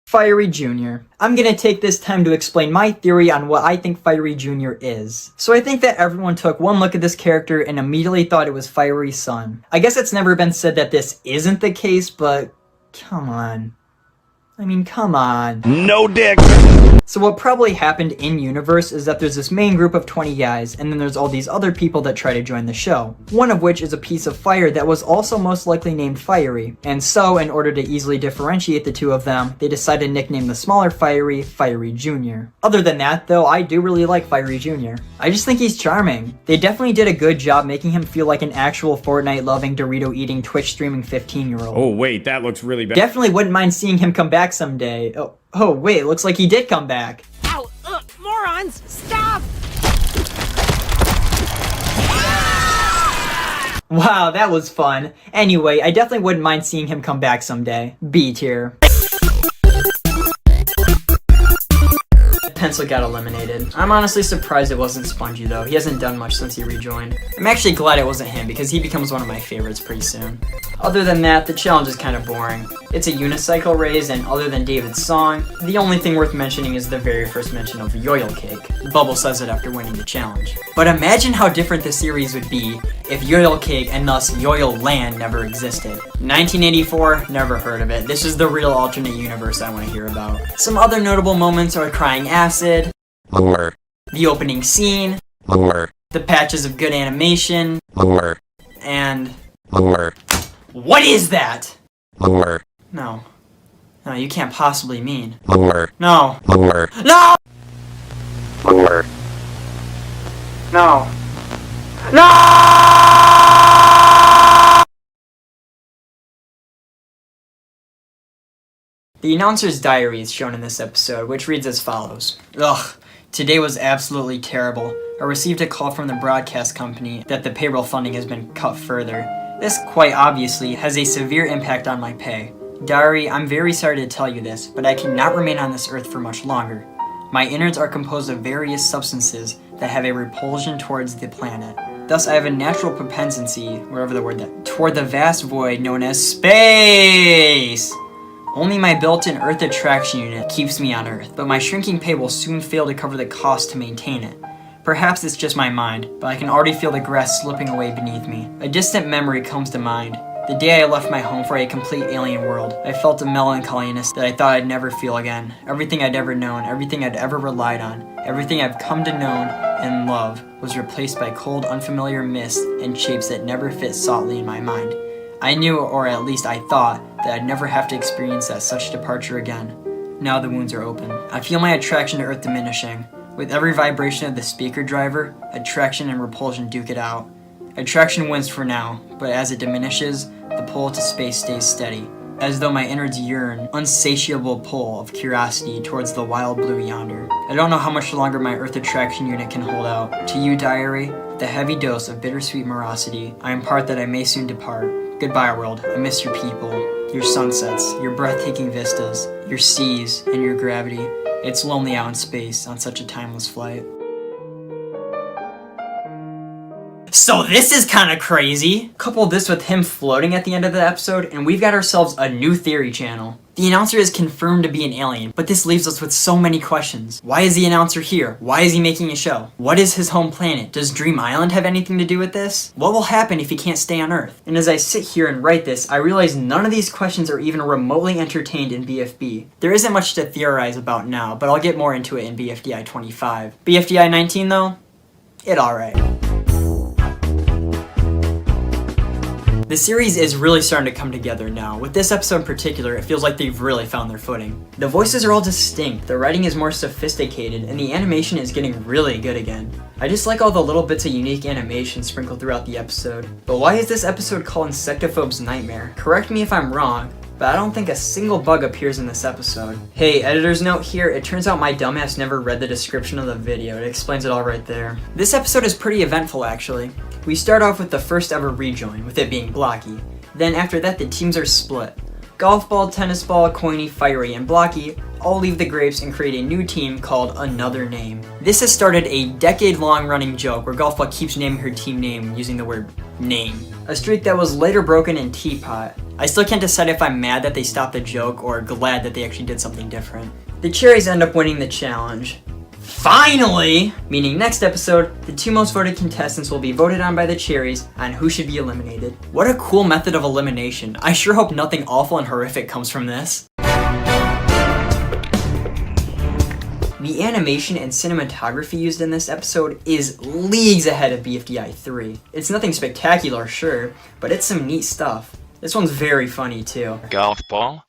Fiery Jr. I'm gonna take this time to explain my theory on what I think Fiery Jr. is. So I think that everyone took one look at this character and immediately thought it was Fiery's son. I guess it's never been said that this isn't the case, but come on. I mean, come on. No dick! So what probably happened in-universe is that there's this main group of 20 guys, and then there's all these other people that try to join the show. One of which is a piece of fire that was also most likely named Fiery. And so, in order to easily differentiate the two of them, they decided to nickname the smaller Fiery, Fiery Jr. Other than that, though, I do really like Fiery Jr. I just think he's charming. They definitely did a good job making him feel like an actual Fortnite-loving, Dorito-eating, Twitch-streaming 15-year-old. Oh wait, that looks really bad. Definitely wouldn't mind seeing him come back someday. Oh wait, looks like he did come back. Ow! Morons! Stop! Wow, that was fun. Anyway, I definitely wouldn't mind seeing him come back someday. B tier. Pencil got eliminated. I'm honestly surprised it wasn't Spongy though. He hasn't done much since he rejoined. I'm actually glad it wasn't him because he becomes one of my favorites pretty soon. Other than that, the challenge is kind of boring. It's a unicycle race, and other than David's song, the only thing worth mentioning is the very first mention of Yoil Cake. Bubble says it after winning the challenge. But imagine how different the series would be if Yoil Cake and thus Yoil Land never existed. 1984, never heard of it. This is the real alternate universe I want to hear about. Some other notable moments are Crying Acid, the opening scene, the patches of good animation, and... What is that? No. No, you can't possibly mean. Lower. No. Lower. No! Lower. No. No! The announcer's diary is shown in this episode, which reads as follows. Ugh. Today was absolutely terrible. I received a call from the broadcast company that the payroll funding has been cut further. This, quite obviously, has a severe impact on my pay. Diary, I'm very sorry to tell you this, but I cannot remain on this earth for much longer. My innards are composed of various substances that have a repulsion towards the planet. Thus, I have a natural propensity, whatever the word that, toward the vast void known as space! Only my built-in Earth attraction unit keeps me on Earth, but my shrinking pay will soon fail to cover the cost to maintain it. Perhaps it's just my mind, but I can already feel the grass slipping away beneath me. A distant memory comes to mind. The day I left my home for a complete alien world, I felt a melancholiness that I thought I'd never feel again. Everything I'd ever known, everything I'd ever relied on, everything I've come to know and love was replaced by cold, unfamiliar mist and shapes that never fit solidly in my mind. I knew, or at least I thought, that I'd never have to experience such departure again. Now the wounds are open. I feel my attraction to Earth diminishing. With every vibration of the speaker driver, attraction and repulsion duke it out. Attraction wins for now, but as it diminishes, the pull to space stays steady, as though my innards yearn, unsatiable pull of curiosity towards the wild blue yonder. I don't know how much longer my Earth attraction unit can hold out. To you, diary, the heavy dose of bittersweet morosity, I impart that I may soon depart. Goodbye, world. I miss your people, your sunsets, your breathtaking vistas, your seas, and your gravity. It's lonely out in space on such a timeless flight. So this is kinda crazy. Couple this with him floating at the end of the episode, and we've got ourselves a new theory channel. The announcer is confirmed to be an alien, but this leaves us with so many questions. Why is the announcer here? Why is he making a show? What is his home planet? Does Dream Island have anything to do with this? What will happen if he can't stay on Earth? And as I sit here and write this, I realize none of these questions are even remotely entertained in BFB. There isn't much to theorize about now, but I'll get more into it in BFDI 25. BFDI 19 though? Alright. The series is really starting to come together now. With this episode in particular, it feels like they've really found their footing. The voices are all distinct, the writing is more sophisticated, and the animation is getting really good again. I just like all the little bits of unique animation sprinkled throughout the episode. But why is this episode called Insectophobe's Nightmare? Correct me if I'm wrong, but I don't think a single bug appears in this episode. Hey, editor's note here, it turns out my dumbass never read the description of the video. It explains it all right there. This episode is pretty eventful actually. We start off with the first ever rejoin, with it being Blocky. Then after that the teams are split. Golf Ball, Tennis Ball, Coiny, Fiery, and Blocky all leave the Grapes and create a new team called Another Name. This has started a decade-long running joke where Golf Ball keeps naming her team name using the word name. A streak that was later broken in Teapot. I still can't decide if I'm mad that they stopped the joke or glad that they actually did something different. The Cherries end up winning the challenge. Finally! Meaning next episode, the two most voted contestants will be voted on by the Cherries on who should be eliminated. What a cool method of elimination. I sure hope nothing awful and horrific comes from this. The animation and cinematography used in this episode is leagues ahead of BFDI 3. It's nothing spectacular, sure, but it's some neat stuff. This one's very funny too. Golf ball?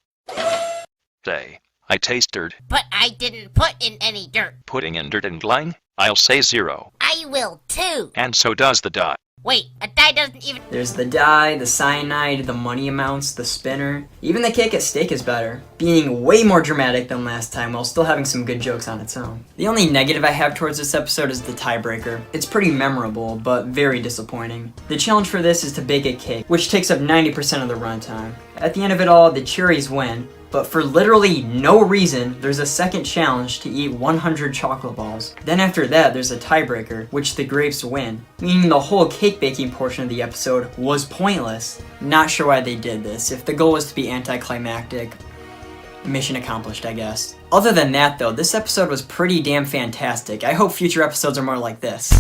Say, I taste dirt. But I didn't put in any dirt. Putting in dirt and lying? I'll say 0. I will too. And so does the dot. Wait, a die doesn't even— There's the die, the cyanide, the money amounts, the spinner. Even the cake at stake is better, being way more dramatic than last time while still having some good jokes on its own. The only negative I have towards this episode is the tiebreaker. It's pretty memorable, but very disappointing. The challenge for this is to bake a cake, which takes up 90% of the runtime. At the end of it all, the Cherries win, but for literally no reason, there's a second challenge to eat 100 chocolate balls. Then after that, there's a tiebreaker, which the Grapes win, meaning the whole cake baking portion of the episode was pointless. Not sure why they did this. If the goal was to be anticlimactic, mission accomplished, I guess. Other than that though, this episode was pretty damn fantastic. I hope future episodes are more like this.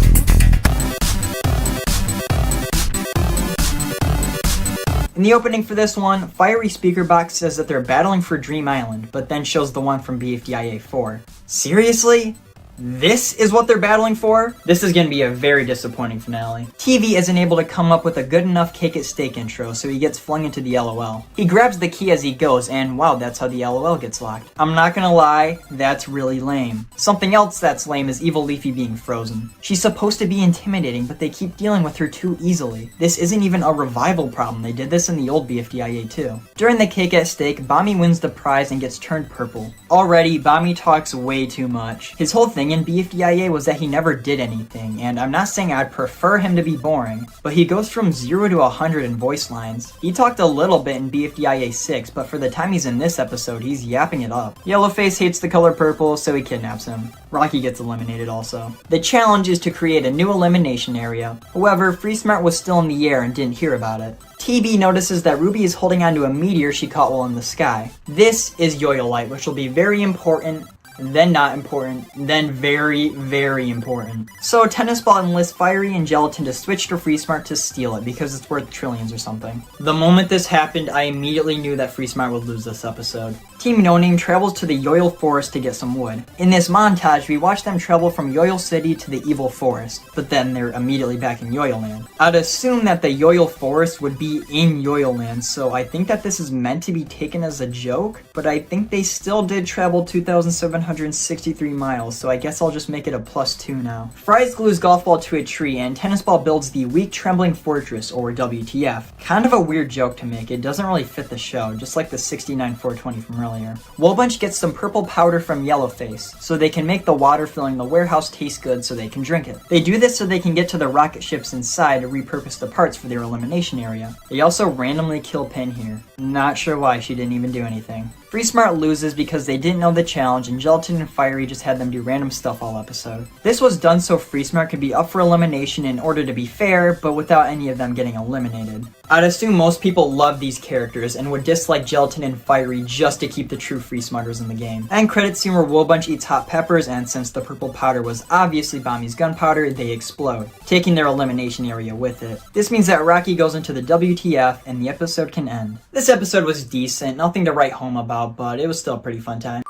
In the opening for this one, Fiery Speaker Box says that they're battling for Dream Island, but then shows the one from BFDI 4. Seriously? This is what they're battling for? This is gonna be a very disappointing finale. TV isn't able to come up with a good enough cake at steak intro, so he gets flung into the LOL. He grabs the key as he goes, and wow, that's how the LOL gets locked. I'm not gonna lie, that's really lame. Something else that's lame is Evil Leafy being frozen. She's supposed to be intimidating, but they keep dealing with her too easily. This isn't even a revival problem, they did this in the old BFDIA too. During the cake at steak, Bami wins the prize and gets turned purple. Already, Bami talks way too much. His whole thing in BFDIA was that he never did anything, and I'm not saying I'd prefer him to be boring, but he goes from 0 to 100 in voice lines. He talked a little bit in BFDIA 6, but for the time he's in this episode, he's yapping it up. Yellowface hates the color purple, so he kidnaps him. Rocky gets eliminated also. The challenge is to create a new elimination area. However, Free Smart was still in the air and didn't hear about it. TB notices that Ruby is holding onto a meteor she caught while in the sky. This is Yoyolite, which will be very important, then not important, then very, very important. So Tennis Ball enlists Fiery and Gelatin to switch to Free Smart to steal it because it's worth trillions or something. The moment this happened, I immediately knew that Free Smart would lose this episode. Team No Name travels to the Yoyle Forest to get some wood. In this montage, we watch them travel from Yoyle City to the Evil Forest, but then they're immediately back in Yoyle Land. I'd assume that the Yoyle Forest would be in Yoyle Land, so I think that this is meant to be taken as a joke, but I think they still did travel 2,763 miles, so I guess I'll just make it a +2 now. Fries glues Golf Ball to a tree, and Tennis Ball builds the Weak Trembling Fortress, or WTF. Kind of a weird joke to make, it doesn't really fit the show, just like the 69-420 from earlier. Woolbunch gets some purple powder from Yellowface, so they can make the water filling the warehouse taste good so they can drink it. They do this so they can get to the rocket ships inside to repurpose the parts for their elimination area. They also randomly kill Pin here. Not sure why, she didn't even do anything. Free Smart loses because they didn't know the challenge and Gelatin and Fiery just had them do random stuff all episode. This was done so Free Smart could be up for elimination in order to be fair, but without any of them getting eliminated. I'd assume most people love these characters and would dislike Gelatin and Fiery just to keep the true Free Smarters in the game. End credit scene where Woolbunch eats hot peppers, and since the purple powder was obviously Bami's gunpowder, they explode, taking their elimination area with it. This means that Rocky goes into the WTF and the episode can end. This episode was decent, nothing to write home about, but it was still a pretty fun time.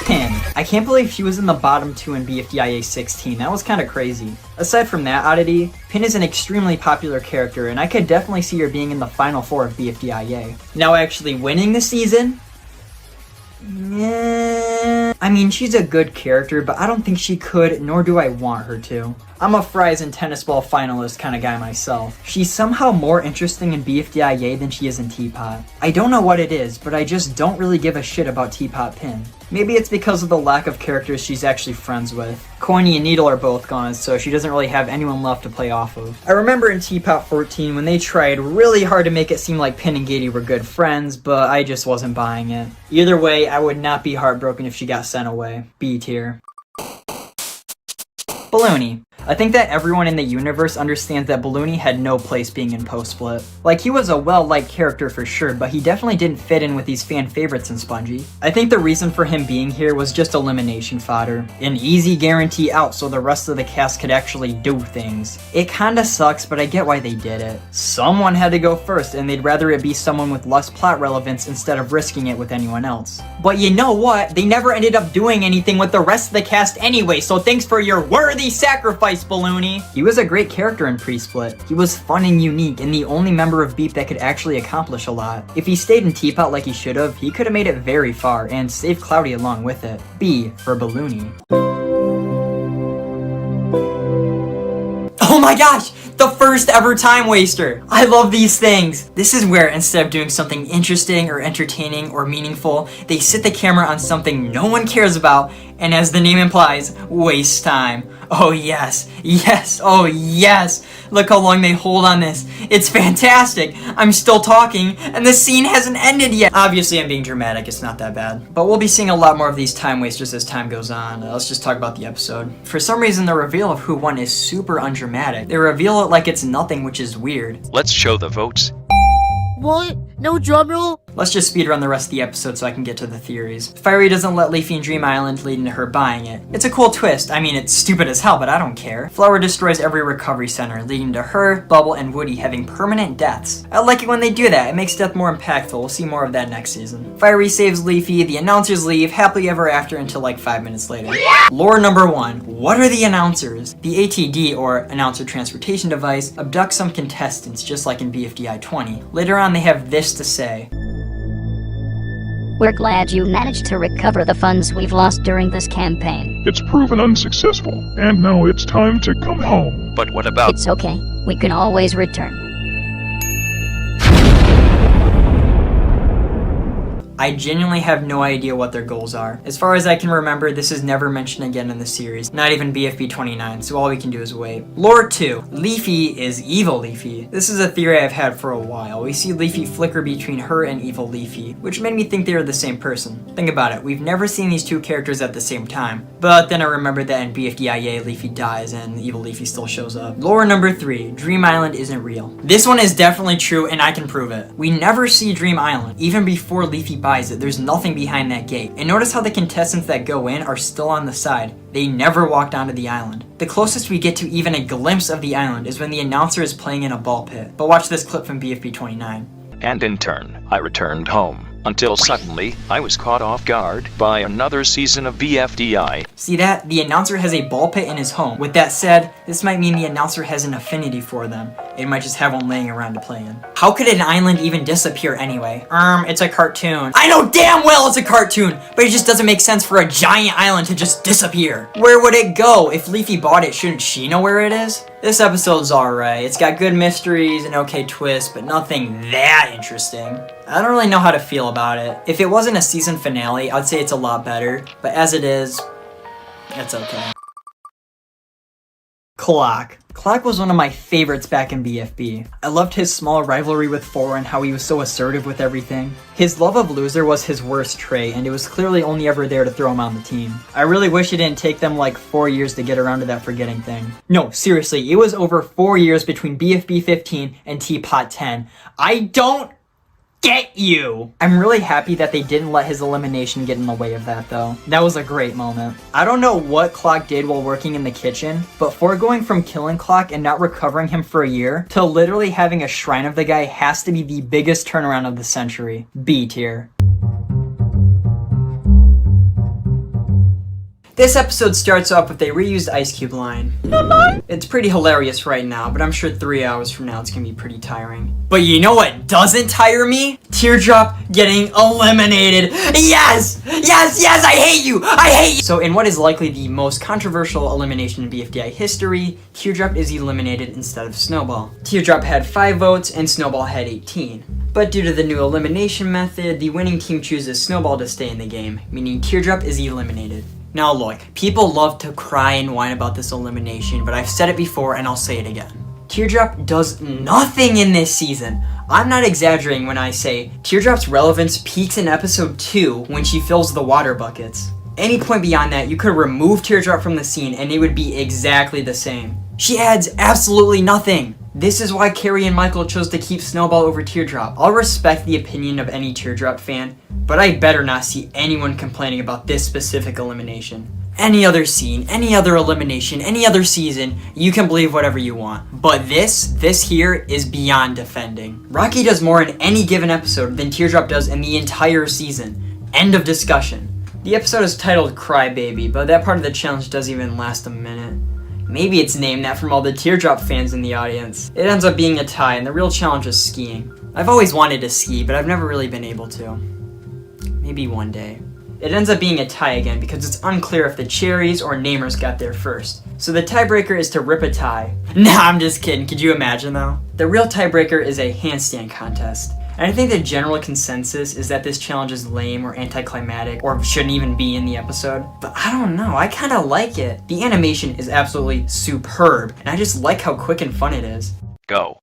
Pin. I can't believe she was in the bottom 2 in BFDIA 16, that was kinda crazy. Aside from that oddity, Pin is an extremely popular character and I could definitely see her being in the final 4 of BFDIA. Now actually winning the season? I mean, she's a good character, but I don't think she could, nor do I want her to. I'm a Fries and Tennis Ball finalist kind of guy myself. She's somehow more interesting in BFDIA than she is in Teapot. I don't know what it is, but I just don't really give a shit about Teapot Pin. Maybe it's because of the lack of characters she's actually friends with. Coiny and Needle are both gone, so she doesn't really have anyone left to play off of. I remember in Teapot 14 when they tried really hard to make it seem like Pin and Gady were good friends, but I just wasn't buying it. Either way, I would not be heartbroken if she got sent away. B tier. Balloony. I think that everyone in the universe understands that Balloony had no place being in post-split. Like, he was a well-liked character for sure, but he definitely didn't fit in with these fan favorites in Spongy. I think the reason for him being here was just elimination fodder. An easy guarantee out so the rest of the cast could actually do things. It kinda sucks, but I get why they did it. Someone had to go first, and they'd rather it be someone with less plot relevance instead of risking it with anyone else. But you know what? They never ended up doing anything with the rest of the cast anyway, so thanks for your worthy sacrifice, Balloony. He was a great character in pre-split. He was fun and unique, and the only member of Beep that could actually accomplish a lot. If he stayed in Teapot like he should have, he could have made it very far, and saved Cloudy along with it. B for Balloony. Oh my gosh! The first ever time waster! I love these things! This is where instead of doing something interesting or entertaining or meaningful, they sit the camera on something no one cares about and, as the name implies, waste time. Oh yes, yes, oh yes! Look how long they hold on this. It's fantastic! I'm still talking, and the scene hasn't ended yet! Obviously I'm being dramatic, it's not that bad. But we'll be seeing a lot more of these time wasters as time goes on. Let's just talk about the episode. For some reason the reveal of who won is super undramatic. They reveal it like it's nothing, which is weird. Let's show the votes. What? No drum roll? Let's just speedrun the rest of the episode so I can get to the theories. Fiery doesn't let Leafy in Dream Island, leading to her buying it. It's a cool twist. I mean, it's stupid as hell, but I don't care. Flower destroys every recovery center, leading to her, Bubble, and Woody having permanent deaths. I like it when they do that. It makes death more impactful. We'll see more of that next season. Fiery saves Leafy, the announcers leave, happily ever after until like 5 minutes later. Lore number 1. What are the announcers? The ATD, or Announcer Transportation Device, abducts some contestants, just like in BFDI 20. Later on, they have this to say. We're glad you managed to recover the funds we've lost during this campaign. It's proven unsuccessful, and now it's time to come home. But what about... It's okay. We can always return. I genuinely have no idea what their goals are. As far as I can remember, this is never mentioned again in the series, not even BFB 29, so all we can do is wait. Lore 2. Leafy is evil Leafy. This is a theory I've had for a while. We see Leafy flicker between her and evil Leafy, which made me think they are the same person. Think about it, we've never seen these two characters at the same time. But then I remembered that in BFDIA, Leafy dies and evil Leafy still shows up. Lore number 3. Dream Island isn't real. This one is definitely true and I can prove it. We never see Dream Island, even before Leafy buys it. There's nothing behind that gate. And notice how the contestants that go in are still on the side. They never walked onto the island. The closest we get to even a glimpse of the island is when the announcer is playing in a ball pit. But watch this clip from BFB 29. And in turn, I returned home. Until suddenly, I was caught off guard by another season of BFDI. See that? The announcer has a ball pit in his home. With that said, this might mean the announcer has an affinity for them. It might just have one laying around to play in. How could an island even disappear anyway? It's a cartoon. I know damn well it's a cartoon, but it just doesn't make sense for a giant island to just disappear. Where would it go? If Leafy bought it, shouldn't she know where it is? This episode's alright. It's got good mysteries and okay twists, but nothing that interesting. I don't really know how to feel about it. If it wasn't a season finale, I'd say it's a lot better, but as it is, it's okay. Clock. Clock was one of my favorites back in BFB. I loved his small rivalry with 4 and how he was so assertive with everything. His love of loser was his worst trait, and it was clearly only ever there to throw him on the team. I really wish it didn't take them like 4 years to get around to that forgetting thing. No, seriously, it was over 4 years between BFB 15 and Teapot 10. I don't get you! I'm really happy that they didn't let his elimination get in the way of that though. That was a great moment. I don't know what Clock did while working in the kitchen, but foregoing from killing Clock and not recovering him for a year to literally having a shrine of the guy has to be the biggest turnaround of the century. B tier. This episode starts off with a reused Ice Cube line. It's pretty hilarious right now, but I'm sure 3 hours from now it's gonna be pretty tiring. But you know what doesn't tire me? Teardrop getting eliminated. Yes! Yes, yes, I hate you! I hate you! So in what is likely the most controversial elimination in BFDI history, Teardrop is eliminated instead of Snowball. Teardrop had 5 votes and Snowball had 18. But due to the new elimination method, the winning team chooses Snowball to stay in the game, meaning Teardrop is eliminated. Now look, people love to cry and whine about this elimination, but I've said it before and I'll say it again. Teardrop does nothing in this season. I'm not exaggerating when I say Teardrop's relevance peaks in episode 2 when she fills the water buckets. Any point beyond that, you could remove Teardrop from the scene and it would be exactly the same. She adds absolutely nothing. This is why Carrie and Michael chose to keep Snowball over Teardrop. I'll respect the opinion of any Teardrop fan, but I better not see anyone complaining about this specific elimination. Any other scene, any other elimination, any other season, you can believe whatever you want. But this here is beyond defending. Rocky does more in any given episode than Teardrop does in the entire season. End of discussion. The episode is titled Cry Baby, but that part of the challenge doesn't even last a minute. Maybe it's named that from all the Teardrop fans in the audience. It ends up being a tie, and the real challenge is skiing. I've always wanted to ski, but I've never really been able to. Maybe one day. It ends up being a tie again because it's unclear if the Cherries or Namers got there first. So the tiebreaker is to rip a tie. Nah, I'm just kidding. Could you imagine though? The real tiebreaker is a handstand contest. And I think the general consensus is that this challenge is lame or anticlimactic or shouldn't even be in the episode. But I don't know, I kinda like it. The animation is absolutely superb, and I just like how quick and fun it is. Go.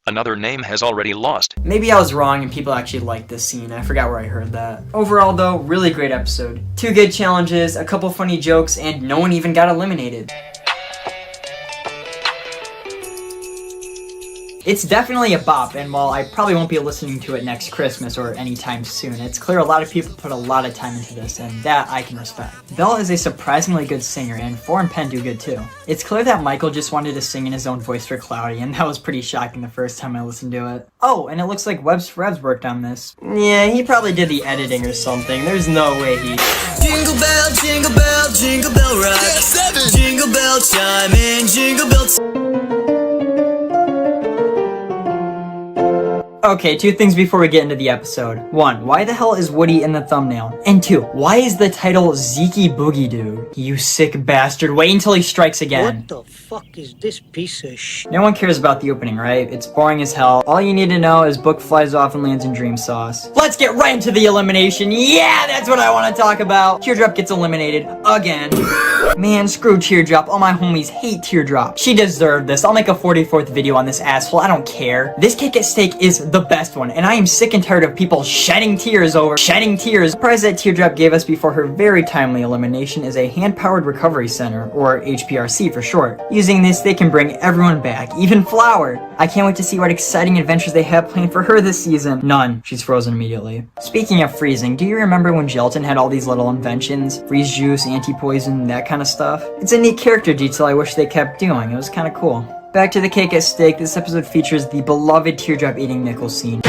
Another name has already lost. Maybe I was wrong and people actually like this scene. I forgot where I heard that. Overall though, really great episode. 2 good challenges, a couple funny jokes, and no one even got eliminated. It's definitely a bop, and while I probably won't be listening to it next Christmas or anytime soon, it's clear a lot of people put a lot of time into this, and that I can respect. Belle is a surprisingly good singer, and Four and Penn do good too. It's clear that Michael just wanted to sing in his own voice for Cloudy, and that was pretty shocking the first time I listened to it. Oh, and it looks like Webb's Revs worked on this. Yeah, he probably did the editing or something. There's no way he... Jingle bell, jingle bell rock. Yeah, jingle bell chime in, jingle bell. Okay, two things before we get into the episode. 1, why the hell is Woody in the thumbnail? And 2, why is the title Zeeky Boogie Dude? You sick bastard, wait until he strikes again. What the fuck is this piece of shit? No one cares about the opening, right? It's boring as hell. All you need to know is Book flies off and lands in Dream Sauce. Let's get right into the elimination. Yeah, that's what I want to talk about. Teardrop gets eliminated again. Man, screw Teardrop. All my homies hate Teardrop. She deserved this. I'll make a 44th video on this asshole. I don't care. This cake at stake is the best one, and I am sick and tired of people shedding tears over shedding tears. The prize that Teardrop gave us before her very timely elimination is a hand-powered recovery center, or HPRC for short. Using this, they can bring everyone back, even Flower. I can't wait to see what exciting adventures they have planned for her this season. None. She's frozen immediately. Speaking of freezing, do you remember when Gelatin had all these little inventions? Freeze juice, anti-poison, that kind of stuff? It's a neat character detail I wish they kept doing. It was kind of cool. Back to the cake at stake, this episode features the beloved Teardrop eating Nickel scene.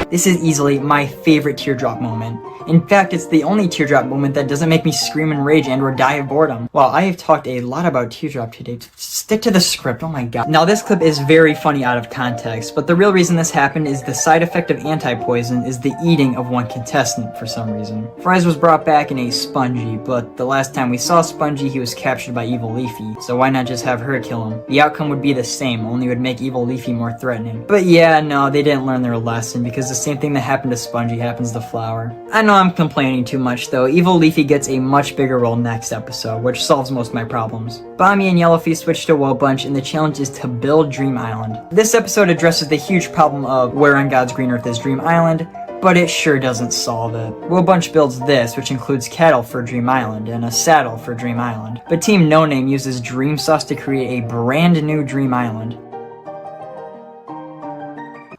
This is easily my favorite Teardrop moment. In fact, it's the only Teardrop moment that doesn't make me scream and rage and or die of boredom. Well, I have talked a lot about Teardrop today. Stick to the script, oh my god. Now this clip is very funny out of context, but the real reason this happened is the side effect of anti-poison is the eating of one contestant for some reason. Fries was brought back in a Spongy, but the last time we saw Spongy, he was captured by Evil Leafy, so why not just have her kill him? The outcome would be the same, only it would make Evil Leafy more threatening. But yeah, no, they didn't learn their lesson, because the same thing that happened to Spongy happens to Flower. I know I'm complaining too much though. Evil Leafy gets a much bigger role next episode, which solves most of my problems. Bommy and Yellowfee switch to Woe Bunch, and the challenge is to build Dream Island. This episode addresses the huge problem of where on God's green earth is Dream Island, but it sure doesn't solve it. Woe Bunch builds this, which includes cattle for Dream Island and a saddle for Dream Island. But Team No Name uses Dream Sauce to create a brand new Dream Island.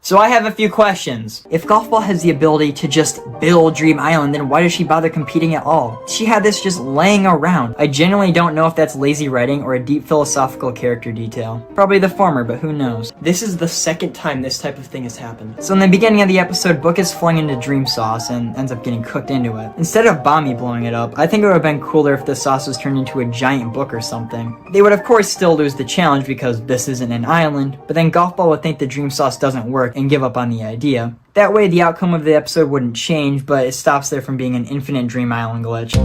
So I have a few questions. If Golf Ball has the ability to just build Dream Island, then why does she bother competing at all? She had this just laying around. I genuinely don't know if that's lazy writing or a deep philosophical character detail. Probably the former, but who knows. This is the second time this type of thing has happened. So in the beginning of the episode, Book is flung into Dream Sauce and ends up getting cooked into it. Instead of Bommy blowing it up, I think it would have been cooler if the sauce was turned into a giant book or something. They would of course still lose the challenge because this isn't an island, but then Golf Ball would think the Dream Sauce doesn't work and give up on the idea. That way the outcome of the episode wouldn't change, but it stops there from being an infinite Dream Island glitch.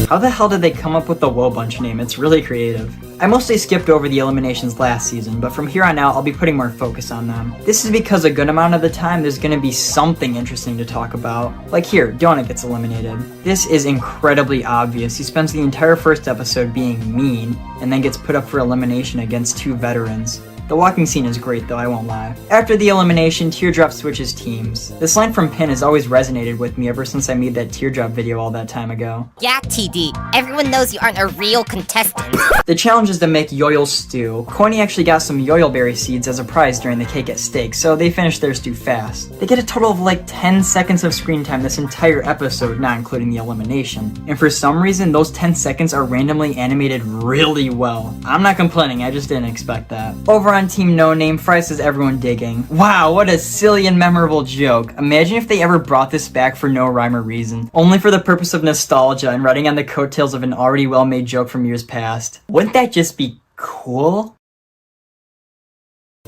How the hell did they come up with the Woe Bunch name? It's really creative. I mostly skipped over the eliminations last season, but from here on out I'll be putting more focus on them. This is because a good amount of the time there's gonna be something interesting to talk about. Like here, Donut gets eliminated. This is incredibly obvious. He spends the entire first episode being mean, and then gets put up for elimination against 2 veterans. The walking scene is great though, I won't lie. After the elimination, Teardrop switches teams. This line from Pin has always resonated with me ever since I made that Teardrop video all that time ago. Yeah, TD. Everyone knows you aren't a real contestant. The challenge is to make yoyol stew. Coiny actually got some yoyolberry seeds as a prize during the cake at stake, so they finished their stew fast. They get a total of like 10 seconds of screen time this entire episode, not including the elimination. And for some reason, those 10 seconds are randomly animated really well. I'm not complaining, I just didn't expect that. Over on Team No Name, Fry says everyone digging. Wow, what a silly and memorable joke. Imagine if they ever brought this back for no rhyme or reason, only for the purpose of nostalgia and riding on the coattails of an already well-made joke from years past. Wouldn't that just be cool?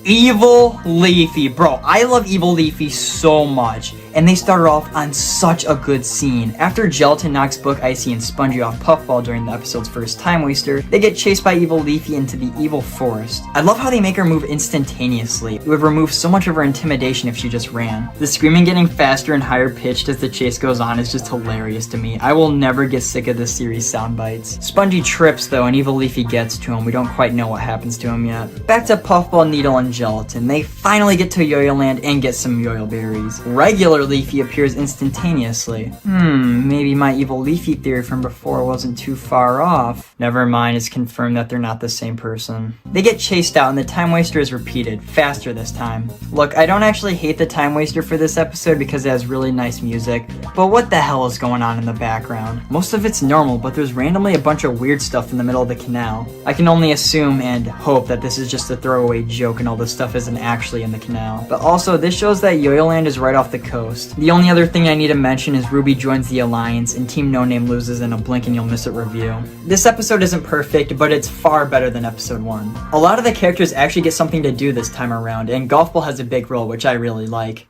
Evil Leafy. Bro, I love Evil Leafy so much. And they started off on such a good scene. After Gelatin knocks Book, Icy, and Spongy off Puffball during the episode's first time waster, they get chased by Evil Leafy into the evil forest. I love how they make her move instantaneously. It would remove so much of her intimidation if she just ran. The screaming getting faster and higher pitched as the chase goes on is just hilarious to me. I will never get sick of this series' sound bites. Spongy trips though and Evil Leafy gets to him. We don't quite know what happens to him yet. Back to Puffball, Needle, and some gelatin. They finally get to Yoyo Land and get some Yoyo berries. Regular Leafy appears instantaneously. Maybe my evil Leafy theory from before wasn't too far off. Never mind, it's confirmed that they're not the same person. They get chased out and the time waster is repeated, faster this time. Look, I don't actually hate the time waster for this episode because it has really nice music, but what the hell is going on in the background? Most of it's normal, but there's randomly a bunch of weird stuff in the middle of the canal. I can only assume and hope that this is just a throwaway joke and all this stuff isn't actually in the canal. But also, this shows that Yoyo Land is right off the coast. The only other thing I need to mention is Ruby joins the Alliance and Team No Name loses in a blink and you'll miss it review. This episode isn't perfect, but it's far better than episode 1. A lot of the characters actually get something to do this time around, and Golf Ball has a big role, which I really like.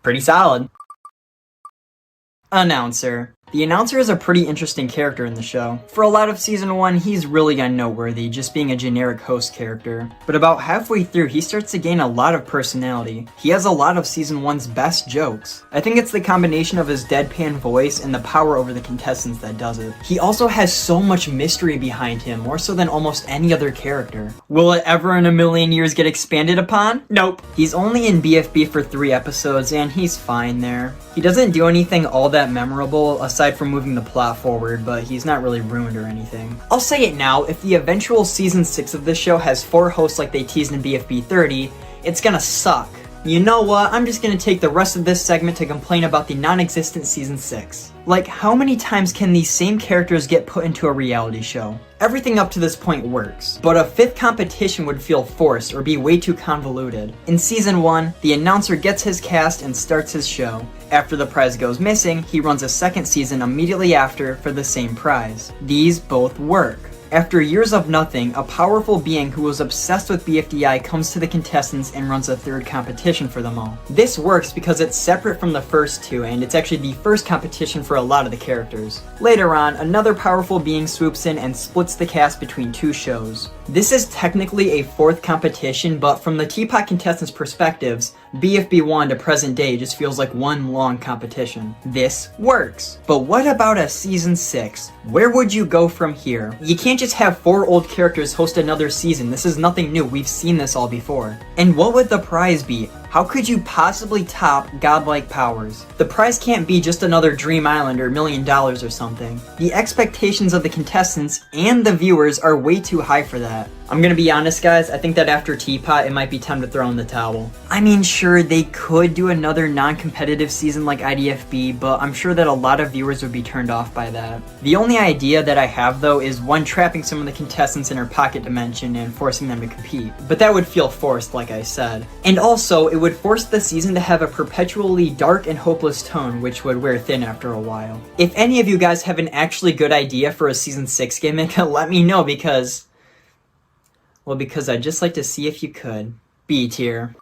Pretty solid. Announcer. The announcer is a pretty interesting character in the show. For a lot of season 1, he's really unnoteworthy, just being a generic host character. But about halfway through, he starts to gain a lot of personality. He has a lot of season 1's best jokes. I think it's the combination of his deadpan voice and the power over the contestants that does it. He also has so much mystery behind him, more so than almost any other character. Will it ever in a million years get expanded upon? Nope. He's only in BFB for 3 episodes, and he's fine there. He doesn't do anything all that memorable, aside from moving the plot forward, but he's not really ruined or anything. I'll say it now, if the eventual season 6 of this show has 4 hosts like they teased in BFB 30, it's gonna suck. You know what, I'm just gonna take the rest of this segment to complain about the non-existent season 6. Like, how many times can these same characters get put into a reality show? Everything up to this point works, but a 5th competition would feel forced or be way too convoluted. In season 1, the announcer gets his cast and starts his show. After the prize goes missing, he runs a 2nd season immediately after for the same prize. These both work. After years of nothing, a powerful being who was obsessed with BFDI comes to the contestants and runs a 3rd competition for them all. This works because it's separate from the first 2, and it's actually the first competition for a lot of the characters. Later on, another powerful being swoops in and splits the cast between 2 shows. This is technically a 4th competition, but from the Teapot contestants' perspectives, BFB 1 to present day just feels like one long competition. This works. But what about a season 6? Where would you go from here? You can't just have 4 old characters host another season. This is nothing new. We've seen this all before. And what would the prize be? How could you possibly top godlike powers? The prize can't be just another Dream Island or $1 million or something. The expectations of the contestants and the viewers are way too high for that. I'm gonna be honest, guys, I think that after Teapot, it might be time to throw in the towel. I mean, sure, they could do another non-competitive season like IDFB, but I'm sure that a lot of viewers would be turned off by that. The only idea that I have, though, is one trapping some of the contestants in her pocket dimension and forcing them to compete. But that would feel forced, like I said. And also, it would force the season to have a perpetually dark and hopeless tone, which would wear thin after a while. If any of you guys have an actually good idea for a season 6 gimmick, let me know because I'd just like to see if you could. B tier.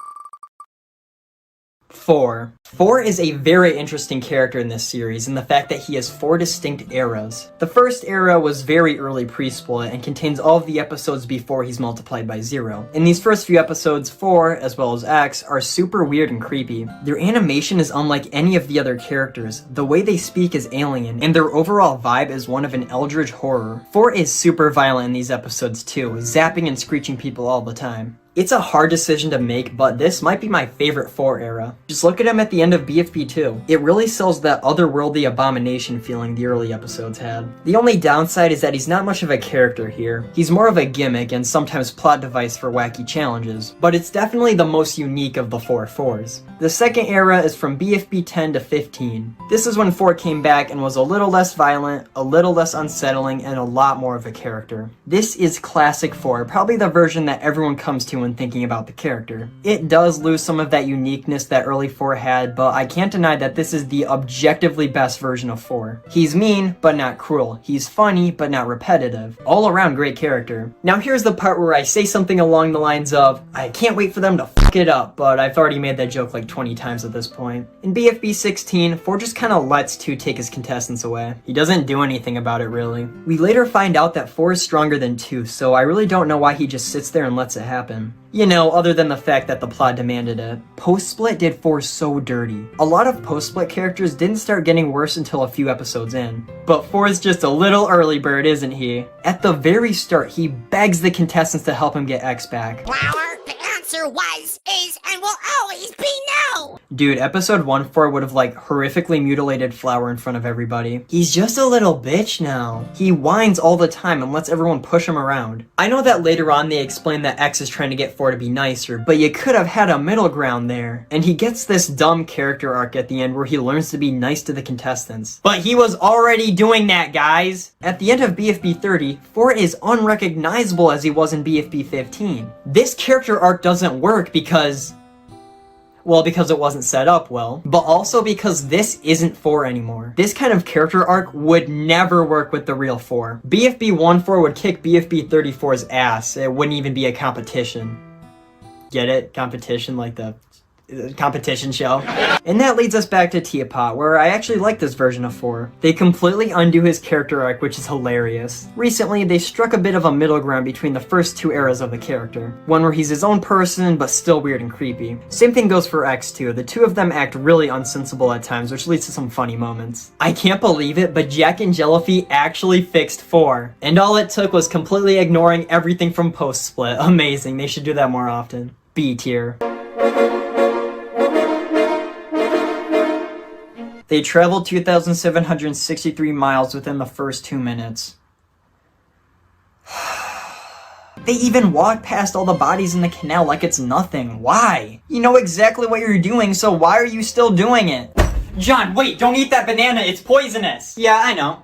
4. 4 is a very interesting character in this series in the fact that he has 4 distinct eras. The first era was very early pre-split and contains all of the episodes before he's multiplied by 0. In these first few episodes, 4, as well as X, are super weird and creepy. Their animation is unlike any of the other characters, the way they speak is alien, and their overall vibe is one of an eldritch horror. 4 is super violent in these episodes too, zapping and screeching people all the time. It's a hard decision to make, but this might be my favorite 4 era. Just look at him at the end of BFB 2. It really sells that otherworldly abomination feeling the early episodes had. The only downside is that he's not much of a character here. He's more of a gimmick and sometimes plot device for wacky challenges, but it's definitely the most unique of the 4 4s. The second era is from BFB 10 to 15. This is when 4 came back and was a little less violent, a little less unsettling, and a lot more of a character. This is classic 4, probably the version that everyone comes to when thinking about the character. It does lose some of that uniqueness that early 4 had, but I can't deny that this is the objectively best version of 4. He's mean, but not cruel. He's funny, but not repetitive. All around great character. Now here's the part where I say something along the lines of, I can't wait for them to fuck it up, but I've already made that joke like 20 times at this point. In BFB 16, 4 just kinda lets 2 take his contestants away. He doesn't do anything about it really. We later find out that 4 is stronger than 2, so I really don't know why he just sits there and lets it happen. You know, other than the fact that the plot demanded it. Post-split did 4 so dirty. A lot of post-split characters didn't start getting worse until a few episodes in. But 4 is just a little early bird, isn't he? At the very start, he begs the contestants to help him get X back. Flower, the answer answer was, is, and will always be no! Dude, episode 1-4 would have horrifically mutilated Flower in front of everybody. He's just a little bitch now. He whines all the time and lets everyone push him around. I know that later on they explain that X is trying to get 4 to be nicer, but you could have had a middle ground there. And he gets this dumb character arc at the end where he learns to be nice to the contestants. But he was already doing that, guys! At the end of BFB 30, 4 is unrecognizable as he was in BFB 15. This character arc doesn't work because it wasn't set up well, but also because this isn't 4 anymore. This kind of character arc would never work with the real 4. BFB 1-4 would kick BFB 34's ass. It wouldn't even be a competition. Get it? Competition, like the competition show. And that leads us back to Teapot, where I actually like this version of 4. They completely undo his character arc, which is hilarious. Recently, they struck a bit of a middle ground between the first 2 eras of the character. One where he's his own person, but still weird and creepy. Same thing goes for X too. The 2 of them act really unsensible at times, which leads to some funny moments. I can't believe it, but Jack and Jellyfy actually fixed 4. And all it took was completely ignoring everything from post-split. Amazing, they should do that more often. B tier. They traveled 2,763 miles within the first 2 minutes. They even walked past all the bodies in the canal like it's nothing. Why? You know exactly what you're doing, so why are you still doing it? John, wait, don't eat that banana, it's poisonous! Yeah, I know.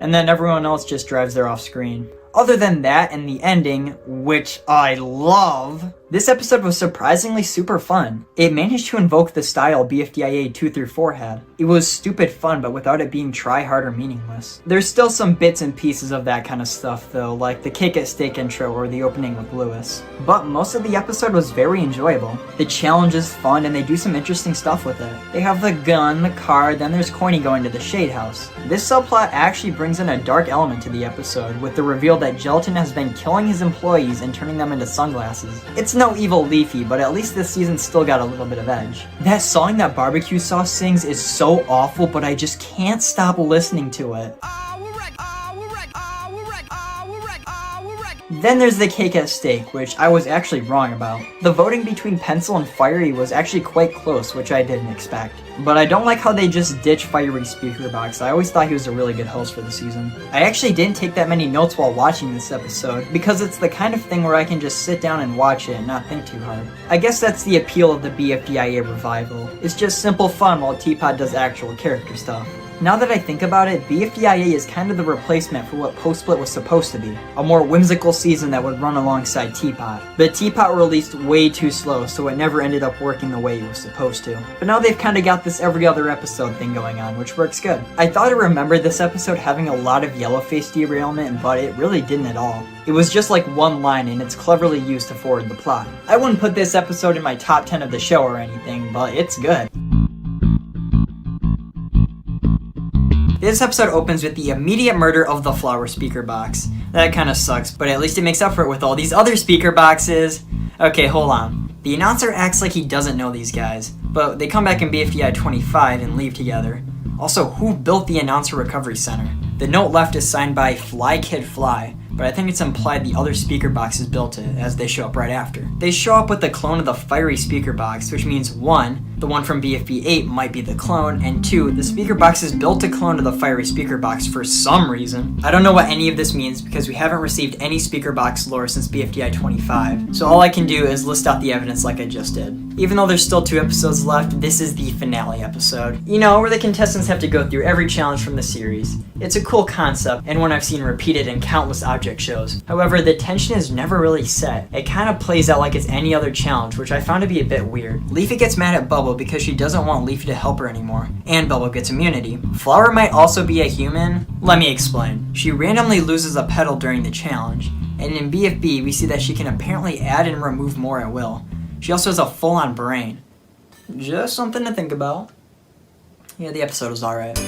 And then everyone else just drives there off screen. Other than that and the ending, which I love, this episode was surprisingly super fun. It managed to invoke the style BFDIA 2-4 had. It was stupid fun, but without it being try-hard or meaningless. There's still some bits and pieces of that kind of stuff though, like the Cake at Steak intro or the opening with Lewis. But most of the episode was very enjoyable. The challenge is fun and they do some interesting stuff with it. They have the gun, the car, then there's Coiny going to the Shade House. This subplot actually brings in a dark element to the episode, with the reveal that Gelatin has been killing his employees and turning them into sunglasses. It's no evil Leafy, but at least this season still got a little bit of edge. That song that Barbecue Sauce sings is so awful, but I just can't stop listening to it. Then there's the Cake at Steak, which I was actually wrong about. The voting between Pencil and Fiery was actually quite close, which I didn't expect. But I don't like how they just ditched Fiery Speaker Box. I always thought he was a really good host for the season. I actually didn't take that many notes while watching this episode, because it's the kind of thing where I can just sit down and watch it and not think too hard. I guess that's the appeal of the BFDIA revival. It's just simple fun while Teapot does actual character stuff. Now that I think about it, BFDIA is kind of the replacement for what Post-Split was supposed to be. A more whimsical season that would run alongside Teapot. But Teapot released way too slow, so it never ended up working the way it was supposed to. But now they've kind of got this every other episode thing going on, which works good. I thought I remembered this episode having a lot of Yellowface derailment, but it really didn't at all. It was just like one line and it's cleverly used to forward the plot. I wouldn't put this episode in my top 10 of the show or anything, but it's good. This episode opens with the immediate murder of the Flower Speaker Box. That kinda sucks, but at least it makes up for it with all these other speaker boxes. Okay, hold on. The announcer acts like he doesn't know these guys, but they come back in BFDI 25 and leave together. Also, who built the Announcer Recovery Center? The note left is signed by Fly Kid Fly, but I think it's implied the other speaker boxes built it, as they show up right after. They show up with the clone of the Fiery Speaker Box, which means 1, the one from BFB 8 might be the clone, and 2, the speaker box is built to clone to the Fiery Speaker Box for some reason. I don't know what any of this means because we haven't received any speaker box lore since BFDI 25, so all I can do is list out the evidence like I just did. Even though there's still 2 episodes left, this is the finale episode. You know, where the contestants have to go through every challenge from the series. It's a cool concept, and one I've seen repeated in countless object shows. However, the tension is never really set. It kind of plays out like it's any other challenge, which I found to be a bit weird. Leafy gets mad at Bubble because she doesn't want Leafy to help her anymore, and Bubble gets immunity. Flower might also be a human? Let me explain. She randomly loses a petal during the challenge, and in BFB we see that she can apparently add and remove more at will. She also has a full-on brain. Just something to think about. Yeah, the episode was alright.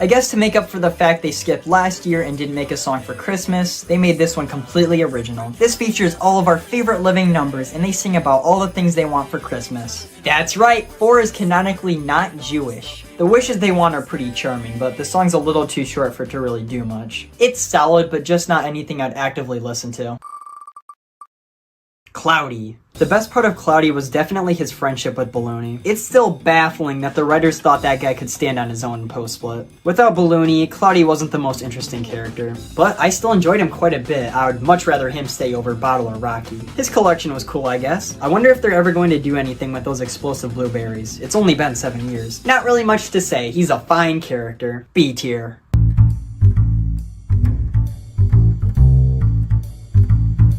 I guess to make up for the fact they skipped last year and didn't make a song for Christmas, they made this one completely original. This features all of our favorite living numbers, and they sing about all the things they want for Christmas. That's right, 4 is canonically not Jewish. The wishes they want are pretty charming, but the song's a little too short for it to really do much. It's solid, but just not anything I'd actively listen to. Cloudy. The best part of Cloudy was definitely his friendship with Baloney. It's still baffling that the writers thought that guy could stand on his own in post-split. Without Baloney, Cloudy wasn't the most interesting character, but I still enjoyed him quite a bit. I would much rather him stay over Bottle or Rocky. His collection was cool, I guess. I wonder if they're ever going to do anything with those explosive blueberries. It's only been 7 years. Not really much to say. He's a fine character. B tier.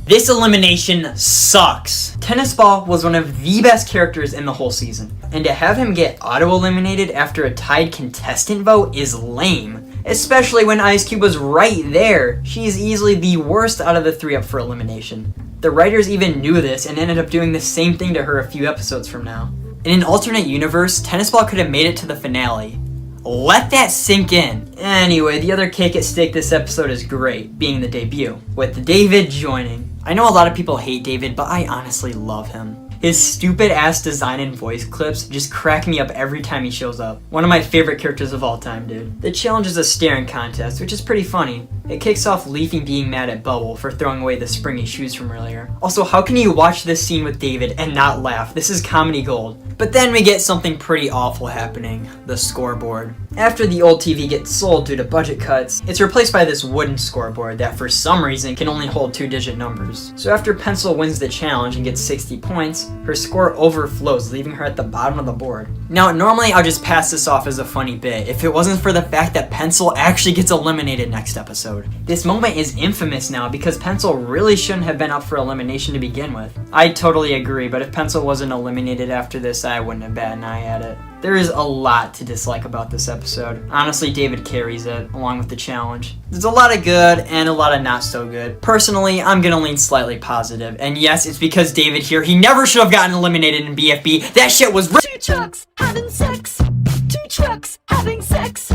This elimination sucks. Tennis Ball was one of the best characters in the whole season, and to have him get auto-eliminated after a tied contestant vote is lame, especially when Ice Cube was right there. She is easily the worst out of the 3 up for elimination. The writers even knew this and ended up doing the same thing to her a few episodes from now. In an alternate universe, Tennis Ball could have made it to the finale. Let that sink in. Anyway, the other cake at stake this episode is great, being the debut, with David joining. I know a lot of people hate David, but I honestly love him. His stupid ass design and voice clips just crack me up every time he shows up. One of my favorite characters of all time, dude. The challenge is a staring contest, which is pretty funny. It kicks off Leafy being mad at Bubble for throwing away the springy shoes from earlier. Also, how can you watch this scene with David and not laugh? This is comedy gold. But then we get something pretty awful happening. The scoreboard. After the old TV gets sold due to budget cuts, it's replaced by this wooden scoreboard that for some reason can only hold 2-digit numbers. So after Pencil wins the challenge and gets 60 points, her score overflows, leaving her at the bottom of the board. Now, normally I'll just pass this off as a funny bit if it wasn't for the fact that Pencil actually gets eliminated next episode. This moment is infamous now because Pencil really shouldn't have been up for elimination to begin with. I totally agree, but if Pencil wasn't eliminated after this, I wouldn't have batted an eye at it. There is a lot to dislike about this episode. Honestly, David carries it, along with the challenge. There's a lot of good and a lot of not so good. Personally, I'm gonna lean slightly positive, and yes, it's because David here, he never should have gotten eliminated in BFB. That shit was 2 trucks having sex. 2 trucks having sex.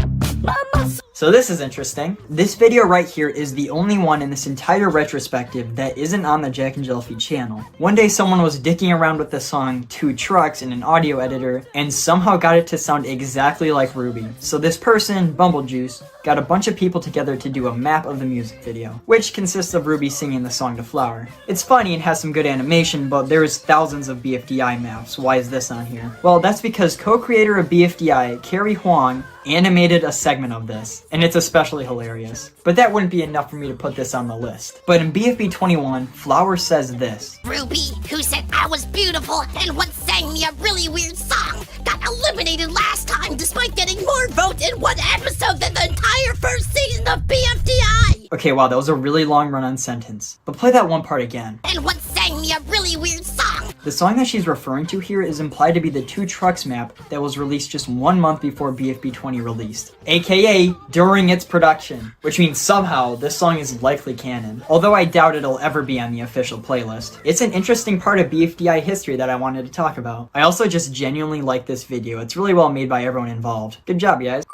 So this is interesting. This video right here is the only one in this entire retrospective that isn't on the Jack and Jill Feed channel. One day someone was dicking around with the song 2 Trucks in an audio editor and somehow got it to sound exactly like Ruby. So this person, Bumblejuice, got a bunch of people together to do a map of the music video, which consists of Ruby singing the song to Flower. It's funny and has some good animation, but there's thousands of BFDI maps. Why is this on here? Well, that's because co-creator of BFDI, Carrie Huang, animated a segment of this, and it's especially hilarious. But that wouldn't be enough for me to put this on the list. But in BFB 21, Flower says this. Ruby, who said I was beautiful and once sang me a really weird song, got eliminated last time despite getting more votes in one episode than the entire first season of BFDI! Okay, wow, that was a really long run-on sentence. But play that one part again. And once sang me a really weird song. The song that she's referring to here is implied to be the 2 Trucks map that was released just 1 month before BFB 20 released, aka during its production, which means somehow this song is likely canon, although I doubt it'll ever be on the official playlist. It's an interesting part of BFDI history that I wanted to talk about. I also just genuinely like this video. It's really well made by everyone involved. Good job, guys.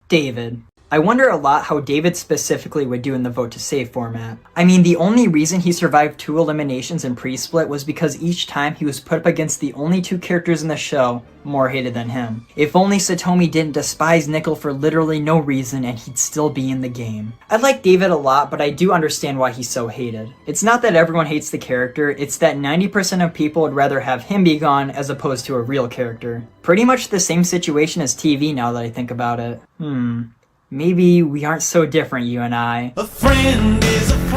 David. I wonder a lot how David specifically would do in the vote to save format. I mean, the only reason he survived 2 eliminations in pre-split was because each time he was put up against the only 2 characters in the show more hated than him. If only Satomi didn't despise Nickel for literally no reason and he'd still be in the game. I like David a lot, but I do understand why he's so hated. It's not that everyone hates the character, it's that 90% of people would rather have him be gone as opposed to a real character. Pretty much the same situation as TV now that I think about it. Maybe we aren't so different, you and I.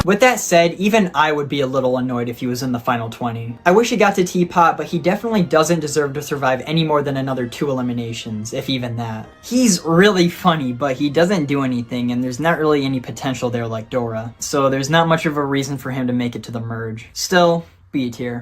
With that said, even I would be a little annoyed if he was in the final 20. I wish he got to Teapot, but he definitely doesn't deserve to survive any more than another 2 eliminations, if even that. He's really funny, but he doesn't do anything, and there's not really any potential there like Dora. So there's not much of a reason for him to make it to the merge. Still, B tier.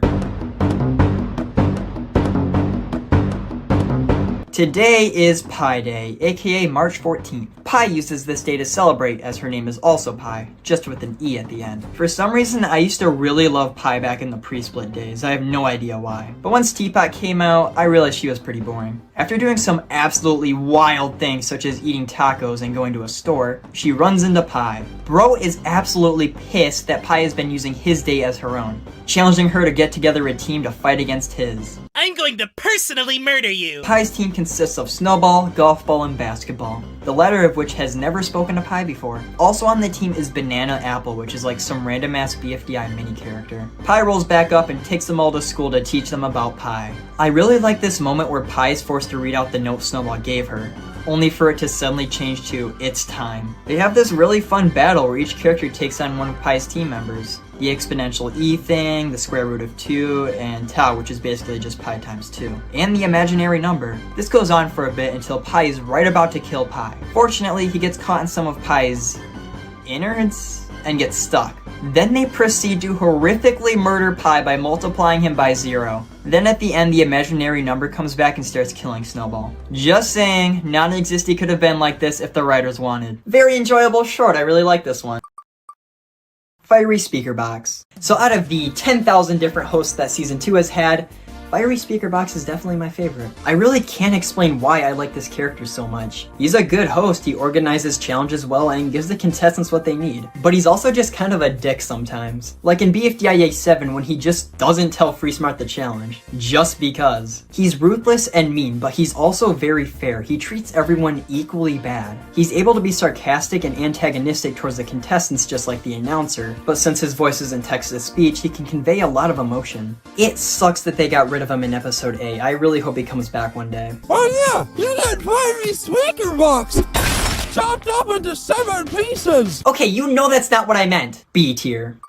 Today is Pi Day, aka March 14th. Pi uses this day to celebrate, as her name is also Pi, just with an E at the end. For some reason, I used to really love Pi back in the pre-split days. I have no idea why. But once Teapot came out, I realized she was pretty boring. After doing some absolutely wild things such as eating tacos and going to a store, she runs into Pi. Bro is absolutely pissed that Pi has been using his day as her own, challenging her to get together a team to fight against his. I'm going to personally murder you! Pi's team consists of Snowball, Golf Ball, and Basketball, the latter of which has never spoken to Pi before. Also on the team is Banana Apple, which is like some random ass BFDI mini character. Pi rolls back up and takes them all to school to teach them about Pi. I really like this moment where Pi is forced to read out the note Snowball gave her, only for it to suddenly change to "It's time." They have this really fun battle where each character takes on one of Pi's team members. The exponential E thing, the square root of 2, and tau, which is basically just Pi times 2. And the imaginary number. This goes on for a bit until Pi is right about to kill Pi. Fortunately, he gets caught in some of Pi's innards and gets stuck. Then they proceed to horrifically murder Pi by multiplying him by 0. Then at the end, the imaginary number comes back and starts killing Snowball. Just saying, non-existy could have been like this if the writers wanted. Very enjoyable short, I really like this one. Fiery Speaker Box. So out of the 10,000 different hosts that Season 2 has had, Fiery Speaker Box is definitely my favorite. I really can't explain why I like this character so much. He's a good host, he organizes challenges well and gives the contestants what they need. But he's also just kind of a dick sometimes. Like in BFDI 7 when he just doesn't tell Free Smart the challenge, just because. He's ruthless and mean, but he's also very fair. He treats everyone equally bad. He's able to be sarcastic and antagonistic towards the contestants just like the announcer, but since his voice is in text-to-speech, he can convey a lot of emotion. It sucks that they got rid of him in episode 8. I really hope he comes back one day. Oh yeah, you got Fiery Speaker Box! Chopped up into 7 pieces! Okay, you know that's not what I meant. B tier.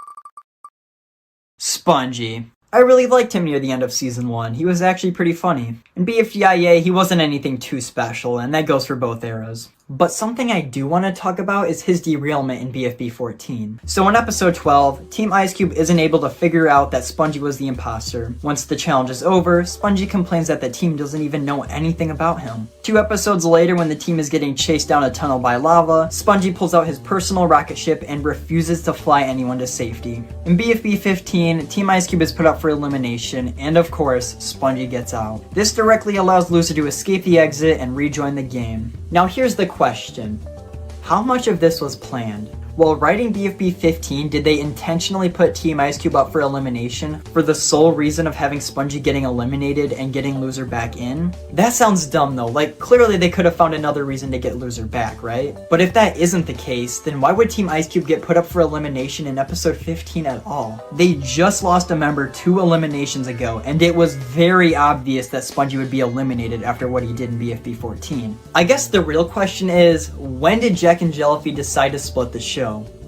Spongy. I really liked him near the end of Season 1. He was actually pretty funny. In BFDIA, he wasn't anything too special, and that goes for both eras. But something I do want to talk about is his derailment in BFB 14. So in episode 12, Team Ice Cube isn't able to figure out that Spongy was the imposter. Once the challenge is over, Spongy complains that the team doesn't even know anything about him. 2 episodes later, when the team is getting chased down a tunnel by lava, Spongy pulls out his personal rocket ship and refuses to fly anyone to safety. In BFB 15, Team Ice Cube is put up for elimination, and of course, Spongy gets out. This directly allows Loser to escape the exit and rejoin the game. Now here's the question. How much of this was planned? While writing BFB 15, did they intentionally put Team Ice Cube up for elimination for the sole reason of having Spongy getting eliminated and getting Loser back in? That sounds dumb though, like clearly they could have found another reason to get Loser back, right? But if that isn't the case, then why would Team Ice Cube get put up for elimination in episode 15 at all? They just lost a member 2 eliminations ago, and it was very obvious that Spongy would be eliminated after what he did in BFB 14. I guess the real question is, when did Jack and Jellyfy decide to split the show?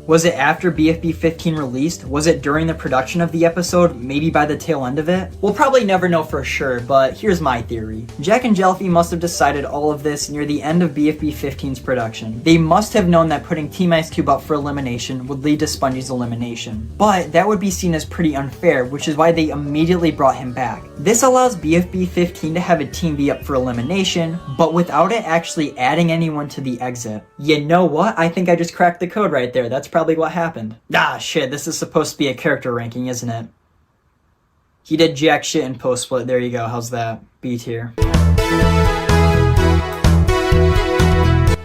Was it after BFB 15 released? Was it during the production of the episode? Maybe by the tail end of it? We'll probably never know for sure, but here's my theory. Jack and Jellyfy must have decided all of this near the end of BFB 15's production. They must have known that putting Team Ice Cube up for elimination would lead to Spongy's elimination. But that would be seen as pretty unfair, which is why they immediately brought him back. This allows BFB 15 to have a team be up for elimination, but without it actually adding anyone to the exit. You know what? I think I just cracked the code right there. That's probably what happened. Ah, shit, this is supposed to be a character ranking, isn't it? He did jack shit in post-split. There you go. How's that? B tier.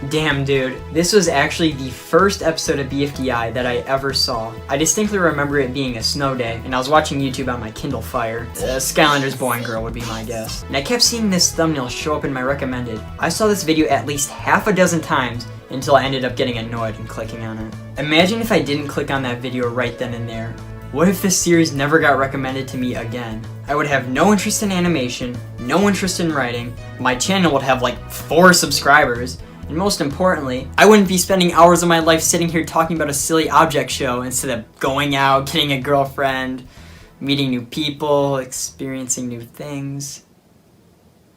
Damn, dude. This was actually the first episode of BFDI that I ever saw. I distinctly remember it being a snow day, and I was watching YouTube on my Kindle Fire. Skylanders Boy and Girl would be my guess. And I kept seeing this thumbnail show up in my recommended. I saw this video at least half a dozen times until I ended up getting annoyed and clicking on it. Imagine if I didn't click on that video right then and there. What if this series never got recommended to me again? I would have no interest in animation, no interest in writing, my channel would have like 4 subscribers, and most importantly, I wouldn't be spending hours of my life sitting here talking about a silly object show instead of going out, getting a girlfriend, meeting new people, experiencing new things.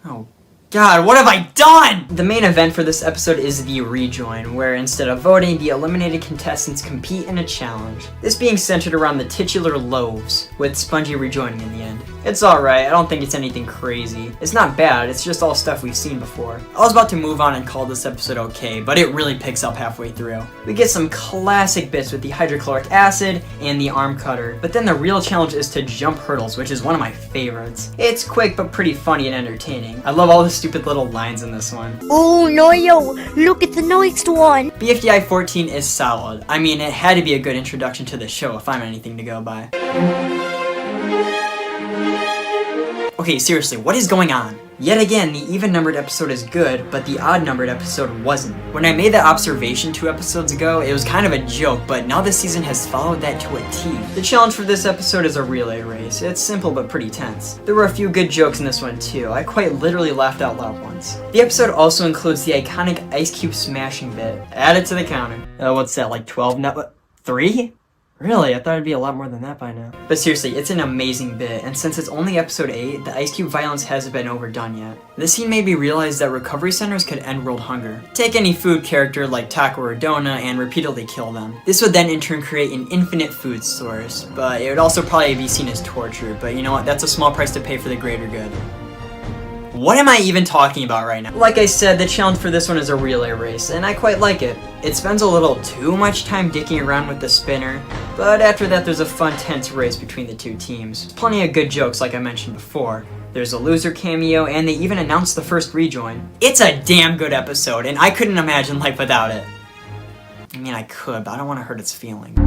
Oh God, what have I done? The main event for this episode is the rejoin, where instead of voting, the eliminated contestants compete in a challenge. This being centered around the titular loaves, with Spongy rejoining in the end. It's alright, I don't think it's anything crazy. It's not bad, it's just all stuff we've seen before. I was about to move on and call this episode okay, but it really picks up halfway through. We get some classic bits with the hydrochloric acid and the arm cutter, but then the real challenge is to jump hurdles, which is one of my favorites. It's quick but pretty funny and entertaining. I love all the stupid little lines in this one. Oh no, yo, look at the next one. BFDI 14 is solid. I mean, it had to be a good introduction to the show if I'm anything to go by. Okay, seriously, what is going on? Yet again, the even-numbered episode is good, but the odd-numbered episode wasn't. When I made that observation 2 episodes ago, it was kind of a joke, but now this season has followed that to a T. The challenge for this episode is a relay race. It's simple but pretty tense. There were a few good jokes in this one too. I quite literally laughed out loud once. The episode also includes the iconic ice cube smashing bit. Add it to the counter. What's that, like 12 now? 3? Really? I thought it'd be a lot more than that by now. But seriously, it's an amazing bit, and since it's only episode 8, the ice cube violence hasn't been overdone yet. This scene made me realize that recovery centers could end world hunger. Take any food character like Taco or Dona and repeatedly kill them. This would then in turn create an infinite food source, but it would also probably be seen as torture, but you know what, that's a small price to pay for the greater good. What am I even talking about right now? Like I said, the challenge for this one is a relay race, and I quite like it. It spends a little too much time dicking around with the spinner, but after that there's a fun tense race between the two teams. Plenty of good jokes like I mentioned before. There's a loser cameo, and they even announced the first rejoin. It's a damn good episode, and I couldn't imagine life without it. I mean, I could, but I don't want to hurt its feelings.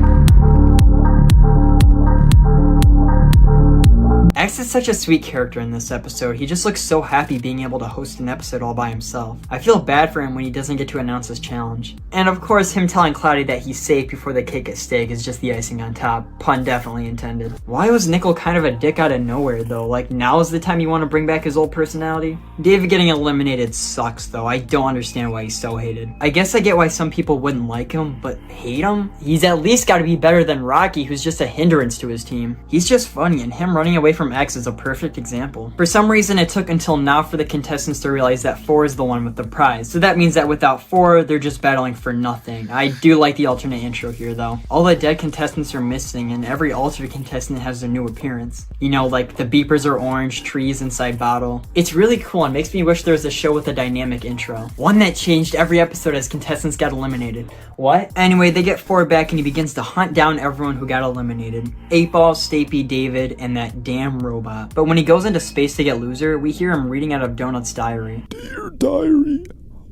X is such a sweet character in this episode. He just looks so happy being able to host an episode all by himself. I feel bad for him when he doesn't get to announce his challenge. And of course, him telling Cloudy that he's safe before the cake at stake is just the icing on top. Pun definitely intended. Why was Nickel kind of a dick out of nowhere though? Like, now is the time you want to bring back his old personality? David getting eliminated sucks though. I don't understand why he's so hated. I guess I get why some people wouldn't like him, but hate him? He's at least got to be better than Rocky, who's just a hindrance to his team. He's just funny, and him running away from X is a perfect example. For some reason, it took until now for the contestants to realize that 4 is the one with the prize. So that means that without 4, they're just battling for nothing. I do like the alternate intro here though. All the dead contestants are missing, and every alternate contestant has a new appearance. You know, like the beepers are orange, trees inside bottle. It's really cool and makes me wish there was a show with a dynamic intro. One that changed every episode as contestants got eliminated. What? Anyway, they get 4 back and he begins to hunt down everyone who got eliminated. 8-Ball, Stapy, David, and that damn robot. But when he goes into space to get Loser, we hear him reading out of Donut's diary. Dear diary,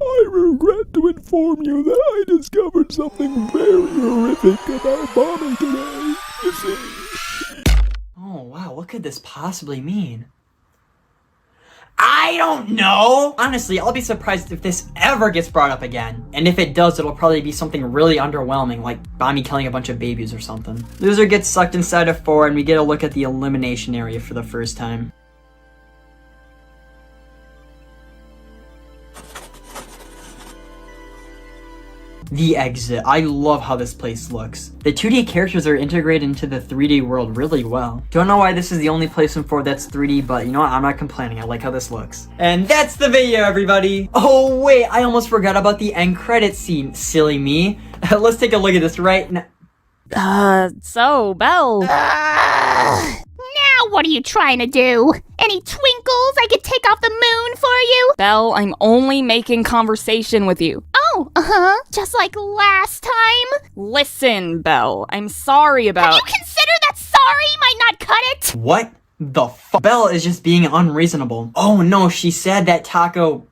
I regret to inform you that I discovered something very horrific about bombing today. You see... Oh wow, what could this possibly mean? I don't know! Honestly, I'll be surprised if this ever gets brought up again. And if it does, it'll probably be something really underwhelming, like Bonnie killing a bunch of babies or something. Loser gets sucked inside of 4, and we get a look at the elimination area for the first time. The exit. I love how this place looks. The 2D characters are integrated into the 3D world really well. Don't know why this is the only place in 4 that's 3D, but you know what? I'm not complaining. I like how this looks. And that's the video, everybody! Oh wait, I almost forgot about the end credits scene. Silly me. Let's take a look at this right now. So, Belle. Now what are you trying to do? Any twinkles I could take off the moon for you? Belle, I'm only making conversation with you. Oh, uh-huh. Just like last time? Listen, Belle, I'm sorry about... Have you considered that sorry might not cut it? What the f- Belle is just being unreasonable. Oh no, she said that Taco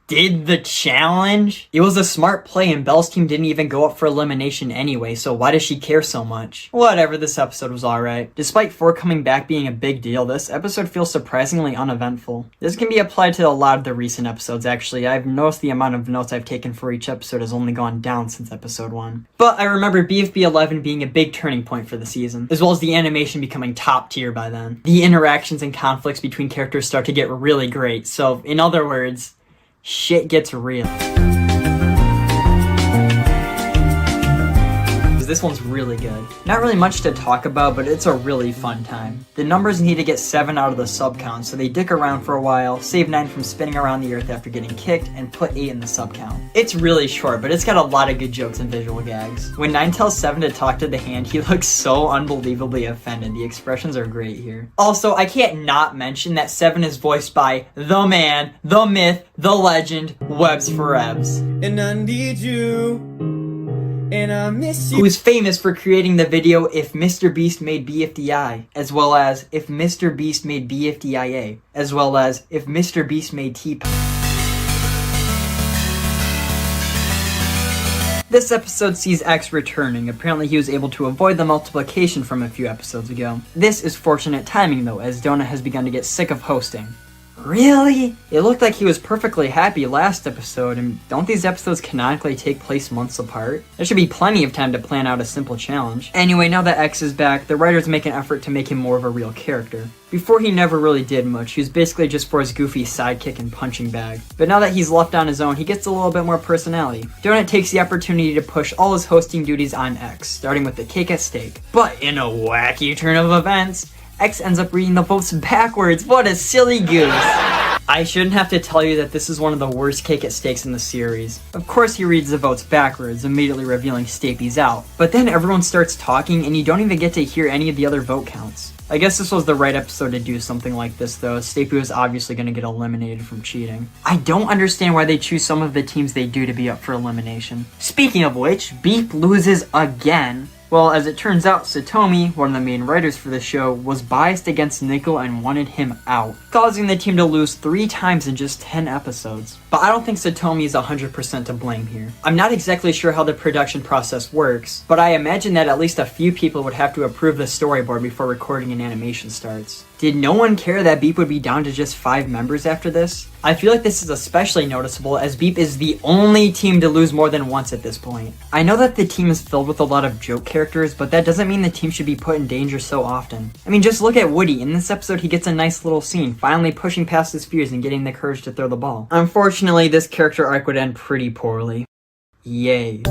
did the challenge? It was a smart play and Belle's team didn't even go up for elimination anyway, so why does she care so much? Whatever, this episode was alright. Despite 4 coming back being a big deal, this episode feels surprisingly uneventful. This can be applied to a lot of the recent episodes actually. I've noticed the amount of notes I've taken for each episode has only gone down since episode 1. But I remember BFB 11 being a big turning point for the season, as well as the animation becoming top tier by then. The interactions and conflicts between characters start to get really great, so in other words, shit gets real. because this one's really good. Not really much to talk about, but it's a really fun time. The numbers need to get 7 out of the sub count, so they dick around for a while, save 9 from spinning around the earth after getting kicked, and put 8 in the sub count. It's really short, but it's got a lot of good jokes and visual gags. When 9 tells 7 to talk to the hand, he looks so unbelievably offended. The expressions are great here. Also, I can't not mention that 7 is voiced by the man, the myth, the legend, Webs for Ebs. And I need you, and I miss you. Who's famous for creating the video If Mr. Beast Made BFDI, as well as If Mr. Beast Made BFDIA, as well as If Mr. Beast Made T-Pop. This episode sees X returning. Apparently he was able to avoid the multiplication from a few episodes ago. This is fortunate timing though, as Donut has begun to get sick of hosting. Really? It looked like he was perfectly happy last episode, and don't these episodes canonically take place months apart? There should be plenty of time to plan out a simple challenge. Anyway, now that X is back, the writers make an effort to make him more of a real character. Before he never really did much, he was basically just for his goofy sidekick and punching bag. But now that he's left on his own, he gets a little bit more personality. Donut takes the opportunity to push all his hosting duties on X, starting with the cake at stake. But in a wacky turn of events, X ends up reading the votes backwards. What a silly goose. I shouldn't have to tell you that this is one of the worst cake at stakes in the series. Of course he reads the votes backwards, immediately revealing Stapy's out. But then everyone starts talking and you don't even get to hear any of the other vote counts. I guess this was the right episode to do something like this though. Stapy was obviously going to get eliminated from cheating. I don't understand why they choose some of the teams they do to be up for elimination. Speaking of which, Beep loses again. Well, as it turns out, Satomi, one of the main writers for the show, was biased against Nickel and wanted him out, causing the team to lose 3 times in just 10 episodes. But I don't think Satomi is 100% to blame here. I'm not exactly sure how the production process works, but I imagine that at least a few people would have to approve the storyboard before recording and animation starts. Did no one care that Beep would be down to just 5 members after this? I feel like this is especially noticeable as Beep is the only team to lose more than once at this point. I know that the team is filled with a lot of joke characters, but that doesn't mean the team should be put in danger so often. I mean, just look at Woody. In this episode, he gets a nice little scene, finally pushing past his fears and getting the courage to throw the ball. Unfortunately, this character arc would end pretty poorly. Yay.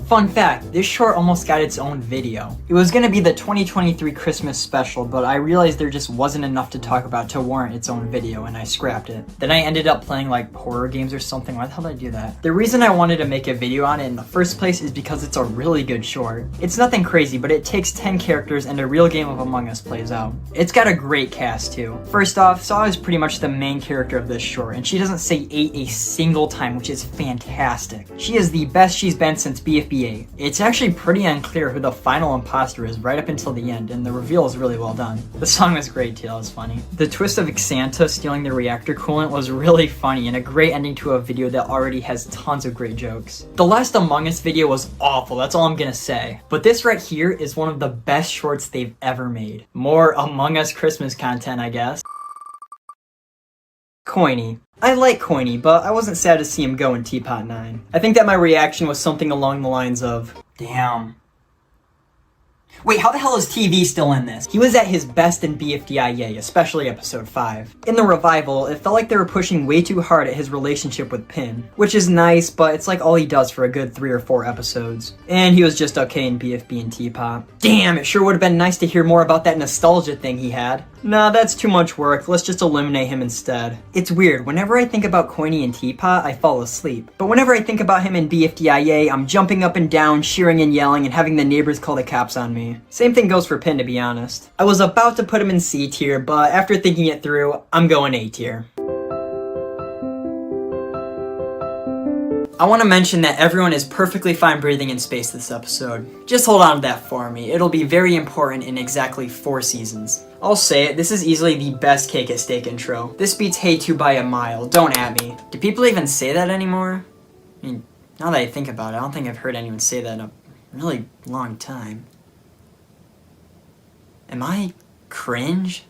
Fun fact, this short almost got its own video. It was gonna be the 2023 Christmas special, but I realized there just wasn't enough to talk about to warrant its own video, and I scrapped it. Then I ended up playing like horror games or something. Why the hell did I do that? The reason I wanted to make a video on it in the first place is because it's a really good short. It's nothing crazy, but it takes 10 characters and a real game of Among Us plays out. It's got a great cast too. First off, Saw is pretty much the main character of this short, and she doesn't say 8 a single time, which is fantastic. She is the best she's been since BFDI. It's actually pretty unclear who the final imposter is right up until the end, and the reveal is really well done. The song was great too, that was funny. The twist of Xanta stealing the reactor coolant was really funny and a great ending to a video that already has tons of great jokes. The last Among Us video was awful, that's all I'm gonna say. But this right here is one of the best shorts they've ever made. More Among Us Christmas content, I guess. Coiny. I like Coiny, but I wasn't sad to see him go in Teapot 9. I think that my reaction was something along the lines of, damn. Wait, how the hell is TV still in this? He was at his best in BFDIA, especially episode 5. In the revival, it felt like they were pushing way too hard at his relationship with Pin, which is nice, but it's like all he does for a good 3 or 4 episodes. And he was just okay in BFB and T-Pop. Damn, it sure would have been nice to hear more about that nostalgia thing he had. Nah, that's too much work, let's just eliminate him instead. It's weird, whenever I think about Coiny and Teapot, I fall asleep. But whenever I think about him in BFDIA, I'm jumping up and down, cheering and yelling, and having the neighbors call the cops on me. Same thing goes for Pin, to be honest. I was about to put him in C tier, but after thinking it through, I'm going A tier. I want to mention that everyone is perfectly fine breathing in space this episode. Just hold on to that for me, it'll be very important in exactly 4 seasons. I'll say it, this is easily the best Cake at Stake intro. This beats Hey 2 by a mile, don't at me. Do people even say that anymore? I mean, now that I think about it, I don't think I've heard anyone say that in a really long time. Am I cringe?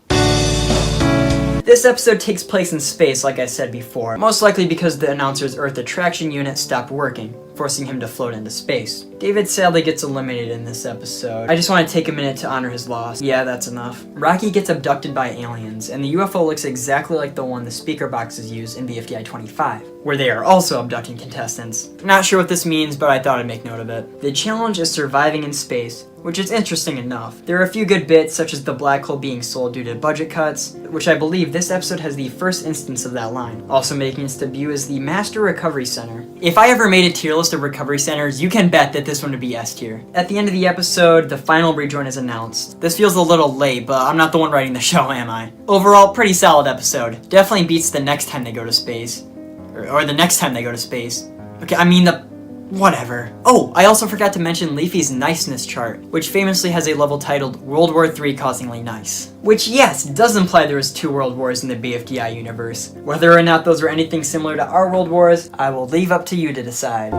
This episode takes place in space, like I said before, most likely because the announcer's Earth attraction unit stopped working. forcing him to float into space. David sadly gets eliminated in this episode. I just want to take a minute to honor his loss. Yeah, that's enough. Rocky gets abducted by aliens, and the UFO looks exactly like the one the speaker boxes use in BFDI 25, where they are also abducting contestants. Not sure what this means, but I thought I'd make note of it. The challenge is surviving in space, which is interesting enough. There are a few good bits, such as the black hole being sold due to budget cuts, which I believe this episode has the first instance of that line, also making its debut as the Master Recovery Center. If I ever made a tier list of recovery centers, you can bet that this one would be S tier. At the end of the episode, the final rejoin is announced. This feels a little late, but I'm not the one writing the show, am I? Overall, pretty solid episode. Definitely beats the next time they go to space. Or the next time they go to space. Okay, I mean whatever. Oh, I also forgot to mention Leafy's niceness chart, which famously has a level titled World War III Causingly Nice. Which, yes, does imply there was 2 world wars in the BFDI universe. Whether or not those were anything similar to our world wars, I will leave up to you to decide.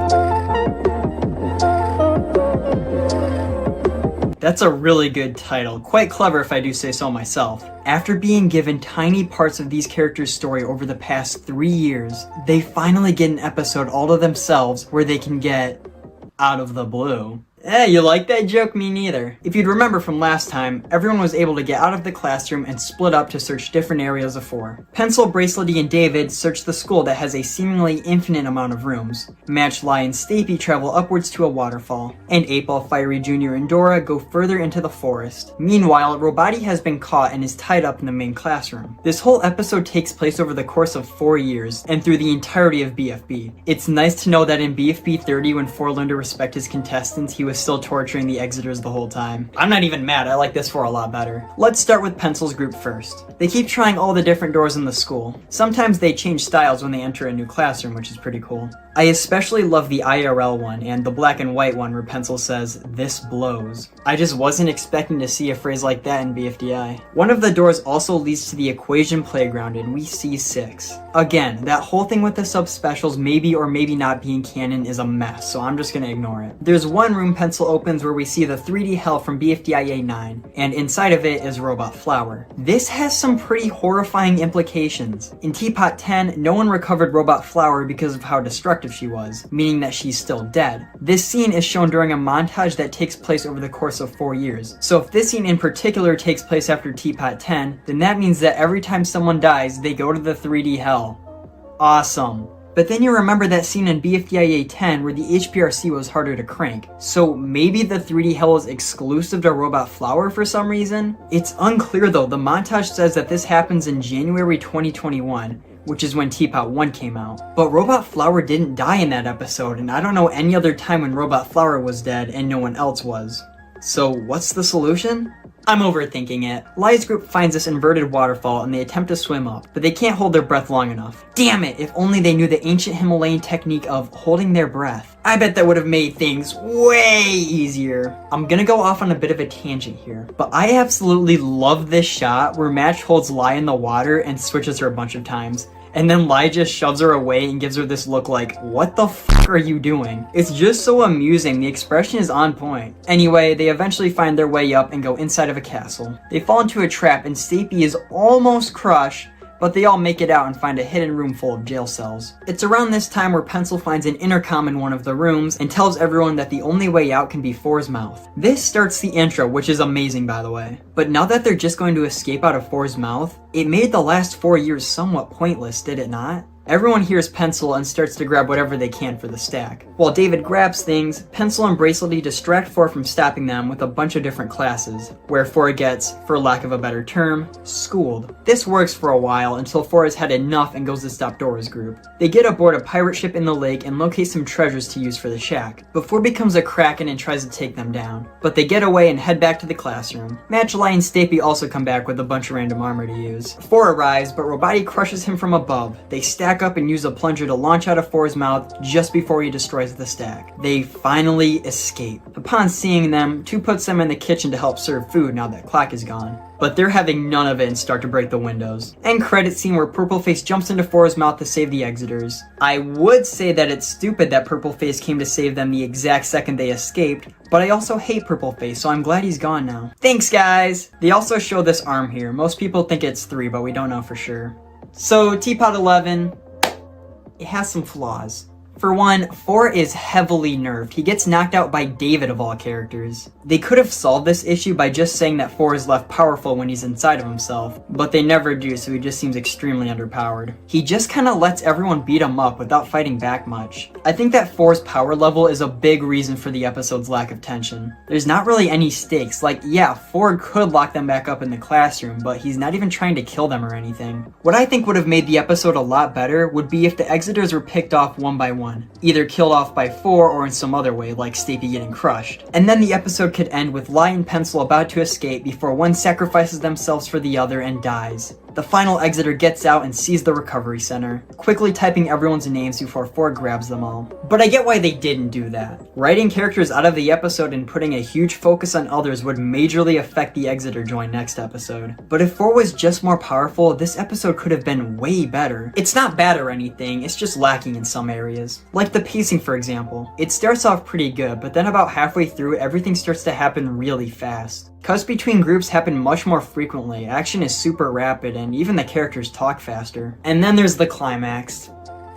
That's a really good title, quite clever if I do say so myself. After being given tiny parts of these characters' story over the past 3 years, they finally get an episode all to themselves where they can get out of the blue. You like that joke? Me neither. If you'd remember from last time, everyone was able to get out of the classroom and split up to search different areas of 4. Pencil, Bracelety, and David search the school that has a seemingly infinite amount of rooms. Match, Lie, and Stapy travel upwards to a waterfall. And 8-Ball, Fiery Jr., and Dora go further into the forest. Meanwhile, Robati has been caught and is tied up in the main classroom. This whole episode takes place over the course of 4 years, and through the entirety of BFB. It's nice to know that in BFB 30, when 4 learned to respect his contestants, he was still torturing the Exiters the whole time. I'm not even mad, I like this 4 a lot better. Let's start with Pencil's group first. They keep trying all the different doors in the school. Sometimes they change styles when they enter a new classroom, which is pretty cool. I especially love the IRL one and the black and white one where Pencil says, "This blows." I just wasn't expecting to see a phrase like that in BFDI. One of the doors also leads to the equation playground in We C6. Again, that whole thing with the sub-specials maybe or maybe not being canon is a mess, so I'm just gonna ignore it. There's one room Pencil opens where we see the 3D hell from BFDI A9, and inside of it is Robot Flower. This has some pretty horrifying implications. In Teapot 10, no one recovered Robot Flower because of how destructive she was, meaning that she's still dead. This scene is shown during a montage that takes place over the course of 4 years. So if this scene in particular takes place after Teapot 10, then that means that every time someone dies, they go to the 3D hell. Awesome. But then you remember that scene in BFDI A10 where the HPRC was harder to crank. So maybe the 3D hell is exclusive to Robot Flower for some reason? It's unclear though. The montage says that this happens in January 2021. Which is when Teapot 1 came out. But Robot Flower didn't die in that episode, and I don't know any other time when Robot Flower was dead and no one else was. So what's the solution? I'm overthinking it. Lie's group finds this inverted waterfall and they attempt to swim up, but they can't hold their breath long enough. Damn it, if only they knew the ancient Himalayan technique of holding their breath. I bet that would have made things way easier. I'm gonna go off on a bit of a tangent here, but I absolutely love this shot where Match holds Lie in the water and switches her a bunch of times. And then Lie just shoves her away and gives her this look like, what the f*** are you doing? It's just so amusing, the expression is on point. Anyway, they eventually find their way up and go inside of a castle. They fall into a trap and Stapy is almost crushed, but they all make it out and find a hidden room full of jail cells. It's around this time where Pencil finds an intercom in one of the rooms and tells everyone that the only way out can be 4's mouth. This starts the intro, which is amazing by the way. But now that they're just going to escape out of 4's mouth, it made the last 4 years somewhat pointless, did it not? Everyone hears Pencil and starts to grab whatever they can for the stack. While David grabs things, Pencil and Bracelety distract 4 from stopping them with a bunch of different classes, where 4 gets, for lack of a better term, schooled. This works for a while until 4 has had enough and goes to stop Dora's group. They get aboard a pirate ship in the lake and locate some treasures to use for the shack, but 4 becomes a kraken and tries to take them down. But they get away and head back to the classroom. Match, Lie, and Stapy also come back with a bunch of random armor to use. 4 arrives, but Robati crushes him from above. They stack up and use a plunger to launch out of 4's mouth just before he destroys the stack. They finally escape. Upon seeing them, 2 puts them in the kitchen to help serve food now that Clock is gone. But they're having none of it and start to break the windows. End credit scene where Purpleface jumps into 4's mouth to save the Exiters. I would say that it's stupid that Purpleface came to save them the exact second they escaped, but I also hate Purpleface, so I'm glad he's gone now. Thanks guys! They also show this arm here. Most people think it's 3, but we don't know for sure. So Teapot 11, it has some flaws. For one, 4 is heavily nerfed. He gets knocked out by David of all characters. They could have solved this issue by just saying that 4 is left powerful when he's inside of himself, but they never do, so he just seems extremely underpowered. He just kinda lets everyone beat him up without fighting back much. I think that 4's power level is a big reason for the episode's lack of tension. There's not really any stakes. Like, yeah, 4 could lock them back up in the classroom, but he's not even trying to kill them or anything. What I think would have made the episode a lot better would be if the Exiters were picked off one by one, either killed off by 4 or in some other way, like Stapy getting crushed. And then the episode could end with Light and Pencil about to escape before one sacrifices themselves for the other and dies. The final Exeter gets out and sees the recovery center, quickly typing everyone's names before 4 grabs them all. But I get why they didn't do that. Writing characters out of the episode and putting a huge focus on others would majorly affect the Exeter join next episode. But if 4 was just more powerful, this episode could have been way better. It's not bad or anything, it's just lacking in some areas. Like the pacing, for example. It starts off pretty good, but then about halfway through, everything starts to happen really fast. Cuts between groups happen much more frequently, action is super rapid, and even the characters talk faster. And then there's the climax.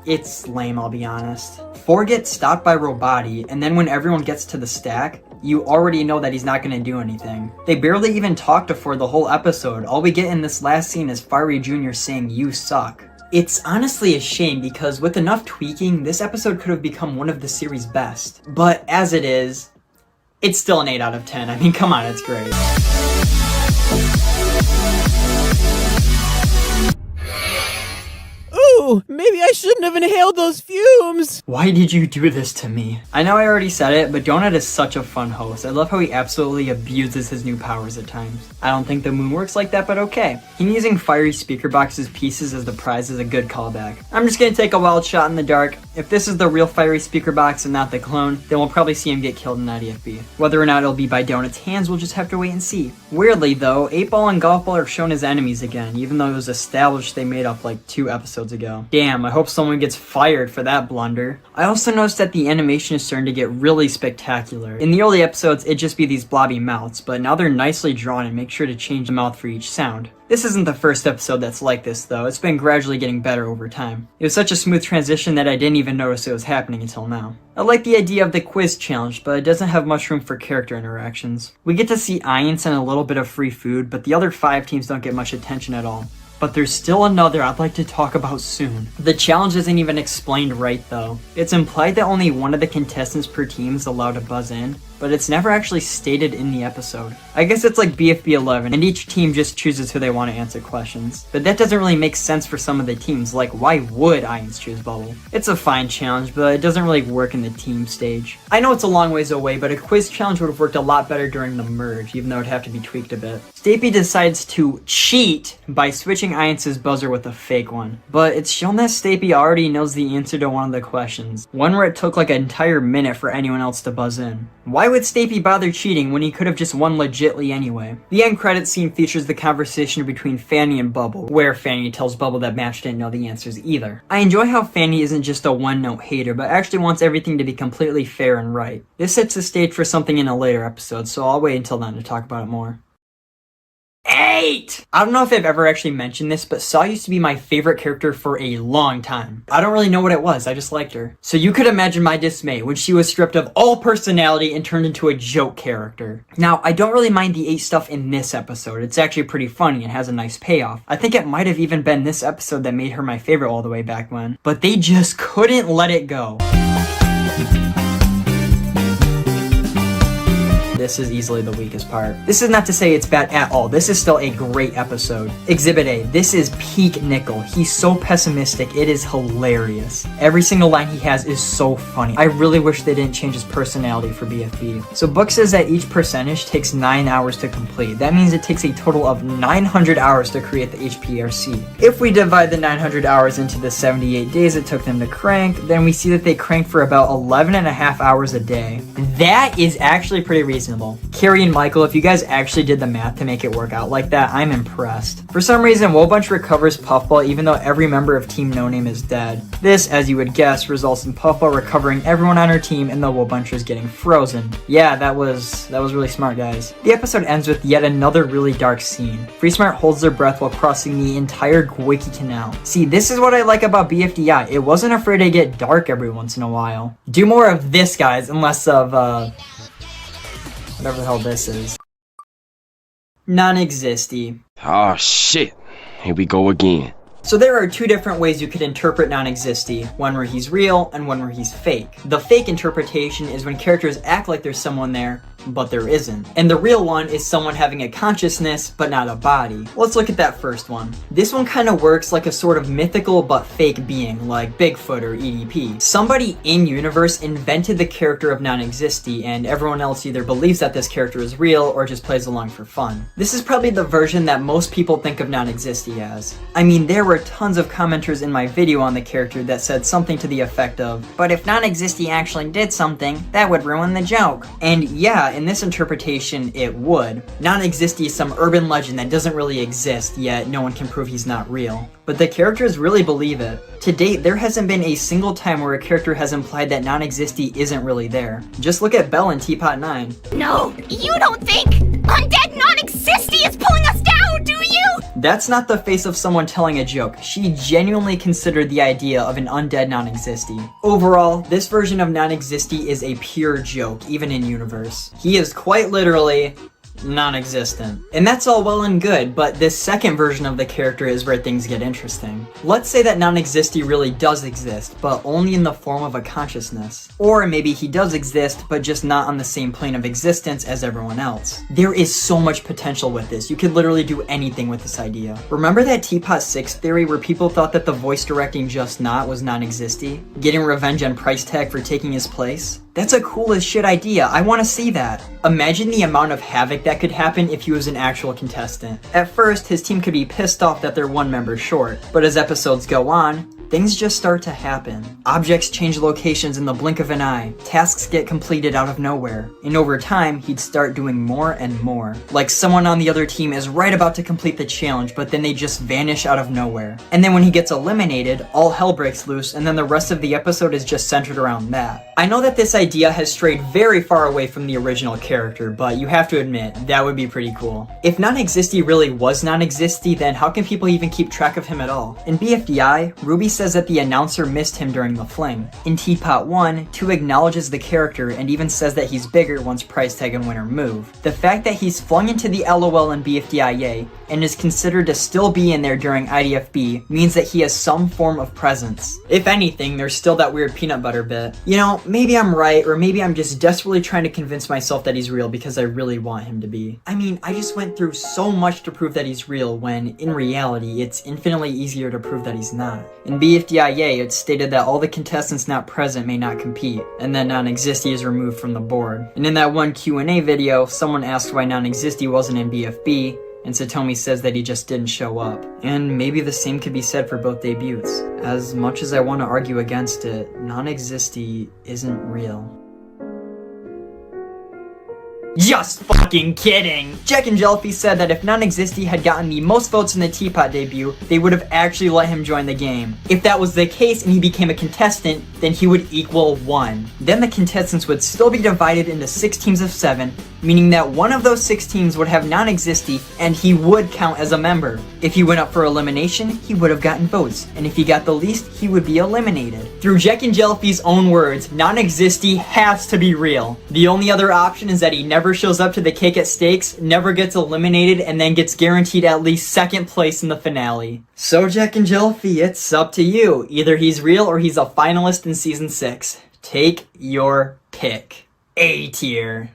It's lame, I'll be honest. 4 gets stopped by Robati, and then when everyone gets to the stack, you already know that he's not going to do anything. They barely even talk to 4 the whole episode. All we get in this last scene is Fiery Jr. saying, "You suck." It's honestly a shame because with enough tweaking, this episode could have become one of the series' best. But as it is, it's still an 8 out of 10. I mean, come on, it's great. Ooh, maybe I shouldn't have inhaled those fumes! Why did you do this to me? I know I already said it, but Donut is such a fun host. I love how he absolutely abuses his new powers at times. I don't think the moon works like that, but okay. Him using Fiery Speaker Box's pieces as the prize is a good callback. I'm just gonna take a wild shot in the dark. If this is the real Fiery Speaker Box and not the clone, then we'll probably see him get killed in IDFB. Whether or not it'll be by Donut's hands, we'll just have to wait and see. Weirdly though, 8-Ball and Golf Ball are shown as enemies again, even though it was established they made up like 2 episodes ago. Damn, I hope someone gets fired for that blunder. I also noticed that the animation is starting to get really spectacular. In the early episodes, it'd just be these blobby mouths, but now they're nicely drawn and make sure to change the mouth for each sound. This isn't the first episode that's like this though, it's been gradually getting better over time. It was such a smooth transition that I didn't even notice it was happening until now. I like the idea of the quiz challenge, but it doesn't have much room for character interactions. We get to see Iance and a little bit of free food, but the other 5 teams don't get much attention at all. But there's still another I'd like to talk about soon. The challenge isn't even explained right though. It's implied that only one of the contestants per team is allowed to buzz in, but it's never actually stated in the episode. I guess it's like BFB 11 and each team just chooses who they want to answer questions. But that doesn't really make sense for some of the teams, like why would Iance choose Bubble? It's a fine challenge, but it doesn't really work in the team stage. I know it's a long ways away, but a quiz challenge would have worked a lot better during the merge, even though it'd have to be tweaked a bit. Stapy decides to cheat by switching Iance's buzzer with a fake one. But it's shown that Stapy already knows the answer to one of the questions. One where it took like an entire minute for anyone else to buzz in. Why would Stapy bother cheating when he could have just won legitly anyway? The end credits scene features the conversation between Fanny and Bubble, where Fanny tells Bubble that Match didn't know the answers either. I enjoy how Fanny isn't just a one-note hater, but actually wants everything to be completely fair and right. This sets the stage for something in a later episode, so I'll wait until then to talk about it more. 8! I don't know if I've ever actually mentioned this, but Saw used to be my favorite character for a long time. I don't really know what it was, I just liked her. So you could imagine my dismay when she was stripped of all personality and turned into a joke character. Now, I don't really mind the 8 stuff in this episode. It's actually pretty funny and has a nice payoff. I think it might have even been this episode that made her my favorite all the way back when. But they just couldn't let it go. This is easily the weakest part. This is not to say it's bad at all. This is still a great episode. Exhibit A. This is peak Nickel. He's so pessimistic. It is hilarious. Every single line he has is so funny. I really wish they didn't change his personality for BFB. So Book says that each percentage takes 9 hours to complete. That means it takes a total of 900 hours to create the HPRC. If we divide the 900 hours into the 78 days it took them to crank, then we see that they crank for about 11.5 hours a day. That is actually pretty reasonable. reasonable. Carrie and Michael, if you guys actually did the math to make it work out like that, I'm impressed. For some reason, Wobunch recovers Puffball even though every member of Team No Name is dead. This, as you would guess, results in Puffball recovering everyone on her team and the Wobunchers getting frozen. Yeah, that was really smart, guys. The episode ends with yet another really dark scene. Free Smart holds their breath while crossing the entire Gwiki Canal. See, this is what I like about BFDI. It wasn't afraid to get dark every once in a while. Do more of this, guys, and less of, whatever the hell this is. Non-existy. Oh shit, here we go again. So there are two different ways you could interpret non-existy, one where he's real and one where he's fake. The fake interpretation is when characters act like there's someone there, but there isn't. And the real one is someone having a consciousness, but not a body. Let's look at that first one. This one kind of works like a sort of mythical but fake being, like Bigfoot or EDP. Somebody in-universe invented the character of non-existy, and everyone else either believes that this character is real or just plays along for fun. This is probably the version that most people think of non-existy as. I mean, there were tons of commenters in my video on the character that said something to the effect of, but if non-existy actually did something, that would ruin the joke. And yeah, in this interpretation, it would. Non-existy is some urban legend that doesn't really exist, yet no one can prove he's not real. But the characters really believe it. To date, there hasn't been a single time where a character has implied that non-existy isn't really there. Just look at Belle in Teapot 9. No, you don't think undead non-existy is pulling us down, do you? That's not the face of someone telling a joke. She genuinely considered the idea of an undead non-existy. Overall, this version of non-existy is a pure joke, even in universe. He is quite literally non-existent. And that's all well and good, but this second version of the character is where things get interesting. Let's say that non-existy really does exist, but only in the form of a consciousness. Or maybe he does exist, but just not on the same plane of existence as everyone else. There is so much potential with this. You could literally do anything with this idea. Remember that Teapot 6 theory where people thought that the voice directing Just Not was non-existy? Getting revenge on Price Tag for taking his place? That's a cool as shit idea. I want to see that. Imagine the amount of havoc that could happen if he was an actual contestant. At first, his team could be pissed off that they're one member short, but as episodes go on, things just start to happen. Objects change locations in the blink of an eye. Tasks get completed out of nowhere. And over time, he'd start doing more and more. Like someone on the other team is right about to complete the challenge, but then they just vanish out of nowhere. And then when he gets eliminated, all hell breaks loose, and then the rest of the episode is just centered around that. I know that this idea has strayed very far away from the original character, but you have to admit, that would be pretty cool. If non-existy really was non-existy, then how can people even keep track of him at all? In BFDI, Ruby says that the announcer missed him during the fling. In Teapot 1, 2 acknowledges the character and even says that he's bigger once Price Tag and Winner move. The fact that he's flung into the LOL in BFDIA and is considered to still be in there during IDFB means that he has some form of presence. If anything, there's still that weird peanut butter bit. You know, maybe I'm right, or maybe I'm just desperately trying to convince myself that he's real because I really want him to be. I mean, I just went through so much to prove that he's real when, in reality, it's infinitely easier to prove that he's not. In BFDIA, it's stated that all the contestants not present may not compete, and that non-existy is removed from the board. And in that one Q&A video, someone asked why non-existy wasn't in BFB, and Satomi says that he just didn't show up. And maybe the same could be said for both debuts. As much as I want to argue against it, non-existy isn't real. Just fucking kidding! Jack and Jellyfish said that if non-existy had gotten the most votes in the Teapot debut, they would have actually let him join the game. If that was the case and he became a contestant, then he would equal 1. Then the contestants would still be divided into 6 teams of 7, meaning that one of those 6 teams would have non-existy and he would count as a member. If he went up for elimination, he would have gotten votes, and if he got the least, he would be eliminated. Through Jack and Jellyfish's own words, non-existy has to be real. The only other option is that he never shows up to the Cake at Stakes, never gets eliminated, and then gets guaranteed at least 2nd place in the finale. So Jack and Jellyfish, it's up to you. Either he's real or he's a finalist in Season 6. Take your pick. A tier.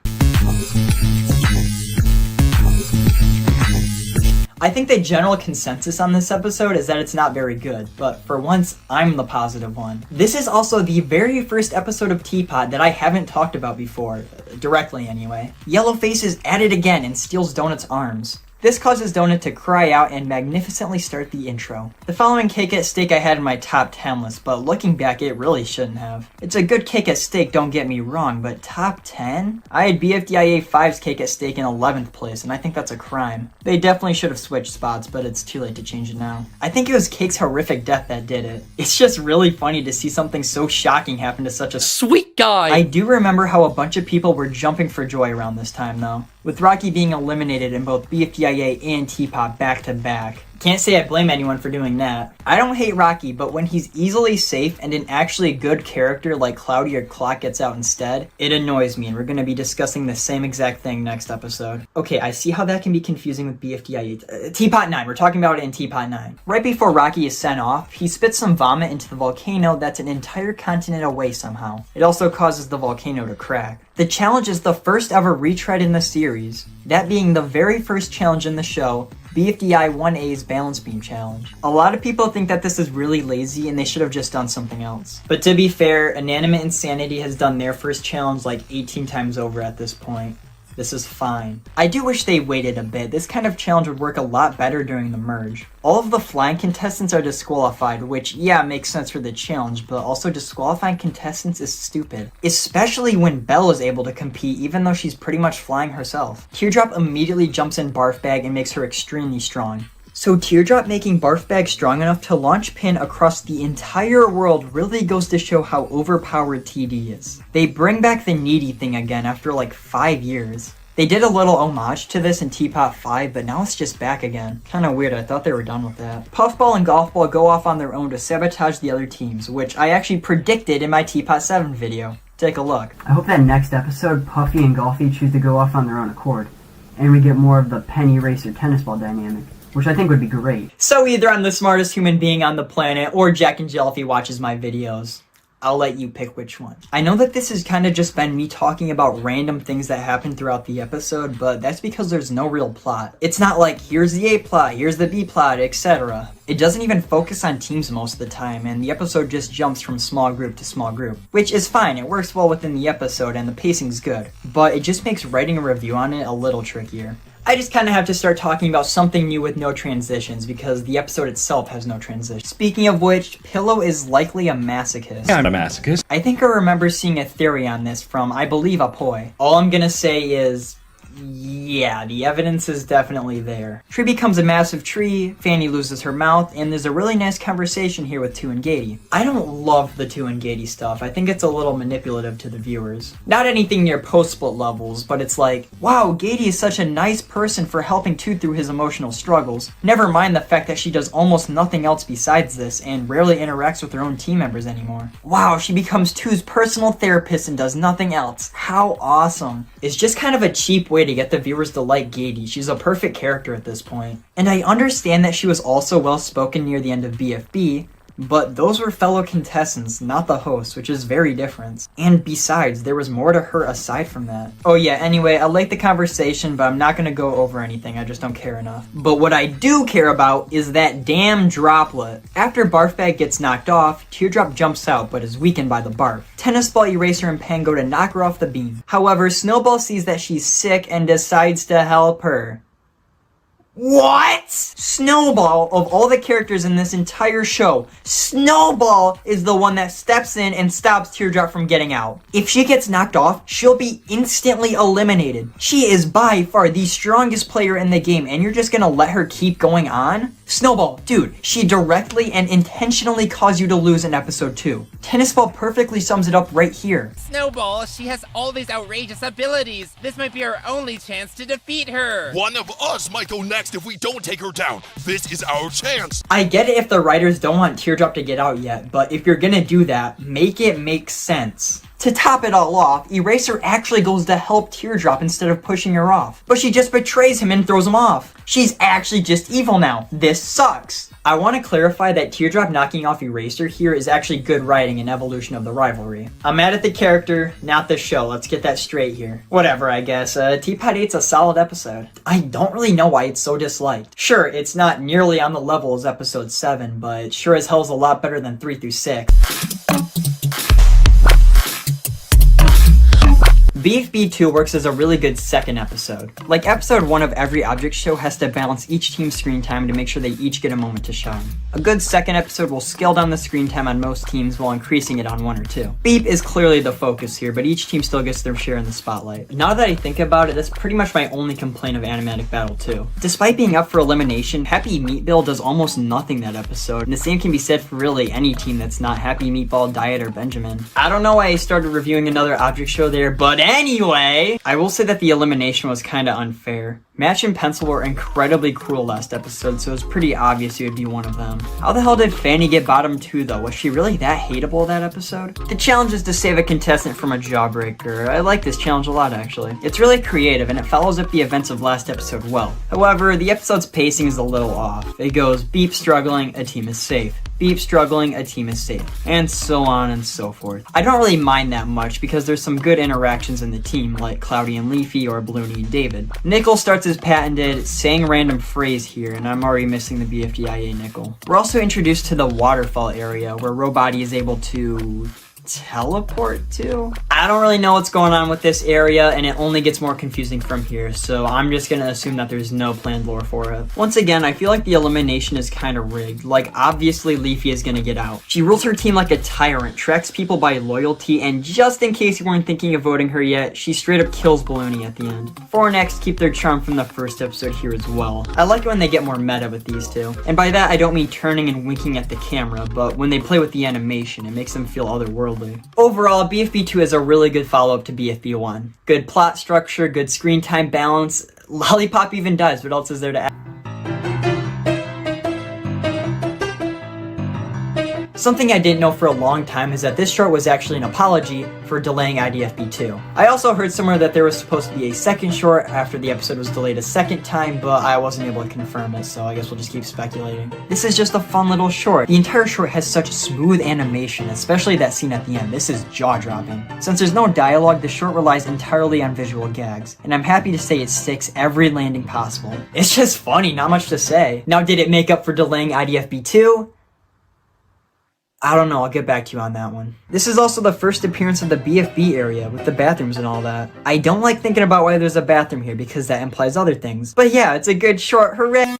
I think the general consensus on this episode is that it's not very good, but for once, I'm the positive one. This is also the very first episode of Teapot that I haven't talked about before, directly anyway. Yellowface is at it again and steals Donut's arms. This causes Donut to cry out and magnificently start the intro. The following cake at steak I had in my top 10 list, but looking back it really shouldn't have. It's a good cake at steak, don't get me wrong, but top 10? I had BFDI 5's cake at steak in 11th place, and I think that's a crime. They definitely should have switched spots, but it's too late to change it now. I think it was Cake's horrific death that did it. It's just really funny to see something so shocking happen to such a sweet guy. I do remember how a bunch of people were jumping for joy around this time though, with Rocky being eliminated in both BFDIA and T-Pop back to back. Can't say I blame anyone for doing that. I don't hate Rocky, but when he's easily safe and an actually good character like Cloudy or Clock gets out instead, it annoys me, and we're going to be discussing the same exact thing next episode. Okay, I see how that can be confusing with BFDI 8. Teapot 9, we're talking about it in Teapot 9. Right before Rocky is sent off, he spits some vomit into the volcano that's an entire continent away somehow. It also causes the volcano to crack. The challenge is the first ever retread in the series, that being the very first challenge in the show, BFDI 1A's Balance Beam Challenge. A lot of people think that this is really lazy and they should have just done something else. But to be fair, Inanimate Insanity has done their first challenge like 18 times over at this point. This is fine. I do wish they waited a bit. This kind of challenge would work a lot better during the merge. All of the flying contestants are disqualified, which, yeah, makes sense for the challenge, but also disqualifying contestants is stupid. Especially when Belle is able to compete, even though she's pretty much flying herself. Teardrop immediately jumps in Barf Bag and makes her extremely strong. So Teardrop making Barf Bag strong enough to launch Pin across the entire world really goes to show how overpowered TD is. They bring back the needy thing again after like 5 years. They did a little homage to this in Teapot 5, but now it's just back again. Kinda weird, I thought they were done with that. Puffball and Golf Ball go off on their own to sabotage the other teams, which I actually predicted in my Teapot 7 video. Take a look. I hope that next episode, Puffy and Golfy choose to go off on their own accord, and we get more of the Penny Racer tennis ball dynamic, which I think would be great. So either I'm the smartest human being on the planet, or Jack and Jelfie watches my videos. I'll let you pick which one. I know that this has kind of just been me talking about random things that happen throughout the episode, but that's because there's no real plot. It's not like, here's the A plot, here's the B plot, etc. It doesn't even focus on teams most of the time, and the episode just jumps from small group to small group. Which is fine, it works well within the episode, and the pacing's good. But it just makes writing a review on it a little trickier. I just kind of have to start talking about something new with no transitions because the episode itself has no transition. Speaking of which, Pillow is likely a masochist. I'm a masochist. I think I remember seeing a theory on this from, I believe, Apoy. All I'm gonna say is, yeah, the evidence is definitely there. Tree becomes a massive tree, Fanny loses her mouth, and there's a really nice conversation here with Tu and Gady. I don't love the Tu and Gady stuff. I think it's a little manipulative to the viewers. Not anything near post-split levels, but it's like, wow, Gady is such a nice person for helping Tu through his emotional struggles. Never mind the fact that she does almost nothing else besides this and rarely interacts with her own team members anymore. Wow, she becomes Tu's personal therapist and does nothing else. How awesome. It's just kind of a cheap way to get the viewers to like Gady. She's a perfect character at this point. And I understand that she was also well spoken near the end of BFB, but those were fellow contestants, not the host, which is very different. And besides, there was more to her aside from that. Oh yeah, anyway, I like the conversation, but I'm not gonna go over anything, I just don't care enough. But what I do care about is that damn droplet. After Barf Bag gets knocked off, Teardrop jumps out, but is weakened by the barf. Tennis Ball, Eraser, and Pen go to knock her off the beam. However, Snowball sees that she's sick and decides to help her. What? Snowball, of all the characters in this entire show, Snowball is the one that steps in and stops Teardrop from getting out. If she gets knocked off, she'll be instantly eliminated. She is by far the strongest player in the game, and you're just gonna let her keep going on? Snowball, dude, she directly and intentionally caused you to lose in episode 2. Tennis Ball perfectly sums it up right here. Snowball, she has all these outrageous abilities. This might be our only chance to defeat her. One of us might go next if we don't take her down. This is our chance. I get it if the writers don't want Teardrop to get out yet, but if you're gonna do that, make it make sense. To top it all off, Eraser actually goes to help Teardrop instead of pushing her off. But she just betrays him and throws him off. She's actually just evil now. This sucks. I want to clarify that Teardrop knocking off Eraser here is actually good writing and evolution of the rivalry. I'm mad at the character, not the show. Let's get that straight here. Whatever, I guess. Teapot 8's a solid episode. I don't really know why it's so disliked. Sure, it's not nearly on the level as episode 7, but sure as hell's a lot better than 3 through 6. BFB 2 works as a really good second episode. Like episode 1 of every object show has to balance each team's screen time to make sure they each get a moment to shine. A good second episode will scale down the screen time on most teams while increasing it on one or two. Beep is clearly the focus here, but each team still gets their share in the spotlight. Now that I think about it, that's pretty much my only complaint of Animatic Battle 2. Despite being up for elimination, Happy Meatball does almost nothing that episode, and the same can be said for really any team that's not Happy Meatball, Diet, or Benjamin. I don't know why I started reviewing another object show there, but anyway, I will say that the elimination was kinda unfair. Match and Pencil were incredibly cruel last episode, so it was pretty obvious he would be one of them. How the hell did Fanny get bottom 2 though? Was she really that hateable that episode? The challenge is to save a contestant from a jawbreaker. I like this challenge a lot actually. It's really creative and it follows up the events of last episode well. However, the episode's pacing is a little off. It goes beep struggling, a team is safe. Beep struggling, a team is safe. And so on and so forth. I don't really mind that much because there's some good interactions in the team like Cloudy and Leafy or Bloony and David. Nickel starts his patented saying random phrase here and I'm already missing the BFDIA Nickel. We're also introduced to the waterfall area where Robody is able to teleport to? I don't really know what's going on with this area and it only gets more confusing from here, so I'm just gonna assume that there's no planned lore for it. Once again, I feel like the elimination is kind of rigged. Like, obviously Leafy is gonna get out. She rules her team like a tyrant, tracks people by loyalty, and just in case you weren't thinking of voting her yet, she straight up kills Balloony at the end. 4next keep their charm from the first episode here as well. I like it when they get more meta with these two. And by that, I don't mean turning and winking at the camera, but when they play with the animation, it makes them feel otherworldly. Overall, BFB 2 is a really good follow-up to BFB 1. Good plot structure, good screen time balance. Lollipop even does. What else is there to add? Something I didn't know for a long time is that this short was actually an apology for delaying IDFB 2. I also heard somewhere that there was supposed to be a second short after the episode was delayed a second time, but I wasn't able to confirm it, so I guess we'll just keep speculating. This is just a fun little short. The entire short has such smooth animation, especially that scene at the end. This is jaw-dropping. Since there's no dialogue, the short relies entirely on visual gags, and I'm happy to say it sticks every landing possible. It's just funny, not much to say. Now, did it make up for delaying IDFB 2? I don't know, I'll get back to you on that one. This is also the first appearance of the BFB area with the bathrooms and all that. I don't like thinking about why there's a bathroom here because that implies other things. But yeah, it's a good short, hooray!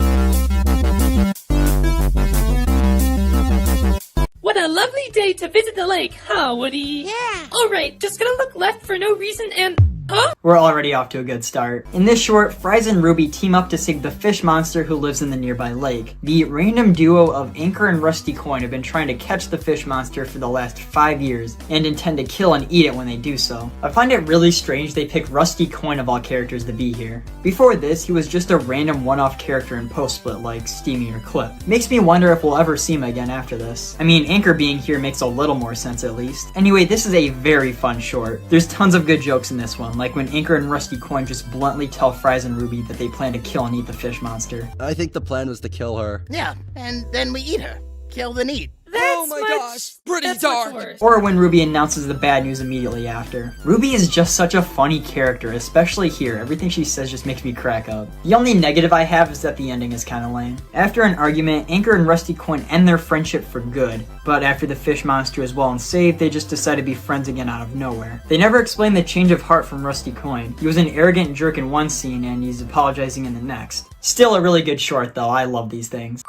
What a lovely day to visit the lake, huh, Woody? Yeah! Alright, just gonna look left for no reason and... Huh? We're already off to a good start. In this short, Fries and Ruby team up to save the fish monster who lives in the nearby lake. The random duo of Anchor and Rusty Coin have been trying to catch the fish monster for the last 5 years and intend to kill and eat it when they do so. I find it really strange they picked Rusty Coin of all characters to be here. Before this, he was just a random one-off character in post-split like Steamy or Clip. Makes me wonder if we'll ever see him again after this. I mean, Anchor being here makes a little more sense at least. Anyway, this is a very fun short. There's tons of good jokes in this one, like when Anchor and Rusty Coin just bluntly tell Fries and Ruby that they plan to kill and eat the fish monster. I think the plan was to kill her. Yeah, and then we eat her. Kill and eat. Oh my gosh, pretty dark. Or when Ruby announces the bad news immediately after. Ruby is just such a funny character, especially here. Everything she says just makes me crack up. The only negative I have is that the ending is kinda lame. After an argument, Anchor and Rusty Coin end their friendship for good, but after the fish monster is well and safe, they just decide to be friends again out of nowhere. They never explain the change of heart from Rusty Coin. He was an arrogant jerk in one scene and he's apologizing in the next. Still a really good short though, I love these things.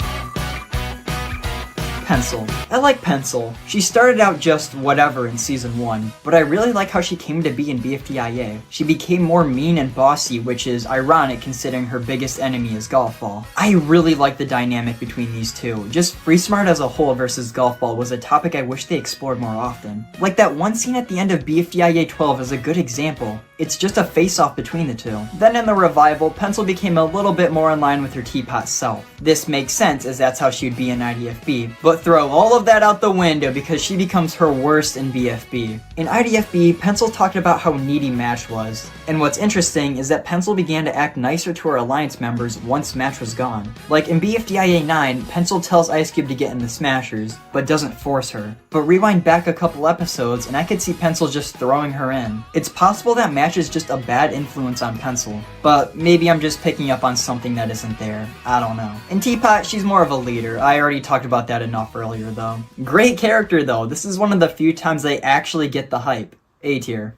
Pencil. I like Pencil. She started out just whatever in season 1, but I really like how she came to be in BFDIA. She became more mean and bossy, which is ironic considering her biggest enemy is Golf Ball. I really like the dynamic between these two. Just Free Smart as a whole versus Golf Ball was a topic I wish they explored more often. Like that one scene at the end of BFDIA 12 is a good example. It's just a face-off between the two. Then in the revival, Pencil became a little bit more in line with her teapot self. This makes sense as that's how she would be in IDFB, but throw all of that out the window because she becomes her worst in BFB. In IDFB, Pencil talked about how needy Match was, and what's interesting is that Pencil began to act nicer to her alliance members once Match was gone. Like in BFDIA 9, Pencil tells Ice Cube to get in the Smashers, but doesn't force her. But rewind back a couple episodes and I could see Pencil just throwing her in. It's possible that Match is just a bad influence on Pencil, but maybe I'm just picking up on something that isn't there. I don't know. In Teapot, she's more of a leader. I already talked about that enough earlier though. Great character though. This is one of the few times they actually get the hype. A tier.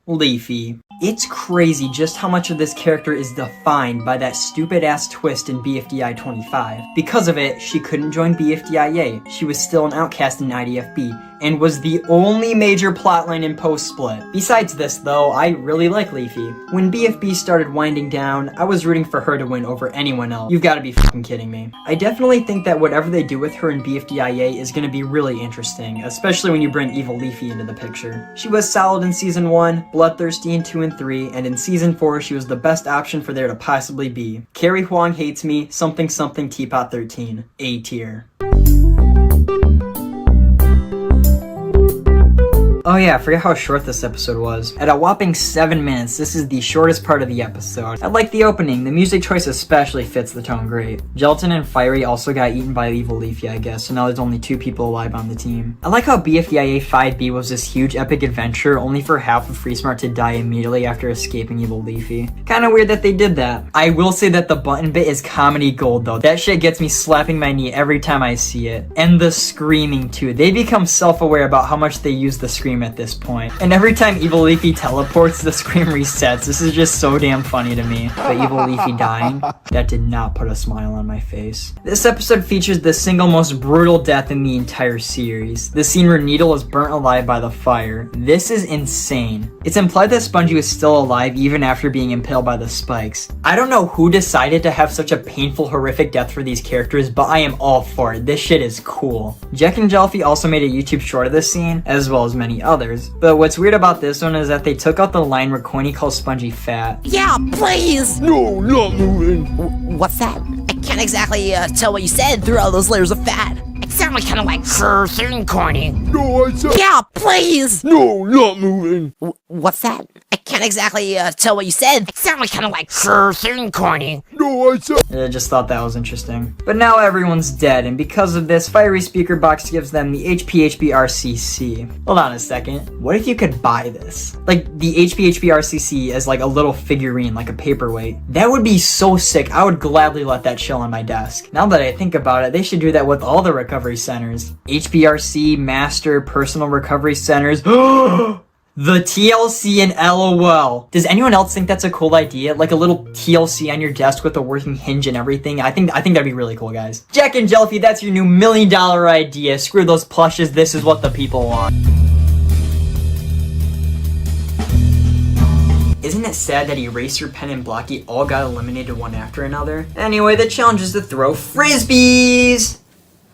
Leafy. It's crazy just how much of this character is defined by that stupid ass twist in BFDI 25. Because of it, she couldn't join BFDIA. She was still an outcast in IDFB, and was the only major plotline in post-split. Besides this though, I really like Leafy. When BFB started winding down, I was rooting for her to win over anyone else. You've gotta be fucking kidding me. I definitely think that whatever they do with her in BFDIA is gonna be really interesting, especially when you bring Evil Leafy into the picture. She was solid in Season 1, bloodthirsty in 2 and 3, and in Season 4 she was the best option for there to possibly be. Carrie Huang hates me, something something Teapot 13. A tier. Oh yeah, I forgot how short this episode was. At a whopping 7 minutes, this is the shortest part of the episode. I like the opening, the music choice especially fits the tone great. Gelatin and Fiery also got eaten by Evil Leafy, I guess, so now there's only 2 people alive on the team. I like how BFDIA 5B was this huge epic adventure, only for half of Free Smart to die immediately after escaping Evil Leafy. Kinda weird that they did that. I will say that the button bit is comedy gold though. That shit gets me slapping my knee every time I see it. And the screaming too. They become self-aware about how much they use the scream at this point. And every time Evil Leafy teleports, the scream resets. This is just so damn funny to me. But Evil Leafy dying, that did not put a smile on my face. This episode features the single most brutal death in the entire series. The scene where Needle is burnt alive by the fire. This is insane. It's implied that Spongy was still alive even after being impaled by the spikes. I don't know who decided to have such a painful, horrific death for these characters, but I am all for it. This shit is cool. Jack and Jelfie also made a YouTube short of this scene, as well as many others. But what's weird about this one is that they took out the line where Coiny calls Spongy fat. Yeah, please! No, not moving. What's that? I can't exactly tell what you said through all those layers of fat. It sounded kind of like sure thing, Corny. No, I said. Yeah, please! No, not moving. What's that? I can't exactly tell what you said. It sounded kind of like sure thing, Corny. No, I said. I just thought that was interesting. But now everyone's dead, and because of this, Fiery Speaker Box gives them the HPHBRCC. Hold on a second. What if you could buy this? Like, the HPHBRCC as like a little figurine, like a paperweight. That would be so sick. I would gladly let that chill on my desk. Now that I think about it, they should do that with all the recovery centers. HBRC, Master, Personal Recovery Centers. The TLC and LOL. Does anyone else think that's a cool idea? Like a little TLC on your desk with a working hinge and everything? I think that'd be really cool, guys. Jack and Jelfie, that's your new $1 million idea. Screw those plushes, this is what the people want. Isn't it sad that Eraser, Pen, and Blocky all got eliminated one after another? Anyway, the challenge is to throw frisbees!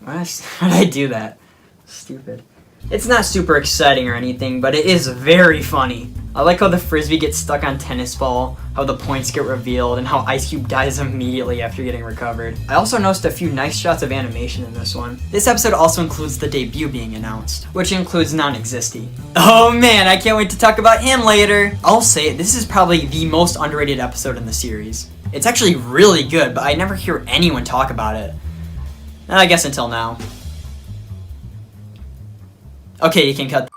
Why did I do that? Stupid. It's not super exciting or anything, but it is very funny. I like how the frisbee gets stuck on tennis ball, how the points get revealed, and how Ice Cube dies immediately after getting recovered. I also noticed a few nice shots of animation in this one. This episode also includes the debut being announced, which includes Non-Existy. Oh man, I can't wait to talk about him later! I'll say it, this is probably the most underrated episode in the series. It's actually really good, but I never hear anyone talk about it. I guess until now. Okay, you can cut.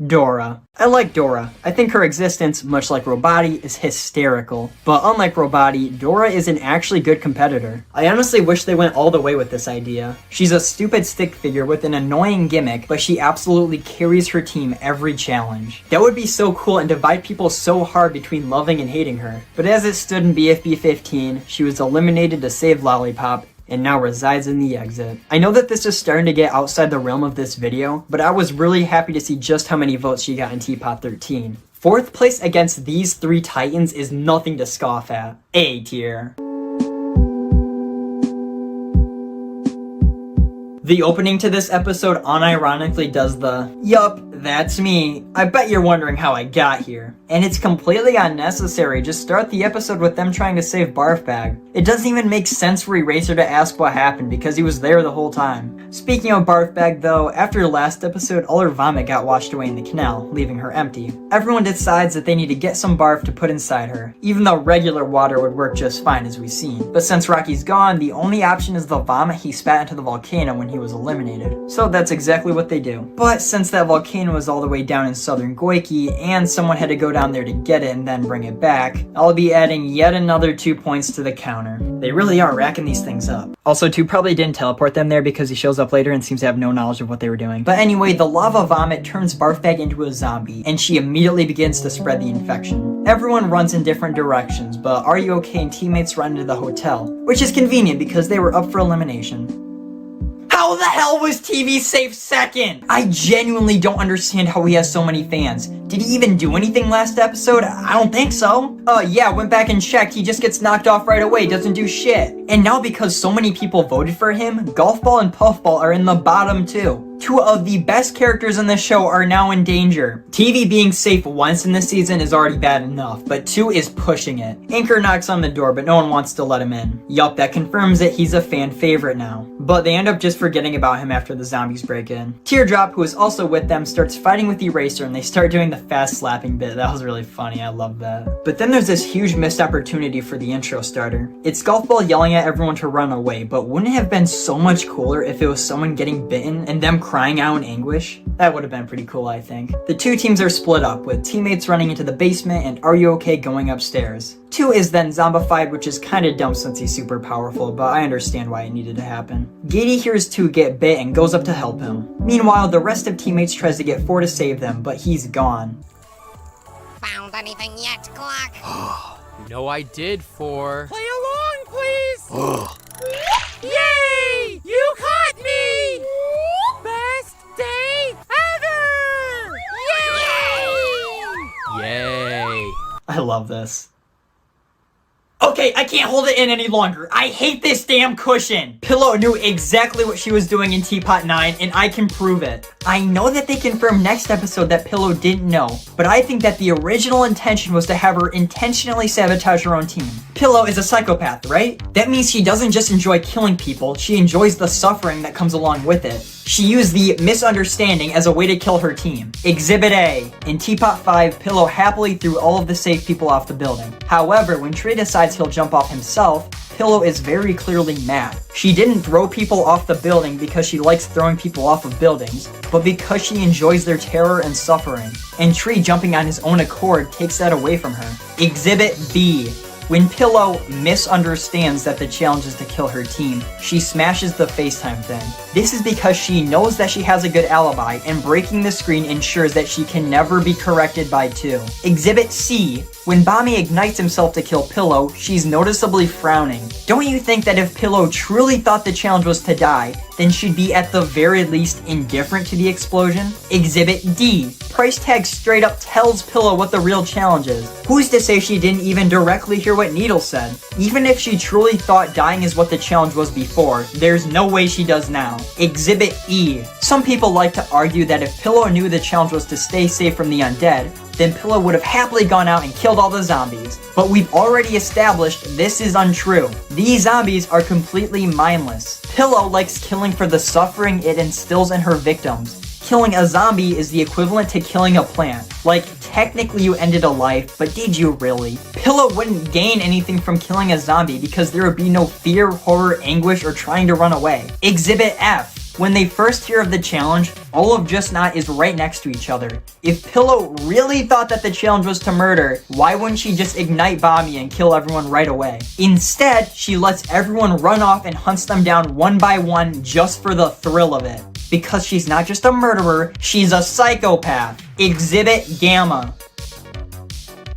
Dora. I like Dora. I think her existence, much like Robati, is hysterical. But unlike Robati, Dora is an actually good competitor. I honestly wish they went all the way with this idea. She's a stupid stick figure with an annoying gimmick, but she absolutely carries her team every challenge. That would be so cool and divide people so hard between loving and hating her. But as it stood in BFB 15, she was eliminated to save Lollipop, and now resides in the exit. I know that this is starting to get outside the realm of this video, but I was really happy to see just how many votes she got in Teapot 13. 4th place against these 3 titans is nothing to scoff at. A tier. The opening to this episode unironically does the, "Yup, that's me. I bet you're wondering how I got here." And it's completely unnecessary. Just start the episode with them trying to save Barf Bag. It doesn't even make sense for Eraser to ask what happened because he was there the whole time. Speaking of Barf Bag though, after last episode, all her vomit got washed away in the canal, leaving her empty. Everyone decides that they need to get some barf to put inside her, even though regular water would work just fine as we've seen. But since Rocky's gone, the only option is the vomit he spat into the volcano when he was eliminated. So that's exactly what they do. But since that volcano ramen was all the way down in southern Goiki, and someone had to go down there to get it and then bring it back, I'll be adding yet another 2 points to the counter. They really are racking these things up. Also, 2 probably didn't teleport them there because he shows up later and seems to have no knowledge of what they were doing. But anyway, the lava vomit turns Barf back into a zombie, and she immediately begins to spread the infection. Everyone runs in different directions, but Are You Okay and teammates run into the hotel, which is convenient because they were up for elimination. How the hell was TV safe second? I genuinely don't understand how he has so many fans. Did he even do anything last episode? I don't think so. Yeah, went back and checked. He just gets knocked off right away, doesn't do shit. And now because so many people voted for him, Golf Ball and Puffball are in the bottom 2. 2 of the best characters in the show are now in danger. TV being safe once in this season is already bad enough, but 2 is pushing it. Anchor knocks on the door, but no one wants to let him in. Yup, that confirms it, he's a fan favorite now. But they end up just forgetting about him after the zombies break in. Teardrop, who is also with them, starts fighting with Eraser, and they start doing the fast slapping bit. That was really funny, I love that. But then there's this huge missed opportunity for the intro starter. It's Golf Ball yelling at everyone to run away, but wouldn't it have been so much cooler if it was someone getting bitten and them crying out in anguish? That would have been pretty cool, I think. The 2 teams are split up, with teammates running into the basement and Are You Okay going upstairs. 2 is then zombified, which is kinda dumb since he's super powerful, but I understand why it needed to happen. Gatey hears 2 get bit and goes up to help him. Meanwhile, the rest of teammates tries to get 4 to save them, but he's gone. Found anything yet, Clock? No, I did, 4. Play along, please! Yay! You caught me! Best day ever! Yay! Yay! I love this. Okay, I can't hold it in any longer. I hate this damn cushion. Pillow knew exactly what she was doing in Teapot 9, and I can prove it. I know that they confirmed next episode that Pillow didn't know, but I think that the original intention was to have her intentionally sabotage her own team. Pillow is a psychopath, right? That means she doesn't just enjoy killing people, she enjoys the suffering that comes along with it. She used the misunderstanding as a way to kill her team. Exhibit A. In Teapot 5, Pillow happily threw all of the safe people off the building. However, when Trey decides he'll jump off himself, Pillow is very clearly mad. She didn't throw people off the building because she likes throwing people off of buildings, but because she enjoys their terror and suffering. And Tree jumping on his own accord takes that away from her. Exhibit B. When Pillow misunderstands that the challenge is to kill her team, she smashes the FaceTime thing. This is because she knows that she has a good alibi, and breaking the screen ensures that she can never be corrected by 2. Exhibit C. When Bommy ignites himself to kill Pillow, she's noticeably frowning. Don't you think that if Pillow truly thought the challenge was to die, then she'd be at the very least indifferent to the explosion? Exhibit D. Price tag straight up tells Pillow what the real challenge is. Who's to say she didn't even directly hear what Needle said? Even if she truly thought dying is what the challenge was before, there's no way she does now. Exhibit E. Some people like to argue that if Pillow knew the challenge was to stay safe from the undead, then Pillow would have happily gone out and killed all the zombies. But we've already established this is untrue. These zombies are completely mindless. Pillow likes killing for the suffering it instills in her victims. Killing a zombie is the equivalent to killing a plant. Like, technically you ended a life, but did you really? Pillow wouldn't gain anything from killing a zombie because there would be no fear, horror, anguish, or trying to run away. Exhibit F. When they first hear of the challenge, all of Just Not is right next to each other. If Pillow really thought that the challenge was to murder, why wouldn't she just ignite Bommy and kill everyone right away? Instead, she lets everyone run off and hunts them down one by one just for the thrill of it. Because she's not just a murderer, she's a psychopath. Exhibit Gamma.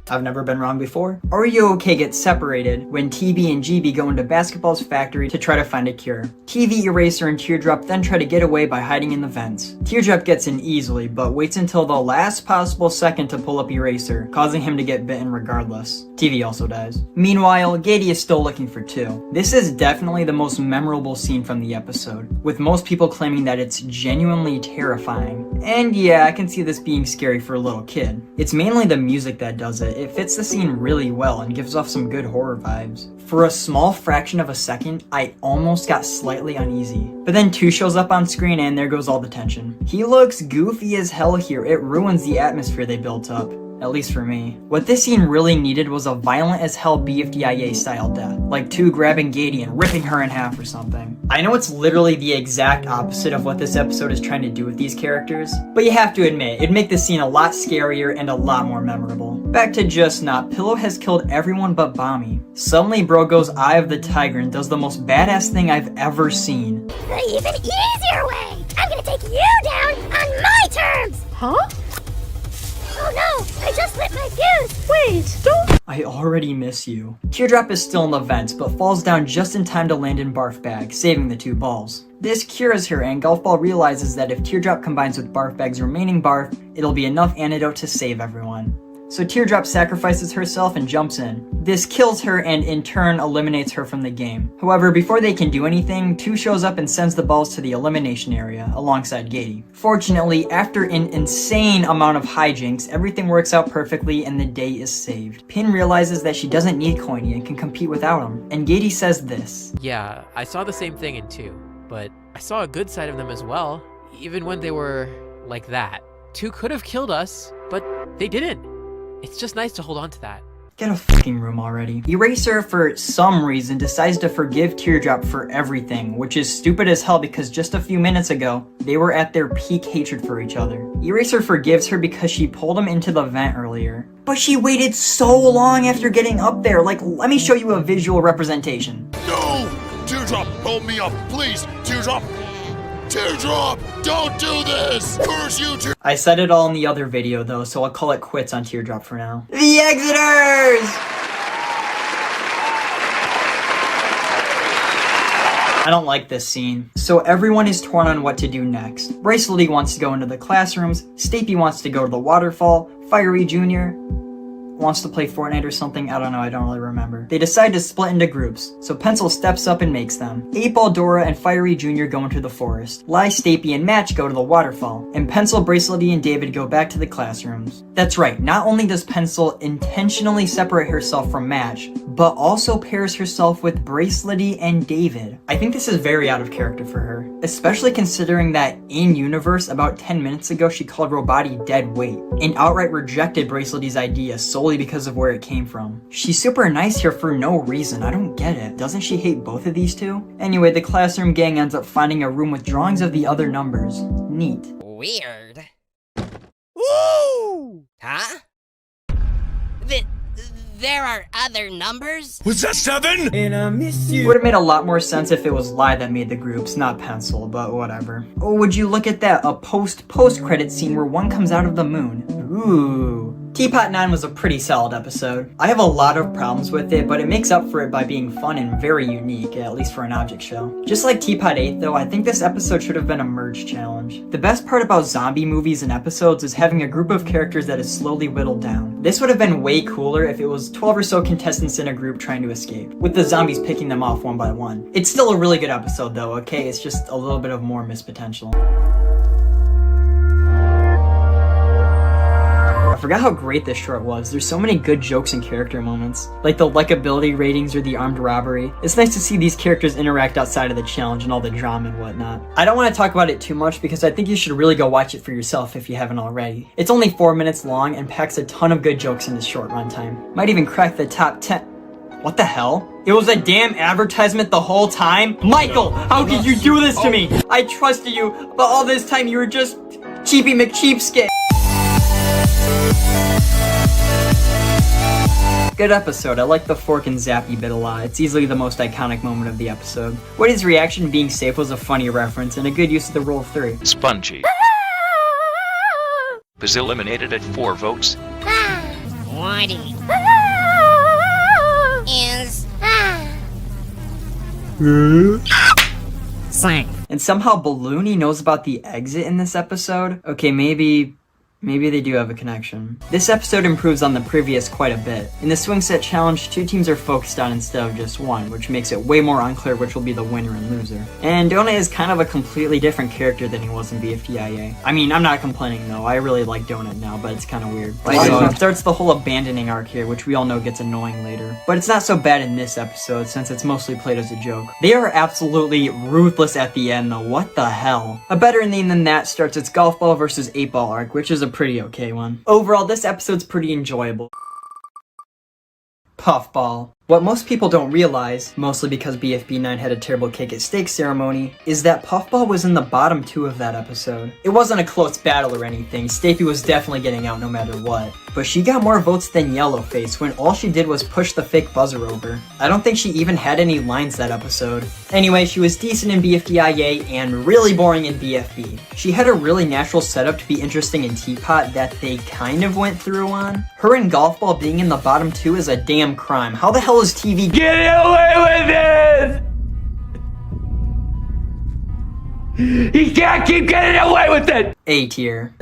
I've never been wrong before. Are You Okay gets separated when TB and GB go into Basketball's factory to try to find a cure. TV, Eraser, and Teardrop then try to get away by hiding in the vents. Teardrop gets in easily, but waits until the last possible second to pull up Eraser, causing him to get bitten regardless. TV also dies. Meanwhile, Gatey is still looking for 2. This is definitely the most memorable scene from the episode, with most people claiming that it's genuinely terrifying. And yeah, I can see this being scary for a little kid. It's mainly the music that does it. It fits the scene really well and gives off some good horror vibes. For a small fraction of a second, I almost got slightly uneasy. But then 2 shows up on screen and there goes all the tension. He looks goofy as hell here. It ruins the atmosphere they built up. At least for me. What this scene really needed was a violent as hell BFDIA style death. Like 2 grabbing Gady and ripping her in half or something. I know it's literally the exact opposite of what this episode is trying to do with these characters, but you have to admit, it'd make this scene a lot scarier and a lot more memorable. Back to just not, Pillow has killed everyone but Bommy. Suddenly bro goes Eye of the Tiger and does the most badass thing I've ever seen. The even easier way! I'm gonna take you down on my terms! Huh? Oh no, I just lit my fuse! Wait, don't— I already miss you. Teardrop is still in the vents, but falls down just in time to land in Barf Bag, saving the 2 balls. This cures her, and Golf Ball realizes that if Teardrop combines with Barf Bag's remaining barf, it'll be enough antidote to save everyone. So Teardrop sacrifices herself and jumps in. This kills her and in turn eliminates her from the game. However, before they can do anything, 2 shows up and sends the balls to the elimination area alongside Gady. Fortunately, after an insane amount of hijinks, everything works out perfectly and the day is saved. Pin realizes that she doesn't need Coiny and can compete without him, and Gady says this. Yeah, I saw the same thing in 2, but I saw a good side of them as well, even when they were like that. 2 could have killed us, but they didn't. It's just nice to hold on to that. Get a fucking room already. Eraser, for some reason, decides to forgive Teardrop for everything, which is stupid as hell because just a few minutes ago, they were at their peak hatred for each other. Eraser forgives her because she pulled him into the vent earlier. But she waited so long after getting up there. Like, let me show you a visual representation. No! Teardrop, hold me up, please! Teardrop! Teardrop! Don't do this! Curse you, Teardrop! I said it all in the other video though, so I'll call it quits on Teardrop for now. The Exiters! I don't like this scene. So everyone is torn on what to do next. Bracelety wants to go into the classrooms, Stapy wants to go to the waterfall, Fiery Jr. wants to play Fortnite or something, I don't know, I don't really remember. They decide to split into groups, so Pencil steps up and makes them. 8-Ball, Dora, and Fiery Jr. go into the forest. Lie, Stapy, and Match go to the waterfall, and Pencil, Bracelety, and David go back to the classrooms. That's right, not only does Pencil intentionally separate herself from Match, but also pairs herself with Bracelety and David. I think this is very out of character for her, especially considering that in-universe, about 10 minutes ago, she called Robati dead weight, and outright rejected Bracelety's idea solely because of where it came from. She's super nice here for no reason, I don't get it. Doesn't she hate both of these 2? Anyway, the classroom gang ends up finding a room with drawings of the other numbers. Neat. Weird. Woo! Huh? There are other numbers? Was that 7? And I miss you. Would have made a lot more sense if it was Lie that made the groups, not Pencil, but whatever. Oh, would you look at that, a post-credit scene where one comes out of the moon. Ooh. Teapot 9 was a pretty solid episode. I have a lot of problems with it, but it makes up for it by being fun and very unique, at least for an object show. Just like Teapot 8 though, I think this episode should have been a merge challenge. The best part about zombie movies and episodes is having a group of characters that is slowly whittled down. This would have been way cooler if it was 12 or so contestants in a group trying to escape, with the zombies picking them off one by one. It's still a really good episode though, okay? It's just a little bit of more missed potential. I forgot how great this short was. There's so many good jokes and character moments, like the likability ratings or the armed robbery. It's nice to see these characters interact outside of the challenge and all the drama and whatnot. I don't want to talk about it too much because I think you should really go watch it for yourself if you haven't already. It's only 4 minutes long and packs a ton of good jokes in this short runtime. Might even crack the top 10. What the hell? It was a damn advertisement the whole time? Michael, how could you do this to me? I trusted you, but all this time you were just Cheapy McCheapskate. Good episode. I like the fork and zappy bit a lot. It's easily the most iconic moment of the episode. Woody's reaction being safe was a funny reference and a good use of the rule of 3. Spongy was eliminated at 4 votes. Woody is Same. And somehow Balloony knows about the exit in this episode. Okay, maybe they do have a connection. This episode improves on the previous quite a bit. In the swing set challenge, 2 teams are focused on instead of just one, which makes it way more unclear which will be the winner and loser. And Donut is kind of a completely different character than he was in BFDIA. I mean, I'm not complaining though, I really like Donut now, but it's kind of weird. So it starts the whole abandoning arc here, which we all know gets annoying later. But it's not so bad in this episode, since it's mostly played as a joke. They are absolutely ruthless at the end though, what the hell? A better ending than that starts its Golf Ball versus 8-Ball arc, which is a pretty okay one. Overall, this episode's pretty enjoyable. Puffball. What most people don't realize, mostly because BFB9 had a terrible cake at steak ceremony, is that Puffball was in the bottom 2 of that episode. It wasn't a close battle or anything, Stafy was definitely getting out no matter what. But she got more votes than Yellowface when all she did was push the fake buzzer over. I don't think she even had any lines that episode. Anyway, she was decent in BFDIA and really boring in BFB. She had a really natural setup to be interesting in Teapot that they kind of went through on. Her and Golf Ball being in the bottom 2 is a damn crime. How the hell is TV getting away with it? He can't keep getting away with it! A tier.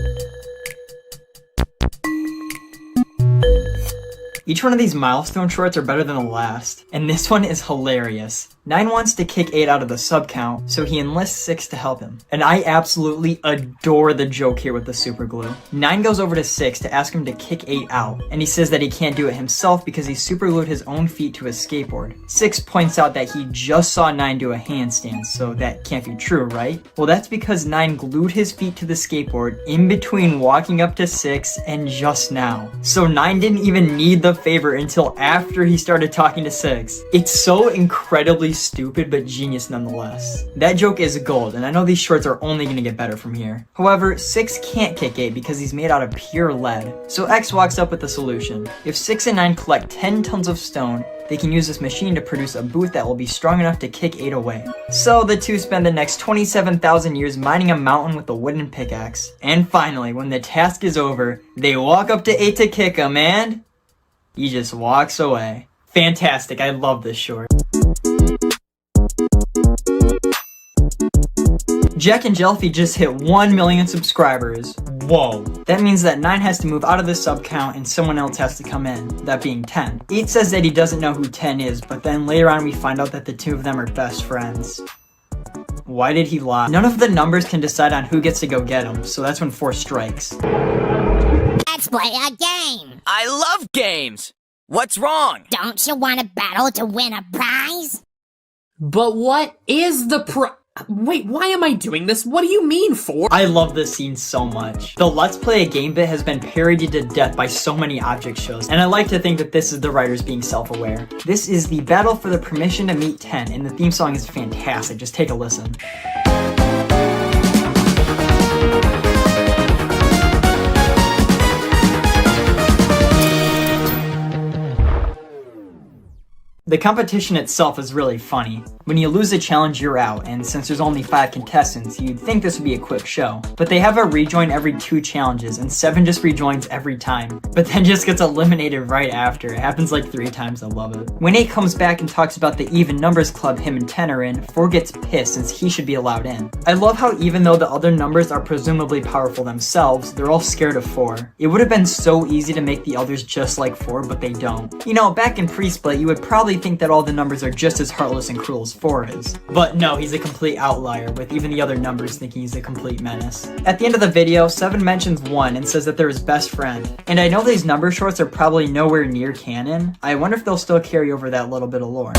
Each one of these milestone shorts are better than the last, and this one is hilarious. 9 wants to kick 8 out of the sub count, so he enlists 6 to help him. And I absolutely adore the joke here with the super glue. 9 goes over to 6 to ask him to kick 8 out, and he says that he can't do it himself because he super glued his own feet to his skateboard. 6 points out that he just saw 9 do a handstand, so that can't be true, right? Well, that's because 9 glued his feet to the skateboard in between walking up to 6 and just now. So 9 didn't even need the favor until after he started talking to 6. It's so incredibly stupid but genius nonetheless. That joke is gold, and I know these shorts are only gonna get better from here. However, 6 can't kick 8 because he's made out of pure lead. So X walks up with the solution. If 6 and 9 collect 10 tons of stone, they can use this machine to produce a boot that will be strong enough to kick 8 away. So the two spend the next 27,000 years mining a mountain with a wooden pickaxe. And finally, when the task is over, they walk up to 8 to kick him, and he just walks away. Fantastic, I love this short. Jack and Jelfie just hit 1 million subscribers. Whoa. That means that 9 has to move out of the sub count and someone else has to come in, that being 10. 8 says that he doesn't know who 10 is, but then later on we find out that the two of them are best friends. Why did he lie? None of the numbers can decide on who gets to go get him, so that's when 4 strikes. Let's play a game. I love games. What's wrong? Don't you want a battle to win a prize? But what is the Wait, why am I doing this? What do you mean for? I love this scene so much. The Let's Play a Game bit has been parodied to death by so many object shows, and I like to think that this is the writers being self-aware. This is the battle for the permission to meet 10, and the theme song is fantastic. Just take a listen. The competition itself is really funny. When you lose a challenge, you're out, and since there's only 5 contestants, you'd think this would be a quick show. But they have a rejoin every 2 challenges, and 7 just rejoins every time, but then just gets eliminated right after. It happens like 3 times, I love it. When 8 comes back and talks about the even numbers club him and 10 are in, 4 gets pissed since he should be allowed in. I love how even though the other numbers are presumably powerful themselves, they're all scared of 4. It would have been so easy to make the others just like 4, but they don't. You know, back in pre-split, you would probably think that all the numbers are just as heartless and cruel as 4 is. But no, he's a complete outlier, with even the other numbers thinking he's a complete menace. At the end of the video, 7 mentions 1 and says that they're his best friend. And I know these number shorts are probably nowhere near canon. I wonder if they'll still carry over that little bit of lore.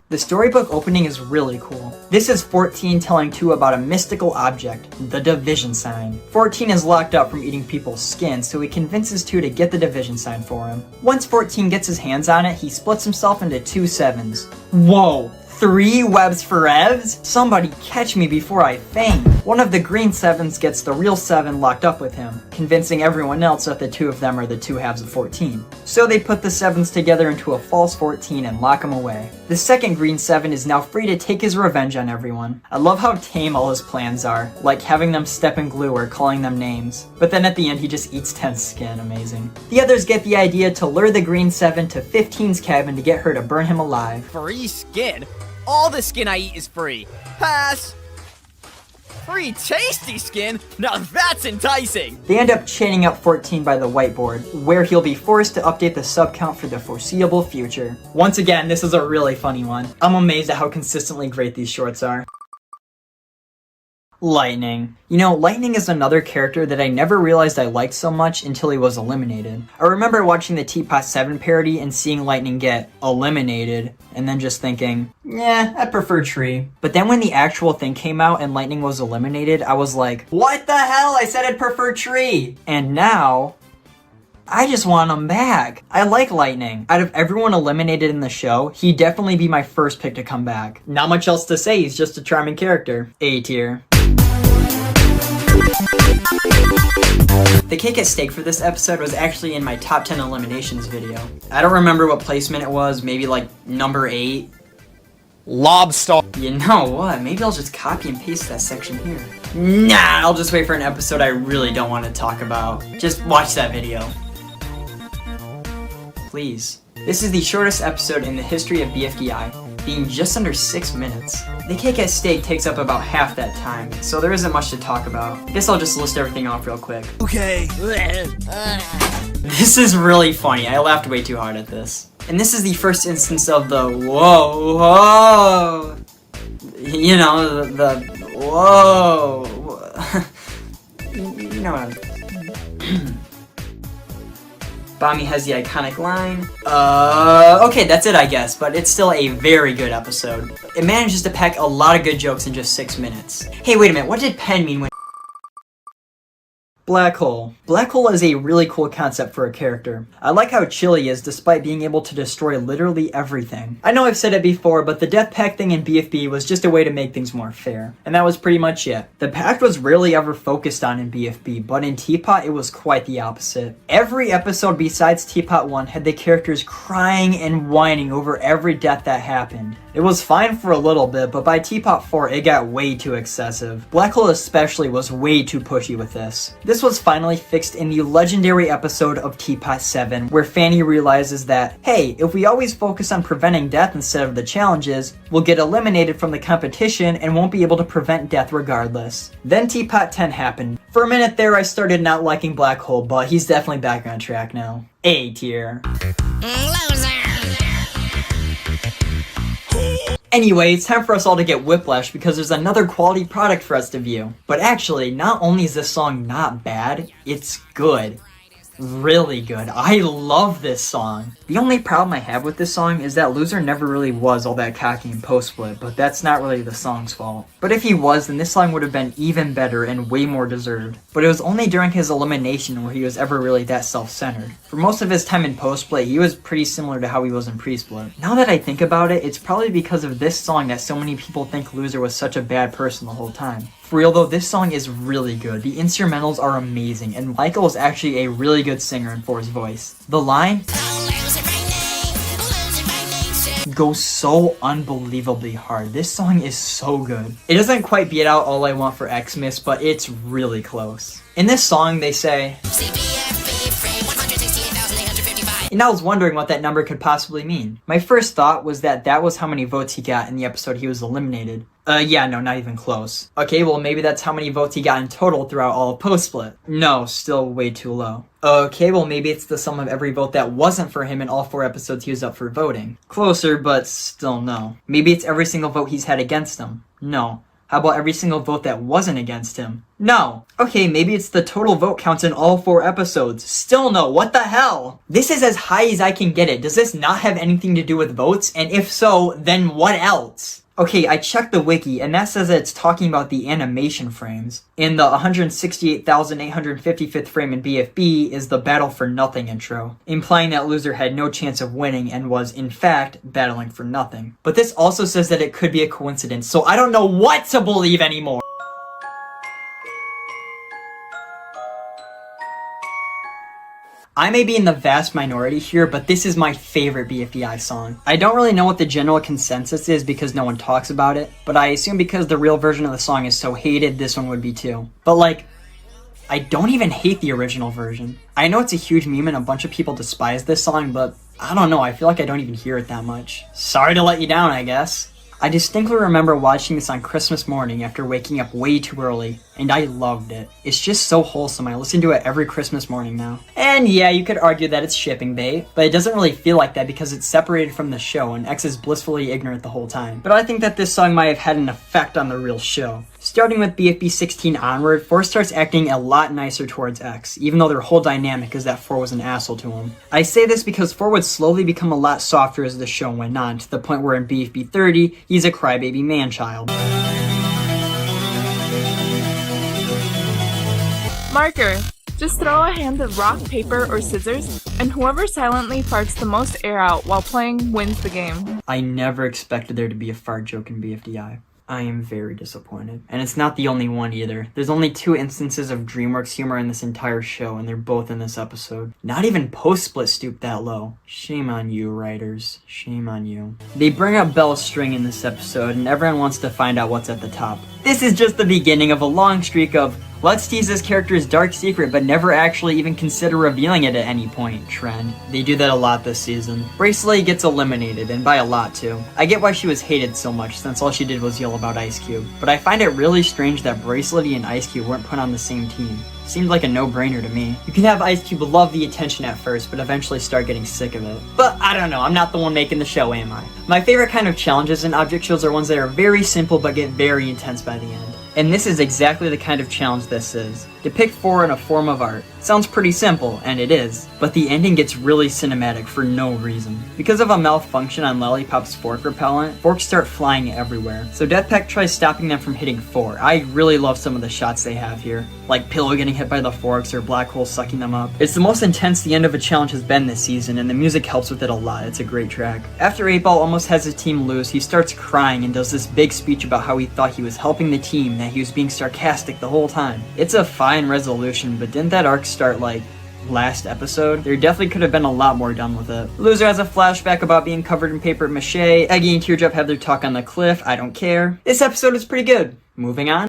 The storybook opening is really cool. This is 14 telling 2 about a mystical object, the division sign. 14 is locked up from eating people's skin, so he convinces 2 to get the division sign for him. Once 14 gets his hands on it, he splits himself into 2 7s. Whoa! 3 webs for Evs? Somebody catch me before I faint. One of the green 7s gets the real 7 locked up with him, convincing everyone else that the 2 of them are the 2 halves of 14. So they put the 7s together into a false 14 and lock him away. The second green 7 is now free to take his revenge on everyone. I love how tame all his plans are, like having them step in glue or calling them names. But then at the end he just eats 10's skin, amazing. The others get the idea to lure the green 7 to 15's cabin to get her to burn him alive. Free skin? All the skin I eat is free. Pass! Free tasty skin? Now that's enticing! They end up chaining up 14 by the whiteboard, where he'll be forced to update the sub count for the foreseeable future. Once again, this is a really funny one. I'm amazed at how consistently great these shorts are. Lightning. You know, Lightning is another character that I never realized I liked so much until he was eliminated. I remember watching the Teapot 7 parody and seeing Lightning get eliminated, and then just thinking, yeah, I prefer Tree. But then when the actual thing came out and Lightning was eliminated, I was like, what the hell? I said I'd prefer Tree! And now, I just want him back. I like Lightning. Out of everyone eliminated in the show, he'd definitely be my first pick to come back. Not much else to say, he's just a charming character. A tier. The cake at stake for this episode was actually in my top 10 eliminations video. I don't remember what placement it was, maybe like number 8. Lobster. You know what? Maybe I'll just copy and paste that section here. Nah, I'll just wait for an episode I really don't want to talk about. Just watch that video. Please. This is the shortest episode in the history of BFDI, being just under 6 minutes. The cake at stake takes up about half that time, so there isn't much to talk about. I guess I'll just list everything off real quick. Okay. This is really funny. I laughed way too hard at this. And this is the first instance of the whoa, whoa. You know, the whoa. You know what I'm... Bami has the iconic line. Okay, that's it I guess, but it's still a very good episode. It manages to pack a lot of good jokes in just 6 minutes. Hey, wait a minute, what did Pen mean when... Black hole. Black hole is a really cool concept for a character. I like how chill he is despite being able to destroy literally everything. I know I've said it before, but the death pact thing in BFB was just a way to make things more fair. And that was pretty much it. The pact was rarely ever focused on in BFB, but in Teapot it was quite the opposite. Every episode besides Teapot 1 had the characters crying and whining over every death that happened. It was fine for a little bit, but by Teapot 4 it got way too excessive. Black hole especially was way too pushy with this. This was finally fixed in the legendary episode of Teapot 7, where Fanny realizes that, hey, if we always focus on preventing death instead of the challenges, we'll get eliminated from the competition and won't be able to prevent death regardless. Then Teapot 10 happened. For a minute there I started not liking Black Hole, but he's definitely back on track now. A tier. Anyway, it's time for us all to get whiplash because there's another quality product for us to view. But actually, not only is this song not bad, it's good. Really good. I love this song. The only problem I have with this song is that Loser never really was all that cocky in post-split, but that's not really the song's fault. But if he was, then this song would have been even better and way more deserved. But it was only during his elimination where he was ever really that self-centered. For most of his time in post-split, he was pretty similar to how he was in pre-split. Now that I think about it, it's probably because of this song that so many people think Loser was such a bad person the whole time. For real though, this song is really good. The instrumentals are amazing, and Michael is actually a really good singer in for his voice. The line goes so unbelievably hard. This song is so good. It doesn't quite beat out All I Want for Xmas, but it's really close. In this song, they say... And I was wondering what that number could possibly mean. My first thought was that that was how many votes he got in the episode he was eliminated. Yeah, no, not even close. Okay, well maybe that's how many votes he got in total throughout all of post-split. No, still way too low. Okay, well maybe it's the sum of every vote that wasn't for him in all 4 episodes he was up for voting. Closer, but still no. Maybe it's every single vote he's had against him. No. How about every single vote that wasn't against him? No. Okay, maybe it's the total vote counts in all 4 episodes. Still no. What the hell? This is as high as I can get it. Does this not have anything to do with votes? And if so, then what else? Okay, I checked the wiki, and that says that it's talking about the animation frames. In the 168,855th frame in BFB is the Battle for Nothing intro, implying that Loser had no chance of winning and was, in fact, battling for nothing. But this also says that it could be a coincidence, so I don't know what to believe anymore! I may be in the vast minority here, but this is my favorite BFDI song. I don't really know what the general consensus is because no one talks about it, but I assume because the real version of the song is so hated, this one would be too. But like, I don't even hate the original version. I know it's a huge meme and a bunch of people despise this song, but I don't know, I feel like I don't even hear it that much. Sorry to let you down, I guess. I distinctly remember watching this on Christmas morning after waking up way too early, and I loved it. It's just so wholesome. I listen to it every Christmas morning now. And yeah, you could argue that it's shipping bait, but it doesn't really feel like that because it's separated from the show and X is blissfully ignorant the whole time. But I think that this song might have had an effect on the real show. Starting with BFB 16 onward, 4 starts acting a lot nicer towards X, even though their whole dynamic is that 4 was an asshole to him. I say this because 4 would slowly become a lot softer as the show went on, to the point where in BFB 30, he's a crybaby man-child. Marker. Just throw a hand of rock, paper, or scissors, and whoever silently farts the most air out while playing wins the game. I never expected there to be a fart joke in BFDI. I am very disappointed. And it's not the only one either. There's only 2 instances of DreamWorks humor in this entire show, and they're both in this episode. Not even Post-Split stooped that low. Shame on you, writers. Shame on you. They bring up Belle's string in this episode, and everyone wants to find out what's at the top. This is just the beginning of a long streak of let's tease this character's dark secret but never actually even consider revealing it at any point trend. They do that a lot this season. Bracelet gets eliminated, and by a lot too. I get why she was hated so much since all she did was yell about Ice Cube, but I find it really strange that Bracelety and Ice Cube weren't put on the same team. Seemed like a no-brainer to me. You can have Ice Cube love the attention at first, but eventually start getting sick of it. But I don't know, I'm not the one making the show, am I? My favorite kind of challenges in object shows are ones that are very simple but get very intense by the end. And this is exactly the kind of challenge this is. Depict 4 in a form of art. Sounds pretty simple, and it is, but the ending gets really cinematic for no reason. Because of a malfunction on Lollipop's fork repellent, forks start flying everywhere. So Deathpack tries stopping them from hitting 4. I really love some of the shots they have here, like Pillow getting hit by the forks or Black Hole sucking them up. It's the most intense the end of a challenge has been this season, and the music helps with it a lot. It's a great track. After 8-Ball almost has his team lose, he starts crying and does this big speech about how he thought he was helping the team, that he was being sarcastic the whole time. It's a fine resolution, but didn't that arc start like last episode? There definitely could have been a lot more done with it. Loser has a flashback about being covered in paper mache. Eggy and Teardrop have their talk on the cliff. I don't care. This episode is pretty good. Moving on.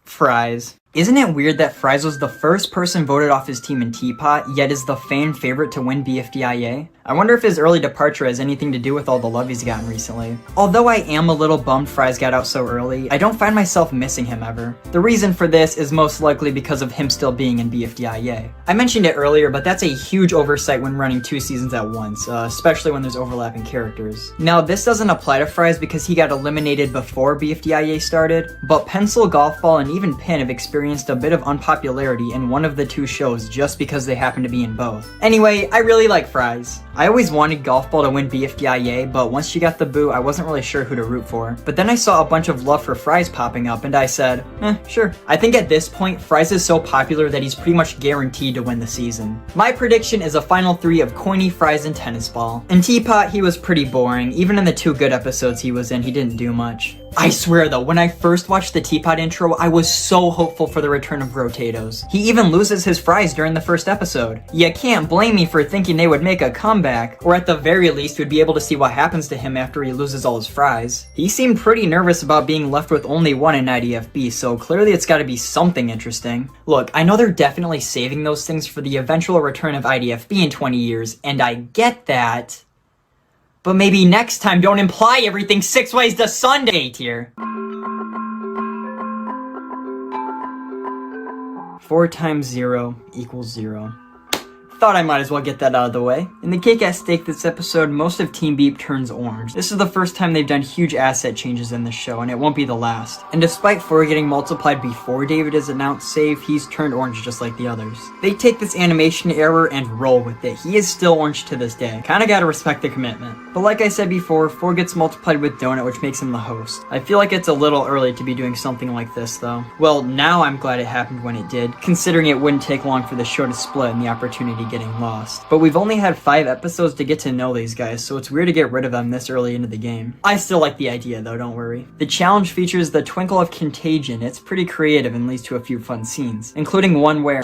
Fries. Isn't it weird that Fries was the first person voted off his team in Teapot, yet is the fan favorite to win BFDIA? I wonder if his early departure has anything to do with all the love he's gotten recently. Although I am a little bummed Fries got out so early, I don't find myself missing him ever. The reason for this is most likely because of him still being in BFDIA. I mentioned it earlier, but that's a huge oversight when running 2 seasons at once, especially when there's overlapping characters. Now, this doesn't apply to Fries because he got eliminated before BFDIA started, but Pencil, Golf Ball, and even Pin have experienced a bit of unpopularity in one of the 2 shows just because they happen to be in both. Anyway, I really like Fries. I always wanted Golf Ball to win BFDIA, but once she got the boot, I wasn't really sure who to root for. But then I saw a bunch of love for Fries popping up, and I said, sure. I think at this point, Fries is so popular that he's pretty much guaranteed to win the season. My prediction is a final 3 of Coiny, Fries, and Tennis Ball. In Teapot, he was pretty boring. Even in the 2 good episodes he was in, he didn't do much. I swear though, when I first watched the Teapot intro, I was so hopeful for the return of Rotatoes. He even loses his fries during the first episode. You can't blame me for thinking they would make a comeback, or at the very least we'd be able to see what happens to him after he loses all his fries. He seemed pretty nervous about being left with only 1 in IDFB, so clearly it's gotta be something interesting. Look, I know they're definitely saving those things for the eventual return of IDFB in 20 years, and I get that. But maybe next time don't imply everything 6 ways to Sunday tier. 4 times 0 equals 0. Thought I might as well get that out of the way. In the Kick-Ass Stake this episode, most of Team Beep turns orange. This is the first time they've done huge asset changes in the show, and it won't be the last. And despite 4 getting multiplied before David is announced save, he's turned orange just like the others. They take this animation error and roll with it. He is still orange to this day. Kinda gotta respect the commitment. But like I said before, 4 gets multiplied with Donut, which makes him the host. I feel like it's a little early to be doing something like this though. Well, now I'm glad it happened when it did, considering it wouldn't take long for the show to split and the opportunity getting lost. But we've only had 5 episodes to get to know these guys, so it's weird to get rid of them this early into the game. I still like the idea though, don't worry. The challenge features the Twinkle of Contagion. It's pretty creative and leads to a few fun scenes, including one where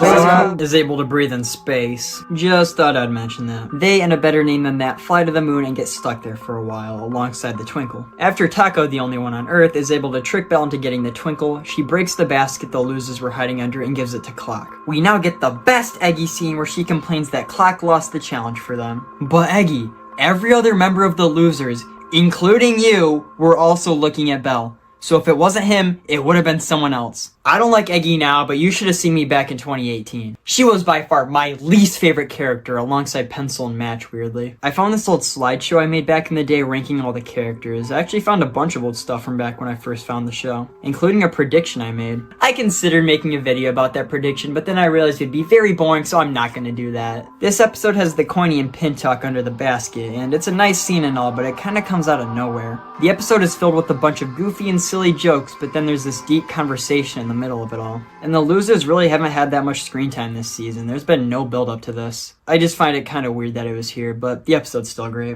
is able to breathe in space. Just thought I'd mention that. They, and a better name than that, fly to the moon and get stuck there for a while alongside the Twinkle. After Taco, the only one on Earth, is able to trick Belle into getting the Twinkle, she breaks the basket the losers were hiding under and gives it to Clock. We now get the best Eggy scene where she complains that Clock lost the challenge for them. But Eggy, every other member of the losers, including you, were also looking at Belle. So if it wasn't him, it would have been someone else. I don't like Eggy now, but you should have seen me back in 2018. She was by far my least favorite character, alongside Pencil and Match, weirdly. I found this old slideshow I made back in the day ranking all the characters. I actually found a bunch of old stuff from back when I first found the show, including a prediction I made. I considered making a video about that prediction, but then I realized it'd be very boring, so I'm not gonna do that. This episode has the Coiny and Pintuck under the basket, and it's a nice scene and all, but it kinda comes out of nowhere. The episode is filled with a bunch of goofy and silly jokes, but then there's this deep conversation in the middle of it all. And the losers really haven't had that much screen time this season. There's been no build up to this. I just find it kind of weird that it was here, but the episode's still great.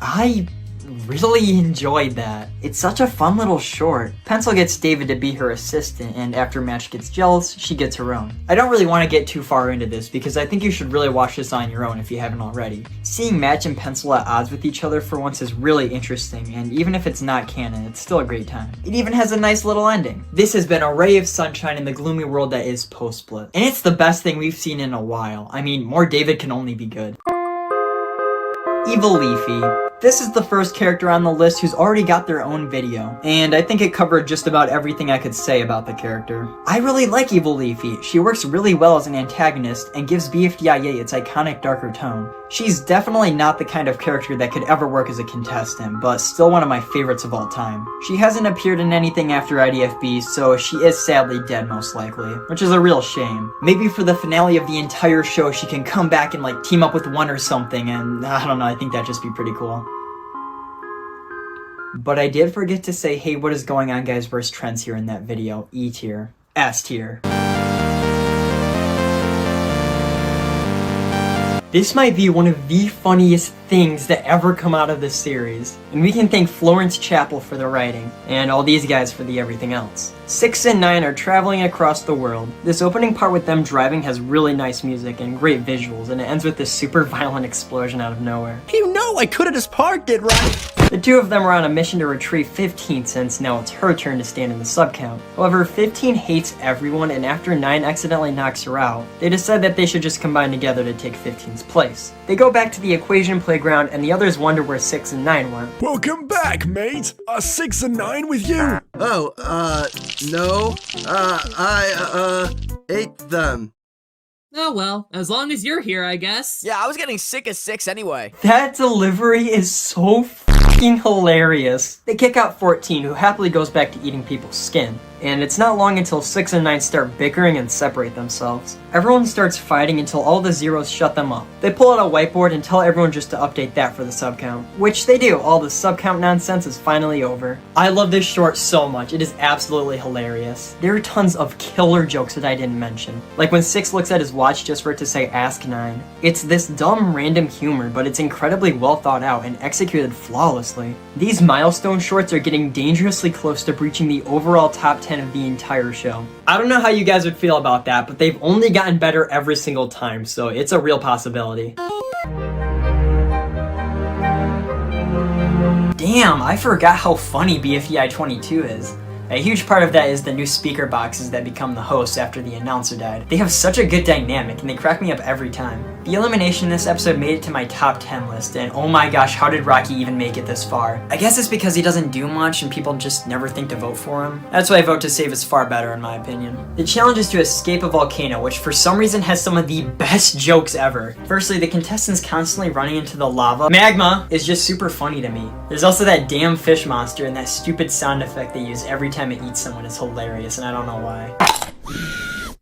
I really enjoyed that. It's such a fun little short. Pencil gets David to be her assistant, and after Match gets jealous, she gets her own. I don't really want to get too far into this because I think you should really watch this on your own if you haven't already. Seeing Match and Pencil at odds with each other for once is really interesting, and even if it's not canon, it's still a great time. It even has a nice little ending. This has been a ray of sunshine in the gloomy world that is post-split, and it's the best thing we've seen in a while. I mean, more David can only be good. Evil Leafy. This is the first character on the list who's already got their own video, and I think it covered just about everything I could say about the character. I really like Evil Leafy. She works really well as an antagonist and gives BFDIA its iconic darker tone. She's definitely not the kind of character that could ever work as a contestant, but still one of my favorites of all time. She hasn't appeared in anything after IDFB, so she is sadly dead most likely, which is a real shame. Maybe for the finale of the entire show she can come back and like team up with one or something, and I don't know, I think that'd just be pretty cool. But I did forget to say, hey, what is going on guys versus Trends here in that video. E tier. S tier. This might be one of the funniest things that ever come out of this series. And we can thank Florence Chappell for the writing, and all these guys for the everything else. 6 and 9 are traveling across the world. This opening part with them driving has really nice music and great visuals, and it ends with this super violent explosion out of nowhere. You know I could've just parked it, right? The two of them are on a mission to retrieve 15 since now it's her turn to stand in the sub count. However, 15 hates everyone, and after 9 accidentally knocks her out, they decide that they should just combine together to take 15's place. They go back to the equation playground, and the others wonder where 6 and 9 went. Welcome back, mate! Are 6 and 9 with you? Oh, no. I ate them. Oh well, as long as you're here, I guess. Yeah, I was getting sick of 6 anyway. That delivery is so fucking hilarious. They kick out 14, who happily goes back to eating people's skin. And it's not long until 6 and 9 start bickering and separate themselves. Everyone starts fighting until all the zeros shut them up. They pull out a whiteboard and tell everyone just to update that for the sub count. Which they do, all the sub count nonsense is finally over. I love this short so much, it is absolutely hilarious. There are tons of killer jokes that I didn't mention. Like when 6 looks at his watch just for it to say ask 9. It's this dumb random humor, but it's incredibly well thought out and executed flawlessly. These milestone shorts are getting dangerously close to breaching the overall top 10 of the entire show. I don't know how you guys would feel about that, but they've only gotten better every single time, so it's a real possibility. Damn, I forgot how funny BFDI 22 is. A huge part of that is the new speaker boxes that become the hosts after the announcer died. They have such a good dynamic and they crack me up every time. The elimination in this episode made it to my top 10 list, and oh my gosh, how did Rocky even make it this far? I guess it's because he doesn't do much and people just never think to vote for him. That's why Vote to Save is far better in my opinion. The challenge is to escape a volcano, which for some reason has some of the best jokes ever. Firstly, the contestants constantly running into the lava. Magma is just super funny to me. There's also that damn fish monster, and that stupid sound effect they use every time it eats someone is hilarious, and I don't know why.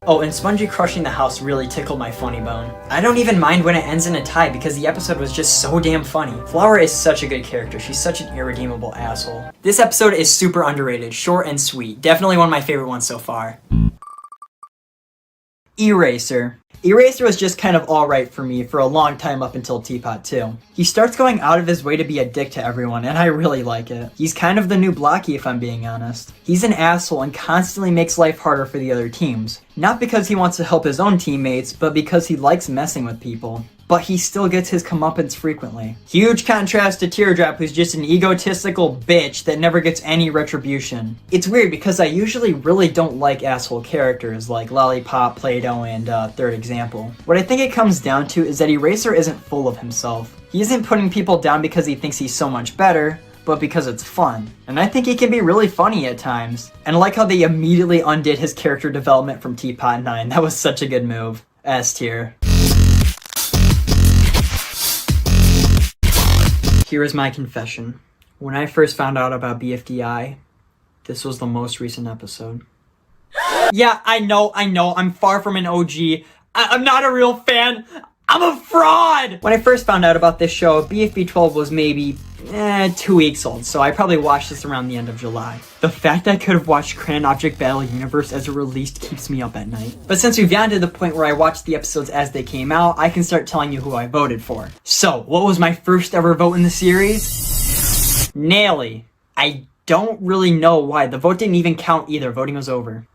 Oh, and Spongy crushing the house really tickled my funny bone. I don't even mind when it ends in a tie because the episode was just so damn funny. Flower is such a good character. She's such an irredeemable asshole. This episode is super underrated, short and sweet. Definitely one of my favorite ones so far. Eraser. Eraser was just kind of alright for me for a long time up until Teapot 2. He starts going out of his way to be a dick to everyone, and I really like it. He's kind of the new Blocky if I'm being honest. He's an asshole and constantly makes life harder for the other teams. Not because he wants to help his own teammates, but because he likes messing with people. But he still gets his comeuppance frequently. Huge contrast to Teardrop, who's just an egotistical bitch that never gets any retribution. It's weird because I usually really don't like asshole characters like Lollipop, Play-Doh, and Third Example. What I think it comes down to is that Eraser isn't full of himself. He isn't putting people down because he thinks he's so much better, but because it's fun. And I think he can be really funny at times. And I like how they immediately undid his character development from Teapot 9. That was such a good move. S tier. Here is my confession. When I first found out about BFDI, this was the most recent episode. Yeah, I know, I'm far from an OG. I'm not a real fan. I'm a fraud! When I first found out about this show, BFB 12 was maybe 2 weeks old, so I probably watched this around the end of July. The fact I could have watched Crayon Object Battle Universe as it released keeps me up at night. But since we've gotten to the point where I watched the episodes as they came out, I can start telling you who I voted for. So, what was my first ever vote in the series? Nelly. I don't really know why. The vote didn't even count either. Voting was over.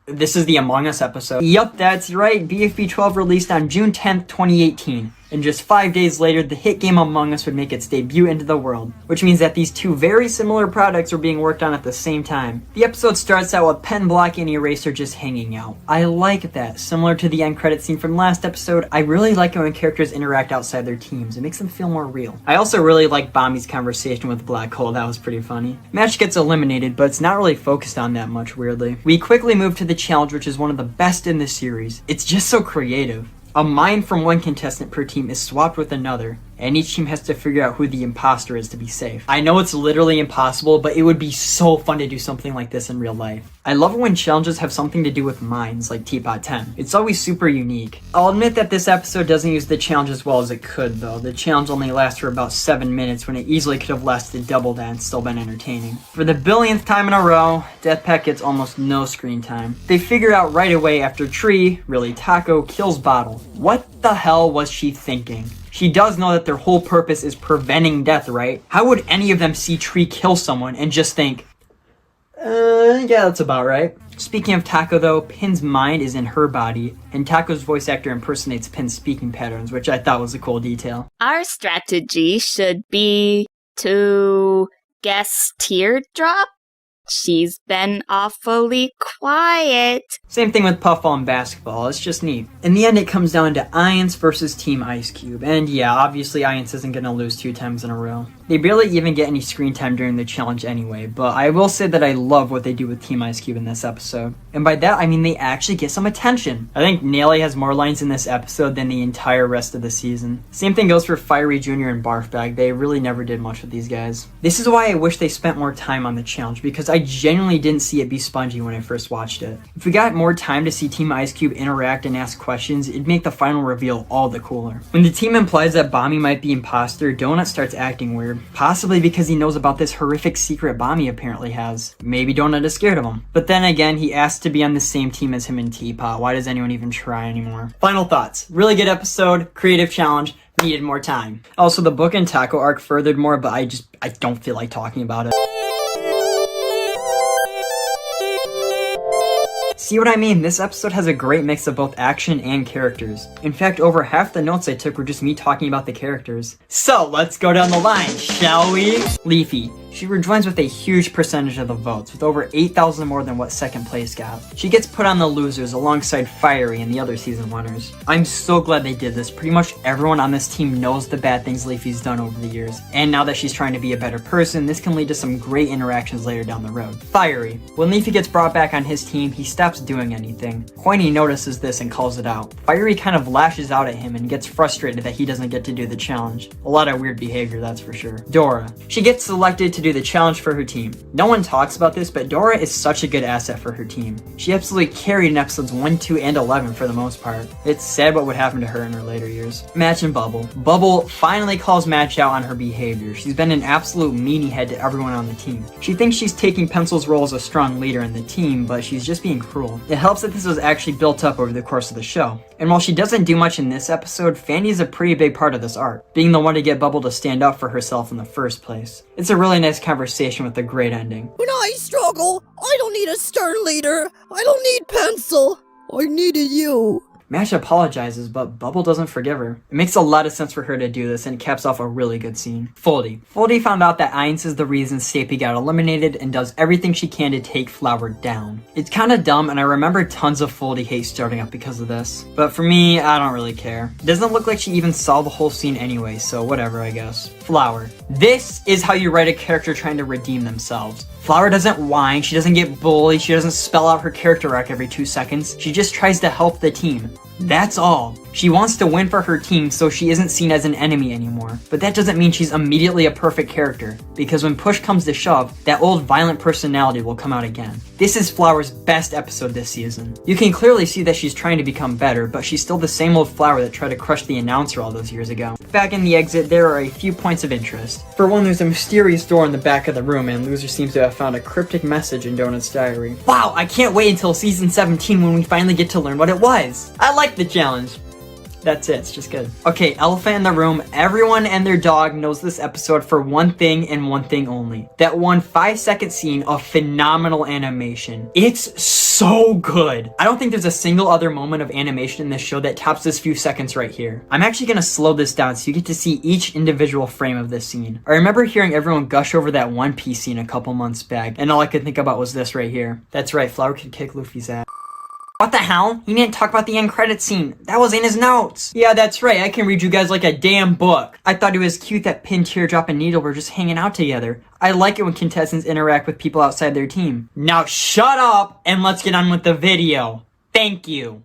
This is the Among Us episode. Yup, that's right. BFB 12 released on June 10th, 2018. And just 5 days later, the hit game Among Us would make its debut into the world, which means that these two very similar products were being worked on at the same time. The episode starts out with Pen Block and Eraser just hanging out. I like that. Similar to the end credit scene from last episode, I really like it when characters interact outside their teams. It makes them feel more real. I also really like Bommy's conversation with Black Hole. That was pretty funny. Match gets eliminated, but it's not really focused on that much, weirdly. We quickly move to the challenge, which is one of the best in the series. It's just so creative. A mind from one contestant per team is swapped with another, and each team has to figure out who the imposter is to be safe. I know it's literally impossible, but it would be so fun to do something like this in real life. I love it when challenges have something to do with minds, like Teapot 10. It's always super unique. I'll admit that this episode doesn't use the challenge as well as it could, though. The challenge only lasts for about 7 minutes when it easily could have lasted double that and still been entertaining. For the billionth time in a row, Deathpack gets almost no screen time. They figure out right away after Tree, really Taco, kills Bottle. What the hell was she thinking? She does know that their whole purpose is preventing death, right? How would any of them see Tree kill someone and just think, yeah, that's about right. Speaking of Taco though, Pin's mind is in her body, and Taco's voice actor impersonates Pin's speaking patterns, which I thought was a cool detail. Our strategy should be to guess Teardrop. She's been awfully quiet. Same thing with Puffball and basketball, it's just neat. In the end, it comes down to Iance versus Team Ice Cube, and yeah, obviously Iance isn't gonna lose 2 times in a row. They barely even get any screen time during the challenge anyway, but I will say that I love what they do with Team Ice Cube in this episode. And by that, I mean they actually get some attention. I think Nelly has more lines in this episode than the entire rest of the season. Same thing goes for Fiery Jr. and Barfbag, they really never did much with these guys. This is why I wish they spent more time on the challenge, because I genuinely didn't see it be spongy when I first watched it. If we got more time to see Team Ice Cube interact and ask questions, it'd make the final reveal all the cooler. When the team implies that Bommy might be imposter, Donut starts acting weird. Possibly because he knows about this horrific secret Bommy apparently has. Maybe Donut is scared of him. But then again, he asked to be on the same team as him and Teapot. Why does anyone even try anymore? Final thoughts. Really good episode, creative challenge, needed more time. Also, the book and Taco arc furthered more, but I don't feel like talking about it. See what I mean? This episode has a great mix of both action and characters. In fact, over half the notes I took were just me talking about the characters. So, let's go down the line, shall we? Leafy. She rejoins with a huge percentage of the votes, with over 8,000 more than what second place got. She gets put on the losers alongside Fiery and the other season winners. I'm so glad they did this. Pretty much everyone on this team knows the bad things Leafy's done over the years. And now that she's trying to be a better person, this can lead to some great interactions later down the road. Fiery. When Leafy gets brought back on his team, he stops doing anything. Coiny notices this and calls it out. Fiery kind of lashes out at him and gets frustrated that he doesn't get to do the challenge. A lot of weird behavior, that's for sure. Dora. She gets selected to do the challenge for her team. No one talks about this, but Dora is such a good asset for her team. She absolutely carried in episodes 1, 2, and 11 for the most part. It's sad what would happen to her in her later years. Match and Bubble. Bubble finally calls Match out on her behavior. She's been an absolute meanie head to everyone on the team. She thinks she's taking Pencil's role as a strong leader in the team, but she's just being cruel. It helps that this was actually built up over the course of the show. And while she doesn't do much in this episode, Fanny is a pretty big part of this arc, being the one to get Bubble to stand up for herself in the first place. It's a really nice conversation with a great ending. When I struggle, I don't need a stern leader. I don't need Pencil. I needed you. Mash apologizes, but Bubble doesn't forgive her. It makes a lot of sense for her to do this, and it caps off a really good scene. Foldy. Foldy found out that Ainz is the reason Stapi got eliminated and does everything she can to take Flower down. It's kinda dumb, and I remember tons of Foldy hate starting up because of this. But for me, I don't really care. It doesn't look like she even saw the whole scene anyway, so whatever, I guess. Flower. This is how you write a character trying to redeem themselves. Flower doesn't whine, she doesn't get bullied, she doesn't spell out her character arc every 2 seconds. She just tries to help the team. That's all. She wants to win for her team so she isn't seen as an enemy anymore. But that doesn't mean she's immediately a perfect character, because when push comes to shove, that old violent personality will come out again. This is Flower's best episode this season. You can clearly see that she's trying to become better, but she's still the same old Flower that tried to crush the announcer all those years ago. Back in the exit, there are a few points of interest. For one, there's a mysterious door in the back of the room, and Loser seems to have found a cryptic message in Donut's diary. Wow, I can't wait until season 17 when we finally get to learn what it was. I like the challenge. That's it, it's just good. Okay, elephant in the room. Everyone and their dog knows this episode for one thing and one thing only. That one 5-second scene of phenomenal animation. It's so good. I don't think there's a single other moment of animation in this show that tops this few seconds right here. I'm actually gonna slow this down so you get to see each individual frame of this scene. I remember hearing everyone gush over that One Piece scene a couple months back, and all I could think about was this right here. That's right, Flower could kick Luffy's ass. What the hell? He didn't talk about the end credits scene. That was in his notes. Yeah, that's right. I can read you guys like a damn book. I thought it was cute that Pin, Teardrop, and Needle were just hanging out together. I like it when contestants interact with people outside their team. Now shut up and let's get on with the video. Thank you.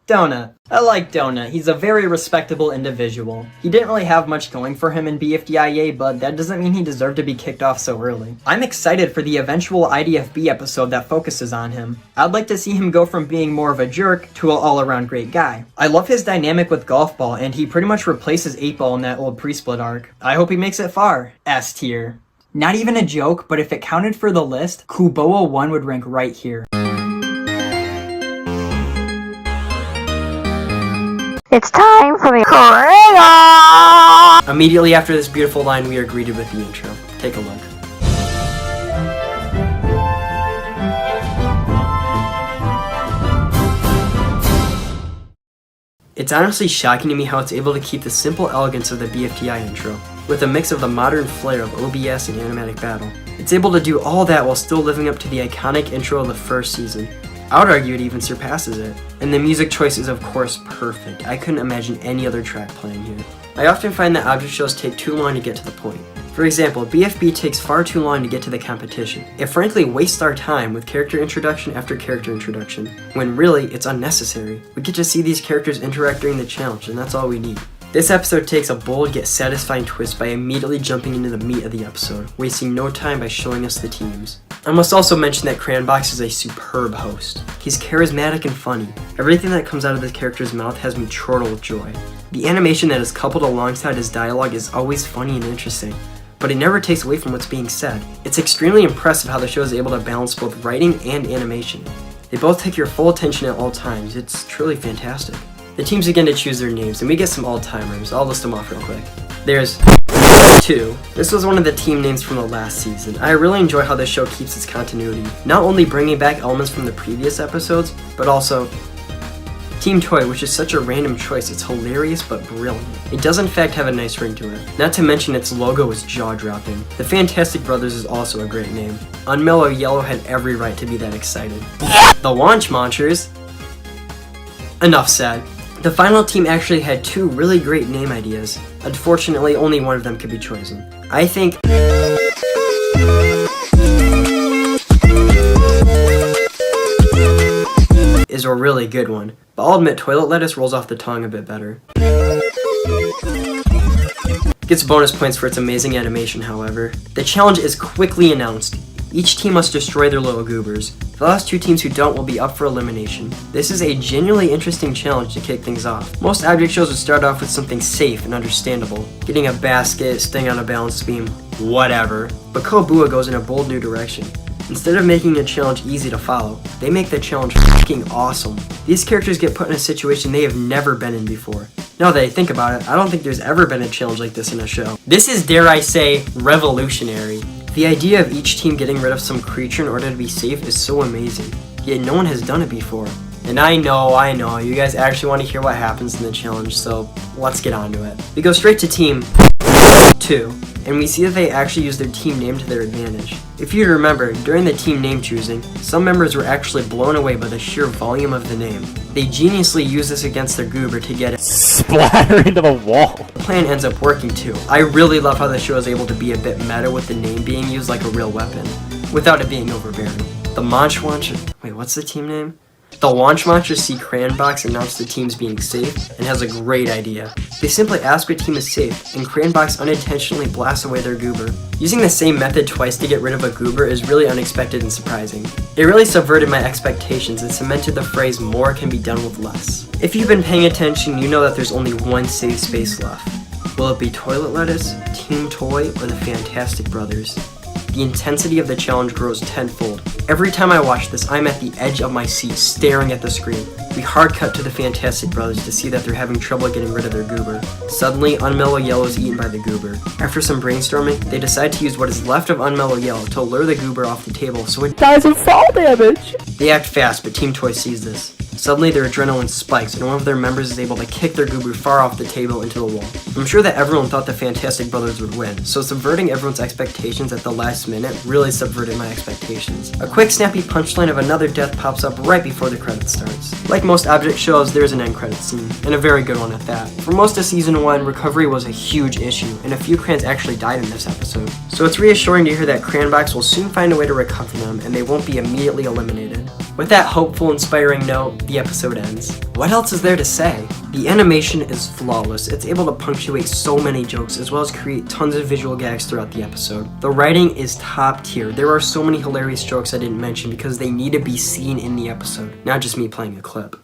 Donut. I like Donut. He's a very respectable individual. He didn't really have much going for him in BFDIA, but that doesn't mean he deserved to be kicked off so early. I'm excited for the eventual IDFB episode that focuses on him. I'd like to see him go from being more of a jerk to an all-around great guy. I love his dynamic with Golf Ball, and he pretty much replaces 8-Ball in that old pre-split arc. I hope he makes it far. S tier. Not even a joke, but if it counted for the list, Kuboa 1 would rank right here. It's time for the Crayon! Immediately after this beautiful line, we are greeted with the intro. Take a look. It's honestly shocking to me how it's able to keep the simple elegance of the BFDI intro, with a mix of the modern flair of OBS and animatic battle. It's able to do all that while still living up to the iconic intro of the first season. I would argue it even surpasses it. And the music choice is of course perfect. I couldn't imagine any other track playing here. I often find that object shows take too long to get to the point. For example, BFB takes far too long to get to the competition. It frankly wastes our time with character introduction after character introduction, when really it's unnecessary. We get to see these characters interact during the challenge, and that's all we need. This episode takes a bold yet satisfying twist by immediately jumping into the meat of the episode, wasting no time by showing us the teams. I must also mention that Cranbox is a superb host. He's charismatic and funny. Everything that comes out of this character's mouth has me chortle with joy. The animation that is coupled alongside his dialogue is always funny and interesting, but it never takes away from what's being said. It's extremely impressive how the show is able to balance both writing and animation. They both take your full attention at all times. It's truly fantastic. The teams begin to choose their names, and we get some all-timers. I'll list them off real quick. There's 2. This was one of the team names from the last season. I really enjoy how this show keeps its continuity, not only bringing back elements from the previous episodes, but also Team Toy, which is such a random choice. It's hilarious but brilliant. It does in fact have a nice ring to it. Not to mention its logo is jaw-dropping. The Fantastic Brothers is also a great name. Unmellow Yellow had every right to be that excited. The Launch Monsters. Enough said. The final team actually had 2 really great name ideas. Unfortunately, only one of them could be chosen. I think is a really good one, but I'll admit Toilet Lettuce rolls off the tongue a bit better. Gets bonus points for its amazing animation, however. The challenge is quickly announced. Each team must destroy their little goobers. The last 2 teams who don't will be up for elimination. This is a genuinely interesting challenge to kick things off. Most object shows would start off with something safe and understandable. Getting a basket, staying on a balance beam, whatever. But Kobua goes in a bold new direction. Instead of making the challenge easy to follow, they make the challenge fucking awesome. These characters get put in a situation they have never been in before. Now that I think about it, I don't think there's ever been a challenge like this in a show. This is, dare I say, revolutionary. The idea of each team getting rid of some creature in order to be safe is so amazing, yet no one has done it before. And I know, you guys actually want to hear what happens in the challenge, so let's get on to it. We go straight to Team 2, and we see that they actually use their team name to their advantage. If you remember, during the team name choosing, some members were actually blown away by the sheer volume of the name. They geniusly use this against their goober to get it splatter into the wall. The plan ends up working too. I really love how the show is able to be a bit meta with the name being used like a real weapon, without it being overbearing. The wait, what's the team name? The launch monsters see Cranbox announce the team's being safe and has a great idea. They simply ask what team is safe, and Cranbox unintentionally blasts away their goober. Using the same method twice to get rid of a goober is really unexpected and surprising. It really subverted my expectations and cemented the phrase more can be done with less. If you've been paying attention, you know that there's only one safe space left. Will it be Toilet Lettuce, Team Toy, or the Fantastic Brothers? The intensity of the challenge grows tenfold. Every time I watch this, I'm at the edge of my seat staring at the screen. We hard cut to the Fantastic Brothers to see that they're having trouble getting rid of their goober. Suddenly, Unmellow Yellow is eaten by the goober. After some brainstorming, they decide to use what is left of Unmellow Yellow to lure the goober off the table so it dies of fall damage. They act fast, but Team Toy sees this. Suddenly their adrenaline spikes and one of their members is able to kick their goober far off the table into the wall. I'm sure that everyone thought the Fantastic Brothers would win, so subverting everyone's expectations at the last minute really subverted my expectations. A quick snappy punchline of another death pops up right before the credits starts. Like most object shows, there's an end credits scene, and a very good one at that. For most of season 1, recovery was a huge issue, and a few crans actually died in this episode. So it's reassuring to hear that Cranbox will soon find a way to recover them, and they won't be immediately eliminated. With that hopeful, inspiring note, the episode ends. What else is there to say? The animation is flawless. It's able to punctuate so many jokes as well as create tons of visual gags throughout the episode. The writing is top tier. There are so many hilarious jokes I didn't mention because they need to be seen in the episode, not just me playing a clip.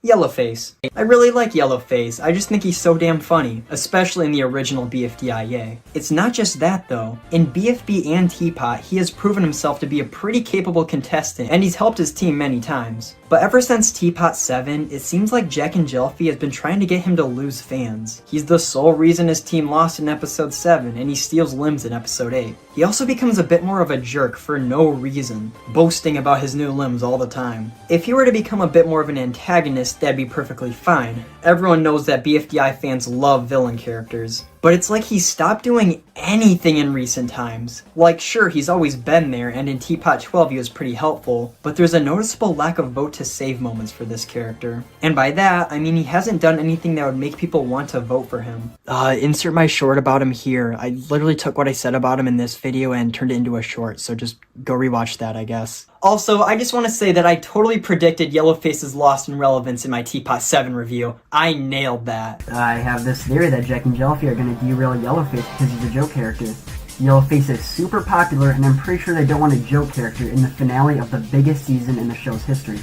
Yellowface. I really like Yellowface, I just think he's so damn funny, especially in the original BFDI. It's not just that though. In BFB and Teapot, he has proven himself to be a pretty capable contestant, and he's helped his team many times. But ever since Teapot 7, it seems like Jack and Jelfie has been trying to get him to lose fans. He's the sole reason his team lost in episode 7, and he steals limbs in episode 8. He also becomes a bit more of a jerk for no reason, boasting about his new limbs all the time. If he were to become a bit more of an antagonist, that'd be perfectly fine. Everyone knows that BFDI fans love villain characters. But it's like he's stopped doing anything in recent times. Like, sure, he's always been there, and in Teapot 12 he was pretty helpful, but there's a noticeable lack of vote to save moments for this character. And by that, I mean he hasn't done anything that would make people want to vote for him. Insert my short about him here. I literally took what I said about him in this video and turned it into a short, so just go rewatch that, I guess. Also, I just want to say that I totally predicted Yellowface's loss in relevance in my Teapot 7 review. I nailed that. I have this theory that Jack and Jelfie are going to derail Yellowface because he's a joke character. Yellowface is super popular, and I'm pretty sure they don't want a joke character in the finale of the biggest season in the show's history.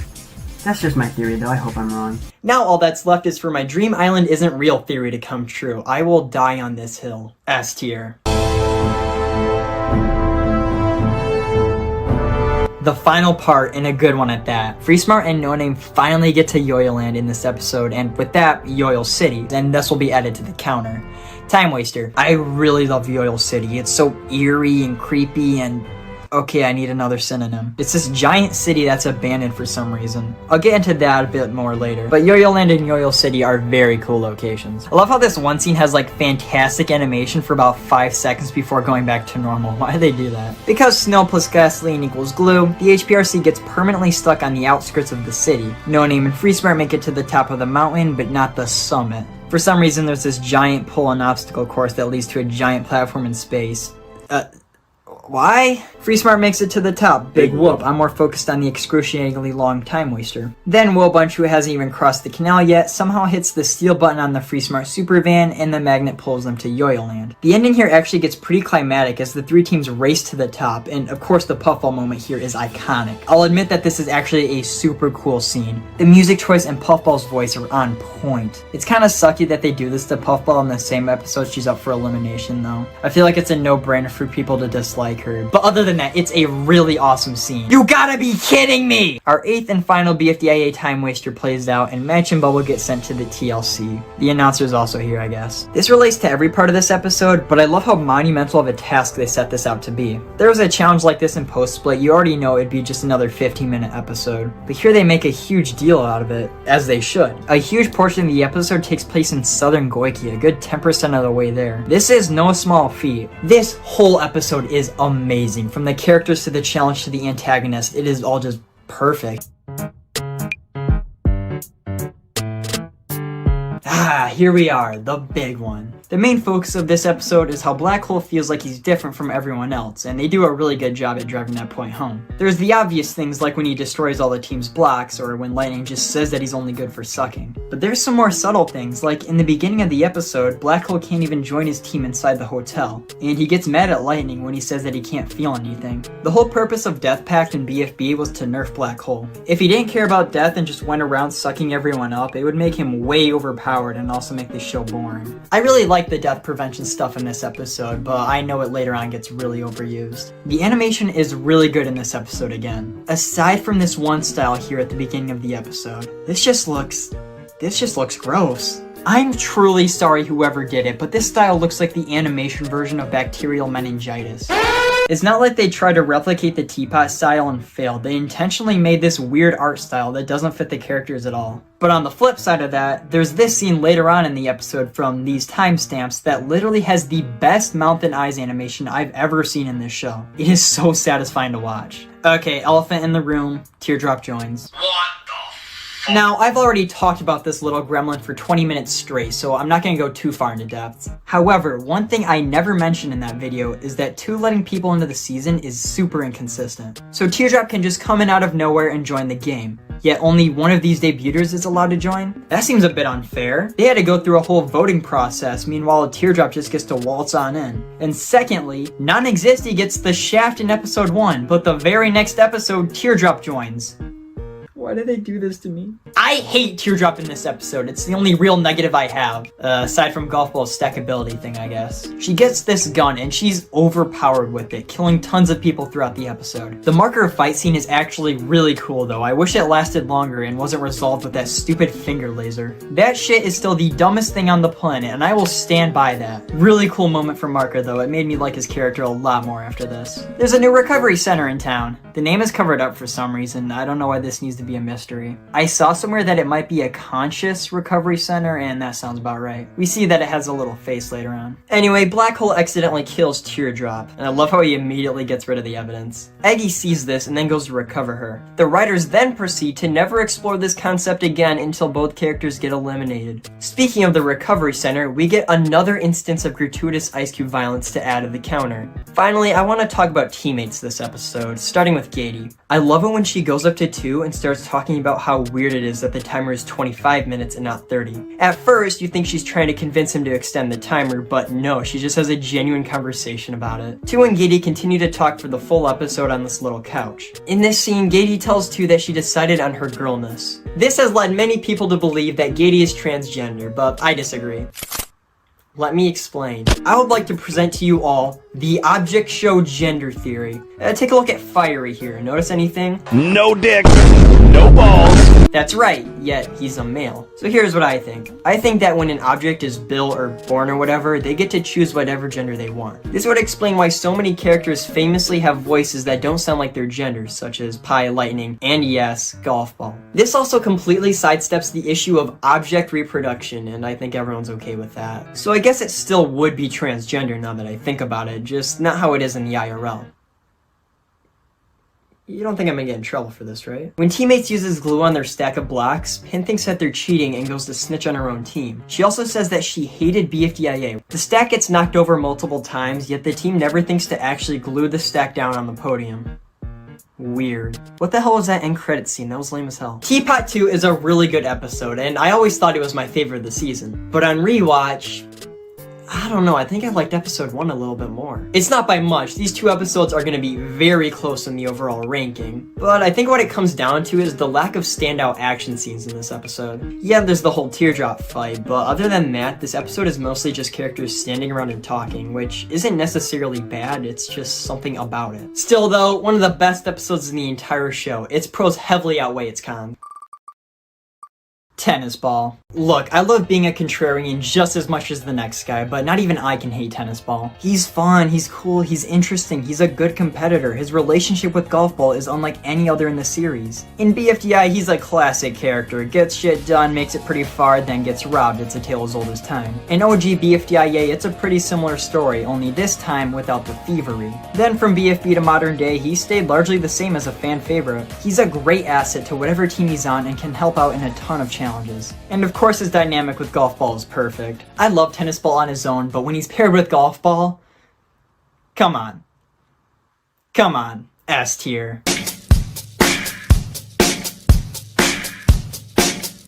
That's just my theory though, I hope I'm wrong. Now all that's left is for my Dream Island isn't real theory to come true. I will die on this hill. S tier. The final part, and a good one at that. Free Smart and No Name finally get to Yoyo Land in this episode, and with that, Yoyo City, and this will be added to the counter. Time waster. I really love Yoyo City. It's so eerie and creepy and... okay, I need another synonym. It's this giant city that's abandoned for some reason. I'll get into that a bit more later. But Yoyo Land and Yoyo City are very cool locations. I love how this one scene has like fantastic animation for about 5 seconds before going back to normal. Why do they do that? Because snow plus gasoline equals glue, the HPRC gets permanently stuck on the outskirts of the city. No Name and Free Smart make it to the top of the mountain, but not the summit. For some reason, there's this giant pull and obstacle course that leads to a giant platform in space. Why? Free Smart makes it to the top. Big whoop. I'm more focused on the excruciatingly long time waster. Then Will Bunch, who hasn't even crossed the canal yet, somehow hits the steel button on the Free Smart super van and the magnet pulls them to Yoyo Land. The ending here actually gets pretty climatic as the three teams race to the top, and of course the Puffball moment here is iconic. I'll admit that this is actually a super cool scene. The music choice and Puffball's voice are on point. It's kind of sucky that they do this to Puffball in the same episode she's up for elimination though. I feel like it's a no-brainer for people to dislike like her. But other than that, it's a really awesome scene. You gotta be kidding me! Our 8th and final BFDIA time waster plays out, and Match and Bubble get sent to the TLC. The announcer's also here, I guess. This relates to every part of this episode, but I love how monumental of a task they set this out to be. If there was a challenge like this in post-split, you already know it'd be just another 15-minute episode. But here they make a huge deal out of it, as they should. A huge portion of the episode takes place in southern Goiki, a good 10% of the way there. This is no small feat. This whole episode is amazing. From the characters to the challenge to the antagonist, it is all just perfect. Here we are, the big one. The main focus of this episode is how Black Hole feels like he's different from everyone else, and they do a really good job at driving that point home. There's the obvious things like when he destroys all the team's blocks, or when Lightning just says that he's only good for sucking. But there's some more subtle things, like in the beginning of the episode, Black Hole can't even join his team inside the hotel, and he gets mad at Lightning when he says that he can't feel anything. The whole purpose of Death Pact and BFB was to nerf Black Hole. If he didn't care about death and just went around sucking everyone up, it would make him way overpowered and also make the show boring. I really like the death prevention stuff in this episode, but I know it later on gets really overused. The animation is really good in this episode again. Aside from this one style here at the beginning of the episode, this just looks gross. I'm truly sorry whoever did it, but this style looks like the animation version of bacterial meningitis. It's not like they tried to replicate the teapot style and failed. They intentionally made this weird art style that doesn't fit the characters at all. But on the flip side of that, there's this scene later on in the episode from these timestamps that literally has the best mouth and eyes animation I've ever seen in this show. It is so satisfying to watch. Okay, elephant in the room, teardrop joins. Now, I've already talked about this little gremlin for 20 minutes straight, so I'm not going to go too far into depth. However, one thing I never mentioned in that video is that 2 letting people into the season is super inconsistent. So Teardrop can just come in out of nowhere and join the game, yet only one of these debuters is allowed to join? That seems a bit unfair. They had to go through a whole voting process, meanwhile a Teardrop just gets to waltz on in. And secondly, Non-Existy gets the shaft in episode 1, but the very next episode, Teardrop joins. Why did they do this to me? I hate Teardrop in this episode. It's the only real negative I have, aside from Golf Ball's stackability thing, I guess. She gets this gun and she's overpowered with it, killing tons of people throughout the episode. The marker fight scene is actually really cool though. I wish it lasted longer and wasn't resolved with that stupid finger laser. That shit is still the dumbest thing on the planet and I will stand by that. Really cool moment for Marker though. It made me like his character a lot more after this. There's a new recovery center in town. The name is covered up for some reason. I don't know why this needs to be a mystery. I saw somewhere that it might be a conscious recovery center, and that sounds about right. We see that it has a little face later on. Anyway, Black Hole accidentally kills Teardrop, and I love how he immediately gets rid of the evidence. Eggy sees this and then goes to recover her. The writers then proceed to never explore this concept again until both characters get eliminated. Speaking of the recovery center, we get another instance of gratuitous Ice Cube violence to add to the counter. Finally, I want to talk about teammates this episode, starting with Gady. I love it when she goes up to 2 and starts talking about how weird it is that the timer is 25 minutes and not 30. At first, you think she's trying to convince him to extend the timer, but no, she just has a genuine conversation about it. 2 and Gady continue to talk for the full episode on this little couch. In this scene, Gady tells 2 that she decided on her girlness. This has led many people to believe that Gady is transgender, but I disagree. Let me explain. I would like to present to you all the object show gender theory. Take a look at Fiery here. Notice anything? No dick, no balls. That's right, yet he's a male. So here's what I think. I think that when an object is built or born or whatever, they get to choose whatever gender they want. This would explain why so many characters famously have voices that don't sound like their genders, such as Pi, Lightning, and yes, Golf Ball. This also completely sidesteps the issue of object reproduction, and I think everyone's okay with that. So I guess it still would be transgender now that I think about it, just not how it is in the IRL. You don't think I'm gonna get in trouble for this, right? When teammates uses glue on their stack of blocks, Pin thinks that they're cheating and goes to snitch on her own team. She also says that she hated BFDIA. The stack gets knocked over multiple times, yet the team never thinks to actually glue the stack down on the podium. Weird. What the hell was that end credit scene? That was lame as hell. Teapot 2 is a really good episode, and I always thought it was my favorite of the season. But on rewatch, I don't know, I think I liked episode 1 a little bit more. It's not by much, these 2 episodes are gonna be very close in the overall ranking, but I think what it comes down to is the lack of standout action scenes in this episode. Yeah, there's the whole teardrop fight, but other than that, this episode is mostly just characters standing around and talking, which isn't necessarily bad, it's just something about it. Still though, one of the best episodes in the entire show. Its pros heavily outweigh its cons. Tennis ball. Look, I love being a contrarian just as much as the next guy, but not even I can hate tennis ball. He's fun, he's cool, he's interesting, he's a good competitor. His relationship with golf ball is unlike any other in the series. In BFDI, he's a classic character. Gets shit done, makes it pretty far, then gets robbed. It's a tale as old as time. In OG BFDI, it's a pretty similar story, only this time without the thievery. Then from BFB to modern day, he stayed largely the same as a fan favorite. He's a great asset to whatever team he's on and can help out in a ton of challenges. And of course his dynamic with golf ball is perfect. I love tennis ball on his own, but when he's paired with golf ball, come on. Come on, S tier.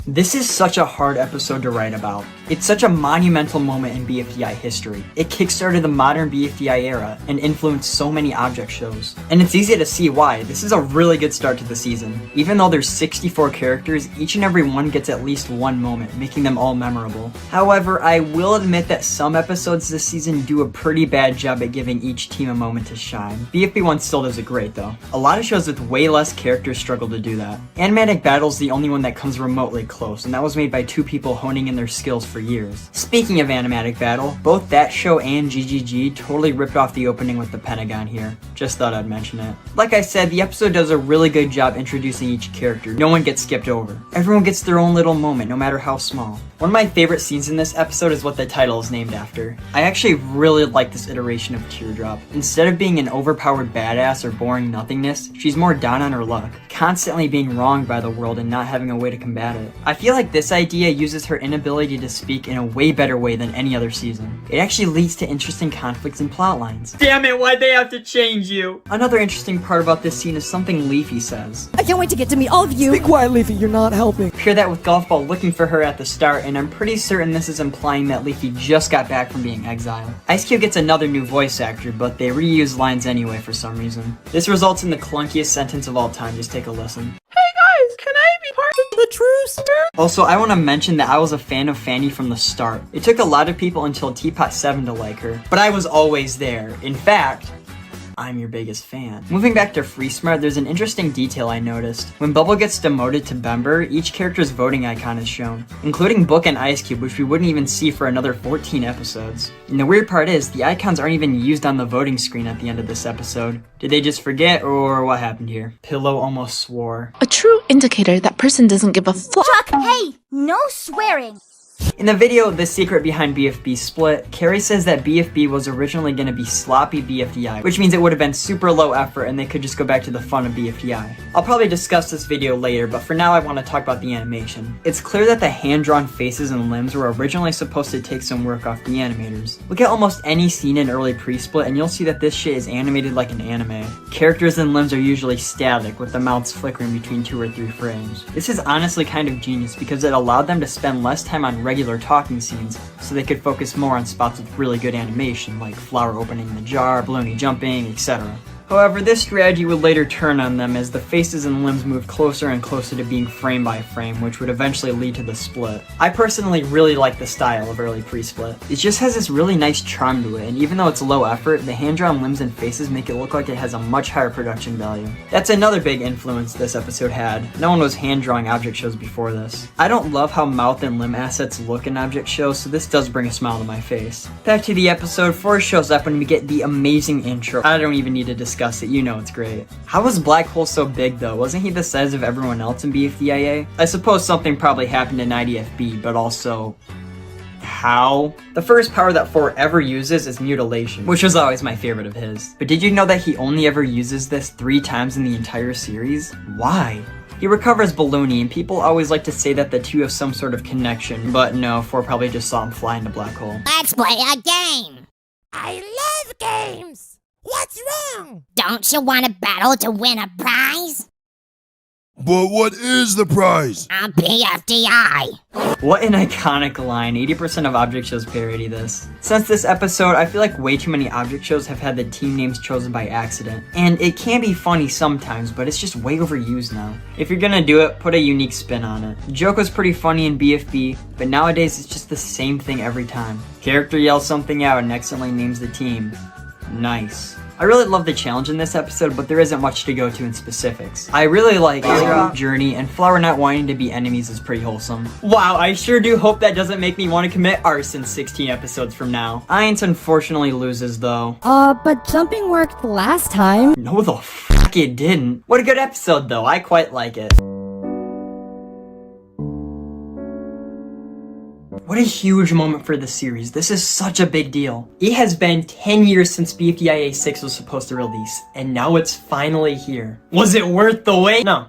This is such a hard episode to write about. It's such a monumental moment in BFDI history. It kickstarted the modern BFDI era and influenced so many object shows. And it's easy to see why. This is a really good start to the season. Even though there's 64 characters, each and every one gets at least one moment, making them all memorable. However, I will admit that some episodes this season do a pretty bad job at giving each team a moment to shine. BFB 1 still does it great though. A lot of shows with way less characters struggle to do that. Animatic Battle's the only one that comes remotely close, and that was made by 2 people honing in their skills for years. Speaking of Animatic Battle, both that show and GGG totally ripped off the opening with the Pentagon here. Just thought I'd mention it. Like I said, the episode does a really good job introducing each character. No one gets skipped over. Everyone gets their own little moment, no matter how small. One of my favorite scenes in this episode is what the title is named after. I actually really like this iteration of Teardrop. Instead of being an overpowered badass or boring nothingness, she's more down on her luck, constantly being wronged by the world and not having a way to combat it. I feel like this idea uses her inability to speak in a way better way than any other season. It actually leads to interesting conflicts and plot lines. Damn it, why'd they have to change you? Another interesting part about this scene is something Leafy says. I can't wait to get to meet all of you. Be quiet, Leafy, you're not helping. Hear that with Golf Ball looking for her at the start, and I'm pretty certain this is implying that Leafy just got back from being exiled. Ice Cube gets another new voice actor, but they reuse lines anyway for some reason. This results in the clunkiest sentence of all time. Just take a listen. Can I be part of the truce? Also, I want to mention that I was a fan of Fanny from the start. It took a lot of people until Teapot 7 to like her, but I was always there. In fact, I'm your biggest fan. Moving back to Free Smart, there's an interesting detail I noticed. When Bubble gets demoted to Bember, each character's voting icon is shown, including Book and Ice Cube, which we wouldn't even see for another 14 episodes. And the weird part is, the icons aren't even used on the voting screen at the end of this episode. Did they just forget, or what happened here? Pillow almost swore. A true indicator that person doesn't give a fuck. Chuck, hey, no swearing. In the video, The Secret Behind BFB Split, Carrie says that BFB was originally going to be sloppy BFDI, which means it would have been super low effort and they could just go back to the fun of BFDI. I'll probably discuss this video later, but for now I want to talk about the animation. It's clear that the hand-drawn faces and limbs were originally supposed to take some work off the animators. Look at almost any scene in early pre-split and you'll see that this shit is animated like an anime. Characters and limbs are usually static, with the mouths flickering between 2 or 3 frames. This is honestly kind of genius because it allowed them to spend less time on regular talking scenes, so they could focus more on spots with really good animation, like Flower opening the jar, Baloney jumping, etc. However, this strategy would later turn on them as the faces and limbs moved closer and closer to being frame by frame, which would eventually lead to the split. I personally really like the style of early pre-split. It just has this really nice charm to it, and even though it's low effort, the hand-drawn limbs and faces make it look like it has a much higher production value. That's another big influence this episode had. No one was hand-drawing object shows before this. I don't love how mouth and limb assets look in object shows, so this does bring a smile to my face. Back to the episode, Forrest shows up and we get the amazing intro. I don't even need to discuss it, you know it's great. How was Black Hole so big though? Wasn't he the size of everyone else in BFDIA? I suppose something probably happened in IDFB, but also... how? The first power that 4 ever uses is mutilation, which was always my favorite of his. But did you know that he only ever uses this 3 times in the entire series? Why? He recovers Baloney, and people always like to say that the two have some sort of connection, but no, 4 probably just saw him fly into Black Hole. Let's play a game. I love games. What's wrong? Don't you want to battle to win a prize? But what is the prize? BFDI. What an iconic line. 80% of object shows parody this. Since this episode, I feel like way too many object shows have had the team names chosen by accident. And it can be funny sometimes, but it's just way overused now. If you're gonna do it, put a unique spin on it. The joke was pretty funny in BFB, but nowadays it's just the same thing every time. Character yells something out and accidentally names the team. Nice. I really love the challenge in this episode, but there isn't much to go to in specifics. I really like Isra, Journey, and Flower not wanting to be enemies is pretty wholesome. Wow, I sure do hope that doesn't make me want to commit arson 16 episodes from now. Ainz unfortunately loses though. But jumping worked last time. No the fuck it didn't. What a good episode though, I quite like it. What a huge moment for the series. This is such a big deal. It has been 10 years since BFDI 6 was supposed to release, and now it's finally here. Was it worth the wait? No.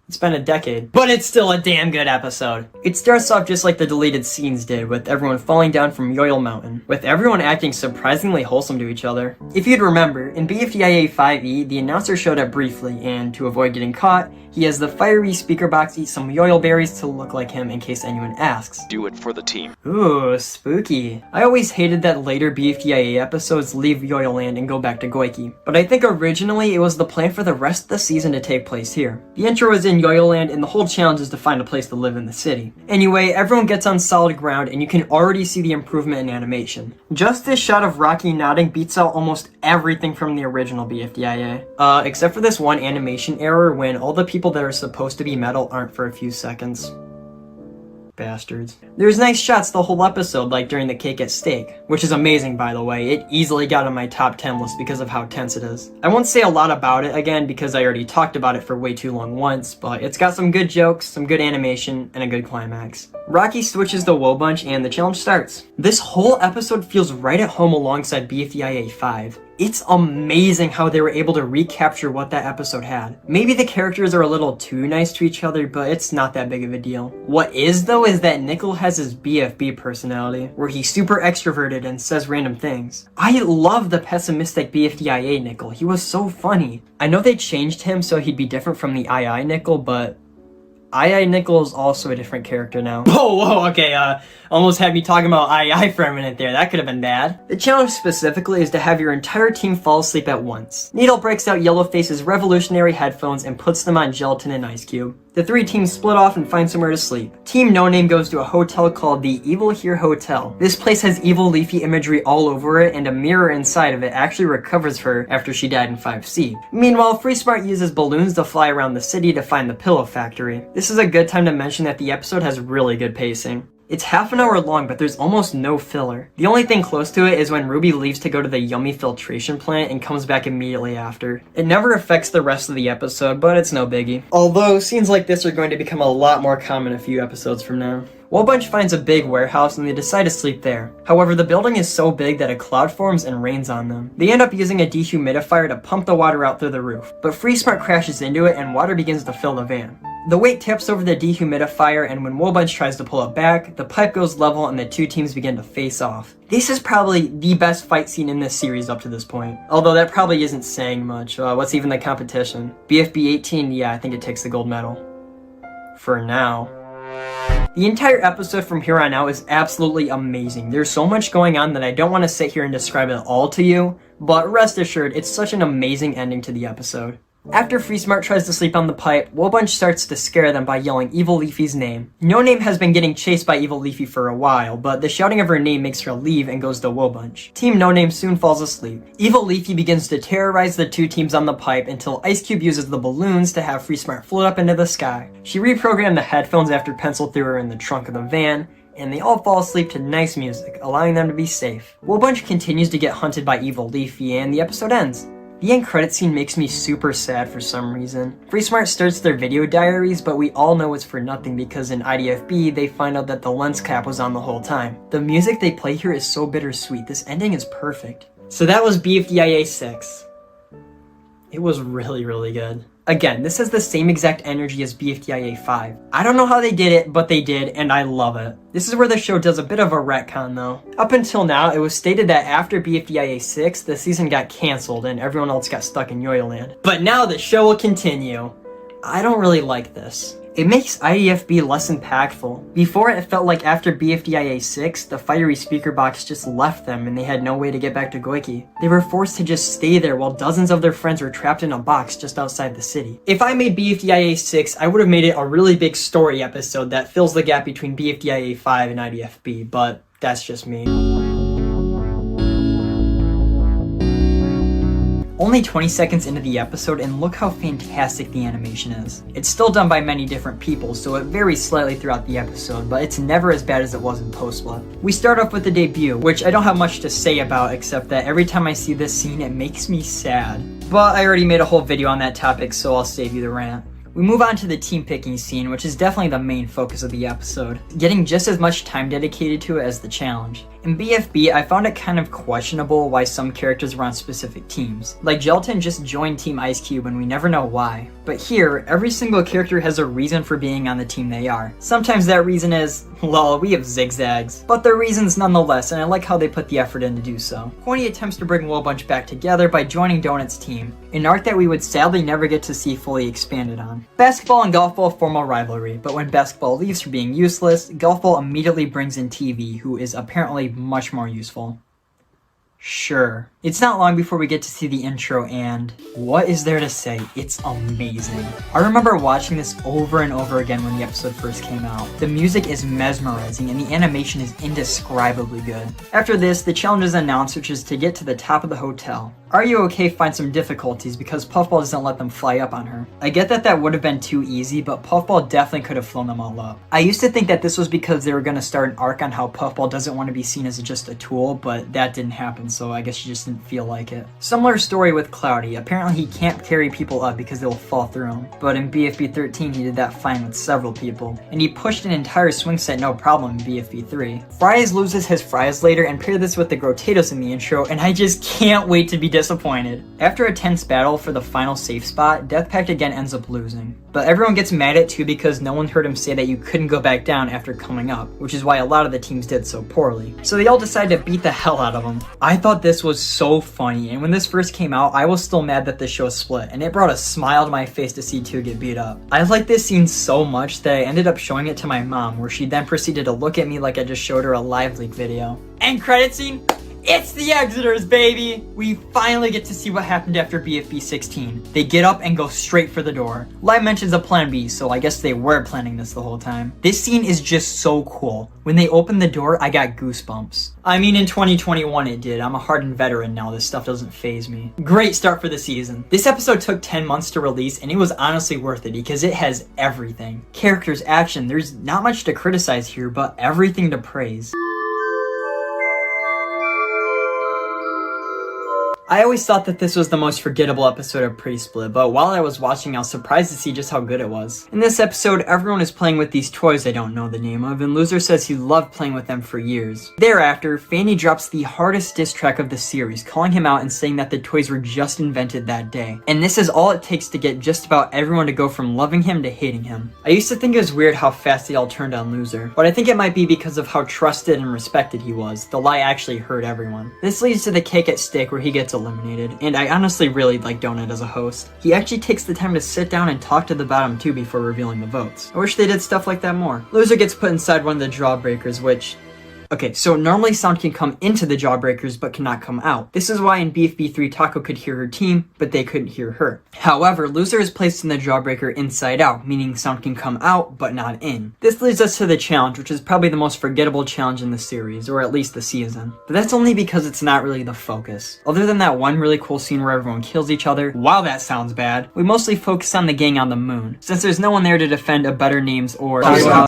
It's been a decade, but it's still a damn good episode. It starts off just like the deleted scenes did, with everyone falling down from Yoyle Mountain, with everyone acting surprisingly wholesome to each other. If you'd remember, in BFDIA 5e, the announcer showed up briefly, and to avoid getting caught, he has the fiery speaker box eat some Yoyle berries to look like him in case anyone asks. Do it for the team. Ooh, spooky. I always hated that later BFDIA episodes leave Yoyle Land and go back to Goiki, but I think originally it was the plan for the rest of the season to take place here. The intro is in Yoyle Land and the whole challenge is to find a place to live in the city. Anyway, everyone gets on solid ground and you can already see the improvement in animation. Just this shot of Rocky nodding beats out almost everything from the original BFDIA. Except for this one animation error when all the people that are supposed to be metal aren't for a few seconds. Bastards. There's nice shots the whole episode, like during the cake at stake, which is amazing by the way. It easily got on my top 10 list because of how tense it is. I won't say a lot about it again because I already talked about it for way too long once, but it's got some good jokes, some good animation, and a good climax. Rocky switches the Woe Bunch and the challenge starts. This whole episode feels right at home alongside BFDIA 5. It's amazing how they were able to recapture what that episode had. Maybe the characters are a little too nice to each other, but it's not that big of a deal. What is though is that Nickel has his BFB personality, where he's super extroverted and says random things. I love the pessimistic BFDIA Nickel, he was so funny. I know they changed him so he'd be different from the II Nickel, but II Nickel is also a different character now. Whoa, okay, almost had me talking about II for a minute there. That could have been bad. The challenge specifically is to have your entire team fall asleep at once. Needle breaks out Yellowface's revolutionary headphones and puts them on Gelatin and Ice Cube. The three teams split off and find somewhere to sleep. Team No Name goes to a hotel called the Evil Here Hotel. This place has evil leafy imagery all over it, and a mirror inside of it actually recovers her after she died in 5C. Meanwhile, Free Smart uses balloons to fly around the city to find the Pillow Factory. This is a good time to mention that the episode has really good pacing. It's half an hour long, but there's almost no filler. The only thing close to it is when Ruby leaves to go to the Yummy filtration plant and comes back immediately after. It never affects the rest of the episode, but it's no biggie. Although, scenes like this are going to become a lot more common a few episodes from now. Woe Bunch finds a big warehouse and they decide to sleep there. However, the building is so big that a cloud forms and rains on them. They end up using a dehumidifier to pump the water out through the roof, but Free Smart crashes into it and water begins to fill the van. The weight tips over the dehumidifier, and when Woe Bunch tries to pull it back, the pipe goes level and the two teams begin to face off. This is probably the best fight scene in this series up to this point. Although that probably isn't saying much. What's even the competition? BFB 18, yeah, I think it takes the gold medal. For now. The entire episode from here on out is absolutely amazing. There's so much going on that I don't want to sit here and describe it all to you, but rest assured, it's such an amazing ending to the episode. After Free Smart tries to sleep on the pipe, Woe Bunch starts to scare them by yelling Evil Leafy's name. No Name has been getting chased by Evil Leafy for a while, but the shouting of her name makes her leave and goes to Woe Bunch. Team No Name soon falls asleep. Evil Leafy begins to terrorize the two teams on the pipe until Ice Cube uses the balloons to have Free Smart float up into the sky. She reprogrammed the headphones after Pencil threw her in the trunk of the van, and they all fall asleep to nice music, allowing them to be safe. Woe Bunch continues to get hunted by Evil Leafy, and the episode ends. The end credit scene makes me super sad for some reason. Free Smart starts their video diaries, but we all know it's for nothing because in IDFB, they find out that the lens cap was on the whole time. The music they play here is so bittersweet. This ending is perfect. So that was BFDIA 6. It was really, really good. Again, this has the same exact energy as BFDIA 5. I don't know how they did it, but they did, and I love it. This is where the show does a bit of a retcon though. Up until now, it was stated that after BFDIA 6, the season got cancelled and everyone else got stuck in Yoyo Land. But now the show will continue. I don't really like this. It makes IDFB less impactful. Before, it felt like after BFDIA 6, the fiery speaker box just left them and they had no way to get back to Goiki. They were forced to just stay there while dozens of their friends were trapped in a box just outside the city. If I made BFDIA 6, I would have made it a really big story episode that fills the gap between BFDIA 5 and IDFB, but that's just me. Only 20 seconds into the episode, and look how fantastic the animation is. It's still done by many different people, so it varies slightly throughout the episode, but it's never as bad as it was in post-blood. We start off with the debut, which I don't have much to say about except that every time I see this scene, it makes me sad. But I already made a whole video on that topic, so I'll save you the rant. We move on to the team picking scene, which is definitely the main focus of the episode, getting just as much time dedicated to it as the challenge. In BFB, I found it kind of questionable why some characters were on specific teams. Like Gelatin just joined Team Ice Cube and we never know why. But here, every single character has a reason for being on the team they are. Sometimes that reason is, lol, we have zigzags. But they're reasons nonetheless, and I like how they put the effort in to do so. Corny attempts to bring Will Bunch back together by joining Donut's team, an arc that we would sadly never get to see fully expanded on. Basketball and golf ball form a rivalry, but when basketball leaves for being useless, golf ball immediately brings in TV, who is apparently much more useful. Sure. It's not long before we get to see the intro, and what is there to say? It's amazing. I remember watching this over and over again when the episode first came out. The music is mesmerizing and the animation is indescribably good. After this, the challenge is announced, which is to get to the top of the hotel. Are You OK finds some difficulties because Puffball doesn't let them fly up on her. I get that that would have been too easy, but Puffball definitely could have flown them all up. I used to think that this was because they were going to start an arc on how Puffball doesn't want to be seen as just a tool, but that didn't happen, so I guess she just didn't feel like it. Similar story with Cloudy. Apparently he can't carry people up because they'll fall through him, but in BFB 13 he did that fine with several people, and he pushed an entire swing set no problem in BFB 3. Fries loses his fries later, and pair this with the Grotatoes in the intro, and I just can't wait to be disappointed. After a tense battle for the final safe spot, Death Pact again ends up losing. But everyone gets mad at 2 because no one heard him say that you couldn't go back down after coming up, which is why a lot of the teams did so poorly. So they all decided to beat the hell out of him. I thought this was so funny, and when this first came out, I was still mad that the show split, and it brought a smile to my face to see 2 get beat up. I liked this scene so much that I ended up showing it to my mom, where she then proceeded to look at me like I just showed her a live leak video. End credit scene? It's the Exiters, baby! We finally get to see what happened after BFB 16. They get up and go straight for the door. Live mentions a plan B, so I guess they were planning this the whole time. This scene is just so cool. When they opened the door, I got goosebumps. I mean, in 2021 it did. I'm a hardened veteran now. This stuff doesn't faze me. Great start for the season. This episode took 10 months to release, and it was honestly worth it because it has everything. Characters, action, there's not much to criticize here, but everything to praise. I always thought that this was the most forgettable episode of Pre-Split, but while I was watching, I was surprised to see just how good it was. In this episode, everyone is playing with these toys I don't know the name of, and Loser says he loved playing with them for years. Thereafter, Fanny drops the hardest diss track of the series, calling him out and saying that the toys were just invented that day. And this is all it takes to get just about everyone to go from loving him to hating him. I used to think it was weird how fast they all turned on Loser, but I think it might be because of how trusted and respected he was. The lie actually hurt everyone. This leads to the cake at stake where he gets eliminated, and I honestly really like Donut as a host. He actually takes the time to sit down and talk to the bottom 2 before revealing the votes. I wish they did stuff like that more. Loser gets put inside one of the Jawbreakers, which... Okay, so normally sound can come into the Jawbreakers but cannot come out. This is why in BFB 3 Taco could hear her team, but they couldn't hear her. However, Loser is placed in the Jawbreaker inside out, meaning sound can come out but not in. This leads us to the challenge, which is probably the most forgettable challenge in the series, or at least the season. But that's only because it's not really the focus. Other than that one really cool scene where everyone kills each other, wow that sounds bad, we mostly focus on the gang on the moon. Since there's no one there to defend a Better Names or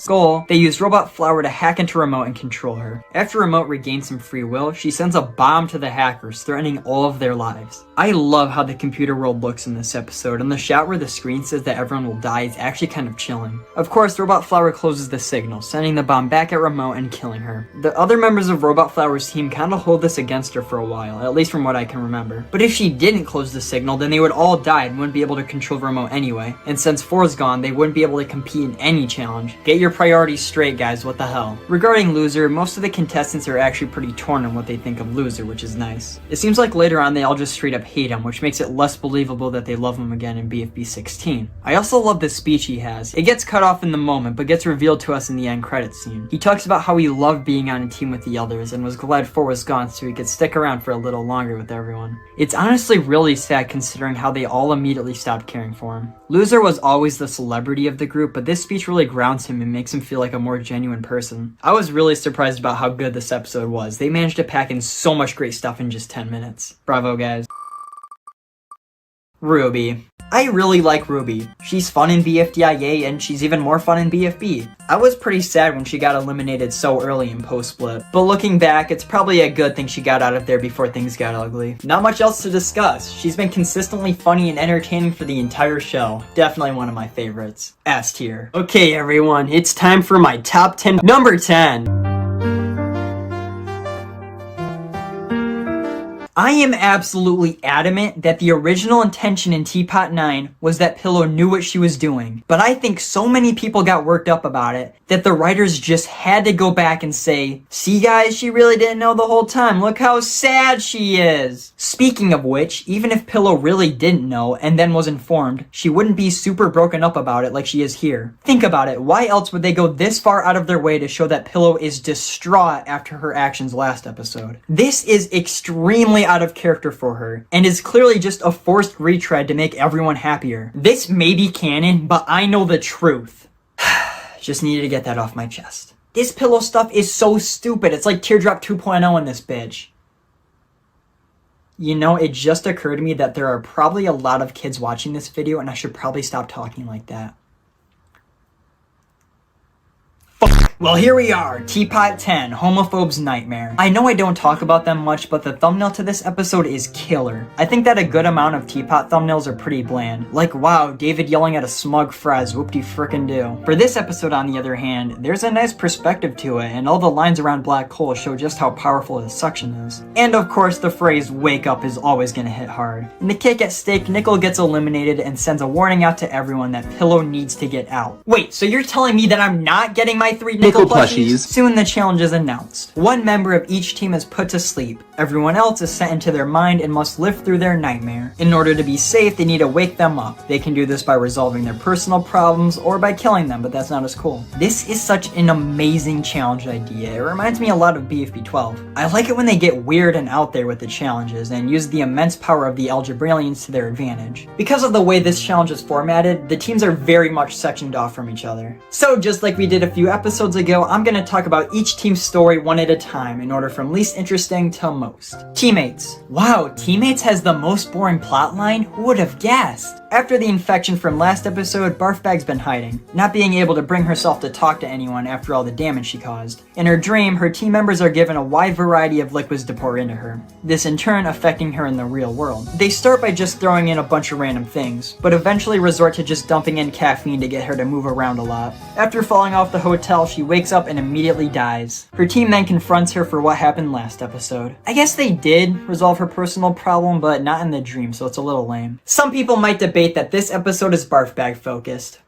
goal, they use Robot Flower to hack into Remote and control her. After Remote regains some free will, she sends a bomb to the hackers, threatening all of their lives. I love how the computer world looks in this episode, and the shot where the screen says that everyone will die is actually kind of chilling. Of course, Robot Flower closes the signal, sending the bomb back at Remote and killing her. The other members of Robot Flower's team kind of hold this against her for a while, at least from what I can remember. But if she didn't close the signal, then they would all die and wouldn't be able to control Remote anyway. And since 4's gone, they wouldn't be able to compete in any challenge. Get your priorities straight, guys, what the hell. Regarding Loser, most of of the contestants are actually pretty torn on what they think of Loser, which is nice. It seems like later on they all just straight up hate him, which makes it less believable that they love him again in BFB 16. I also love the speech he has. It gets cut off in the moment, but gets revealed to us in the end credits scene. He talks about how he loved being on a team with the elders and was glad 4 was gone so he could stick around for a little longer with everyone. It's honestly really sad considering how they all immediately stopped caring for him. Loser was always the celebrity of the group, but this speech really grounds him and makes him feel like a more genuine person. I was really surprised about how good this episode was. They managed to pack in so much great stuff in just 10 minutes. Bravo, guys. Ruby. I really like Ruby. She's fun in BFDIA and she's even more fun in BFB. I was pretty sad when she got eliminated so early in post-split, but looking back, it's probably a good thing she got out of there before things got ugly. Not much else to discuss. She's been consistently funny and entertaining for the entire show. Definitely one of my favorites. S tier. Okay everyone, it's time for my top 10. Number 10. I am absolutely adamant that the original intention in Teapot 9 was that Pillow knew what she was doing, but I think so many people got worked up about it that the writers just had to go back and say, see guys, she really didn't know the whole time, look how sad she is. Speaking of which, even if Pillow really didn't know and then was informed, she wouldn't be super broken up about it like she is here. Think about it, why else would they go this far out of their way to show that Pillow is distraught after her actions last episode? This is extremely out of character for her, and is clearly just a forced retread to make everyone happier. This may be canon, but I know the truth. Just needed to get that off my chest. This Pillow stuff is so stupid, it's like Teardrop 2.0 in this bitch. You know, it just occurred to me that there are probably a lot of kids watching this video, and I should probably stop talking like that. Well, here we are, Teapot 10, Homophobe's Nightmare. I know I don't talk about them much, but the thumbnail to this episode is killer. I think that a good amount of Teapot thumbnails are pretty bland. Like, wow, David yelling at a smug Frez, whoop-de-frickin-do. For this episode, on the other hand, there's a nice perspective to it, and all the lines around Black Hole show just how powerful his suction is. And of course, the phrase, wake up, is always gonna hit hard. In the cake at stake, Nickel gets eliminated and sends a warning out to everyone that Pillow needs to get out. Wait, so you're telling me that I'm not getting my 3 Nickel plushies? Soon the challenge is announced. One member of each team is put to sleep. Everyone else is sent into their mind and must live through their nightmare. In order to be safe, they need to wake them up. They can do this by resolving their personal problems or by killing them, but that's not as cool. This is such an amazing challenge idea. It reminds me a lot of BFB 12. I like it when they get weird and out there with the challenges and use the immense power of the Algebralians to their advantage. Because of the way this challenge is formatted, the teams are very much sectioned off from each other. So just like we did a few episodes ago, I'm gonna talk about each team's story one at a time in order from least interesting to most. Teammates. Wow, Teammates has the most boring plotline? Who would have guessed? After the infection from last episode, Barfbag's been hiding, not being able to bring herself to talk to anyone after all the damage she caused. In her dream, her team members are given a wide variety of liquids to pour into her, this in turn affecting her in the real world. They start by just throwing in a bunch of random things, but eventually resort to just dumping in caffeine to get her to move around a lot. After falling off the hotel, she wakes up and immediately dies. Her team then confronts her for what happened last episode. I guess they did resolve her personal problem, but not in the dream, so it's a little lame. Some people might debate that this episode is Barfbag focused.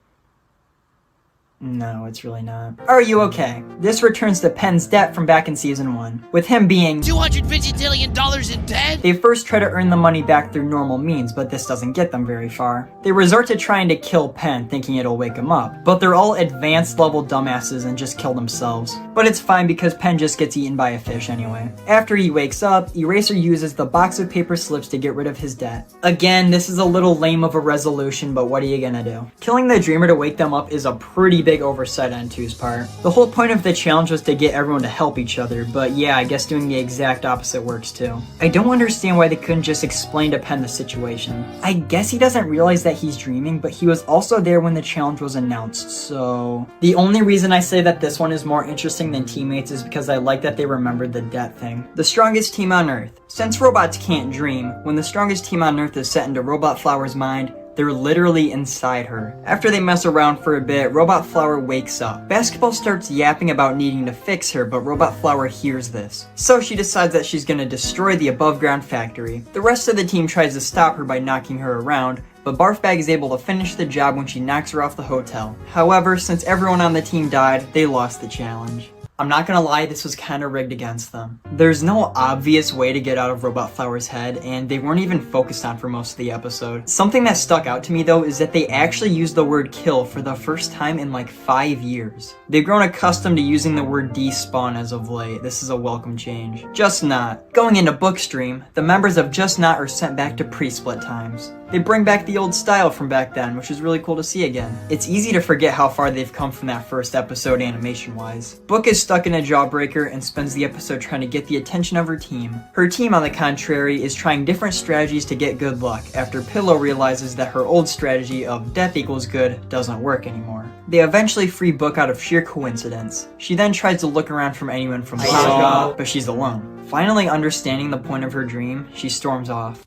No, it's really not. Are you okay? This returns to Penn's debt from back in season 1, with him being $250 billion in debt? They first try to earn the money back through normal means, but this doesn't get them very far. They resort to trying to kill Penn, thinking it'll wake him up, but they're all advanced level dumbasses and just kill themselves. But it's fine because Penn just gets eaten by a fish anyway. After he wakes up, Eraser uses the box of paper slips to get rid of his debt. Again, this is a little lame of a resolution, but what are you gonna do? Killing the Dreamer to wake them up is a pretty big oversight on 2's part. The whole point of the challenge was to get everyone to help each other, but yeah, I guess doing the exact opposite works too. I don't understand why they couldn't just explain to Penn the situation. I guess he doesn't realize that he's dreaming, but he was also there when the challenge was announced, so... The only reason I say that this one is more interesting than Teammates is because I like that they remembered the debt thing. The strongest team on Earth. Since robots can't dream, when the strongest team on Earth is set into Robot Flower's mind, they're literally inside her. After they mess around for a bit, Robot Flower wakes up. Basketball starts yapping about needing to fix her, but Robot Flower hears this. So she decides that she's gonna destroy the above ground factory. The rest of the team tries to stop her by knocking her around, but Barfbag is able to finish the job when she knocks her off the hotel. However, since everyone on the team died, they lost the challenge. I'm not gonna lie, this was kinda rigged against them. There's no obvious way to get out of Robot Flower's head, and they weren't even focused on for most of the episode. Something that stuck out to me though is that they actually used the word kill for the first time in like 5 years. They've grown accustomed to using the word despawn as of late. This is a welcome change. Just Not. Going into Bookstream, the members of Just Not are sent back to pre-split times. They bring back the old style from back then, which is really cool to see again. It's easy to forget how far they've come from that first episode animation-wise. Book is stuck in a jawbreaker and spends the episode trying to get the attention of her team. Her team, on the contrary, is trying different strategies to get good luck after Pillow realizes that her old strategy of death equals good doesn't work anymore. They eventually free Book out of sheer coincidence. She then tries to look around for anyone from Saga, but she's alone. Finally understanding the point of her dream, she storms off.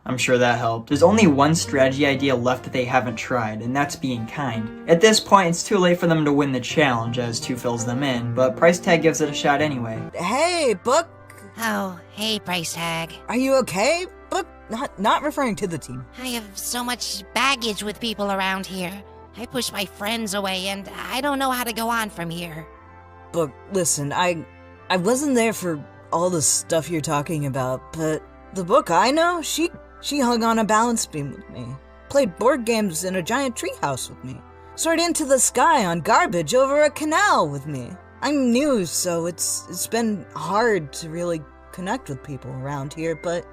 I'm sure that helped. There's only one strategy idea left that they haven't tried, and that's being kind. At this point, it's too late for them to win the challenge, as 2 fills them in, but Price Tag gives it a shot anyway. Hey, Book! Oh, hey, Price Tag. Are you okay? Book, not referring to the team. I have so much baggage with people around here. I push my friends away, and I don't know how to go on from here. Book, listen, I wasn't there for all the stuff you're talking about, but the Book I know, she hung on a balance beam with me, played board games in a giant treehouse with me, soared into the sky on garbage over a canal with me. I'm new, so it's been hard to really connect with people around here, but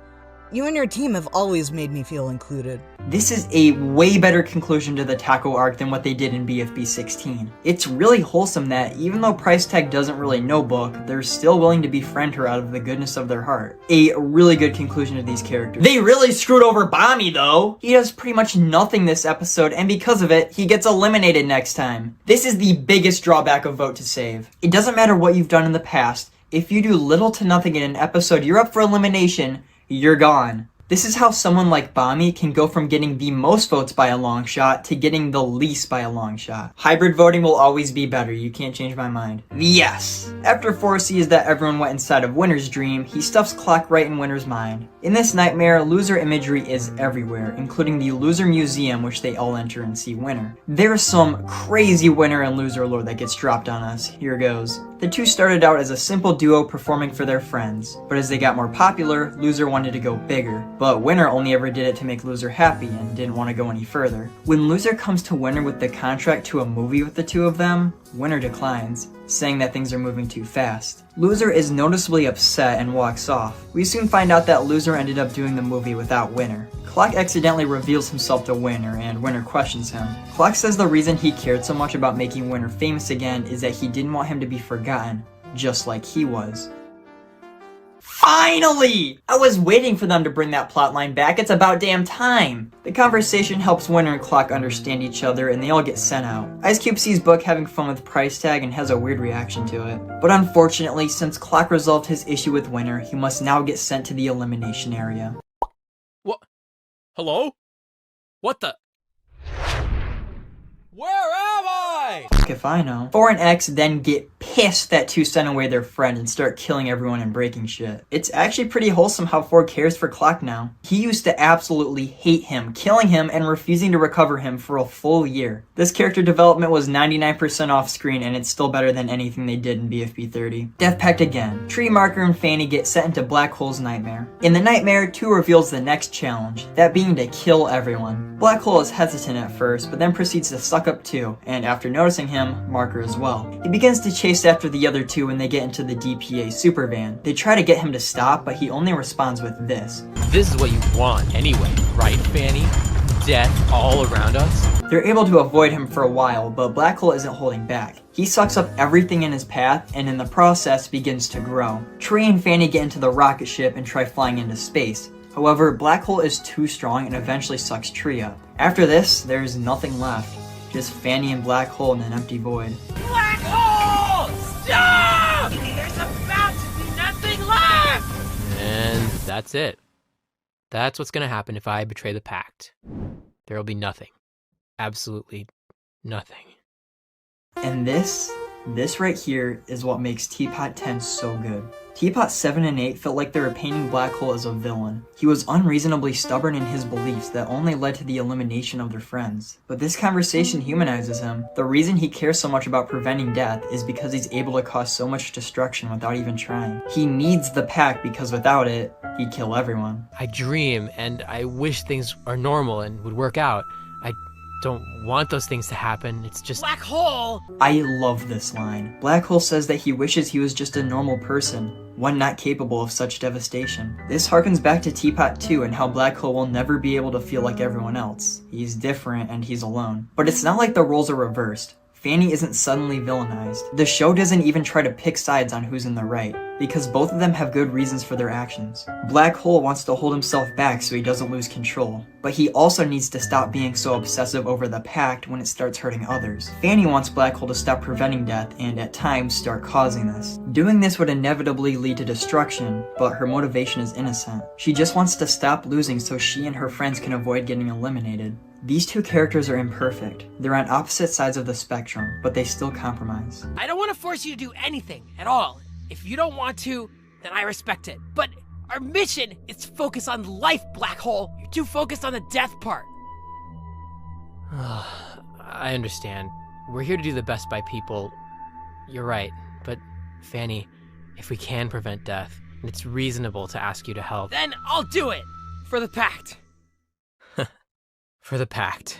you and your team have always made me feel included. This is a way better conclusion to the Taco arc than what they did in BFB 16. It's really wholesome that even though Price Tag doesn't really know Book, they're still willing to befriend her out of the goodness of their heart. A really good conclusion to these characters. They really screwed over Bommy though! He does pretty much nothing this episode, and because of it, he gets eliminated next time. This is the biggest drawback of Vote to Save. It doesn't matter what you've done in the past, if you do little to nothing in an episode, you're up for elimination, you're gone. This is how someone like Bommy can go from getting the most votes by a long shot to getting the least by a long shot. Hybrid voting will always be better, you can't change my mind. Yes! After 4 sees that everyone went inside of Winner's dream, he stuffs Clock right in Winner's mind. In this nightmare, loser imagery is everywhere, including the loser museum which they all enter and see Winner. There's some crazy winner and loser lore that gets dropped on us, here goes. The two started out as a simple duo performing for their friends, but as they got more popular, Loser wanted to go bigger. But Winner only ever did it to make Loser happy and didn't want to go any further. When Loser comes to Winner with the contract to a movie with the two of them, Winner declines, saying that things are moving too fast. Loser is noticeably upset and walks off. We soon find out that Loser ended up doing the movie without Winner. Clock accidentally reveals himself to Winner, and Winner questions him. Clock says the reason he cared so much about making Winner famous again is that he didn't want him to be forgotten, just like he was. Finally! I was waiting for them to bring that plotline back, it's about damn time! The conversation helps Winner and Clock understand each other and they all get sent out. Ice Cube sees Book having fun with Price Tag and has a weird reaction to it. But unfortunately, since Clock resolved his issue with Winner, he must now get sent to the elimination area. What? Hello? What the? Where am I? If I know. 4 and X then get pissed that 2 sent away their friend and start killing everyone and breaking shit. It's actually pretty wholesome how 4 cares for Clock now. He used to absolutely hate him, killing him and refusing to recover him for a full year. This character development was 99% off screen and it's still better than anything they did in BFB 30. Death Pact again. Tree Marker and Fanny get sent into Black Hole's nightmare. In the nightmare, 2 reveals the next challenge, that being to kill everyone. Black Hole is hesitant at first, but then proceeds to suck up 2, and after noticing him, Marker as well. He begins to chase after the other 2 when they get into the DPA super van. They try to get him to stop, but he only responds with this. This is what you want anyway, right, Fanny? Death all around us? They're able to avoid him for a while, but Black Hole isn't holding back. He sucks up everything in his path, and in the process begins to grow. Tree and Fanny get into the rocket ship and try flying into space. However, Black Hole is too strong and eventually sucks Tree up. After this, there's nothing left. Just Fanny and Black Hole in an empty void. Black hole! Stop! There's about to be nothing left! And that's it. That's what's gonna happen if I betray the pact. There'll be nothing. Absolutely nothing. And this right here is what makes Teapot 10 so good. Teapot 7 and 8 felt like they were painting Black Hole as a villain. He was unreasonably stubborn in his beliefs that only led to the elimination of their friends. But this conversation humanizes him. The reason he cares so much about preventing death is because he's able to cause so much destruction without even trying. He needs the pack because without it, he'd kill everyone. I dream and I wish things are normal and would work out. I don't want those things to happen. It's just Black Hole! I love this line. Black Hole says that he wishes he was just a normal person, one not capable of such devastation. This harkens back to Teapot 2 and how Black Hole will never be able to feel like everyone else. He's different and he's alone. But it's not like the roles are reversed. Fanny isn't suddenly villainized. The show doesn't even try to pick sides on who's in the right, because both of them have good reasons for their actions. Black Hole wants to hold himself back so he doesn't lose control, but he also needs to stop being so obsessive over the pact when it starts hurting others. Fanny wants Black Hole to stop preventing death and at times start causing this. Doing this would inevitably lead to destruction, but her motivation is innocent. She just wants to stop losing so she and her friends can avoid getting eliminated. These two characters are imperfect. They're on opposite sides of the spectrum, but they still compromise. I don't want to force you to do anything at all. If you don't want to, then I respect it. But our mission is to focus on life, Black Hole. You're too focused on the death part. I understand. We're here to do the best by people. You're right, but Fanny, if we can prevent death, it's reasonable to ask you to help. Then I'll do it for the pact. For the pact.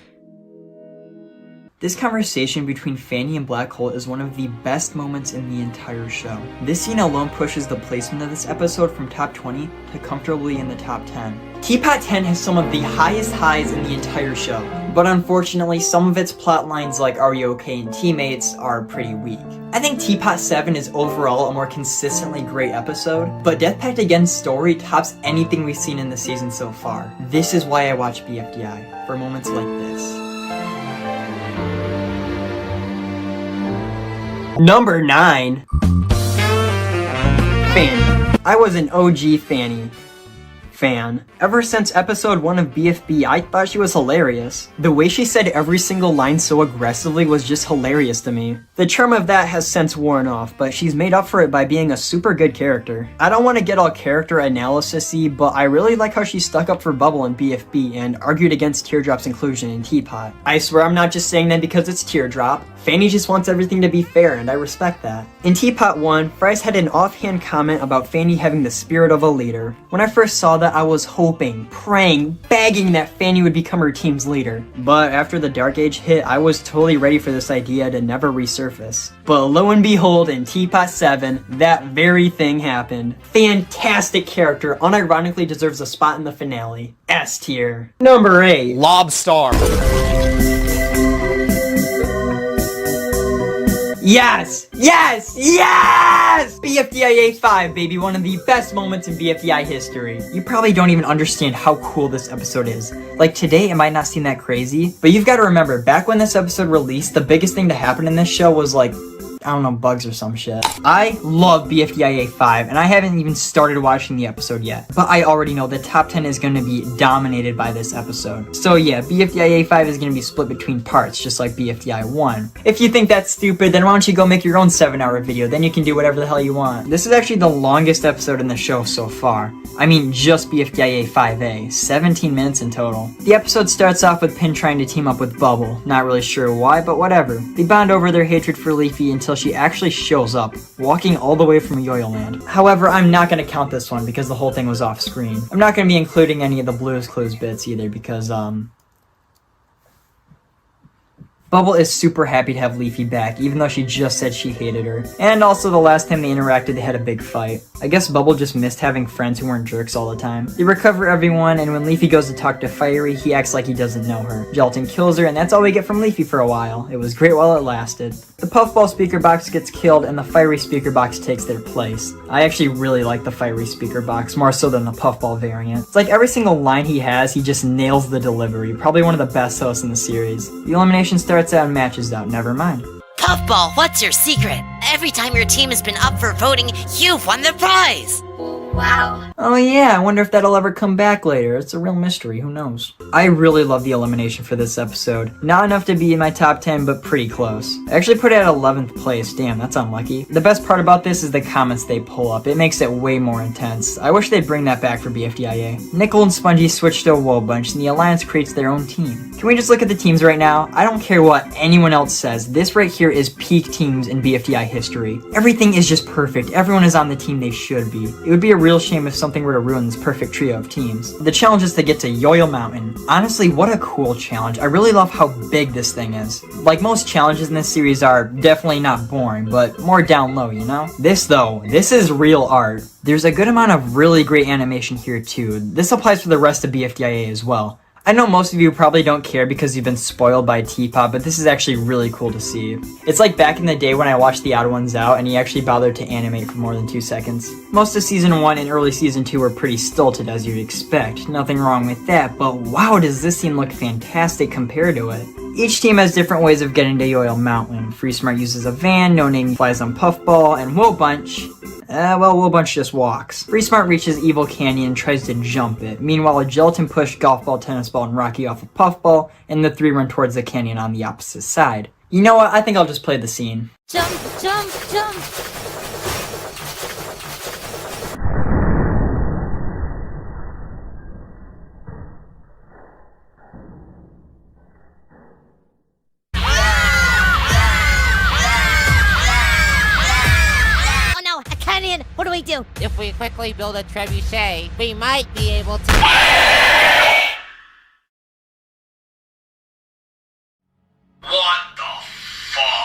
This conversation between Fanny and Black Hole is one of the best moments in the entire show. This scene alone pushes the placement of this episode from top 20 to comfortably in the top 10. Teapot 10 has some of the highest highs in the entire show, but unfortunately some of its plot lines like Are You Okay and Teammates are pretty weak. I think Teapot 7 is overall a more consistently great episode, but Death Pact Again's story tops anything we've seen in the season so far. This is why I watch BFDI, for moments like this. Number 9. Fanny. I was an OG Fanny fan. Ever since episode 1 of BFB, I thought she was hilarious. The way she said every single line so aggressively was just hilarious to me. The charm of that has since worn off, but she's made up for it by being a super good character. I don't want to get all character analysis-y, but I really like how she stuck up for Bubble in BFB and argued against Teardrop's inclusion in Teapot. I swear I'm not just saying that because it's Teardrop. Fanny just wants everything to be fair, and I respect that. In Teapot 1, Fries had an offhand comment about Fanny having the spirit of a leader. When I first saw that, I was hoping, praying, begging that Fanny would become her team's leader. But after the Dark Age hit, I was totally ready for this idea to never resurface. But lo and behold, in Teapot 7, that very thing happened. Fantastic character, unironically deserves a spot in the finale. S tier. Number 8. Lobstar. Yes! Yes! Yes! BFDI A5, baby, one of the best moments in BFDI history. You probably don't even understand how cool this episode is. Like, today it might not seem that crazy, but you've got to remember, back when this episode released, the biggest thing to happen in this show was like, I don't know, bugs or some shit. I love BFDI A5, and I haven't even started watching the episode yet, but I already know the top 10 is going to be dominated by this episode. So yeah, BFDI A5 is going to be split between parts, just like BFDI 1. If you think that's stupid, then why don't you go make your own 7-hour video, then you can do whatever the hell you want. This is actually the longest episode in the show so far. I mean, just BFDI A5A, 17 minutes in total. The episode starts off with Pin trying to team up with Bubble, not really sure why, but whatever. They bond over their hatred for Leafy until she actually shows up, walking all the way from Yoyoland. However, I'm not going to count this one because the whole thing was off screen. I'm not going to be including any of the Blue's Clues bits either because, Bubble is super happy to have Leafy back, even though she just said she hated her. And also the last time they interacted, they had a big fight. I guess Bubble just missed having friends who weren't jerks all the time. They recover everyone, and when Leafy goes to talk to Fiery, he acts like he doesn't know her. Gelatin kills her, and that's all we get from Leafy for a while. It was great while it lasted. The Puffball speaker box gets killed, and the Fiery speaker box takes their place. I actually really like the Fiery speaker box, more so than the Puffball variant. It's like every single line he has, he just nails the delivery. Probably one of the best hosts in the series. The elimination starts out and matches out, never mind. Puffball, what's your secret? Every time your team has been up for voting, you've won the prize! Wow. Oh yeah, I wonder if that'll ever come back later. It's a real mystery, who knows? I really love the elimination for this episode. Not enough to be in my top 10, but pretty close. I actually put it at 11th place. Damn, that's unlucky. The best part about this is the comments they pull up. It makes it way more intense. I wish they'd bring that back for BFDIA. Nickel and Spongy switch to a Woe Bunch, and the Alliance creates their own team. Can we just look at the teams right now? I don't care what anyone else says. This right here is peak teams in BFDI history. Everything is just perfect. Everyone is on the team they should be. It would be a real shame if something were to ruin this perfect trio of teams. The challenge is to get to Yoyo Mountain. Honestly, what a cool challenge. I really love how big this thing is. Like most challenges in this series are definitely not boring, but more down low, you know? This though, this is real art. There's a good amount of really great animation here too. This applies for the rest of BFDIA as well. I know most of you probably don't care because you've been spoiled by Teapot, but this is actually really cool to see. It's like back in the day when I watched The Odd Ones Out and he actually bothered to animate for more than 2 seconds. Most of Season 1 and early Season 2 were pretty stilted as you'd expect. Nothing wrong with that, but wow, does this scene look fantastic compared to it. Each team has different ways of getting to Yoyo Mountain. Free Smart uses a van, No Name flies on Puffball, and Woe Bunch just walks. Free Smart reaches Evil Canyon and tries to jump it. Meanwhile, a Gelatin Push, Golf Ball, Tennis Ball, and Rocky off of Puffball, and the 3 run towards the canyon on the opposite side. You know what? I think I'll just play the scene. Jump, jump, jump! What do we do? If we quickly build a trebuchet, we might be able to...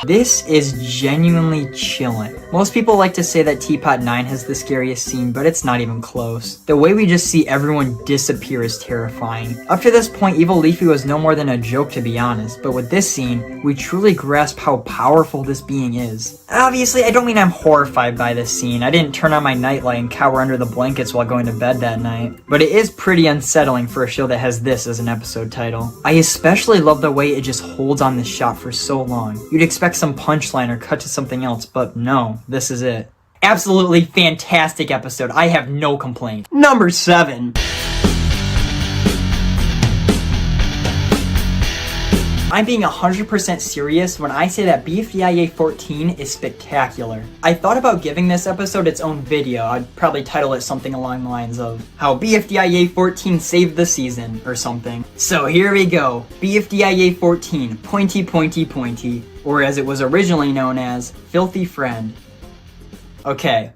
This is genuinely chillin'. Most people like to say that Teapot 9 has the scariest scene, but it's not even close. The way we just see everyone disappear is terrifying. Up to this point, Evil Leafy was no more than a joke, to be honest, but with this scene, we truly grasp how powerful this being is. Obviously, I don't mean I'm horrified by this scene. I didn't turn on my nightlight and cower under the blankets while going to bed that night. But it is pretty unsettling for a show that has this as an episode title. I especially love the way it just holds on this shot for so long. You'd expect some punchline or cut to something else, but no, this is it. Absolutely fantastic episode. I have no complaint. Number 7. I'm being 100% serious when I say that BFDIA 14 is spectacular. I thought about giving this episode its own video. I'd probably title it something along the lines of How BFDIA 14 Saved the Season or something. So here we go. BFDIA 14, Pointy Pointy Pointy, or as it was originally known as, Filthy Friend. Okay.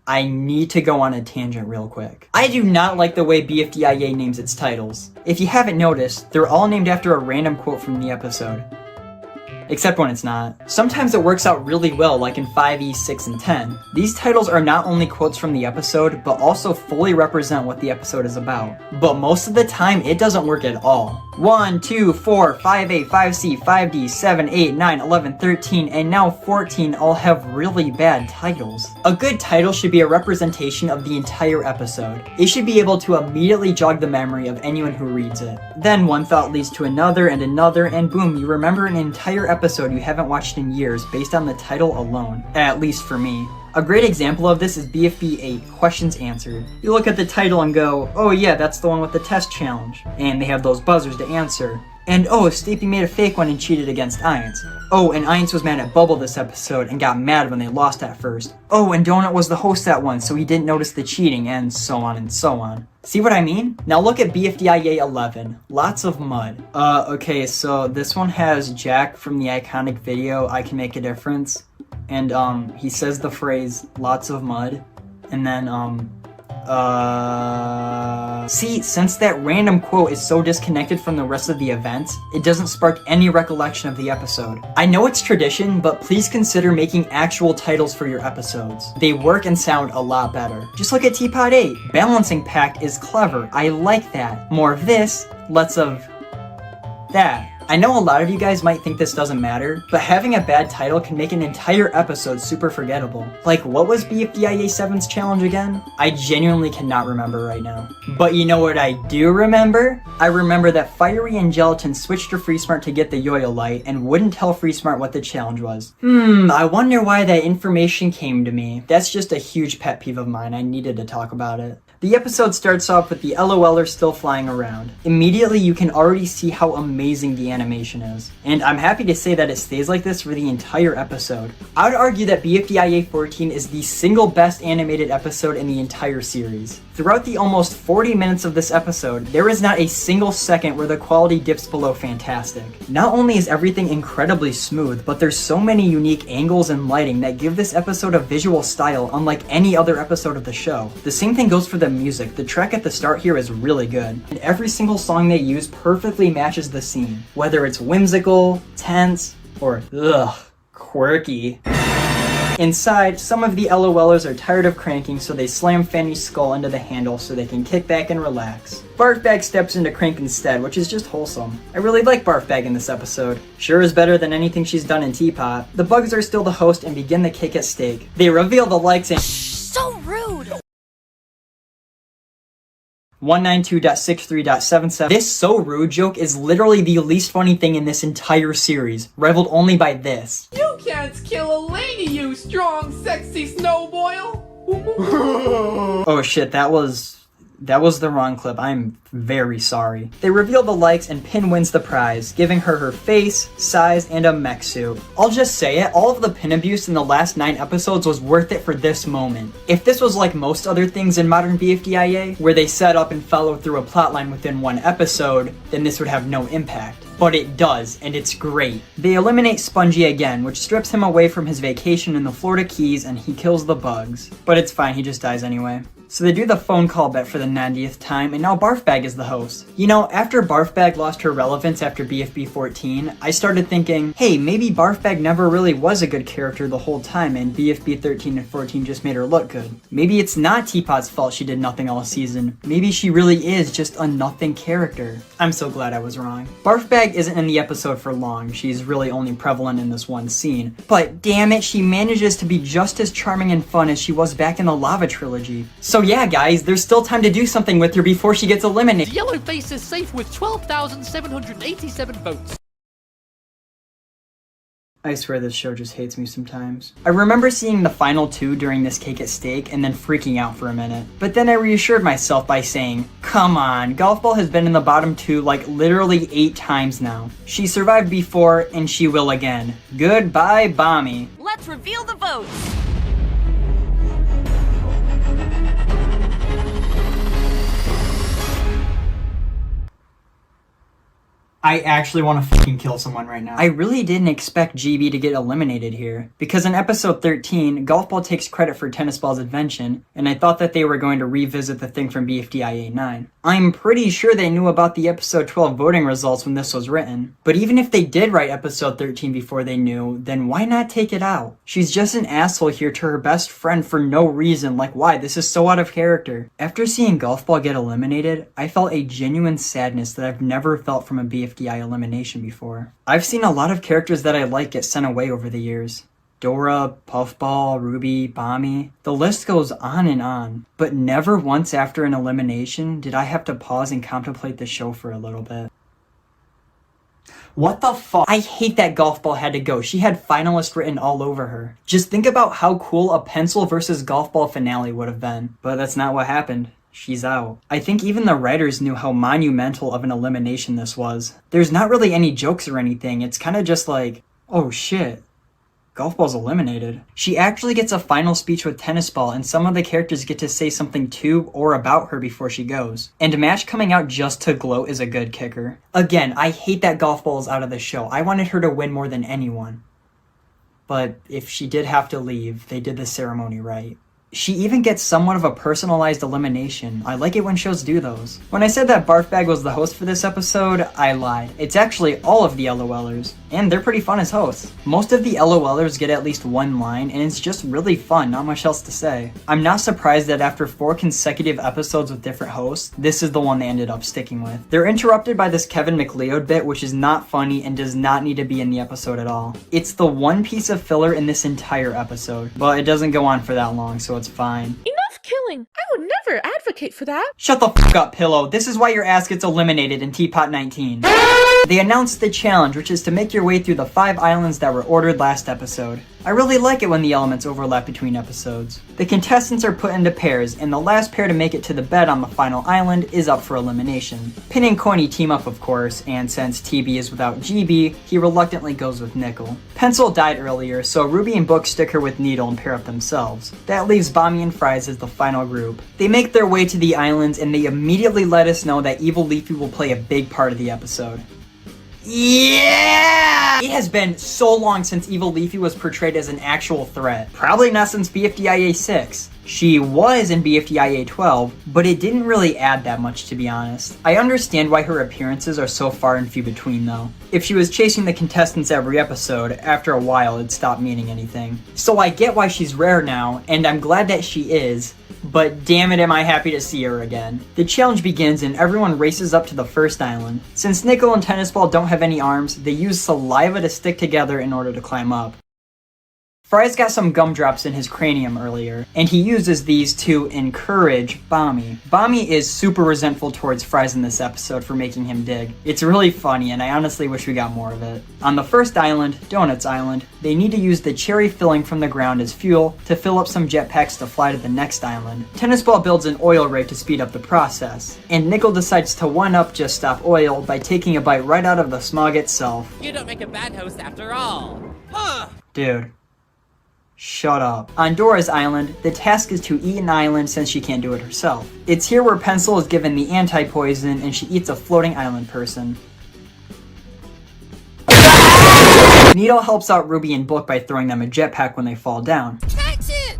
I need to go on a tangent real quick. I do not like the way BFDIA names its titles. If you haven't noticed, they're all named after a random quote from the episode. Except when it's not. Sometimes it works out really well, like in 5E, 6, and 10. These titles are not only quotes from the episode, but also fully represent what the episode is about. But most of the time, it doesn't work at all. 1, 2, 4, 5A, 5C, 5D, 7, 8, 9, 11, 13, and now 14 all have really bad titles. A good title should be a representation of the entire episode. It should be able to immediately jog the memory of anyone who reads it. Then one thought leads to another, and boom, you remember an entire episode you haven't watched in years based on the title alone. At least for me. A great example of this is BFB 8, Questions Answered. You look at the title and go, oh yeah, that's the one with the test challenge. And they have those buzzers to answer. And oh, Sleepy made a fake one and cheated against Ainz. Oh, and Ainz was mad at Bubble this episode and got mad when they lost at first. Oh, and Donut was the host that one, so he didn't notice the cheating, and so on and so on. See what I mean? Now look at BFDIA 11, Lots of Mud. Okay, so this one has Jack from the iconic video, I Can Make a Difference. And, he says the phrase, lots of mud. And then, See, since that random quote is so disconnected from the rest of the event, it doesn't spark any recollection of the episode. I know it's tradition, but please consider making actual titles for your episodes. They work and sound a lot better. Just look at Teapot 8. Balancing Pact is clever. I like that. More of this, less of that. I know a lot of you guys might think this doesn't matter, but having a bad title can make an entire episode super forgettable. Like, what was BFDIA 7's challenge again? I genuinely cannot remember right now. But you know what I do remember? I remember that Fiery and Gelatin switched to Free Smart to get the Yo-Yo Light and wouldn't tell Free Smart what the challenge was. I wonder why that information came to me. That's just a huge pet peeve of mine. I needed to talk about it. The episode starts off with the LOLers still flying around. Immediately you can already see how amazing the animation is. And I'm happy to say that it stays like this for the entire episode. I would argue that BFDIA 14 is the single best animated episode in the entire series. Throughout the almost 40 minutes of this episode, there is not a single second where the quality dips below fantastic. Not only is everything incredibly smooth, but there's so many unique angles and lighting that give this episode a visual style unlike any other episode of the show. The same thing goes for the music. The track at the start here is really good, and every single song they use perfectly matches the scene, whether it's whimsical, tense, or quirky. Inside, some of the LOLers are tired of cranking, so they slam Fanny's skull into the handle so they can kick back and relax. Barfbag steps into crank instead, which is just wholesome. I really like Barfbag in this episode. Sure is better than anything she's done in Teapot. The Bugs are still the host and begin the cake at stake. They reveal the likes and So rude! 192.63.77. This so rude joke is literally the least funny thing in this entire series, rivaled only by this. You can't kill a lady, you strong, sexy snowboil! Oh shit, that was the wrong clip. I'm very sorry. They reveal the likes and Pin wins the prize, giving her her face, size, and a mech suit. I'll just say it, all of the Pin abuse in the last 9 episodes was worth it for this moment. If this was like most other things in modern BFDIA, where they set up and follow through a plotline within one episode, then this would have no impact. But it does, and it's great. They eliminate Spongy again, which strips him away from his vacation in the Florida Keys, and he kills the Bugs. But it's fine, he just dies anyway. So they do the phone call bet for the 90th time, and now Barfbag is the host. You know, after Barfbag lost her relevance after BFB 14, I started thinking, hey, maybe Barfbag never really was a good character the whole time, and BFB 13 and 14 just made her look good. Maybe it's not Teapot's fault she did nothing all season. Maybe she really is just a nothing character. I'm so glad I was wrong. Barfbag isn't in the episode for long. She's really only prevalent in this one scene. But damn it, she manages to be just as charming and fun as she was back in the Lava Trilogy. So yeah, guys, there's still time to do something with her before she gets eliminated. Yellowface is safe with 12,787 votes. I swear this show just hates me sometimes. I remember seeing the final 2 during this cake at stake and then freaking out for a minute. But then I reassured myself by saying, come on, Golf Ball has been in the bottom 2 like literally 8 times now. She survived before and she will again. Goodbye, Bommy. Let's reveal the votes. I actually want to fucking kill someone right now. I really didn't expect GB to get eliminated here, because in episode 13, Golf Ball takes credit for Tennis Ball's invention, and I thought that they were going to revisit the thing from BFDIA 9. I'm pretty sure they knew about the episode 12 voting results when this was written, but even if they did write episode 13 before they knew, then why not take it out? She's just an asshole here to her best friend for no reason, like why? This is so out of character. After seeing Golf Ball get eliminated, I felt a genuine sadness that I've never felt from a BFDIA elimination before. I've seen a lot of characters that I like get sent away over the years. Dora, Puffball, Ruby, Bommy. The list goes on and on. But never once after an elimination did I have to pause and contemplate the show for a little bit. What the fuck? I hate that Golf Ball had to go. She had finalist written all over her. Just think about how cool a Pencil versus Golf Ball finale would have been. But that's not what happened. She's out. I think even the writers knew how monumental of an elimination this was. There's not really any jokes or anything. It's kind of just like, oh shit, Golf Ball's eliminated. She actually gets a final speech with Tennis Ball, and some of the characters get to say something to or about her before she goes. And Match coming out just to gloat is a good kicker. Again, I hate that Golf Ball is out of the show. I wanted her to win more than anyone. But if she did have to leave, they did the ceremony right. She even gets somewhat of a personalized elimination. I like it when shows do those. When I said that Barfbag was the host for this episode, I lied. It's actually all of the LOLers, and they're pretty fun as hosts. Most of the LOLers get at least one line, and it's just really fun, not much else to say. I'm not surprised that after 4 consecutive episodes with different hosts, this is the one they ended up sticking with. They're interrupted by this Kevin McLeod bit, which is not funny and does not need to be in the episode at all. It's the one piece of filler in this entire episode, but it doesn't go on for that long, so it's fine. Enough killing! I would never advocate for that! Shut the f up, Pillow. This is why your ass gets eliminated in Teapot 19. They announced the challenge, which is to make your way through the 5 islands that were ordered last episode. I really like it when the elements overlap between episodes. The contestants are put into pairs, and the last pair to make it to the bed on the final island is up for elimination. Pin and Coiny team up, of course, and since TB is without GB, he reluctantly goes with Nickel. Pencil died earlier, so Ruby and Book stick her with Needle and pair up themselves. That leaves Bommy and Fries as the final group. They make their way to the islands, and they immediately let us know that Evil Leafy will play a big part of the episode. Yeah! It has been so long since Evil Leafy was portrayed as an actual threat. Probably not since BFDIA 6. She was in BFDIA 12, but it didn't really add that much, to be honest. I understand why her appearances are so far and few between though. If she was chasing the contestants every episode, after a while it'd stop meaning anything. So I get why she's rare now, and I'm glad that she is, but damn it am I happy to see her again. The challenge begins and everyone races up to the first island. Since Nickel and Tennis Ball don't have any arms, they use saliva to stick together in order to climb up. Fry's got some gumdrops in his cranium earlier, and he uses these to encourage Bommy. Bommy is super resentful towards Fries in this episode for making him dig. It's really funny, and I honestly wish we got more of it. On the first island, Donuts Island, they need to use the cherry filling from the ground as fuel to fill up some jetpacks to fly to the next island. Tennis Ball builds an oil rig to speed up the process, and Nickel decides to one-up Just Stop Oil by taking a bite right out of the smog itself. You don't make a bad host after all. Huh. Dude. Shut up. On Dora's island, the task is to eat an island since she can't do it herself. It's here where Pencil is given the anti-poison and she eats a floating island person. Needle helps out Ruby and Book by throwing them a jetpack when they fall down. Catch it!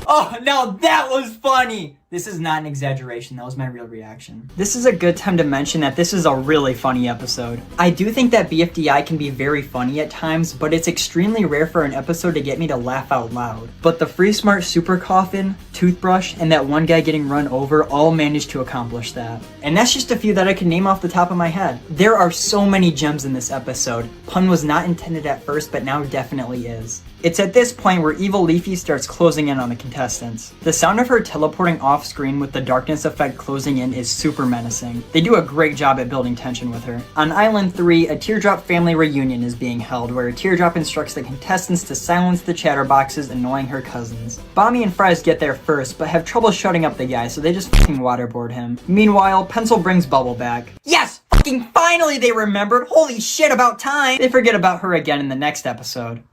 Oh, now that was funny! This is not an exaggeration, that was my real reaction. This is a good time to mention that this is a really funny episode. I do think that BFDI can be very funny at times, but it's extremely rare for an episode to get me to laugh out loud. But the Free Smart Super Coffin, Toothbrush, and that one guy getting run over all managed to accomplish that. And that's just a few that I can name off the top of my head. There are so many gems in this episode. Pun was not intended at first, but now definitely is. It's at this point where Evil Leafy starts closing in on the contestants. The sound of her teleporting off screen with the darkness effect closing in is super menacing. They do a great job at building tension with her. On Island 3, a Teardrop family reunion is being held where Teardrop instructs the contestants to silence the chatterboxes annoying her cousins. Bommy and Fries get there first, but have trouble shutting up the guy, so they just fucking waterboard him. Meanwhile, Pencil brings Bubble back. Yes! Fucking finally they remembered! Holy shit, about time! They forget about her again in the next episode.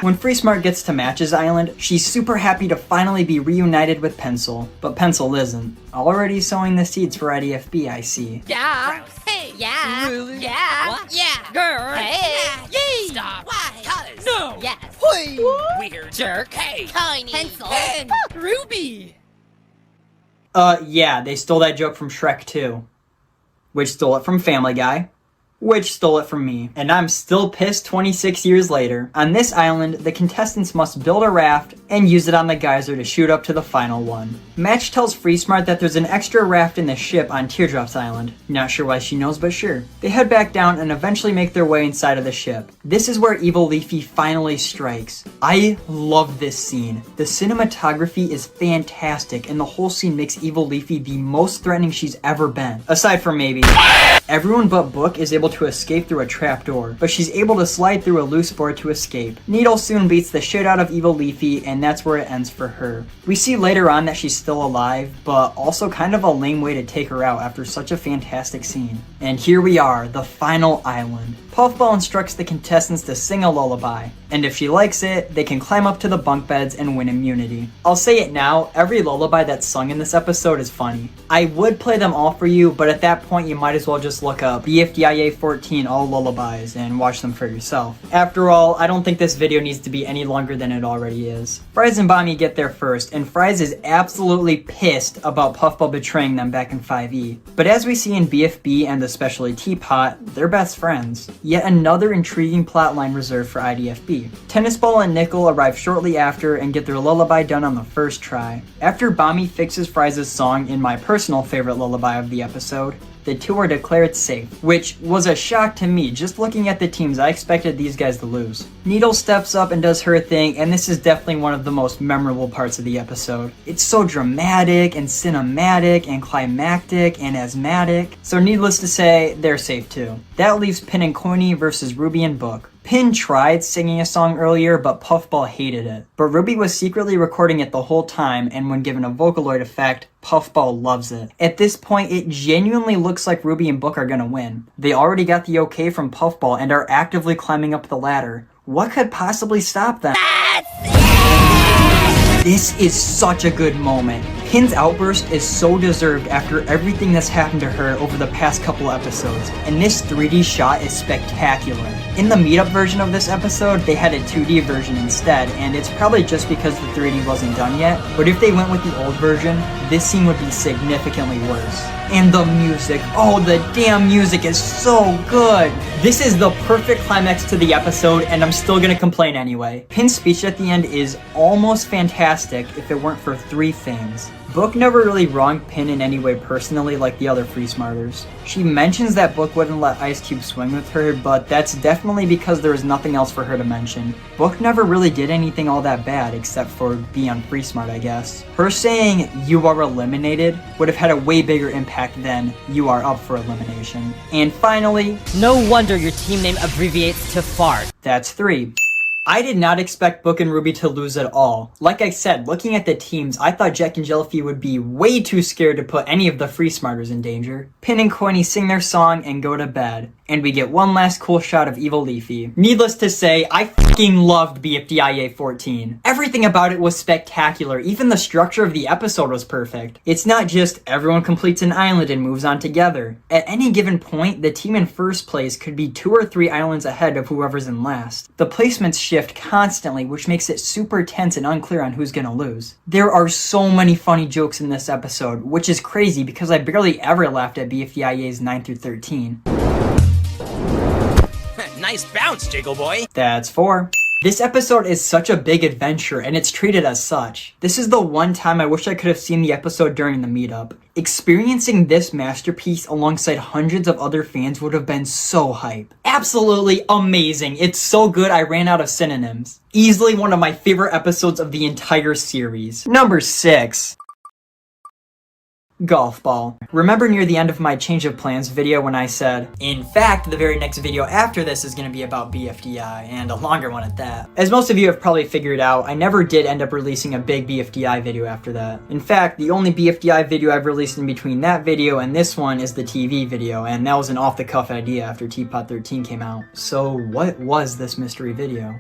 When Free Smart gets to Match's island, she's super happy to finally be reunited with Pencil, but Pencil isn't. Already sowing the seeds for IDFB, I see. Yeah. Hey. Yeah. Really? Yeah. What? Yeah. Girl. Hey. Yay. Stop. Why? Cause. No. Yes. Hey. Weird jerk. Hey. Tiny. Pencil. And Ruby. Yeah, they stole that joke from Shrek 2. Which stole it from Family Guy. Which stole it from me. And I'm still pissed 26 years later. On this island, the contestants must build a raft and use it on the geyser to shoot up to the final one. Match tells Free Smart that there's an extra raft in the ship on Teardrop's island. Not sure why she knows, but sure. They head back down and eventually make their way inside of the ship. This is where Evil Leafy finally strikes. I love this scene. The cinematography is fantastic and the whole scene makes Evil Leafy the most threatening she's ever been. Aside from maybe everyone but Book is able to escape through a trapdoor, but she's able to slide through a loose board to escape. Needle soon beats the shit out of Evil Leafy, and that's where it ends for her. We see later on that she's still alive, but also kind of a lame way to take her out after such a fantastic scene. And here we are, the final island. Puffball instructs the contestants to sing a lullaby, and if she likes it, they can climb up to the bunk beds and win immunity. I'll say it now, every lullaby that's sung in this episode is funny. I would play them all for you, but at that point you might as well just look up BFDIA 14 all lullabies and watch them for yourself. After all, I don't think this video needs to be any longer than it already is. Fries and Bonnie get there first, and Fries is absolutely pissed about Puffball betraying them back in 5e. But as we see in BFB and especially Teapot, they're best friends. Yet another intriguing plotline reserved for IDFB. Tennis Ball and Nickel arrive shortly after and get their lullaby done on the first try. After Bonnie fixes Fries' song in my personal favorite lullaby of the episode, the two are declared safe, which was a shock to me. Just looking at the teams, I expected these guys to lose. Needle steps up and does her thing, and this is definitely one of the most memorable parts of the episode. It's so dramatic and cinematic and climactic and asthmatic, so needless to say, they're safe too. That leaves Pin and Cooney versus Ruby and Book. Pin tried singing a song earlier, but Puffball hated it. But Ruby was secretly recording it the whole time, and when given a Vocaloid effect, Puffball loves it. At this point, it genuinely looks like Ruby and Book are gonna win. They already got the okay from Puffball and are actively climbing up the ladder. What could possibly stop them? This is such a good moment. Pin's outburst is so deserved after everything that's happened to her over the past couple episodes, and this 3D shot is spectacular. In the meetup version of this episode, they had a 2D version instead, and it's probably just because the 3D wasn't done yet, but if they went with the old version, this scene would be significantly worse. And the music, oh, the damn music is so good! This is the perfect climax to the episode, and I'm still gonna complain anyway. Pin's speech at the end is almost fantastic if it weren't for three things. Book never really wronged Pin in any way personally like the other Free Smarters. She mentions that Book wouldn't let Ice Cube swing with her, but that's definitely because there was nothing else for her to mention. Book never really did anything all that bad except for be on Free Smart, I guess. Her saying, "you are eliminated," would have had a way bigger impact than "you are up for elimination." And finally, no wonder your team name abbreviates to FART. That's 3. I did not expect Book and Ruby to lose at all. Like I said, looking at the teams, I thought Jack and Jellyfy would be way too scared to put any of the Free Smarters in danger. Pin and Coiny sing their song and go to bed. And we get one last cool shot of Evil Leafy. Needless to say, I fucking loved BFDIA 14. Everything about it was spectacular. Even the structure of the episode was perfect. It's not just everyone completes an island and moves on together. At any given point, the team in first place could be 2 or 3 islands ahead of whoever's in last. The placements shift constantly, which makes it super tense and unclear on who's gonna lose. There are so many funny jokes in this episode, which is crazy because I barely ever laughed at BFDIA's 9 through 13. Nice bounce, Jiggle Boy. That's 4. This episode is such a big adventure, and it's treated as such. This is the one time I wish I could have seen the episode during the meetup. Experiencing this masterpiece alongside hundreds of other fans would have been so hype. Absolutely amazing. It's so good I ran out of synonyms. Easily one of my favorite episodes of the entire series. Number 6. Golf ball. Remember near the end of my change of plans video when I said, in fact, the very next video after this is going to be about BFDI, and a longer one at that. As most of you have probably figured out, I never did end up releasing a big BFDI video after that. In fact, the only BFDI video I've released in between that video and this one is the TV video, and that was an off-the-cuff idea after Teapot 13 came out. So what was this mystery video?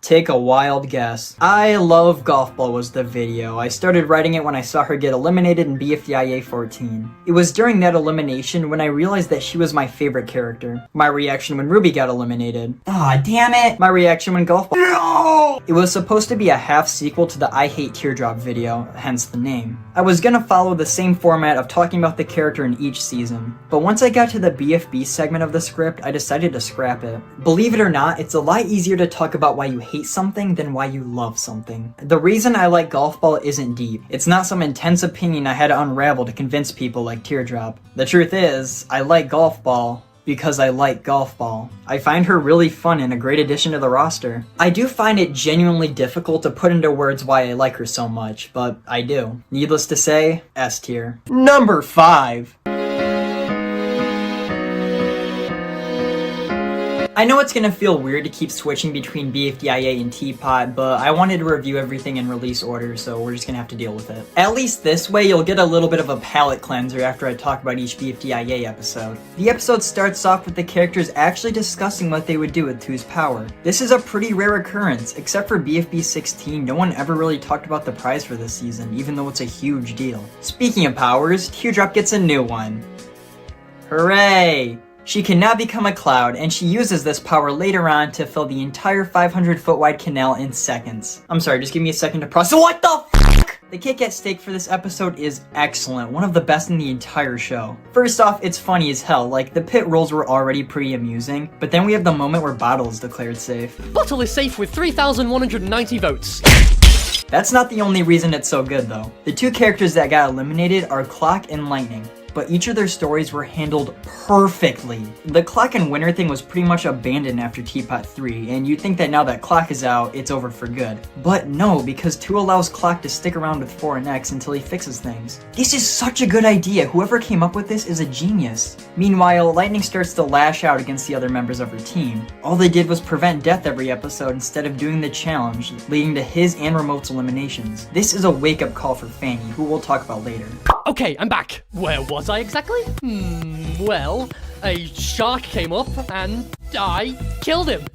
Take a wild guess. I Love Golf Ball was the video. I started writing it when I saw her get eliminated in BFDIA 14. It was during that elimination when I realized that she was my favorite character. My reaction when Ruby got eliminated. Aw, damn it! My reaction when Golf Ball— No! It was supposed to be a half sequel to the I Hate Teardrop video, hence the name. I was gonna follow the same format of talking about the character in each season, but once I got to the BFB segment of the script, I decided to scrap it. Believe it or not, it's a lot easier to talk about why you hate something than why you love something. The reason I like Golf Ball isn't deep. It's not some intense opinion I had to unravel to convince people like Teardrop. The truth is, I like Golf Ball because I like Golf Ball. I find her really fun and a great addition to the roster. I do find it genuinely difficult to put into words why I like her so much, but I do. Needless to say, S tier. Number 5. I know it's gonna feel weird to keep switching between BFDIA and Teapot, but I wanted to review everything in release order, so we're just gonna have to deal with it. At least this way, you'll get a little bit of a palate cleanser after I talk about each BFDIA episode. The episode starts off with the characters actually discussing what they would do with 2's power. This is a pretty rare occurrence. Except for BFB 16, no one ever really talked about the prize for this season, even though it's a huge deal. Speaking of powers, Teardrop gets a new one. Hooray! She can now become a cloud, and she uses this power later on to fill the entire 500-foot wide canal in seconds. I'm sorry, just give me a second to process. What the f***? The kick at stake for this episode is excellent, one of the best in the entire show. First off, it's funny as hell, like the pit rolls were already pretty amusing, but then we have the moment where Bottle is declared safe. Bottle is safe with 3,190 votes. That's not the only reason it's so good though. The 2 characters that got eliminated are Clock and Lightning, but each of their stories were handled perfectly. The Clock and Winter thing was pretty much abandoned after Teapot 3, and you'd think that now that Clock is out, it's over for good. But no, because 2 allows Clock to stick around with 4 and X until he fixes things. This is such a good idea. Whoever came up with this is a genius. Meanwhile, Lightning starts to lash out against the other members of her team. All they did was prevent death every episode instead of doing the challenge, leading to his and Remote's eliminations. This is a wake-up call for Fanny, who we'll talk about later. Okay, I'm back. Where was I exactly? Well, a shark came up and I killed him.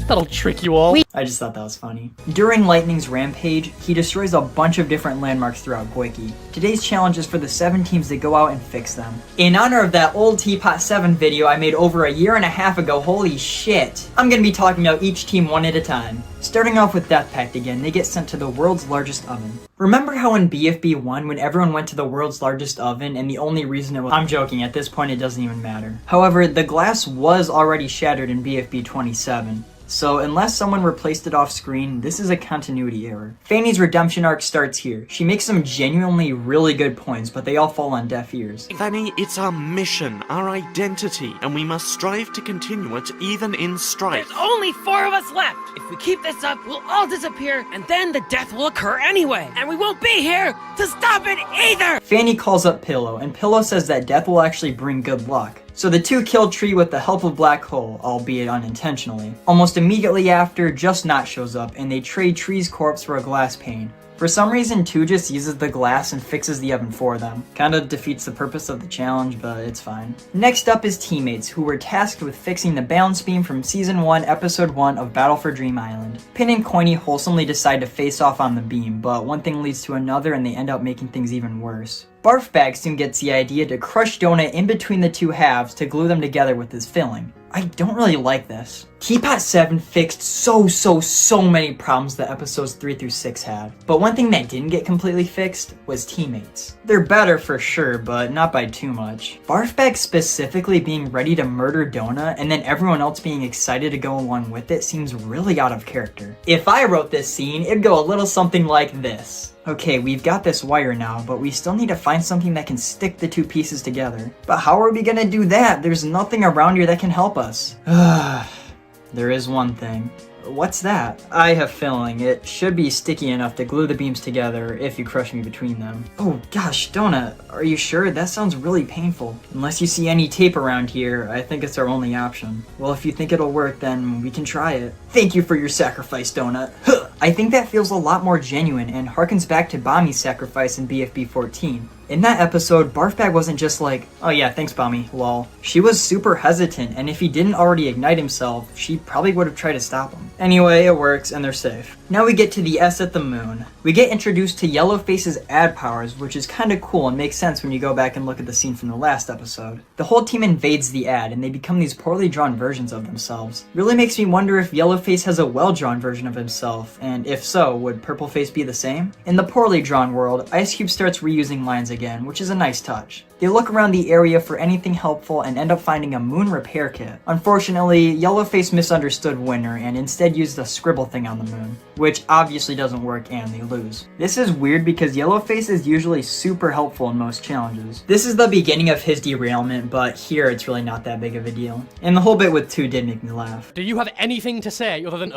That'll trick you all. I just thought that was funny. During Lightning's rampage, he destroys a bunch of different landmarks throughout Goiki. Today's challenge is for the 7 teams to go out and fix them. In honor of that old Teapot 7 video I made over a year and a half ago, holy shit, I'm gonna be talking about each team one at a time. Starting off with Death Pact again, they get sent to the world's largest oven. Remember how in BFB 1 when everyone went to the world's largest oven and the only reason it was— I'm joking, at this point it doesn't even matter. However, the glass was already shattered in BFB 27. So unless someone replaced it off screen, this is a continuity error. Fanny's redemption arc starts here. She makes some genuinely really good points, but they all fall on deaf ears. Fanny, it's our mission, our identity, and we must strive to continue it even in strife. There's only 4 of us left. If we keep this up, we'll all disappear, and then the death will occur anyway. And we won't be here to stop it either! Fanny calls up Pillow, and Pillow says that death will actually bring good luck. So the 2 kill Tree with the help of Black Hole, albeit unintentionally. Almost immediately after, Just Not shows up, and they trade Tree's corpse for a glass pane. For some reason, 2 just uses the glass and fixes the oven for them. Kinda defeats the purpose of the challenge, but it's fine. Next up is Teammates, who were tasked with fixing the balance beam from Season 1, Episode 1 of Battle for Dream Island. Pin and Coiny wholesomely decide to face off on the beam, but one thing leads to another and they end up making things even worse. Barfbag soon gets the idea to crush Donut in between the 2 halves to glue them together with his filling. I don't really like this. Teapot 7 fixed so many problems that episodes 3 through 6 had. But one thing that didn't get completely fixed was Teammates. They're better for sure, but not by too much. Barfbag specifically being ready to murder Donut and then everyone else being excited to go along with it seems really out of character. If I wrote this scene, it'd go a little something like this. Okay, we've got this wire now, but we still need to find something that can stick the 2 pieces together. But how are we gonna do that? There's nothing around here that can help us. There is one thing. What's that? I have a feeling it should be sticky enough to glue the beams together if you crush me between them. Oh gosh, Donut, are you sure? That sounds really painful. Unless you see any tape around here, I think it's our only option. Well, if you think it'll work, then we can try it. Thank you for your sacrifice, Donut. I think that feels a lot more genuine and harkens back to Bommy's sacrifice in BFB 14. In that episode, Barfbag wasn't just like, oh yeah, thanks Bommy, lol. She was super hesitant, and if he didn't already ignite himself, she probably would have tried to stop him. Anyway, it works, and they're safe. Now we get to the S at the moon. We get introduced to Yellowface's ad powers, which is kinda cool and makes sense when you go back and look at the scene from the last episode. The whole team invades the ad, and they become these poorly drawn versions of themselves. Really makes me wonder if Yellowface has a well-drawn version of himself, and if so, would Purpleface be the same? In the poorly drawn world, Ice Cube starts reusing lines again, which is a nice touch. They look around the area for anything helpful and end up finding a moon repair kit. Unfortunately, Yellowface misunderstood Winter and instead used a scribble thing on the moon, which obviously doesn't work and they lose. This is weird because Yellowface is usually super helpful in most challenges. This is the beginning of his derailment, but here it's really not that big of a deal. And the whole bit with 2 did make me laugh. Do you have anything to say other than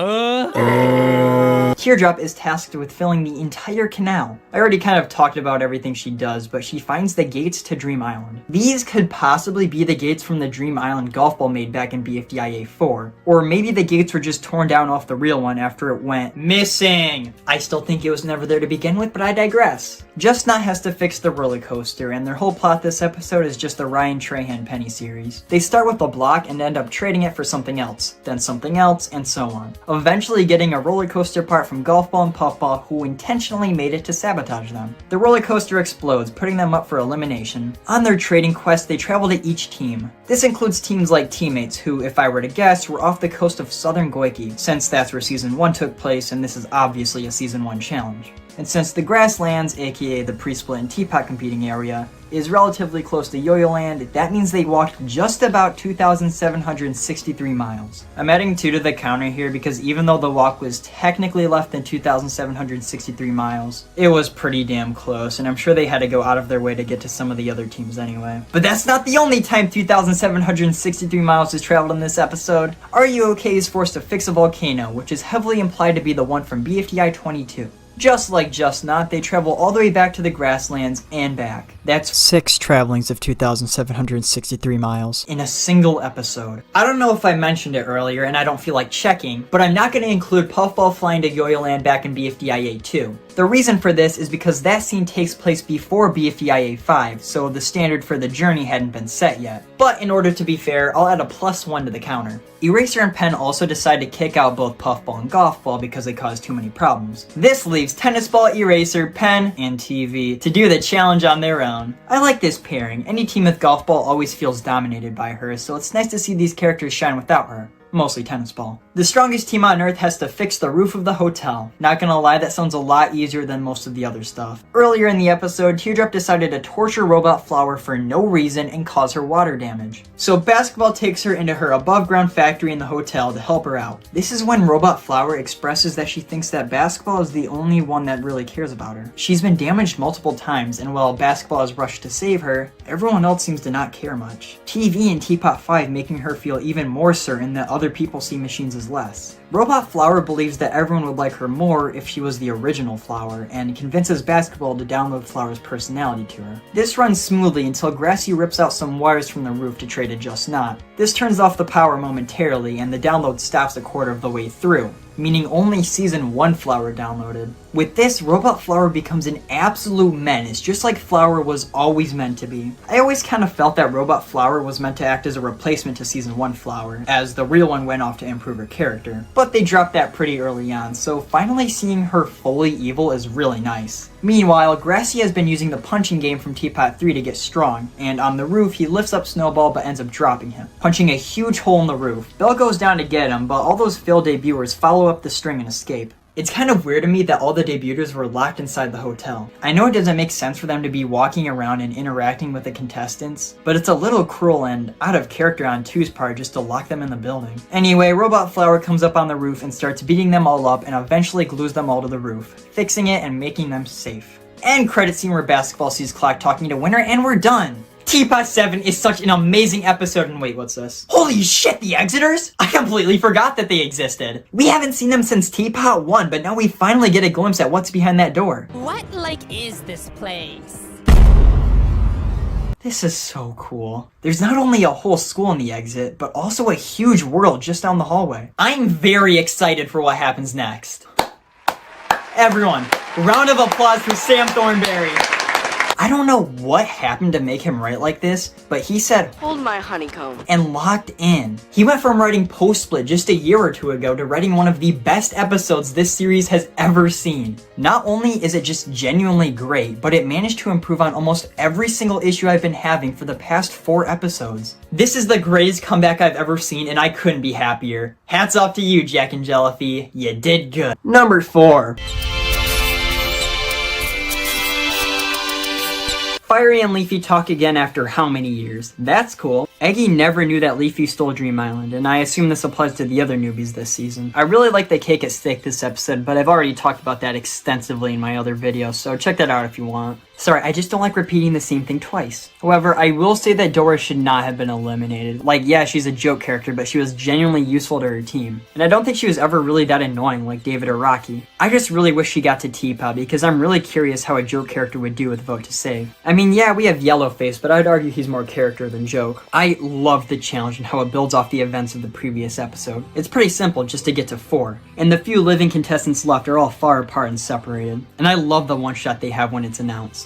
Teardrop is tasked with filling the entire canal. I already kind of talked about everything she does, but she finds the gates to Dream Island. These could possibly be the gates from the Dream Island golf ball made back in BFDI 4, or maybe the gates were just torn down off the real one after it went missing. I still think it was never there to begin with, but I digress. Just Not has to fix the roller coaster, and their whole plot this episode is just the Ryan Trahan Penny series. They start with a block and end up trading it for something else, then something else, and so on. Eventually getting a roller coaster part from Golf Ball and Puffball, who intentionally made it to sabotage them. The roller coaster explodes, putting them up for elimination. On their trading quest, they travel to each team. This includes teams like Teammates, who, if I were to guess, were off the coast of southern Goiki, since that's where Season 1 took place, and this is obviously a Season 1 challenge. And since the Grasslands, aka the pre-split and teapot competing area, is relatively close to Yo-Yo Land, that means they walked just about 2,763 miles. I'm adding 2 to the counter here because even though the walk was technically less than 2,763 miles, it was pretty damn close, and I'm sure they had to go out of their way to get to some of the other teams anyway. But that's not the only time 2,763 miles is traveled in this episode. RUOK is forced to fix a volcano, which is heavily implied to be the one from BFDI 22. Just like Just Not, they travel all the way back to the Grasslands and back. That's 6 travelings of 2,763 miles in a single episode. I don't know if I mentioned it earlier and I don't feel like checking, but I'm not going to include Puffball flying to Yo-Yo Land back in BFDI 2. The reason for this is because that scene takes place before BFDI 5, so the standard for the journey hadn't been set yet. But in order to be fair, I'll add a +1 to the counter. Eraser and Pen also decide to kick out both Puffball and Golf Ball because they caused too many problems. This leaves Tennis Ball, Eraser, Pen, and TV to do the challenge on their own. I like this pairing. Any team with Golf Ball always feels dominated by her, so it's nice to see these characters shine without her. Mostly Tennis Ball. The strongest team on Earth has to fix the roof of the hotel. Not gonna lie, that sounds a lot easier than most of the other stuff. Earlier in the episode, Teardrop decided to torture Robot Flower for no reason and cause her water damage. So Basketball takes her into her above ground factory in the hotel to help her out. This is when Robot Flower expresses that she thinks that Basketball is the only one that really cares about her. She's been damaged multiple times, and while Basketball has rushed to save her, everyone else seems to not care much. TV and Teapot 5 making her feel even more certain that other people see machines as less. Robot Flower believes that everyone would like her more if she was the original Flower, and convinces Basketball to download Flower's personality to her. This runs smoothly until Grassy rips out some wires from the roof to trade a Just Not. This turns off the power momentarily, and the download stops a quarter of the way through, meaning only Season 1 Flower downloaded. With this, Robot Flower becomes an absolute menace, just like Flower was always meant to be. I always kind of felt that Robot Flower was meant to act as a replacement to Season 1 Flower, as the real one went off to improve her character. But they dropped that pretty early on, so finally seeing her fully evil is really nice. Meanwhile, Grassy has been using the punching game from Teapot 3 to get strong, and on the roof he lifts up Snowball but ends up dropping him, punching a huge hole in the roof. Bell goes down to get him, but all those failed debuters follow up the string and escape. It's kind of weird to me that all the debuters were locked inside the hotel. I know it doesn't make sense for them to be walking around and interacting with the contestants, but it's a little cruel and out of character on 2's part just to lock them in the building. Anyway, Robot Flower comes up on the roof and starts beating them all up and eventually glues them all to the roof, fixing it and making them safe. End credit scene where Basketball sees Clock talking to Winner and we're done! Teapot 7 is such an amazing episode, and wait, what's this? Holy shit, the Exiters? I completely forgot that they existed. We haven't seen them since Teapot 1, but now we finally get a glimpse at what's behind that door. What is this place? This is so cool. There's not only a whole school in the exit, but also a huge world just down the hallway. I'm very excited for what happens next. Everyone, round of applause for Sam Thornberry. I don't know what happened to make him write like this, but he said, "Hold my honeycomb," and locked in. He went from writing Post-Split just a year or two ago to writing one of the best episodes this series has ever seen. Not only is it just genuinely great, but it managed to improve on almost every single issue I've been having for the past 4 episodes. This is the greatest comeback I've ever seen, and I couldn't be happier. Hats off to you, Jack and Jellyfy. You did good. Number 4. Fiery and Leafy talk again after how many years? That's cool. Eggy never knew that Leafy stole Dream Island, and I assume this applies to the other newbies this season. I really like the cake at stake this episode, but I've already talked about that extensively in my other videos, so check that out if you want. Sorry, I just don't like repeating the same thing twice. However, I will say that Dora should not have been eliminated. Like, yeah, she's a joke character, but she was genuinely useful to her team. And I don't think she was ever really that annoying like David or Rocky. I just really wish she got to Teapot because I'm really curious how a joke character would do with Vote to Save. I mean, yeah, we have Yellowface, but I'd argue he's more character than joke. I love the challenge and how it builds off the events of the previous episode. It's pretty simple just to get to 4, and the few living contestants left are all far apart and separated. And I love the one shot they have when it's announced.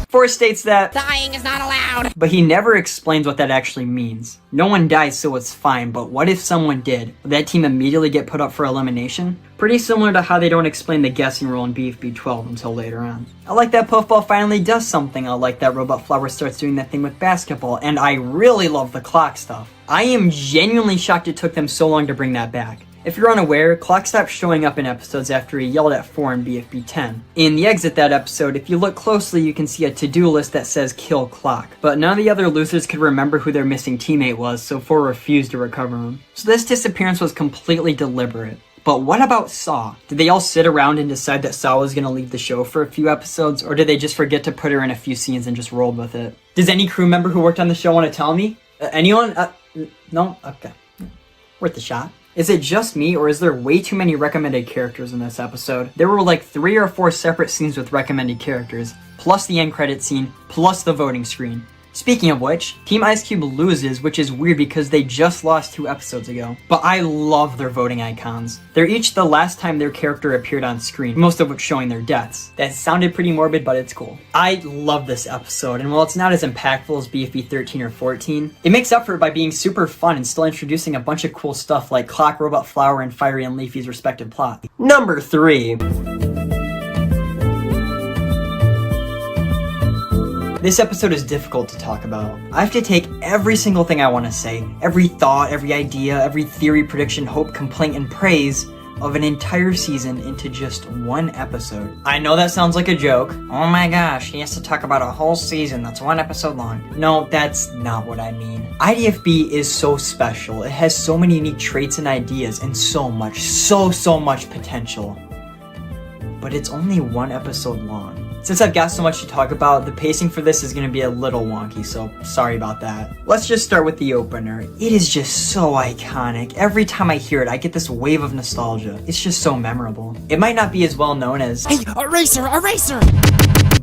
4 states that dying is not allowed, but he never explains what that actually means. No one dies, so it's fine, but what if someone did? Would that team immediately get put up for elimination? Pretty similar to how they don't explain the guessing rule in BFB 12 until later on. I like that Puffball finally does something. I like that Robot Flower starts doing that thing with basketball, and I really love the clock stuff. I am genuinely shocked it took them so long to bring that back. If you're unaware, Clock stopped showing up in episodes after he yelled at 4 in BFB 10. In the exit that episode, if you look closely, you can see a to-do list that says kill Clock. But none of the other losers could remember who their missing teammate was, so 4 refused to recover him. So this disappearance was completely deliberate. But what about Saw? Did they all sit around and decide that Saw was going to leave the show for a few episodes, or did they just forget to put her in a few scenes and just rolled with it? Does any crew member who worked on the show want to tell me? Anyone? No? Okay. Worth a shot. Is it just me, or is there way too many recommended characters in this episode? There were like 3 or 4 separate scenes with recommended characters, plus the end credit scene, plus the voting screen. Speaking of which, Team Ice Cube loses, which is weird because they just lost 2 episodes ago. But I love their voting icons. They're each the last time their character appeared on screen, most of which showing their deaths. That sounded pretty morbid, but it's cool. I love this episode, and while it's not as impactful as BFB 13 or 14, it makes up for it by being super fun and still introducing a bunch of cool stuff like Clock, Robot Flower, and Fiery and Leafy's respective plot. Number 3. This episode is difficult to talk about. I have to take every single thing I want to say, every thought, every idea, every theory, prediction, hope, complaint, and praise of an entire season into just 1 episode. I know that sounds like a joke. Oh my gosh, he has to talk about a whole season that's 1 episode long. No, that's not what I mean. IDFB is so special. It has so many unique traits and ideas and so much potential. But it's only 1 episode long. Since I've got so much to talk about, the pacing for this is going to be a little wonky, so sorry about that. Let's just start with the opener. It is just so iconic. Every time I hear it, I get this wave of nostalgia. It's just so memorable. It might not be as well known as Hey, Eraser! Eraser!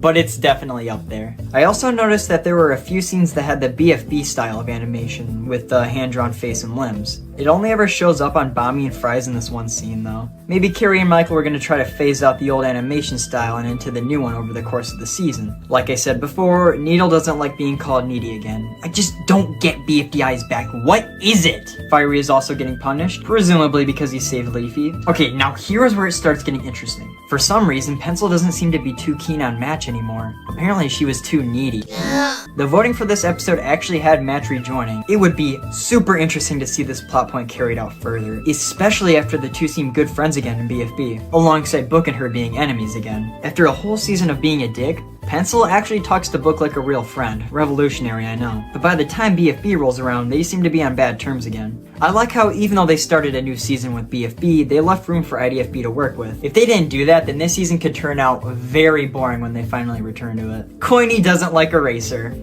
but it's definitely up there. I also noticed that there were a few scenes that had the BFB style of animation, with the hand-drawn face and limbs. It only ever shows up on Bommy and Fries in this one scene though. Maybe Carrie and Michael were going to try to phase out the old animation style and into the new one over the course of the season. Like I said before, Needle doesn't like being called needy again. I just don't get BFDI's back. What is it? Fiery is also getting punished, presumably because he saved Leafy. Okay, now here's where it starts getting interesting. For some reason, Pencil doesn't seem to be too keen on Match anymore. Apparently she was too needy. The voting for this episode actually had Match rejoining. It would be super interesting to see this plot point carried out further, especially after the two seem good friends again in BFB, alongside Book and her being enemies again. After a whole season of being a dick, Pencil actually talks to Book like a real friend. Revolutionary, I know. But by the time BFB rolls around, they seem to be on bad terms again. I like how even though they started a new season with BFB, they left room for IDFB to work with. If they didn't do that, then this season could turn out very boring when they finally return to it. Coiny doesn't like Eraser.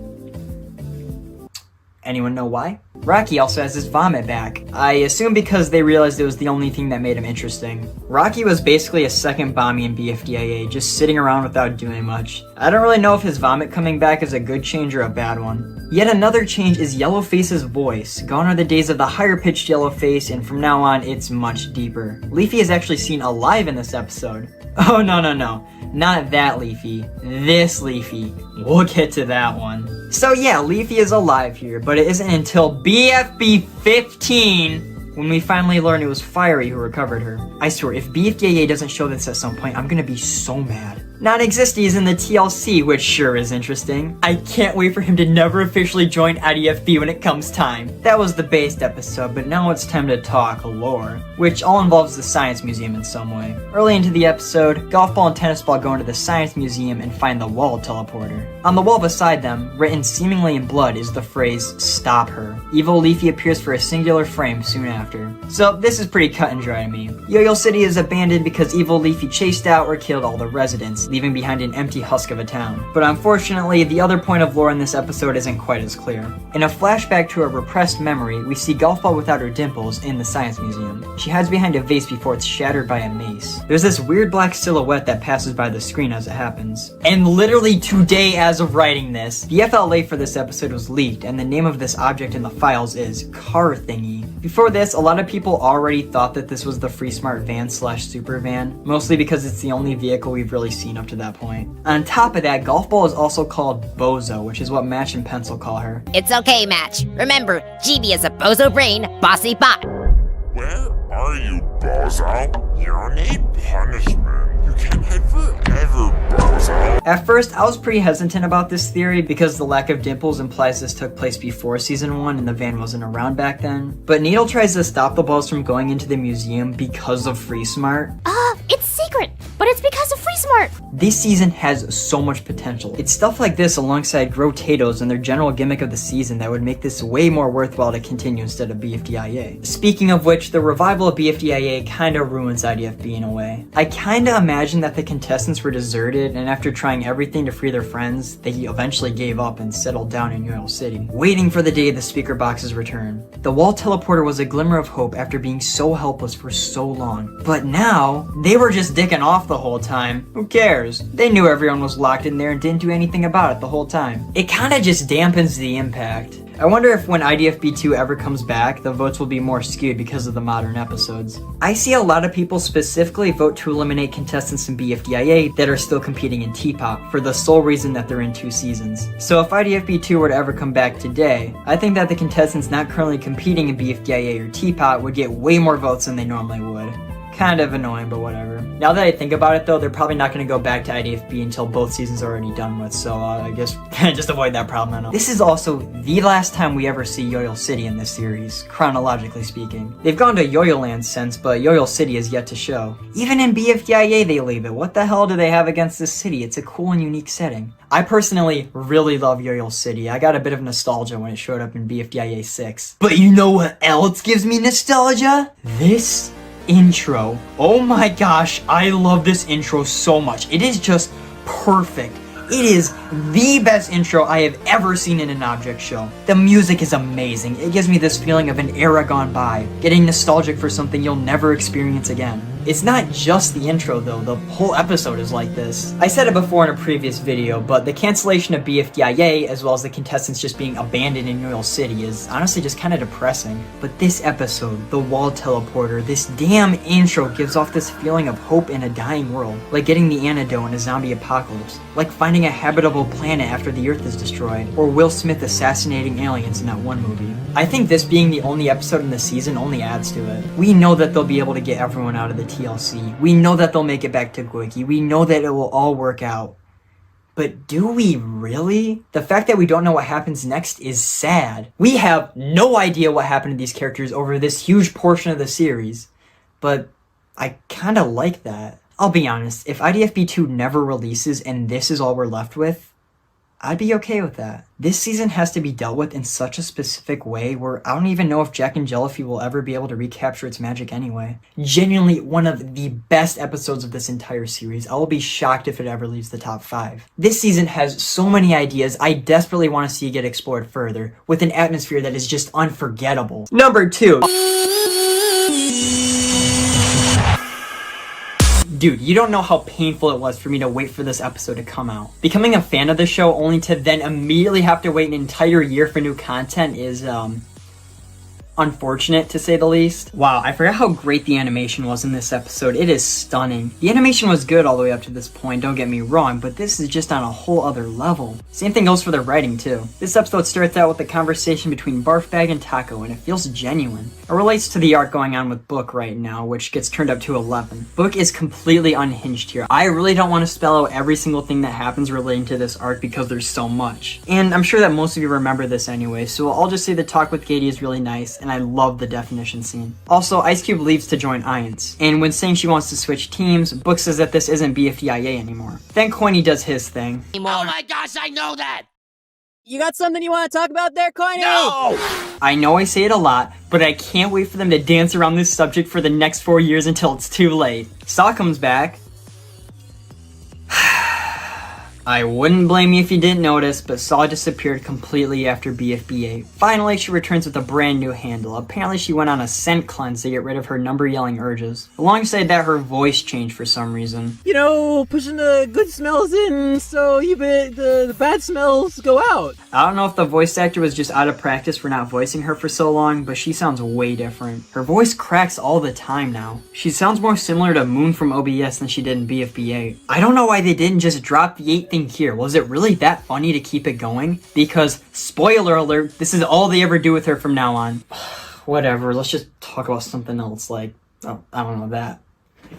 Anyone know why? Rocky also has his vomit back. I assume because they realized it was the only thing that made him interesting. Rocky was basically a second Bommy in BFDIA, just sitting around without doing much. I don't really know if his vomit coming back is a good change or a bad one. Yet another change is Yellowface's voice. Gone are the days of the higher pitched Yellowface, and from now on it's much deeper. Leafy is actually seen alive in this episode. Oh no. Not that Leafy. This Leafy. We'll get to that one. So yeah, Leafy is alive here, but it isn't until BFB 15 when we finally learn it was Fiery who recovered her. I swear, if BFDIA doesn't show this at some point, I'm gonna be so mad. Non-Existy is in the TLC, which sure is interesting. I can't wait for him to never officially join IDFB when it comes time. That was the based episode, but now it's time to talk lore, which all involves the Science Museum in some way. Early into the episode, Golf Ball and Tennis Ball go into the Science Museum and find the wall teleporter. On the wall beside them, written seemingly in blood, is the phrase, "Stop her." Evil Leafy appears for a singular frame soon after. So this is pretty cut and dry to me. Yo-Yo City is abandoned because Evil Leafy chased out or killed all the residents, leaving behind an empty husk of a town. But unfortunately, the other point of lore in this episode isn't quite as clear. In a flashback to a repressed memory, we see Golf Ball without her dimples in the Science Museum. She hides behind a vase before it's shattered by a mace. There's this weird black silhouette that passes by the screen as it happens. And literally today, as of writing this, the FLA for this episode was leaked, and the name of this object in the files is Car Thingy. Before this, a lot of people already thought that this was the Free Smart van / super van, mostly because it's the only vehicle we've really seen up to that point. On top of that, Golf Ball is also called Bozo, which is what Match and Pencil call her. It's okay, Match. Remember, GB is a bozo brain, bossy bot. Where are you, Bozo? You need punishment. You can't hide forever, Bozo. At first, I was pretty hesitant about this theory because the lack of dimples implies this took place before season 1 and the van wasn't around back then. But Needle tries to stop the balls from going into the museum because of Free Smart. It's secret, but it's because of Free Smart. This season has so much potential. It's stuff like this alongside Grotatoes and their general gimmick of the season that would make this way more worthwhile to continue instead of BFDIA. Speaking of which, the revival of BFDIA kinda ruins IDFB in a way. I kinda imagine that the contestants were deserted, and after trying everything to free their friends, they eventually gave up and settled down in Yo-Yo City, waiting for the day the speaker boxes return. The wall teleporter was a glimmer of hope after being so helpless for so long. But now, they were just dicking off the whole time. Who cares? They knew everyone was locked in there and didn't do anything about it the whole time. It kinda just dampens the impact. I wonder if when IDFB2 ever comes back, the votes will be more skewed because of the modern episodes. I see a lot of people specifically vote to eliminate contestants in BFDIA that are still competing in T-Pop for the sole reason that they're in 2 seasons. So if IDFB2 were to ever come back today, I think that the contestants not currently competing in BFDIA or T-Pop would get way more votes than they normally would. Kind of annoying, but whatever. Now that I think about it though, they're probably not going to go back to IDFB until both seasons are already done with, so I guess just avoid that problem. I know. This is also the last time we ever see Yo-Yo City in this series, chronologically speaking. They've gone to Yo-Yo Land since, but Yo-Yo City is yet to show. Even in BFDIA they leave it. What the hell do they have against this city? It's a cool and unique setting. I personally really love Yo-Yo City. I got a bit of nostalgia when it showed up in BFDIA 6. But you know what else gives me nostalgia? This intro. Oh my gosh, I love this intro so much. It is just perfect. It is the best intro I have ever seen in an object show. The music is amazing. It gives me this feeling of an era gone by, getting nostalgic for something you'll never experience again. It's not just the intro though, the whole episode is like this. I said it before in a previous video, but the cancellation of BFDIA, as well as the contestants just being abandoned in Yo-Yo City, is honestly just kind of depressing. But this episode, the wall teleporter, this damn intro gives off this feeling of hope in a dying world, like getting the antidote in a zombie apocalypse, like finding a habitable planet after the Earth is destroyed, or Will Smith assassinating aliens in that one movie. I think this being the only episode in the season only adds to it. We know that they'll be able to get everyone out of the TLC. We know that they'll make it back to Gwiki. We know that it will all work out. But do we really? The fact that we don't know what happens next is sad. We have no idea what happened to these characters over this huge portion of the series. But I kinda like that. I'll be honest, if IDFB2 never releases and this is all we're left with, I'd be okay with that. This season has to be dealt with in such a specific way where I don't even know if Jack and Jellyfy will ever be able to recapture its magic anyway. Genuinely one of the best episodes of this entire series. I will be shocked if it ever leaves the top 5. This season has so many ideas I desperately want to see get explored further, with an atmosphere that is just unforgettable. Number 2. Dude, you don't know how painful it was for me to wait for this episode to come out. Becoming a fan of the show only to then immediately have to wait an entire year for new content is, unfortunate to say the least. Wow, I forgot how great the animation was in this episode. It is stunning. The animation was good all the way up to this point, don't get me wrong, but this is just on a whole other level. Same thing goes for the writing too. This episode starts out with a conversation between Barfbag and Taco, and it feels genuine. It relates to the arc going on with Book right now, which gets turned up to 11. Book is completely unhinged here. I really don't want to spell out every single thing that happens relating to this arc because there's so much. And I'm sure that most of you remember this anyway, so I'll just say the talk with Katie is really nice, and I love the definition scene. Also, Ice Cube leaves to join Iance, and when saying she wants to switch teams, Book says that this isn't BFDIA anymore. Then Coiny does his thing. Oh my gosh, I know that! You got something you want to talk about there, Coiny? No! I know I say it a lot, but I can't wait for them to dance around this subject for the next 4 years until it's too late. Saw comes back. I wouldn't blame you if you didn't notice, but Saw disappeared completely after BFB8. Finally, she returns with a brand new handle. Apparently, she went on a scent cleanse to get rid of her number-yelling urges. Alongside that, her voice changed for some reason. You know, pushing the good smells in so the bad smells go out. I don't know if the voice actor was just out of practice for not voicing her for so long, but she sounds way different. Her voice cracks all the time now. She sounds more similar to Moon from OBS than she did in BFB8. I don't know why they didn't just drop the 8 thing here. Was it really that funny to keep it going? Because, spoiler alert, this is all they ever do with her from now on. Whatever, let's just talk about something else like, oh, I don't know that.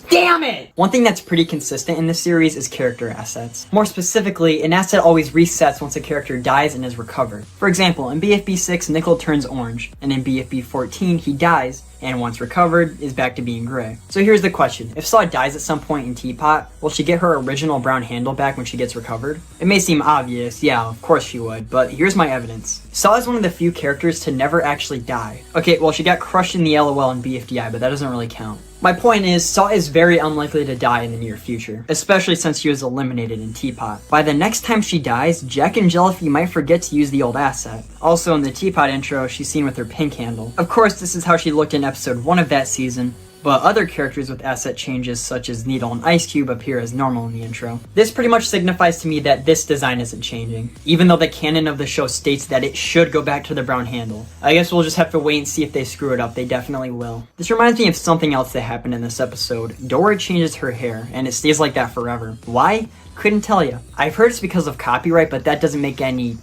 Damn it! One thing that's pretty consistent in this series is character assets. More specifically, an asset always resets once a character dies and is recovered. For example, in BFB 6, Nickel turns orange, and in BFB 14, he dies, and once recovered, is back to being gray. So here's the question. If Saw dies at some point in Teapot, will she get her original brown handle back when she gets recovered? It may seem obvious, yeah, of course she would, but here's my evidence. Saw is one of the few characters to never actually die. Okay, well she got crushed in the LOL in BFDI, but that doesn't really count. My point is, Saw is very unlikely to die in the near future, especially since she was eliminated in Teapot. By the next time she dies, Jack and Jellyfy might forget to use the old asset. Also in the Teapot intro, she's seen with her pink handle. Of course, this is how she looked in episode 1 of that season, but other characters with asset changes such as Needle and Ice Cube appear as normal in the intro. This pretty much signifies to me that this design isn't changing, even though the canon of the show states that it should go back to the brown handle. I guess we'll just have to wait and see if they screw it up. They definitely will. This reminds me of something else that happened in this episode. Dora changes her hair, and it stays like that forever. Why? Couldn't tell you. I've heard it's because of copyright, but that doesn't make any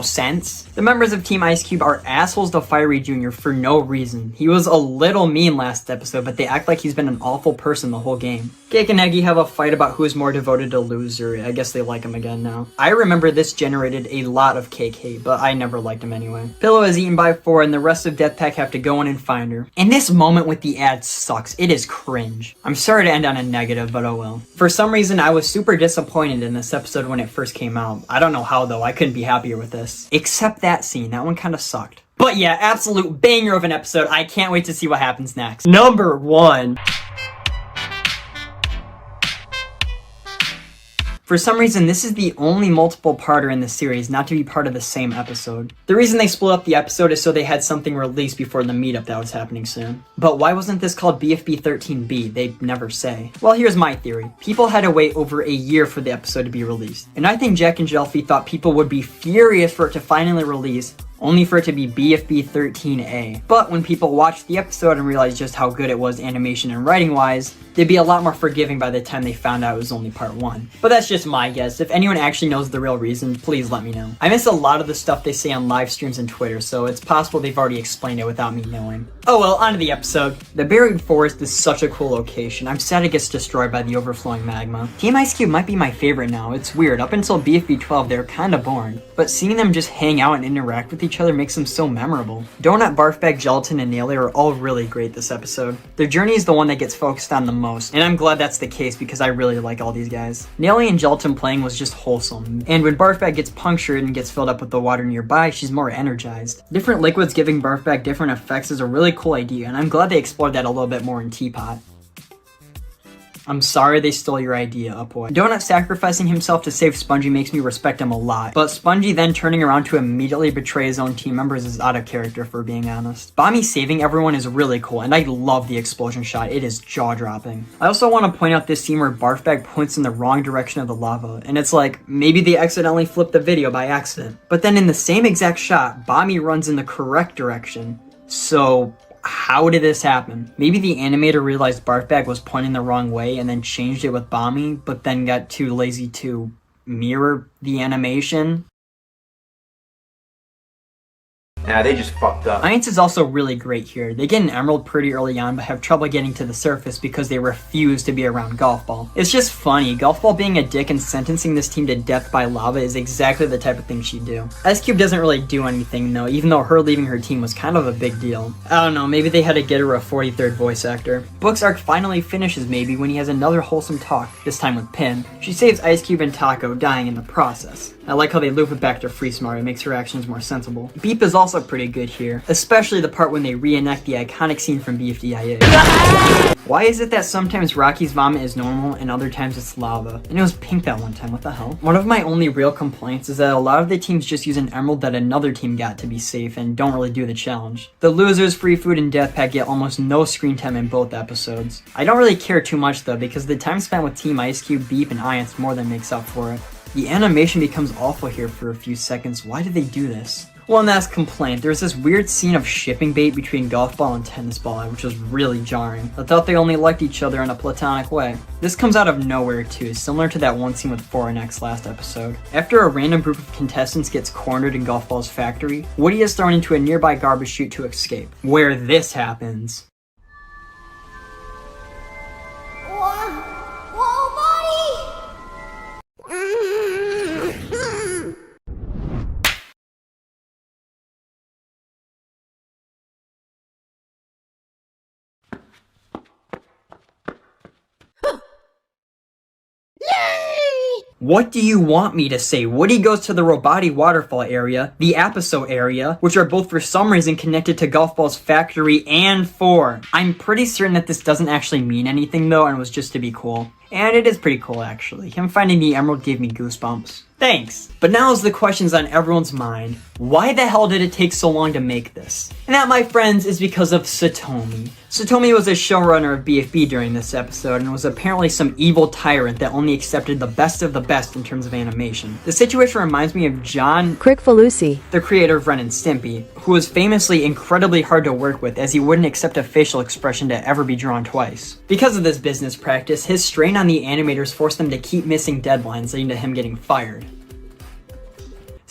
sense. The members of Team Ice Cube are assholes to Fiery Jr. for no reason. He was a little mean last episode, but they act like he's been an awful person the whole game. Cake and Eggy have a fight about who is more devoted to Loser. I guess they like him again now. I remember this generated a lot of Cake hate, but I never liked him anyway. Pillow is eaten by 4 and the rest of Deathpack have to go in and find her. And this moment with the ad sucks. It is cringe. I'm sorry to end on a negative, but oh well. For some reason, I was super disappointed in this episode when it first came out. I don't know how though, I couldn't be happier with this. Except that scene, that one kind of sucked. But yeah, absolute banger of an episode. I can't wait to see what happens next. Number 1. For some reason, this is the only multiple-parter in the series not to be part of the same episode. The reason they split up the episode is so they had something released before the meetup that was happening soon. But why wasn't this called BFB 13B? They never say. Well, here's my theory. People had to wait over a year for the episode to be released. And I think Jack and Jellyfy thought people would be furious for it to finally release, only for it to be BFB 13A. But when people watched the episode and realized just how good it was animation and writing wise, they'd be a lot more forgiving by the time they found out it was only part 1. But that's just my guess. If anyone actually knows the real reason, please let me know. I miss a lot of the stuff they say on live streams and Twitter, so it's possible they've already explained it without me knowing. Oh well, on to the episode. The buried forest is such a cool location. I'm sad it gets destroyed by the overflowing magma. Team Ice Cube might be my favorite now. It's weird. Up until BFB 12, they were kinda boring. But seeing them just hang out and interact with each other makes them so memorable. Donut, Barfbag, Gelatin, and Naily are all really great this episode. Their journey is the one that gets focused on the most, and I'm glad that's the case because I really like all these guys. Naily and Gelatin playing was just wholesome, and when Barfbag gets punctured and gets filled up with the water nearby, she's more energized. Different liquids giving Barfbag different effects is a really cool idea, and I'm glad they explored that a little bit more in Teapot. I'm sorry they stole your idea, Upwood. Donut sacrificing himself to save Spongy makes me respect him a lot, but Spongy then turning around to immediately betray his own team members is out of character, for being honest. Bommy saving everyone is really cool, and I love the explosion shot. It is jaw-dropping. I also want to point out this scene where Barfbag points in the wrong direction of the lava, and it's like, maybe they accidentally flipped the video by accident. But then in the same exact shot, Bommy runs in the correct direction. So, how did this happen? Maybe the animator realized Barfbag was pointing the wrong way and then changed it with Bommy, but then got too lazy to mirror the animation? Nah, they just fucked up. Iance is also really great here. They get an emerald pretty early on, but have trouble getting to the surface because they refuse to be around Golf Ball. It's just funny. Golf Ball being a dick and sentencing this team to death by lava is exactly the type of thing she'd do. Ice Cube doesn't really do anything though, even though her leaving her team was kind of a big deal. I don't know, maybe they had to get her a 43rd voice actor. Book's arc finally finishes maybe when he has another wholesome talk, this time with Pin. She saves Ice Cube and Taco, dying in the process. I like how they loop it back to Free Smart, it makes her actions more sensible. Beep is also pretty good here, especially the part when they reenact the iconic scene from BFDIA. Why is it that sometimes Rocky's vomit is normal and other times it's lava? And it was pink that one time, what the hell? One of my only real complaints is that a lot of the teams just use an emerald that another team got to be safe and don't really do the challenge. The losers, Free Food, and Death Pack get almost no screen time in both episodes. I don't really care too much though, because the time spent with Team Ice Cube, Beep, and Iance more than makes up for it. The animation becomes awful here for a few seconds. Why did they do this? One last complaint, there's this weird scene of shipping bait between Golf Ball and Tennis Ball, which was really jarring. I thought they only liked each other in a platonic way. This comes out of nowhere too, similar to that one scene with 4NX last episode. After a random group of contestants gets cornered in Golf Ball's factory, Woody is thrown into a nearby garbage chute to escape, where this happens. What do you want me to say? Woody goes to the Robati waterfall area, the Apiso area, which are both for some reason connected to Golf Ball's factory and 4. I'm pretty certain that this doesn't actually mean anything though and was just to be cool. And it is pretty cool actually. Him finding the emerald gave me goosebumps. Thanks! But now is the questions on everyone's mind. Why the hell did it take so long to make this? And that, my friends, is because of Satomi. Satomi was a showrunner of BFB during this episode and was apparently some evil tyrant that only accepted the best of the best in terms of animation. The situation reminds me of John Crickfalusi, the creator of Ren and Stimpy, who was famously incredibly hard to work with as he wouldn't accept a facial expression to ever be drawn twice. Because of this business practice, his strain on the animators forced them to keep missing deadlines, leading to him getting fired.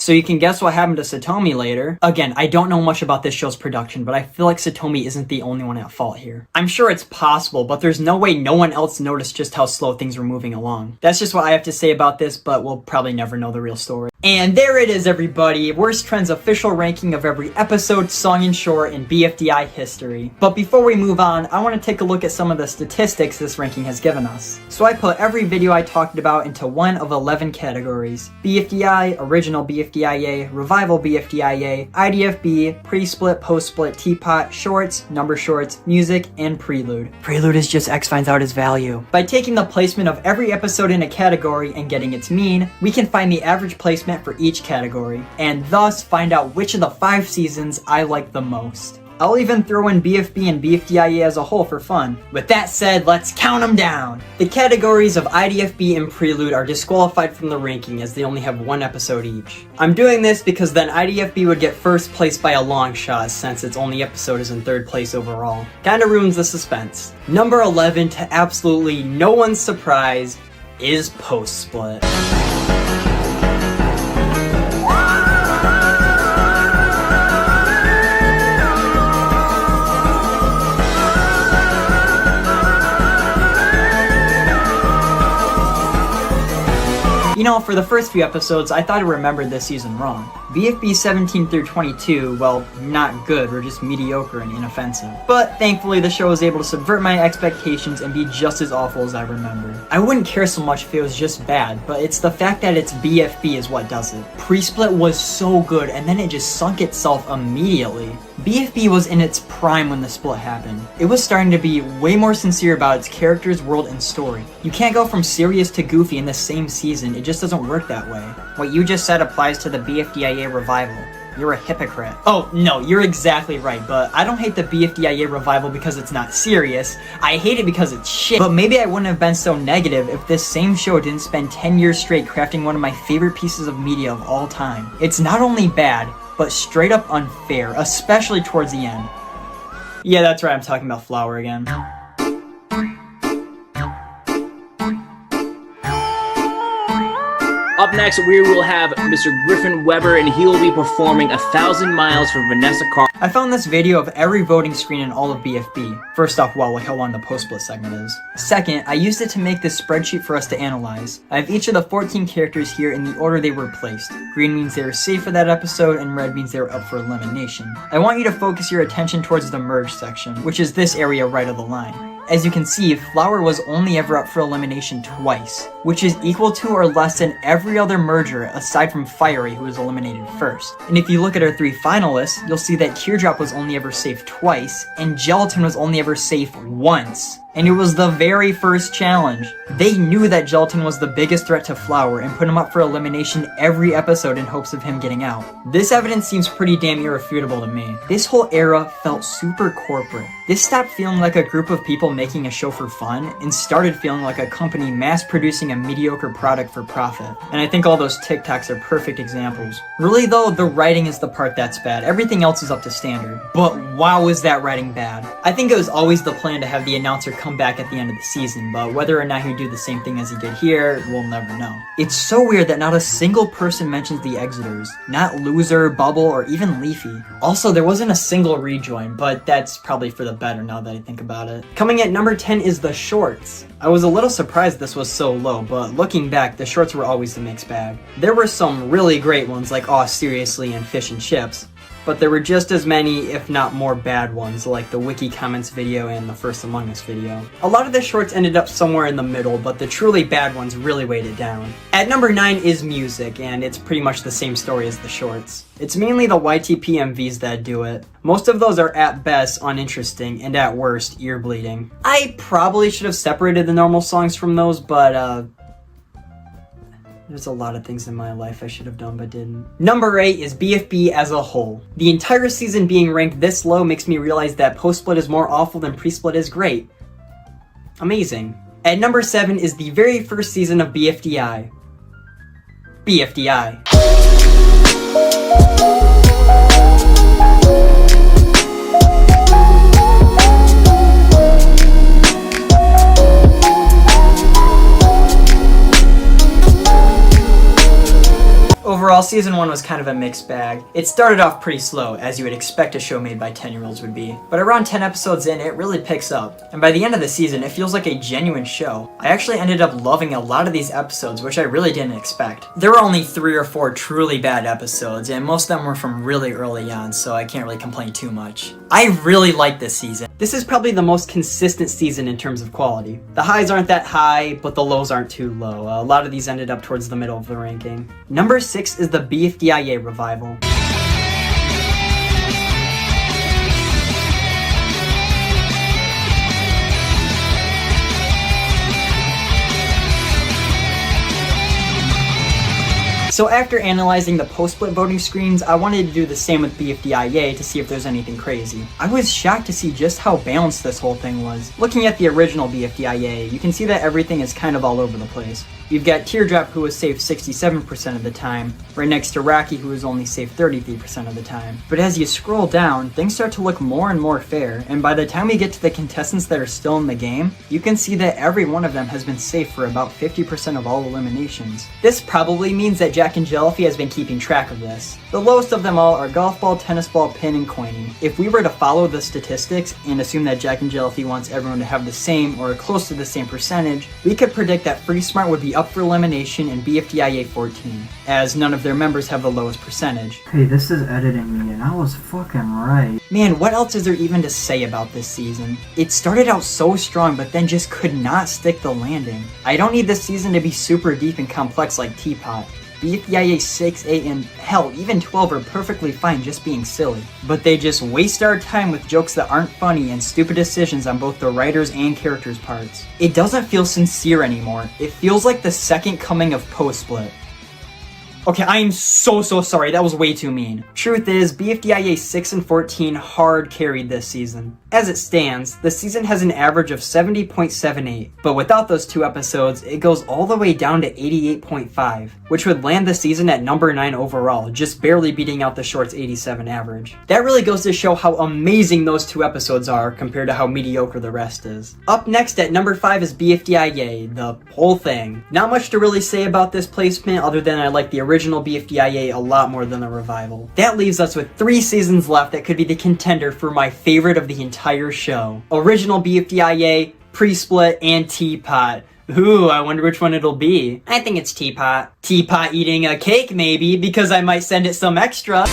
So you can guess what happened to Satomi later. Again, I don't know much about this show's production, but I feel like Satomi isn't the only one at fault here. I'm sure it's possible, but there's no way no one else noticed just how slow things were moving along. That's just what I have to say about this, but we'll probably never know the real story. And there it is, everybody. Worst Trends official ranking of every episode, song, and short in BFDI history. But before we move on, I want to take a look at some of the statistics this ranking has given us. So I put every video I talked about into one of 11 categories. BFDI, Original BFDIA, Revival BFDIA, IDFB, Pre-Split, Post-Split, Teapot, Shorts, Number Shorts, Music, and Prelude. Prelude is just X finds out his value. By taking the placement of every episode in a category and getting its mean, we can find the average placement for each category, and thus find out which of the 5 seasons I like the most. I'll even throw in BFB and BFDIA as a whole for fun. With that said, let's count them down! The categories of IDFB and Prelude are disqualified from the ranking as they only have 1 episode each. I'm doing this because then IDFB would get first place by a long shot since its only episode is in 3rd place overall. Kinda ruins the suspense. Number 11, to absolutely no one's surprise, is Post-Split. You know, for the first few episodes, I thought I remembered this season wrong. BFB 17 through 22, well, not good, or just mediocre and inoffensive. But thankfully, the show was able to subvert my expectations and be just as awful as I remembered. I wouldn't care so much if it was just bad, but it's the fact that it's BFB is what does it. Pre-Split was so good, and then it just sunk itself immediately. BFB was in its prime when the split happened. It was starting to be way more sincere about its characters, world, and story. You can't go from serious to goofy in the same season, it just doesn't work that way. What you just said applies to the BFDIA revival. You're a hypocrite. Oh, no, you're exactly right, but I don't hate the BFDIA revival because it's not serious. I hate it because it's shit. But maybe I wouldn't have been so negative if this same show didn't spend 10 years straight crafting one of my favorite pieces of media of all time. It's not only bad, but straight up unfair, especially towards the end. Yeah, that's right, I'm talking about Flower again. Up next, we will have Mr. Griffin Weber, and he will be performing 1,000 Miles for Vanessa Carr. I found this video of every voting screen in all of BFB. First off, wow, look how long the post-split segment is. Second, I used it to make this spreadsheet for us to analyze. I have each of the 14 characters here in the order they were placed. Green means they were safe for that episode, and red means they were up for elimination. I want you to focus your attention towards the merge section, which is this area right of the line. As you can see, Flower was only ever up for elimination twice, which is equal to or less than every other merger aside from Fiery, who was eliminated first. And if you look at our 3 finalists, you'll see that Teardrop was only ever safe twice, and Gelatin was only ever safe once. And it was the very first challenge. They knew that Gelatin was the biggest threat to Flower and put him up for elimination every episode in hopes of him getting out. This evidence seems pretty damn irrefutable to me. This whole era felt super corporate. This stopped feeling like a group of people making a show for fun and started feeling like a company mass-producing a mediocre product for profit. And I think all those TikToks are perfect examples. Really though, the writing is the part that's bad. Everything else is up to standard. But wow, is that writing bad. I think it was always the plan to have the announcer come back at the end of the season, but whether or not he'd do the same thing as he did here, we'll never know. It's so weird that not a single person mentions the Exiters. Not Loser, Bubble, or even Leafy. Also, there wasn't a single rejoin, but that's probably for the better now that I think about it. Coming at number 10 is the shorts. I was a little surprised this was so low, but looking back, the shorts were always the mixed bag. There were some really great ones like Aw Seriously and Fish and Chips, but there were just as many, if not more bad ones, like the Wiki Comments video and the First Among Us video. A lot of the shorts ended up somewhere in the middle, but the truly bad ones really weighed it down. At number 9 is music, and it's pretty much the same story as the shorts. It's mainly the YTP MVs that do it. Most of those are at best uninteresting, and at worst, ear bleeding. I probably should have separated the normal songs from those, but there's a lot of things in my life I should have done but didn't. Number 8 is BFB as a whole. The entire season being ranked this low makes me realize that post-split is more awful than pre-split is great. Amazing. At number 7 is the very first season of BFDI. BFDI. Overall, season 1 was kind of a mixed bag. It started off pretty slow, as you would expect a show made by 10-year-olds would be. But around 10 episodes in, it really picks up. And by the end of the season, it feels like a genuine show. I actually ended up loving a lot of these episodes, which I really didn't expect. There were only 3 or 4 truly bad episodes, and most of them were from really early on, so I can't really complain too much. I really like this season. This is probably the most consistent season in terms of quality. The highs aren't that high, but the lows aren't too low. A lot of these ended up towards the middle of the ranking. Number 6 is the BFDIA revival. So after analyzing the post-split voting screens, I wanted to do the same with BFDIA to see if there's anything crazy. I was shocked to see just how balanced this whole thing was. Looking at the original BFDIA, you can see that everything is kind of all over the place. You've got Teardrop, who was safe 67% of the time, right next to Rocky, who was only safe 33% of the time. But as you scroll down, things start to look more and more fair, and by the time we get to the contestants that are still in the game, you can see that every one of them has been safe for about 50% of all eliminations. This probably means that Jack and Jellyfy has been keeping track of this. The lowest of them all are Golf Ball, Tennis Ball, Pin, and Coiny. If we were to follow the statistics and assume that Jack and Jellyfy wants everyone to have the same or close to the same percentage, we could predict that Free Smart would be up for elimination in BFDIA 14, as none of their members have the lowest percentage. Hey, this is editing me, and I was fucking right. Man, what else is there even to say about this season? It started out so strong, but then just could not stick the landing. I don't need this season to be super deep and complex like Teapot. BFDIA 6, 8, and hell, even 12 are perfectly fine just being silly. But they just waste our time with jokes that aren't funny and stupid decisions on both the writers' and characters' parts. It doesn't feel sincere anymore. It feels like the second coming of post-split. Okay, I am so sorry, that was way too mean. Truth is, BFDIA 6 and 14 hard carried this season. As it stands, the season has an average of 70.78, but without those 2 episodes, it goes all the way down to 88.5, which would land the season at number 9 overall, just barely beating out the short's 87 average. That really goes to show how amazing those 2 episodes are compared to how mediocre the rest is. Up next at number 5 is BFDIA, the whole thing. Not much to really say about this placement other than I like the original BFDIA a lot more than the revival. That leaves us with 3 seasons left that could be the contender for my favorite of the entire show. Original BFDIA, Pre-Split, and Teapot. Ooh, I wonder which one it'll be. I think it's Teapot. Teapot eating a cake maybe, because I might send it some extra.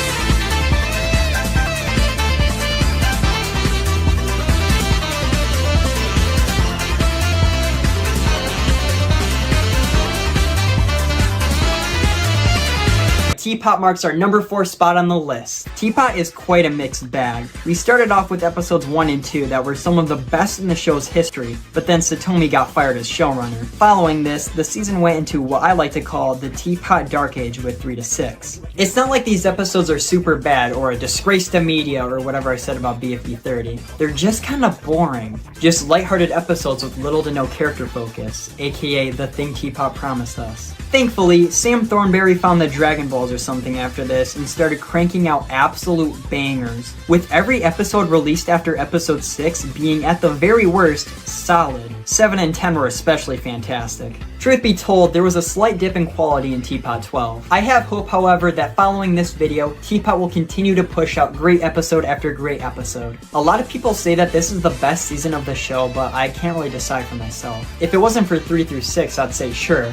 Teapot marks our number 4 spot on the list. Teapot is quite a mixed bag. We started off with episodes 1 and 2 that were some of the best in the show's history, but then Satomi got fired as showrunner. Following this, the season went into what I like to call the Teapot Dark Age with 3 to 6. It's not like these episodes are super bad or a disgrace to media or whatever I said about BFD 30. They're just kind of boring. Just lighthearted episodes with little to no character focus, aka the thing Teapot promised us. Thankfully, Sam Thornberry found the Dragon Balls or something after this and started cranking out absolute bangers, with every episode released after episode 6 being at the very worst, solid. 7 and 10 were especially fantastic. Truth be told, there was a slight dip in quality in Teapot 12. I have hope, however, that following this video, Teapot will continue to push out great episode after great episode. A lot of people say that this is the best season of the show, but I can't really decide for myself. If it wasn't for 3 through 6, I'd say sure,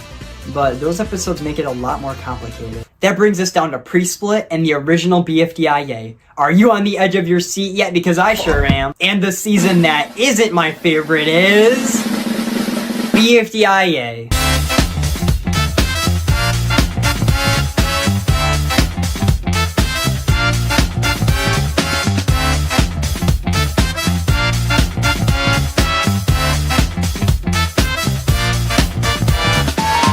but those episodes make it a lot more complicated. That brings us down to Pre-Split and the original BFDIA. Are you on the edge of your seat yet? Because I sure am. And the season that isn't my favorite is BFDIA.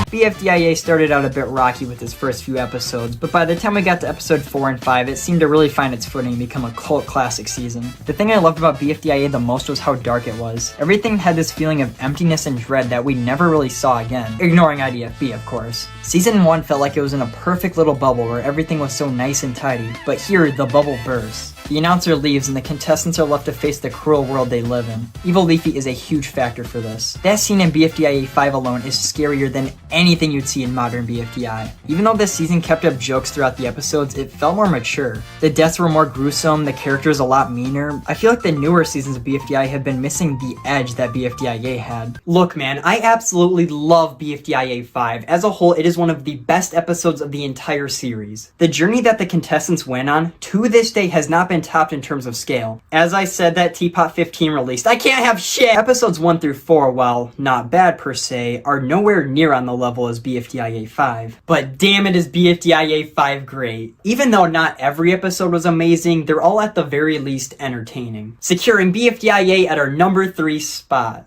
BFDIA started out a bit rocky with its first few episodes, but by the time we got to episode 4 and 5, it seemed to really find its footing and become a cult classic season. The thing I loved about BFDIA the most was how dark it was. Everything had this feeling of emptiness and dread that we never really saw again, ignoring IDFB of course. Season 1 felt like it was in a perfect little bubble where everything was so nice and tidy, but here the bubble bursts. The announcer leaves and the contestants are left to face the cruel world they live in. Evil Leafy is a huge factor for this. That scene in BFDIA 5 alone is scarier than anything you'd see in modern BFDI. Even though this season kept up jokes throughout the episodes, it felt more mature. The deaths were more gruesome, the characters a lot meaner. I feel like the newer seasons of BFDI have been missing the edge that BFDIA had. Look man, I absolutely love BFDIA 5. As a whole, it is one of the best episodes of the entire series. The journey that the contestants went on, to this day, has not been topped in terms of scale. As I said, that Teapot 15 released, I can't have shit! Episodes 1 through 4, while not bad per se, are nowhere near on the level as BFDIA 5. But damn it is BFDIA 5 great. Even though not every episode was amazing, they're all at the very least entertaining. Securing BFDIA at our number 3 spot.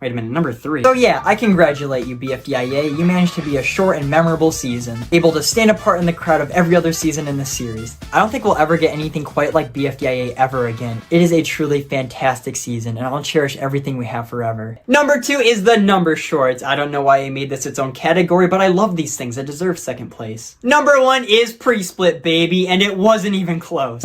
Wait a minute, number 3. So yeah, I congratulate you BFDIA, you managed to be a short and memorable season, able to stand apart in the crowd of every other season in the series. I don't think we'll ever get anything quite like BFDIA ever again. It is a truly fantastic season, and I'll cherish everything we have forever. Number 2 is the number shorts. I don't know why I made this its own category, but I love these things that deserve second place. Number 1 is Pre-Split, baby, and it wasn't even close.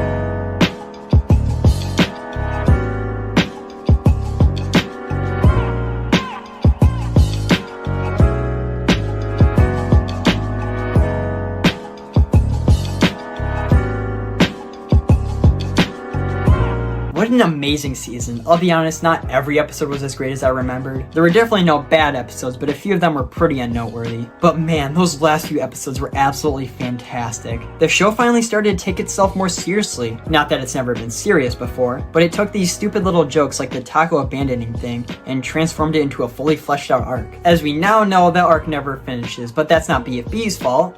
What an amazing season. I'll be honest, not every episode was as great as I remembered. There were definitely no bad episodes, but a few of them were pretty unnoteworthy. But man, those last few episodes were absolutely fantastic. The show finally started to take itself more seriously. Not that it's never been serious before, but it took these stupid little jokes like the taco abandoning thing and transformed it into a fully fleshed out arc. As we now know, the arc never finishes, but that's not BFB's fault.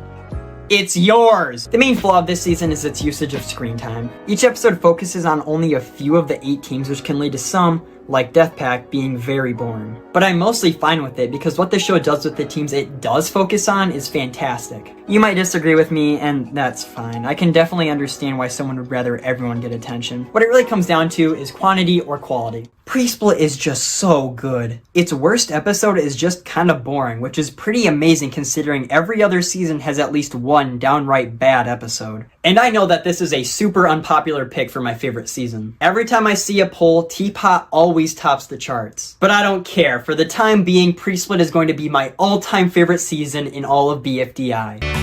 It's yours! The main flaw of this season is its usage of screen time. Each episode focuses on only a few of the 8 teams, which can lead to some like Deathpack being very boring. But I'm mostly fine with it because what the show does with the teams it does focus on is fantastic. You might disagree with me, and that's fine. I can definitely understand why someone would rather everyone get attention. What it really comes down to is quantity or quality. Pre-Split is just so good. Its worst episode is just kind of boring, which is pretty amazing considering every other season has at least one downright bad episode. And I know that this is a super unpopular pick for my favorite season. Every time I see a poll, Teapot always tops the charts. But I don't care. For the time being, Pre-Split is going to be my all-time favorite season in all of BFDI.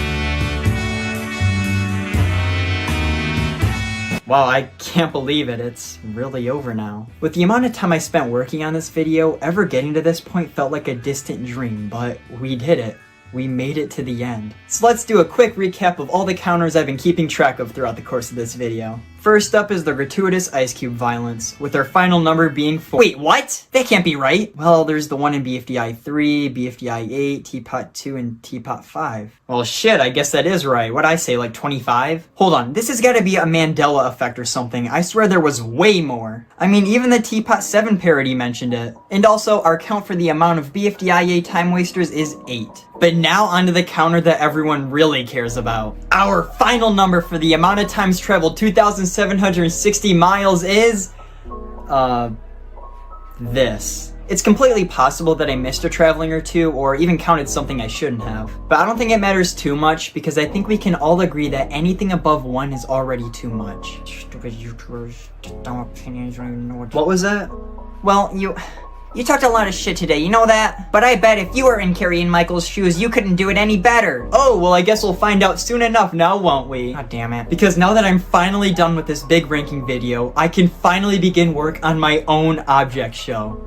Wow, I can't believe it. It's really over now. With the amount of time I spent working on this video, ever getting to this point felt like a distant dream, but we did it. We made it to the end. So let's do a quick recap of all the counters I've been keeping track of throughout the course of this video. First up is the gratuitous Ice Cube violence, with our final number being 4. Wait, what? That can't be right. Well, there's the one in BFDI 3, BFDI 8, Teapot 2, and Teapot 5. Well, shit, I guess that is right. What'd I say, like 25? Hold on, this has gotta be a Mandela effect or something. I swear there was way more. I mean, even the Teapot 7 parody mentioned it. And also, our count for the amount of BFDIA time wasters is 8. But now onto the counter that everyone really cares about. Our final number for the amount of times traveled 2,760 miles is... this. It's completely possible that I missed a traveling or two, or even counted something I shouldn't have. But I don't think it matters too much, because I think we can all agree that anything above 1 is already too much. Stupid YouTubers, dumb opinions, don't even know what... What was that? Well, You talked a lot of shit today, you know that? But I bet if you were in Carrie and Michael's shoes, you couldn't do it any better. Oh, well I guess we'll find out soon enough now, won't we? God damn it. Because now that I'm finally done with this big ranking video, I can finally begin work on my own object show.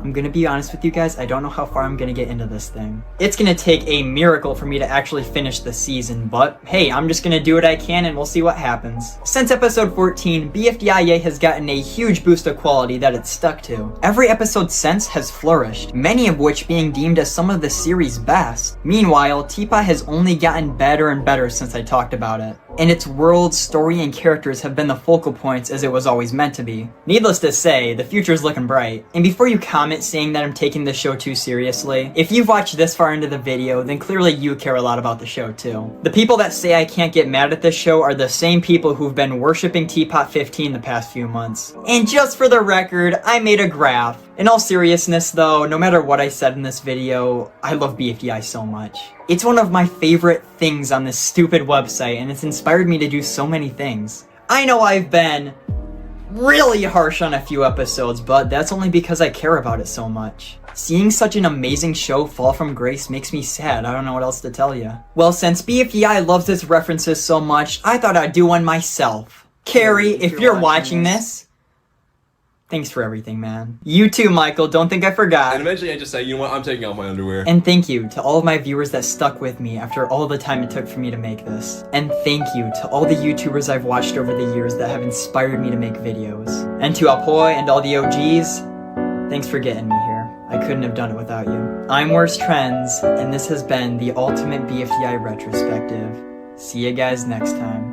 I'm gonna be honest with you guys, I don't know how far I'm gonna get into this thing. It's gonna take a miracle for me to actually finish the season, but hey, I'm just gonna do what I can and we'll see what happens. Since episode 14, BFDIA has gotten a huge boost of quality that it's stuck to. Every episode since has flourished, many of which being deemed as some of the series' best. Meanwhile, Teapot has only gotten better and better since I talked about it. And its world, story, and characters have been the focal points as it was always meant to be. Needless to say, the future's looking bright. And before you comment saying that I'm taking this show too seriously, if you've watched this far into the video, then clearly you care a lot about the show too. The people that say I can't get mad at this show are the same people who've been worshipping Teapot 15 the past few months. And just for the record, I made a graph. In all seriousness though, no matter what I said in this video, I love BFDI so much. It's one of my favorite things on this stupid website, and it's inspired me to do so many things. I know I've been really harsh on a few episodes, but that's only because I care about it so much. Seeing such an amazing show fall from grace makes me sad. I don't know what else to tell you. Well, since BFDI loves its references so much, I thought I'd do one myself. Carrie, if you're watching this, thanks for everything, man. You too, Michael. Don't think I forgot. And eventually I just say, you know what, I'm taking off my underwear. And thank you to all of my viewers that stuck with me after all the time it took for me to make this. And thank you to all the YouTubers I've watched over the years that have inspired me to make videos. And to Apoy and all the OGs, thanks for getting me here. I couldn't have done it without you. I'm Worst Trends, and this has been the ultimate BFDI retrospective. See you guys next time.